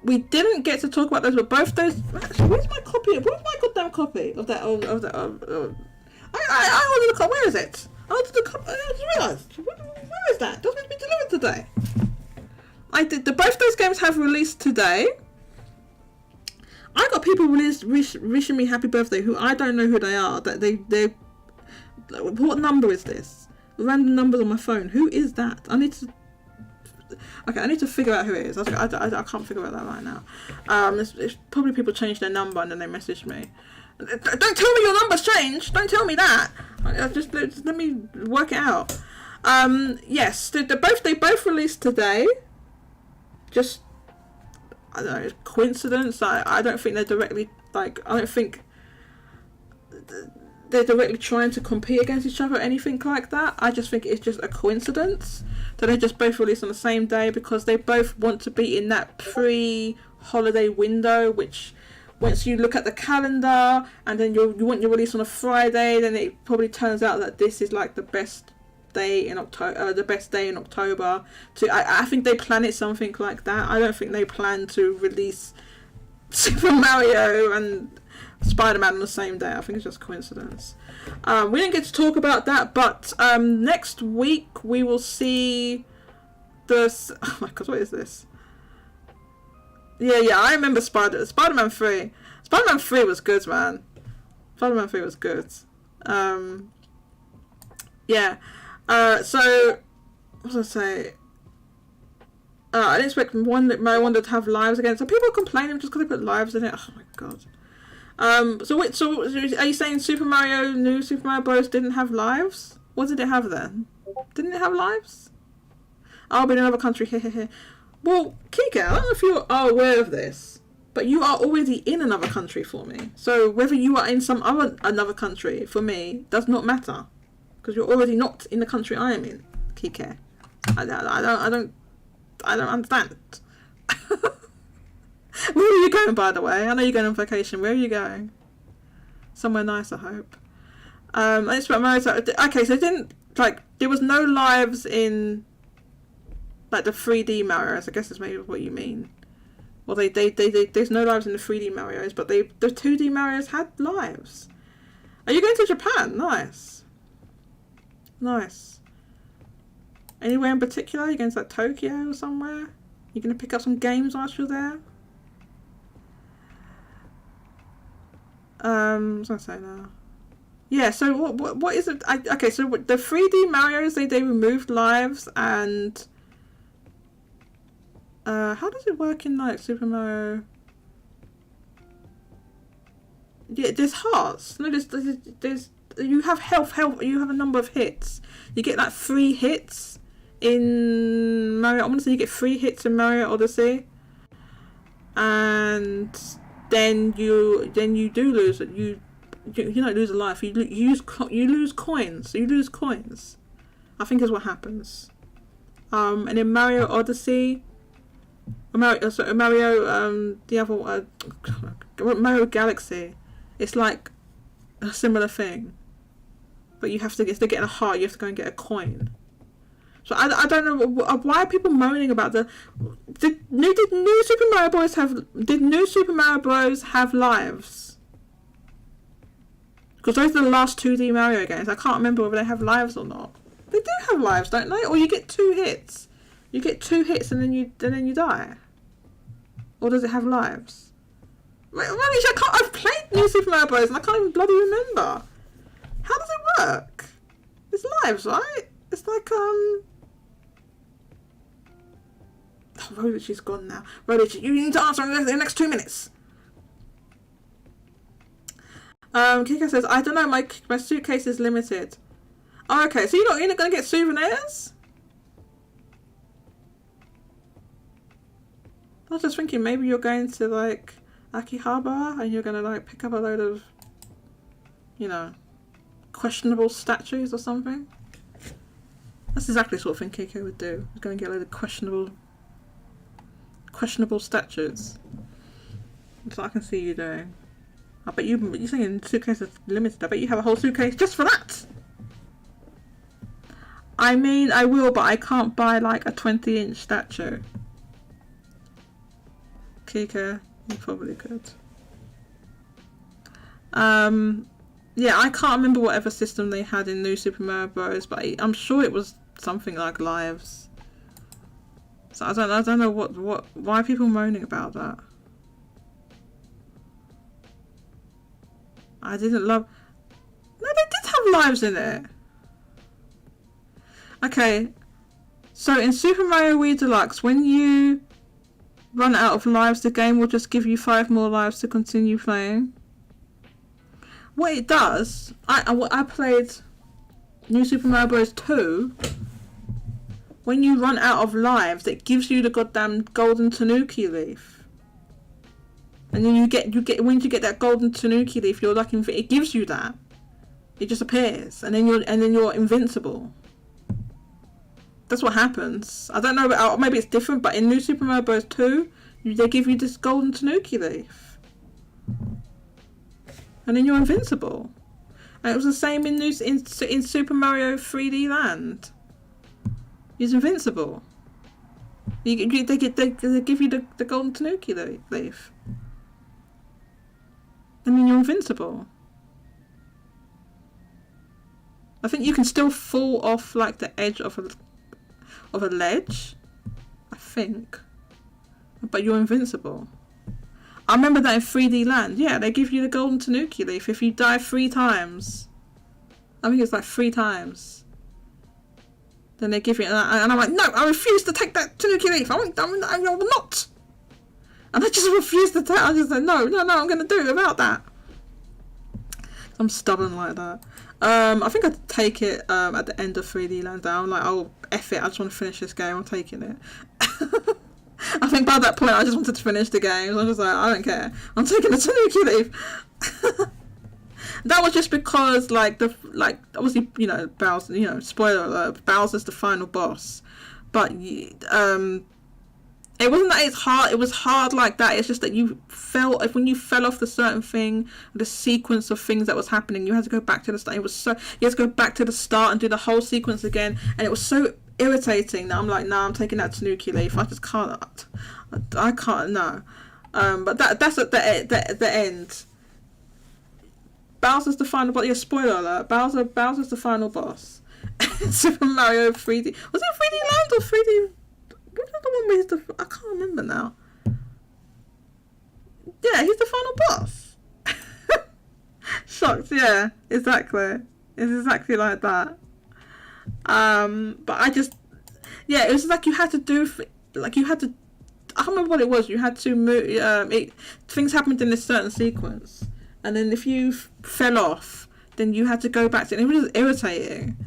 We didn't get to talk about those, but both those... Actually, where's my copy? Where's my goddamn copy of that? I ordered a copy. Where is it? I ordered a copy. I just realised. Where is that? It doesn't be delivered today. Both those games have released today. I got people wishing me happy birthday who I don't know who they are. That they. What number is this? Random numbers on my phone. Who is that? I need to figure out who it is. I can't figure out that right now. It's probably people changed their number and then they messaged me. Don't tell me your number's changed. Don't tell me that. Just let me work it out. Yes, they both released today. Just, I don't know, coincidence. I don't think they're directly, like, I don't think they're directly trying to compete against each other or anything like that. I just think it's just a coincidence that they just both released on the same day, because they both want to be in that pre-holiday window, which once you look at the calendar and then you want your release on a Friday, then it probably turns out that this is like the best day in October. I think they plan it something like that. I don't think they plan to release Super Mario and Spider-Man on the same day. I think it's just coincidence. We didn't get to talk about that, but next week we will see oh my god, what is this? Yeah, I remember Spider-Man 3. Spider-Man 3 was good, man. Spider-Man 3 was good. Yeah. So, what was I say? I didn't expect Mario Wonder to have lives again. So people are complaining just because they put lives in it. Oh my god. So are you saying New Super Mario Bros. Didn't have lives? What did it have then? Didn't it have lives? I'll be in another country. Well, Kika, I don't know if you are aware of this, but you are already in another country for me. So whether you are in another country for me does not matter, because you're already not in the country I am in, Kika. I don't understand. Where are you going, by the way? I know you're going on vacation. Where are you going? Somewhere nice, I hope. Okay, so it didn't, like, there was no lives in, like, the 3D Marios. I guess is maybe what you mean. Well, there's no lives in the 3D Marios, but the 2D Marios had lives. Are you going to Japan? Nice. Nice. Anywhere in particular? Are you going to, like, Tokyo or somewhere? You going to pick up some games whilst you're there? What was I saying now? Yeah, so what is it? Okay, so the 3D Marios, they removed lives, and how does it work in, like, Super Mario? Yeah, there's hearts. No, there's you have health. You have a number of hits. You get, like, 3 hits in Mario. I'm gonna say you get 3 hits in Mario Odyssey, and then you do lose it. You don't lose a life. You lose coins. You lose coins, I think is what happens. And in Mario Odyssey, Mario Galaxy, it's like a similar thing, but you have to, if they're getting a heart, you have to go and get a coin. So I don't know why are people moaning about did new Super Mario Bros have lives? Because those are the last 2D Mario games. I can't remember whether they have lives or not. They do have lives, don't they? Or you get 2 hits. You get 2 hits and then you die. Or does it have lives? Wait, I've played New Super Mario Bros. and I can't even bloody remember. How does it work? It's lives, right? It's like Oh, Rodichi's gone now. Rodichi, you need to answer in the next 2 minutes. Kika says, I don't know, my suitcase is limited. Oh, okay, so you're not going to get souvenirs? I was just thinking maybe you're going to, like, Akihabara and you're going to, like, pick up a load of, you know, questionable statues or something. That's exactly the sort of thing Kiko would do. He's going to get a load of questionable statues. That's what I can see you doing. I bet you're saying suitcase is limited. I bet you have a whole suitcase just for that. I mean, I will, but I can't buy like a 20-inch statue. Kika, you probably could. Yeah, I can't remember whatever system they had in New Super Mario Bros, but I'm sure it was something like lives. So I don't know why are people moaning about that. I didn't love. No, they did have lives in it. Okay, so in Super Mario Wii Deluxe, when you run out of lives, the game will just give you 5 more lives to continue playing. What it does, I played New Super Mario Bros. 2. When you run out of lives, it gives you the goddamn golden Tanuki leaf. And then you get when you get that golden Tanuki leaf, you're like it gives you that. It just appears, and then you're invincible. That's what happens. I don't know, maybe it's different, but in New Super Mario Bros. 2, they give you this golden Tanuki leaf. And then you're invincible. And it was the same in Super Mario 3D Land. You're invincible. They give you the golden Tanuki leaf. And then you're invincible. I think you can still fall off like the edge of a ledge. I think. But you're invincible. I remember that in 3D Land. Yeah, they give you the golden Tanuki leaf if you die 3 times. I think it's like 3 times. Then they give you, and I'm like, no, I refuse to take that Tanuki leaf. I will not. And I just refused to take. I just said, no, I'm going to do it without that. I'm stubborn like that. I think I'd take it at the end of 3D Land. I'm like, oh, F it. I just want to finish this game. I'm taking it. I think by that point I just wanted to finish the game. So I was like, I don't care. I'm taking the Tanuki leaf. That was just because, obviously, Bowser, spoiler alert, Bowser's the final boss. But, it wasn't that it's hard, it was hard like that. It's just that when you fell off the certain thing, the sequence of things that was happening, you had to go back to the start. You had to go back to the start and do the whole sequence again. And it was so irritating that I'm like, nah, I'm taking that Tanuki leaf. I just can't. I can't. No. But that's at the end. Bowser's the final boss. Yeah, spoiler alert. Bowser's the final boss. Super Mario 3D. Was it 3D Land or 3D? What was the one where he's I can't remember now. Yeah, he's the final boss. Shocked. Yeah, exactly. It's exactly like that. But I just, yeah, it was like you had to do, I can't remember what it was. You had to move, things happened in this certain sequence. And then if you fell off, then you had to go back to it. It was just irritating.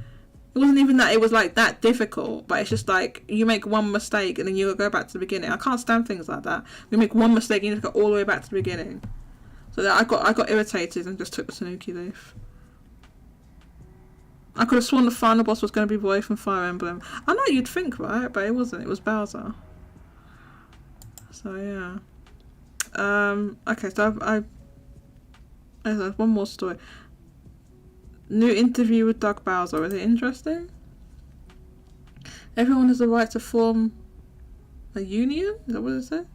It wasn't even that it was like that difficult, but it's just like you make one mistake and then you go back to the beginning. I can't stand things like that. You make one mistake and you have to go all the way back to the beginning. So that I got irritated and just took the Tanuki leaf. I could have sworn the final boss was going to be Boy from Fire Emblem. I know you'd think, right? But it wasn't. It was Bowser. So yeah. Okay, so there's one more story. New interview with Doug Bowser. Is it interesting? Everyone has the right to form a union? Is that what it said?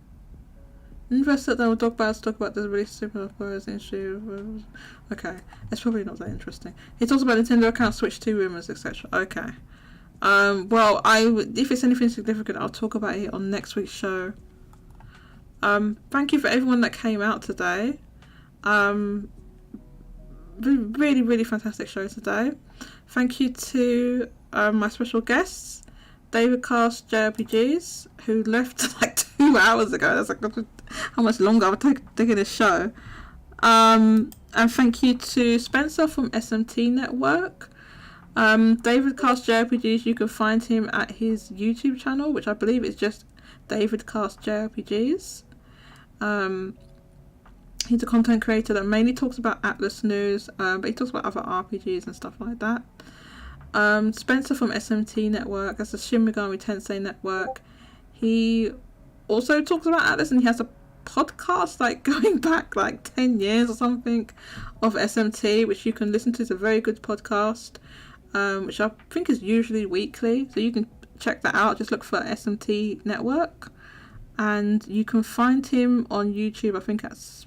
Interested that Doug Bowser talk about the release of Super Mario Bros. Okay, it's probably not that interesting. He talks about Nintendo account Switch 2 rumors, etc. Okay. Well, if it's anything significant, I'll talk about it on next week's show. Thank you for everyone that came out today. Really, really fantastic show today. Thank you to my special guests, Davidcast JRPGs, who left like 2 hours ago. That's like how much longer I've taken this show. And thank you to Spencer from SMT Network. Davidcast JRPGs, you can find him at his YouTube channel, which I believe is just Davidcast JRPGs. He's a content creator that mainly talks about Atlas news, but he talks about other RPGs and stuff like that. Spencer from SMT Network, that's the Shin Megami Tensei Network. He also talks about Atlas, and he has a podcast like going back like 10 years or something of SMT, which you can listen to. It's a very good podcast, which I think is usually weekly, so you can check that out. Just look for SMT Network, and you can find him on YouTube. I think it's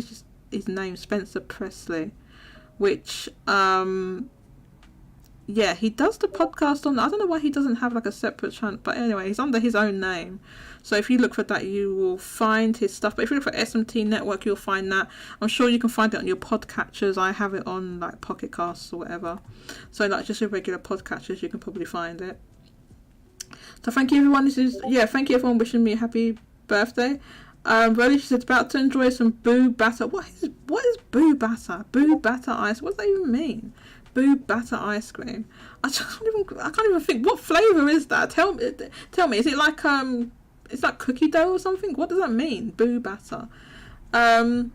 just his name, Spencer Presley, which yeah, he does the podcast on, I don't know why he doesn't have like a separate channel, but anyway, he's under his own name. So if you look for that, you will find his stuff. But if you look for SMT Network, you'll find that. I'm sure you can find it on your podcatchers. I have it on like Pocket Casts or whatever. So like just your regular podcatchers, you can probably find it. So thank you everyone. Thank you everyone wishing me a happy birthday. Rolly, she said, about to enjoy some Boo Batter. What is Boo Batter? Boo Batter ice. What does that even mean? Boo Batter ice cream. I can't even think. What flavour is that? Tell me. Is it like it's like cookie dough or something? What does that mean? Boo Batter. Thank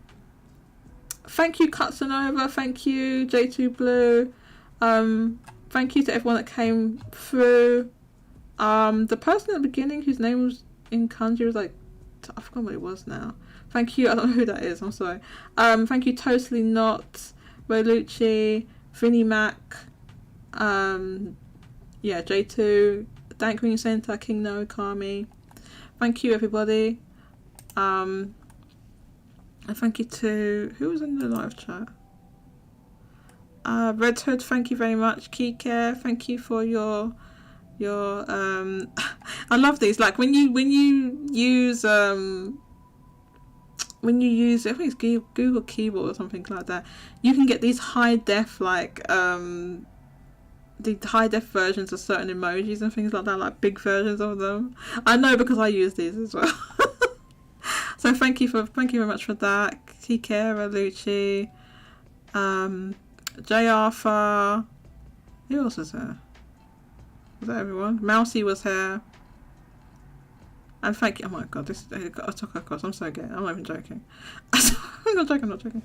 you Katsunova. Thank you J2 Blue. Thank you to everyone that came through. The person at the beginning whose name was in kanji was like, I forgot what it was now. Thank you. I don't know who that is. I'm sorry. Thank you Totally Not, Rolucci, Vinnie Mac, J2, Dank Green Center, King No Kami. Thank you everybody. And thank you to who was in the live chat. Red Hood, thank you very much. Keycare, thank you for your I love these, like when you use I think it's Google Keyboard or something like that, you can get these high def like the high def versions of certain emojis and things like that, like big versions of them. I know because I use these as well. So thank you very much for that. Kikera, Lucci, J. Arthur, who else is there? Was that everyone? Mousy was here. And thank you. Oh my god, this I took across. I'm so gay. I'm not even joking. I'm not joking.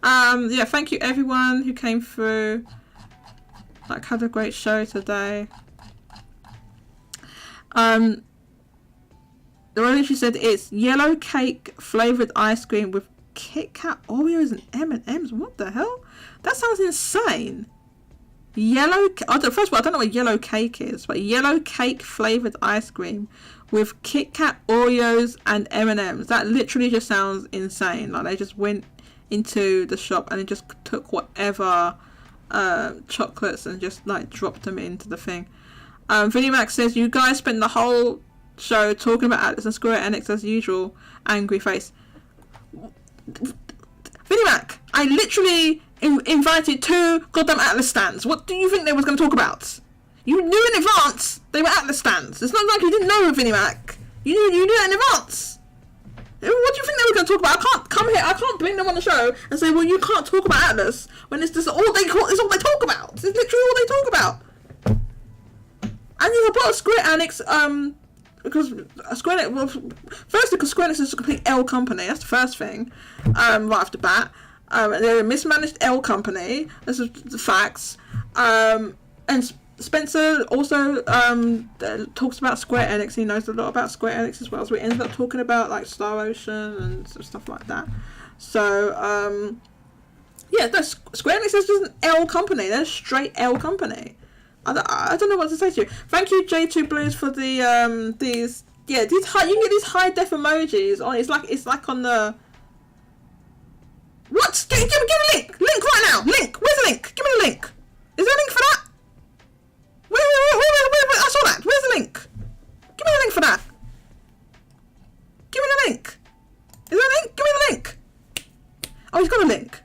Thank you everyone who came through. Like, had a great show today. The one she said it's yellow cake flavoured ice cream with Kit Kat Oreos and M&M's. What the hell? That sounds insane. First of all, I don't know what yellow cake is, but yellow cake flavoured ice cream with Kit Kat Oreos and M&M's. That literally just sounds insane. Like, they just went into the shop and it just took whatever chocolates and just like dropped them into the thing. Vinnie Mac says, you guys spent the whole show talking about Atlas and Square Enix as usual. Angry face. Vinnie Mac, I literally invited 2 goddamn Atlas stands. What do you think they was going to talk about? You knew in advance they were Atlas stands. It's not like you didn't know, Vinnie Mac. You knew that in advance. What do you think they were going to talk about? I can't come here. I can't bring them on the show and say, well, you can't talk about Atlas when it's just all they talk about. It's literally all they talk about. And you brought Square Enix, because Square Enix, well, firstly, because Square Enix is a complete L company. That's the first thing, right off the bat. They're a mismanaged L company. This is the facts. And Spencer also talks about Square Enix. He knows a lot about Square Enix as well. So we ended up talking about like Star Ocean and stuff like that. So Square Enix is just an L company. They're a straight L company. I don't know what to say to you. Thank you, J2 Blues, for the these. Yeah, you can get these high def emojis on. It's like on the. What? Give me a link right now. Link. Where's the link? Give me the link. Is there a link for that? Where? I saw that. Where's the link? Give me the link for that. Give me the link. Is there a link? Give me the link. Oh, he's got a link.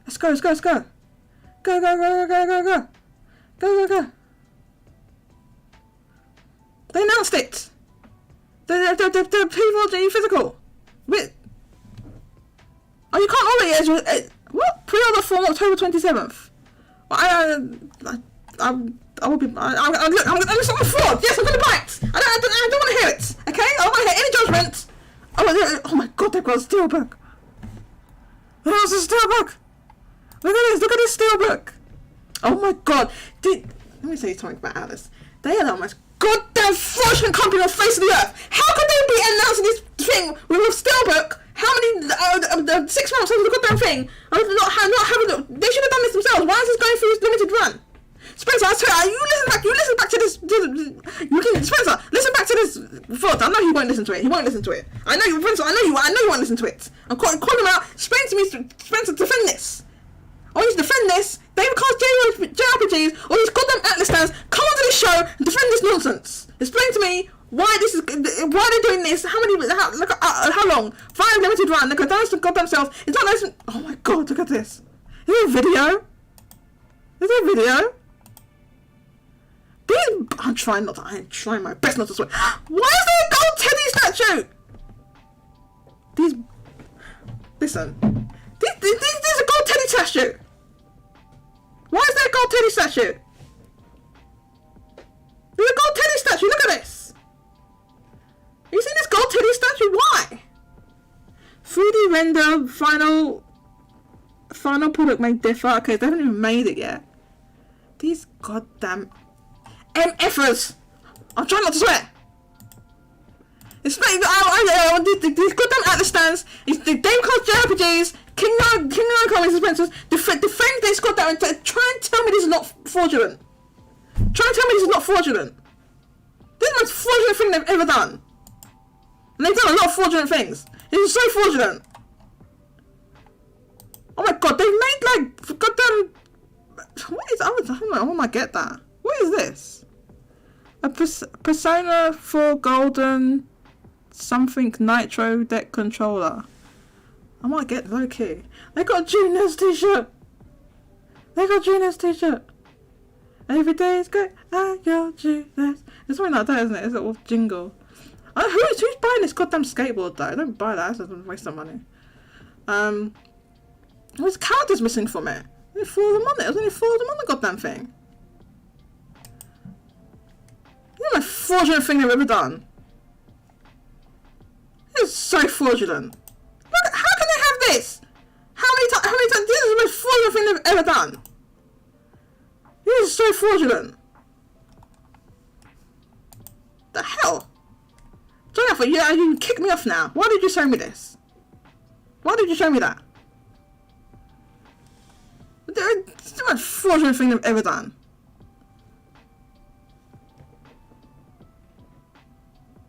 Let's go. Go. They announced it. The P4G physical. Wait. Oh, you can't order it. What? Pre-order form October 27th. I will be. I'm listen fraud. Yes, I'm gonna buy it. I don't want to hear it. Okay, I don't want to hear any judgment. Oh my god, they've got a steelbook. There's a steelbook. Look at this steelbook. Oh my god. Let me say something about Alice. They are the most goddamn fraudulent company on the face of the earth. How could they be announcing this thing with a steelbook? How many 6 months after the goddamn thing? Not having. They should have done this themselves. Why is this going through this limited run? Spencer, I swear, you listen back to this. Spencer, listen back to this thought. I know he won't listen to it. He won't listen to it. I know you, Spencer. I know you won't listen to it. I'm calling him out. Explain to me, Spencer, defend this. I want you to defend this. Davidcast JRPGs or these goddamn Atlas stands. Come onto this show and defend this nonsense. Explain to me why they're doing this. How long? 5 limited run. Look at those goddamn selves. It's not nice. Oh my god, look at this. Is there a video? Is there a video? I'm trying my best not to swear. Why is there a gold Teddy statue? Listen. There's a gold Teddy statue. Why is there a gold Teddy statue? There's a gold Teddy statue. Look at this. You see this gold Teddy statue? Why? 3D render final product may differ. Okay, they haven't even made it yet. These goddamn MFers. I'm trying not to swear. These goddamn Atlas stands. It's the Davidcast JRPGs. King Comics Spencers. Defend this goddamn. Try and tell me this is not fraudulent. Try and tell me this is not fraudulent. This is the most fraudulent thing they've ever done. And they've done a lot of fraudulent things. This is so fraudulent. Oh my god, they've made like goddamn. What is? I don't know. I get that. What is this? A Persona 4 Golden something Nitro deck controller. I might get low key. They got a Juniors t-shirt. Every day is good. I got Juniors. It's something like that, isn't it? It's a little jingle. Who's buying this goddamn skateboard though? Don't buy that. That's a waste of money. There's characters missing from it. There's 4 of them on it. There's only 4 of them on the goddamn thing. This is the most fraudulent thing they've ever done. This is so fraudulent. Look, how can they have this? How many times? This is the most fraudulent thing they've ever done. This is so fraudulent. The hell? Jonathan, you kick me off now. Why did you show me this? Why did you show me that? It's the most fraudulent thing they've ever done.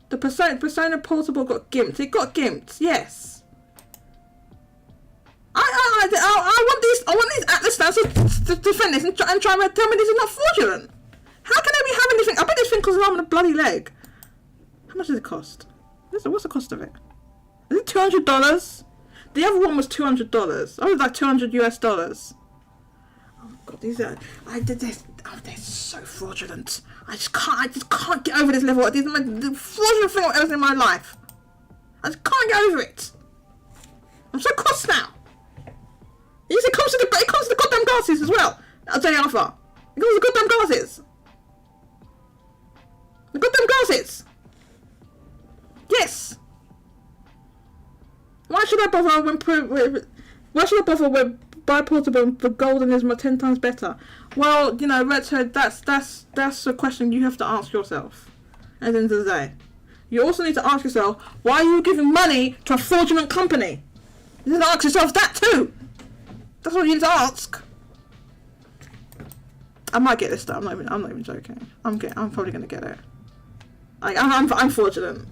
The Persona Portable got gimped. It got gimped, yes. I want these Atlas stands to defend this and try and tell me this is not fraudulent. How can they be having this thing? I bet this thing costs an arm and a bloody leg. How much does it cost? What's the cost of it? Is it $200? The other one was $200. I was like $200 US. Oh god, these are. They're so fraudulent. I just can't get over this level. This is the fraudulent thing I've ever seen in my life. I just can't get over it. I'm so cross now. It comes to the goddamn glasses as well. I'll tell you Alpha. It comes to the goddamn glasses. The goddamn glasses. Yes. Why should I bother when buy portable? The golden is 10 times better. Well, you know, Red Hood, that's a question you have to ask yourself. At the end of the day, you also need to ask yourself, why are you giving money to a fraudulent company? You need to ask yourself that too. That's what you need to ask. I might get this though. I'm not even joking. I'm probably gonna get it. I'm fortunate.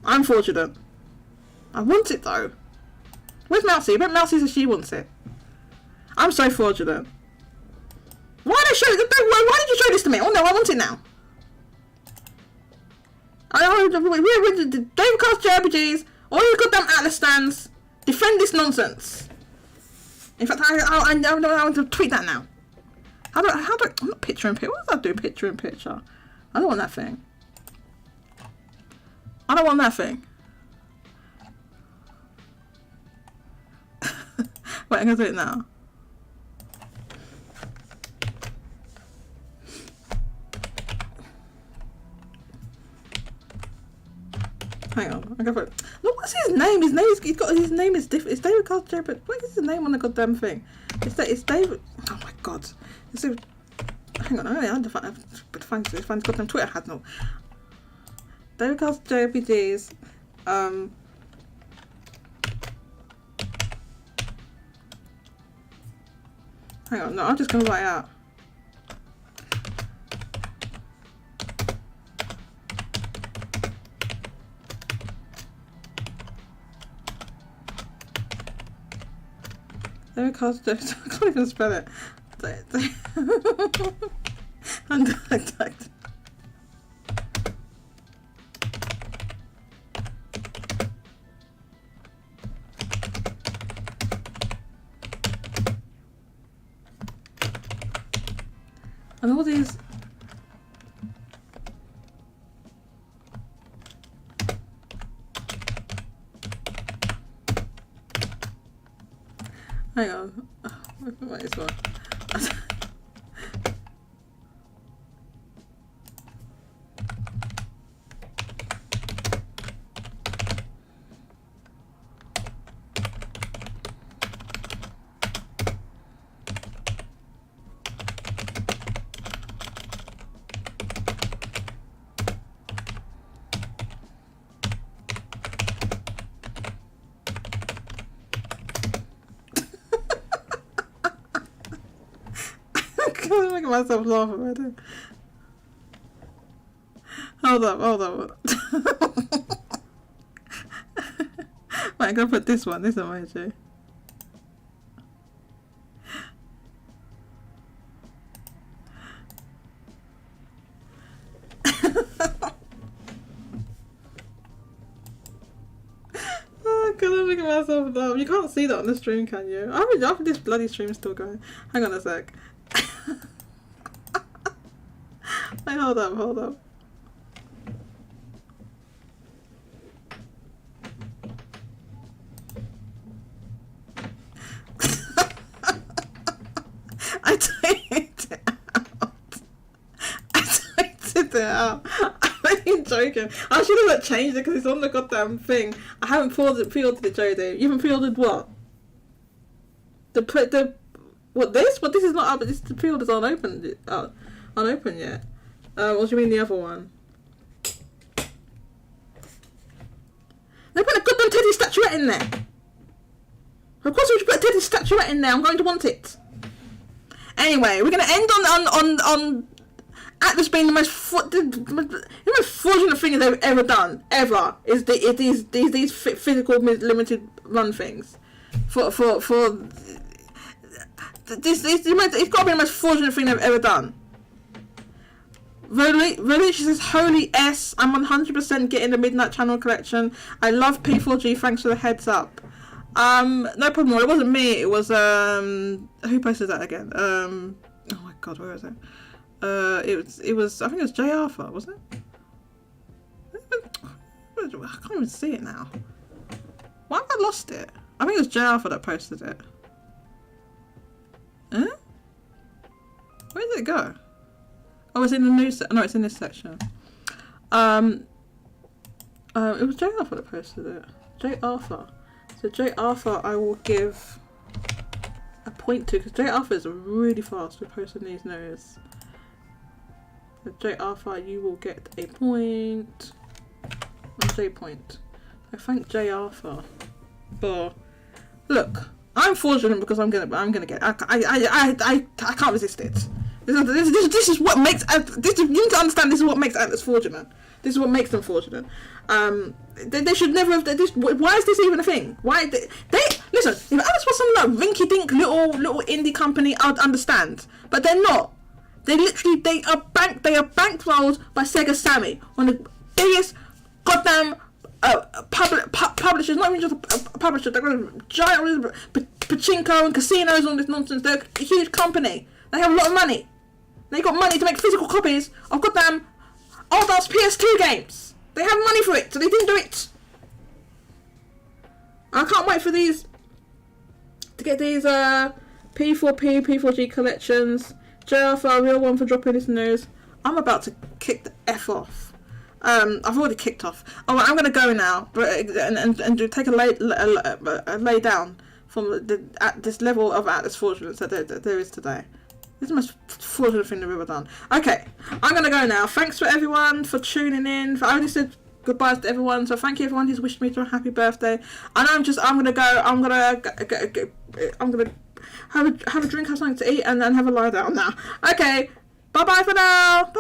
I'm fortunate. I want it though. Where's Mousy? I bet Mousy says she wants it. I'm so fraudulent. Why did you show this to me? Oh no, I want it now. We're Davidcast JRPGs. All you goddamn Atlas stands. Defend this nonsense. In fact, I want to tweet that now. I'm not picture in picture. What does that do? Picture in picture. I don't want that thing. I don't want that thing. Wait, I'm gonna do it now. Hang on, I'm gonna put. Look, what's his name? His name is different. It's Davidcast J, but what is his name on the goddamn thing? It's David. Oh my god. Hang on, I have to find his goddamn Twitter handle. Davidcast JRPGs. Hang on, no, I'm just gonna write it out. Davidcast JRPGs. I can't even spell it. Undirected. And all these. Hang on. Wait, it's one. I'm making myself laugh about it. Hold up. Right, I'm gonna put this emoji. Oh god, I'm making myself laugh. You can't see that on the stream, can you? I think this bloody stream's still going. Hang on a sec. Wait, hold up. I tweeted it out. I'm really joking. I should have changed it because it's on the goddamn thing. I haven't pre-ordered it, Jodie. You haven't pre-ordered what? What this? But this is not up. The pre-orders aren't unopened yet. What do you mean the other one? They put a goddamn Teddy statuette in there. Of course we should put a Teddy statuette in there. I'm going to want it. Anyway, we're going to end on Atlas being the most fraudulent thing they've ever done. Ever. Is these physical limited run things. It's got to be the most fraudulent thing they've ever done. Relish says, holy S, I'm 100% getting the Midnight Channel collection. I love P4G, thanks for the heads up. No problem, it wasn't me, it was, who posted that again? Oh my god, where is it? It was, I think it was J Arthur, wasn't it? I can't even see it now. Why have I lost it? I think it was J Arthur that posted it. Huh? Where did it go? Oh, it's in the news. No, it's in this section. It was J Arthur that posted it. J Arthur. So J Arthur, I will give a point to because J Arthur is really fast with posting these news. So J Arthur, you will get a point. J point. I thank J Arthur. But look, I'm fortunate because I'm gonna get. I can't resist it. This is what makes. You need to understand. This is what makes Atlas fortunate. This is what makes them fortunate. They should never have. Why is this even a thing? Why they listen? If Atlas was some like rinky-dink little indie company, I'd understand. But they're not. They are bankrolled by Sega Sammy, one of the biggest goddamn publishers. Not even just a publisher. They're got a giant pachinko and casinos and all this nonsense. They're a huge company. They have a lot of money. They got money to make physical copies of goddamn old ass PS2 games. They have money for it, so they didn't do it. I can't wait for these to get these P4P, P4G collections. JR, real one for dropping this news. I'm about to kick the F off. I've already kicked off. Oh, I'm gonna go now, and take a lay down from at this level of Atlas fraudulence that there is today. This is the most fraudulent thing they've ever done. Okay, I'm gonna go now. Thanks for everyone for tuning in. I already said goodbyes to everyone, so thank you everyone who's wished me a happy birthday. And I'm gonna go. I'm gonna have a drink, have something to eat, and then have a lie down now. Okay, bye bye for now. Bye.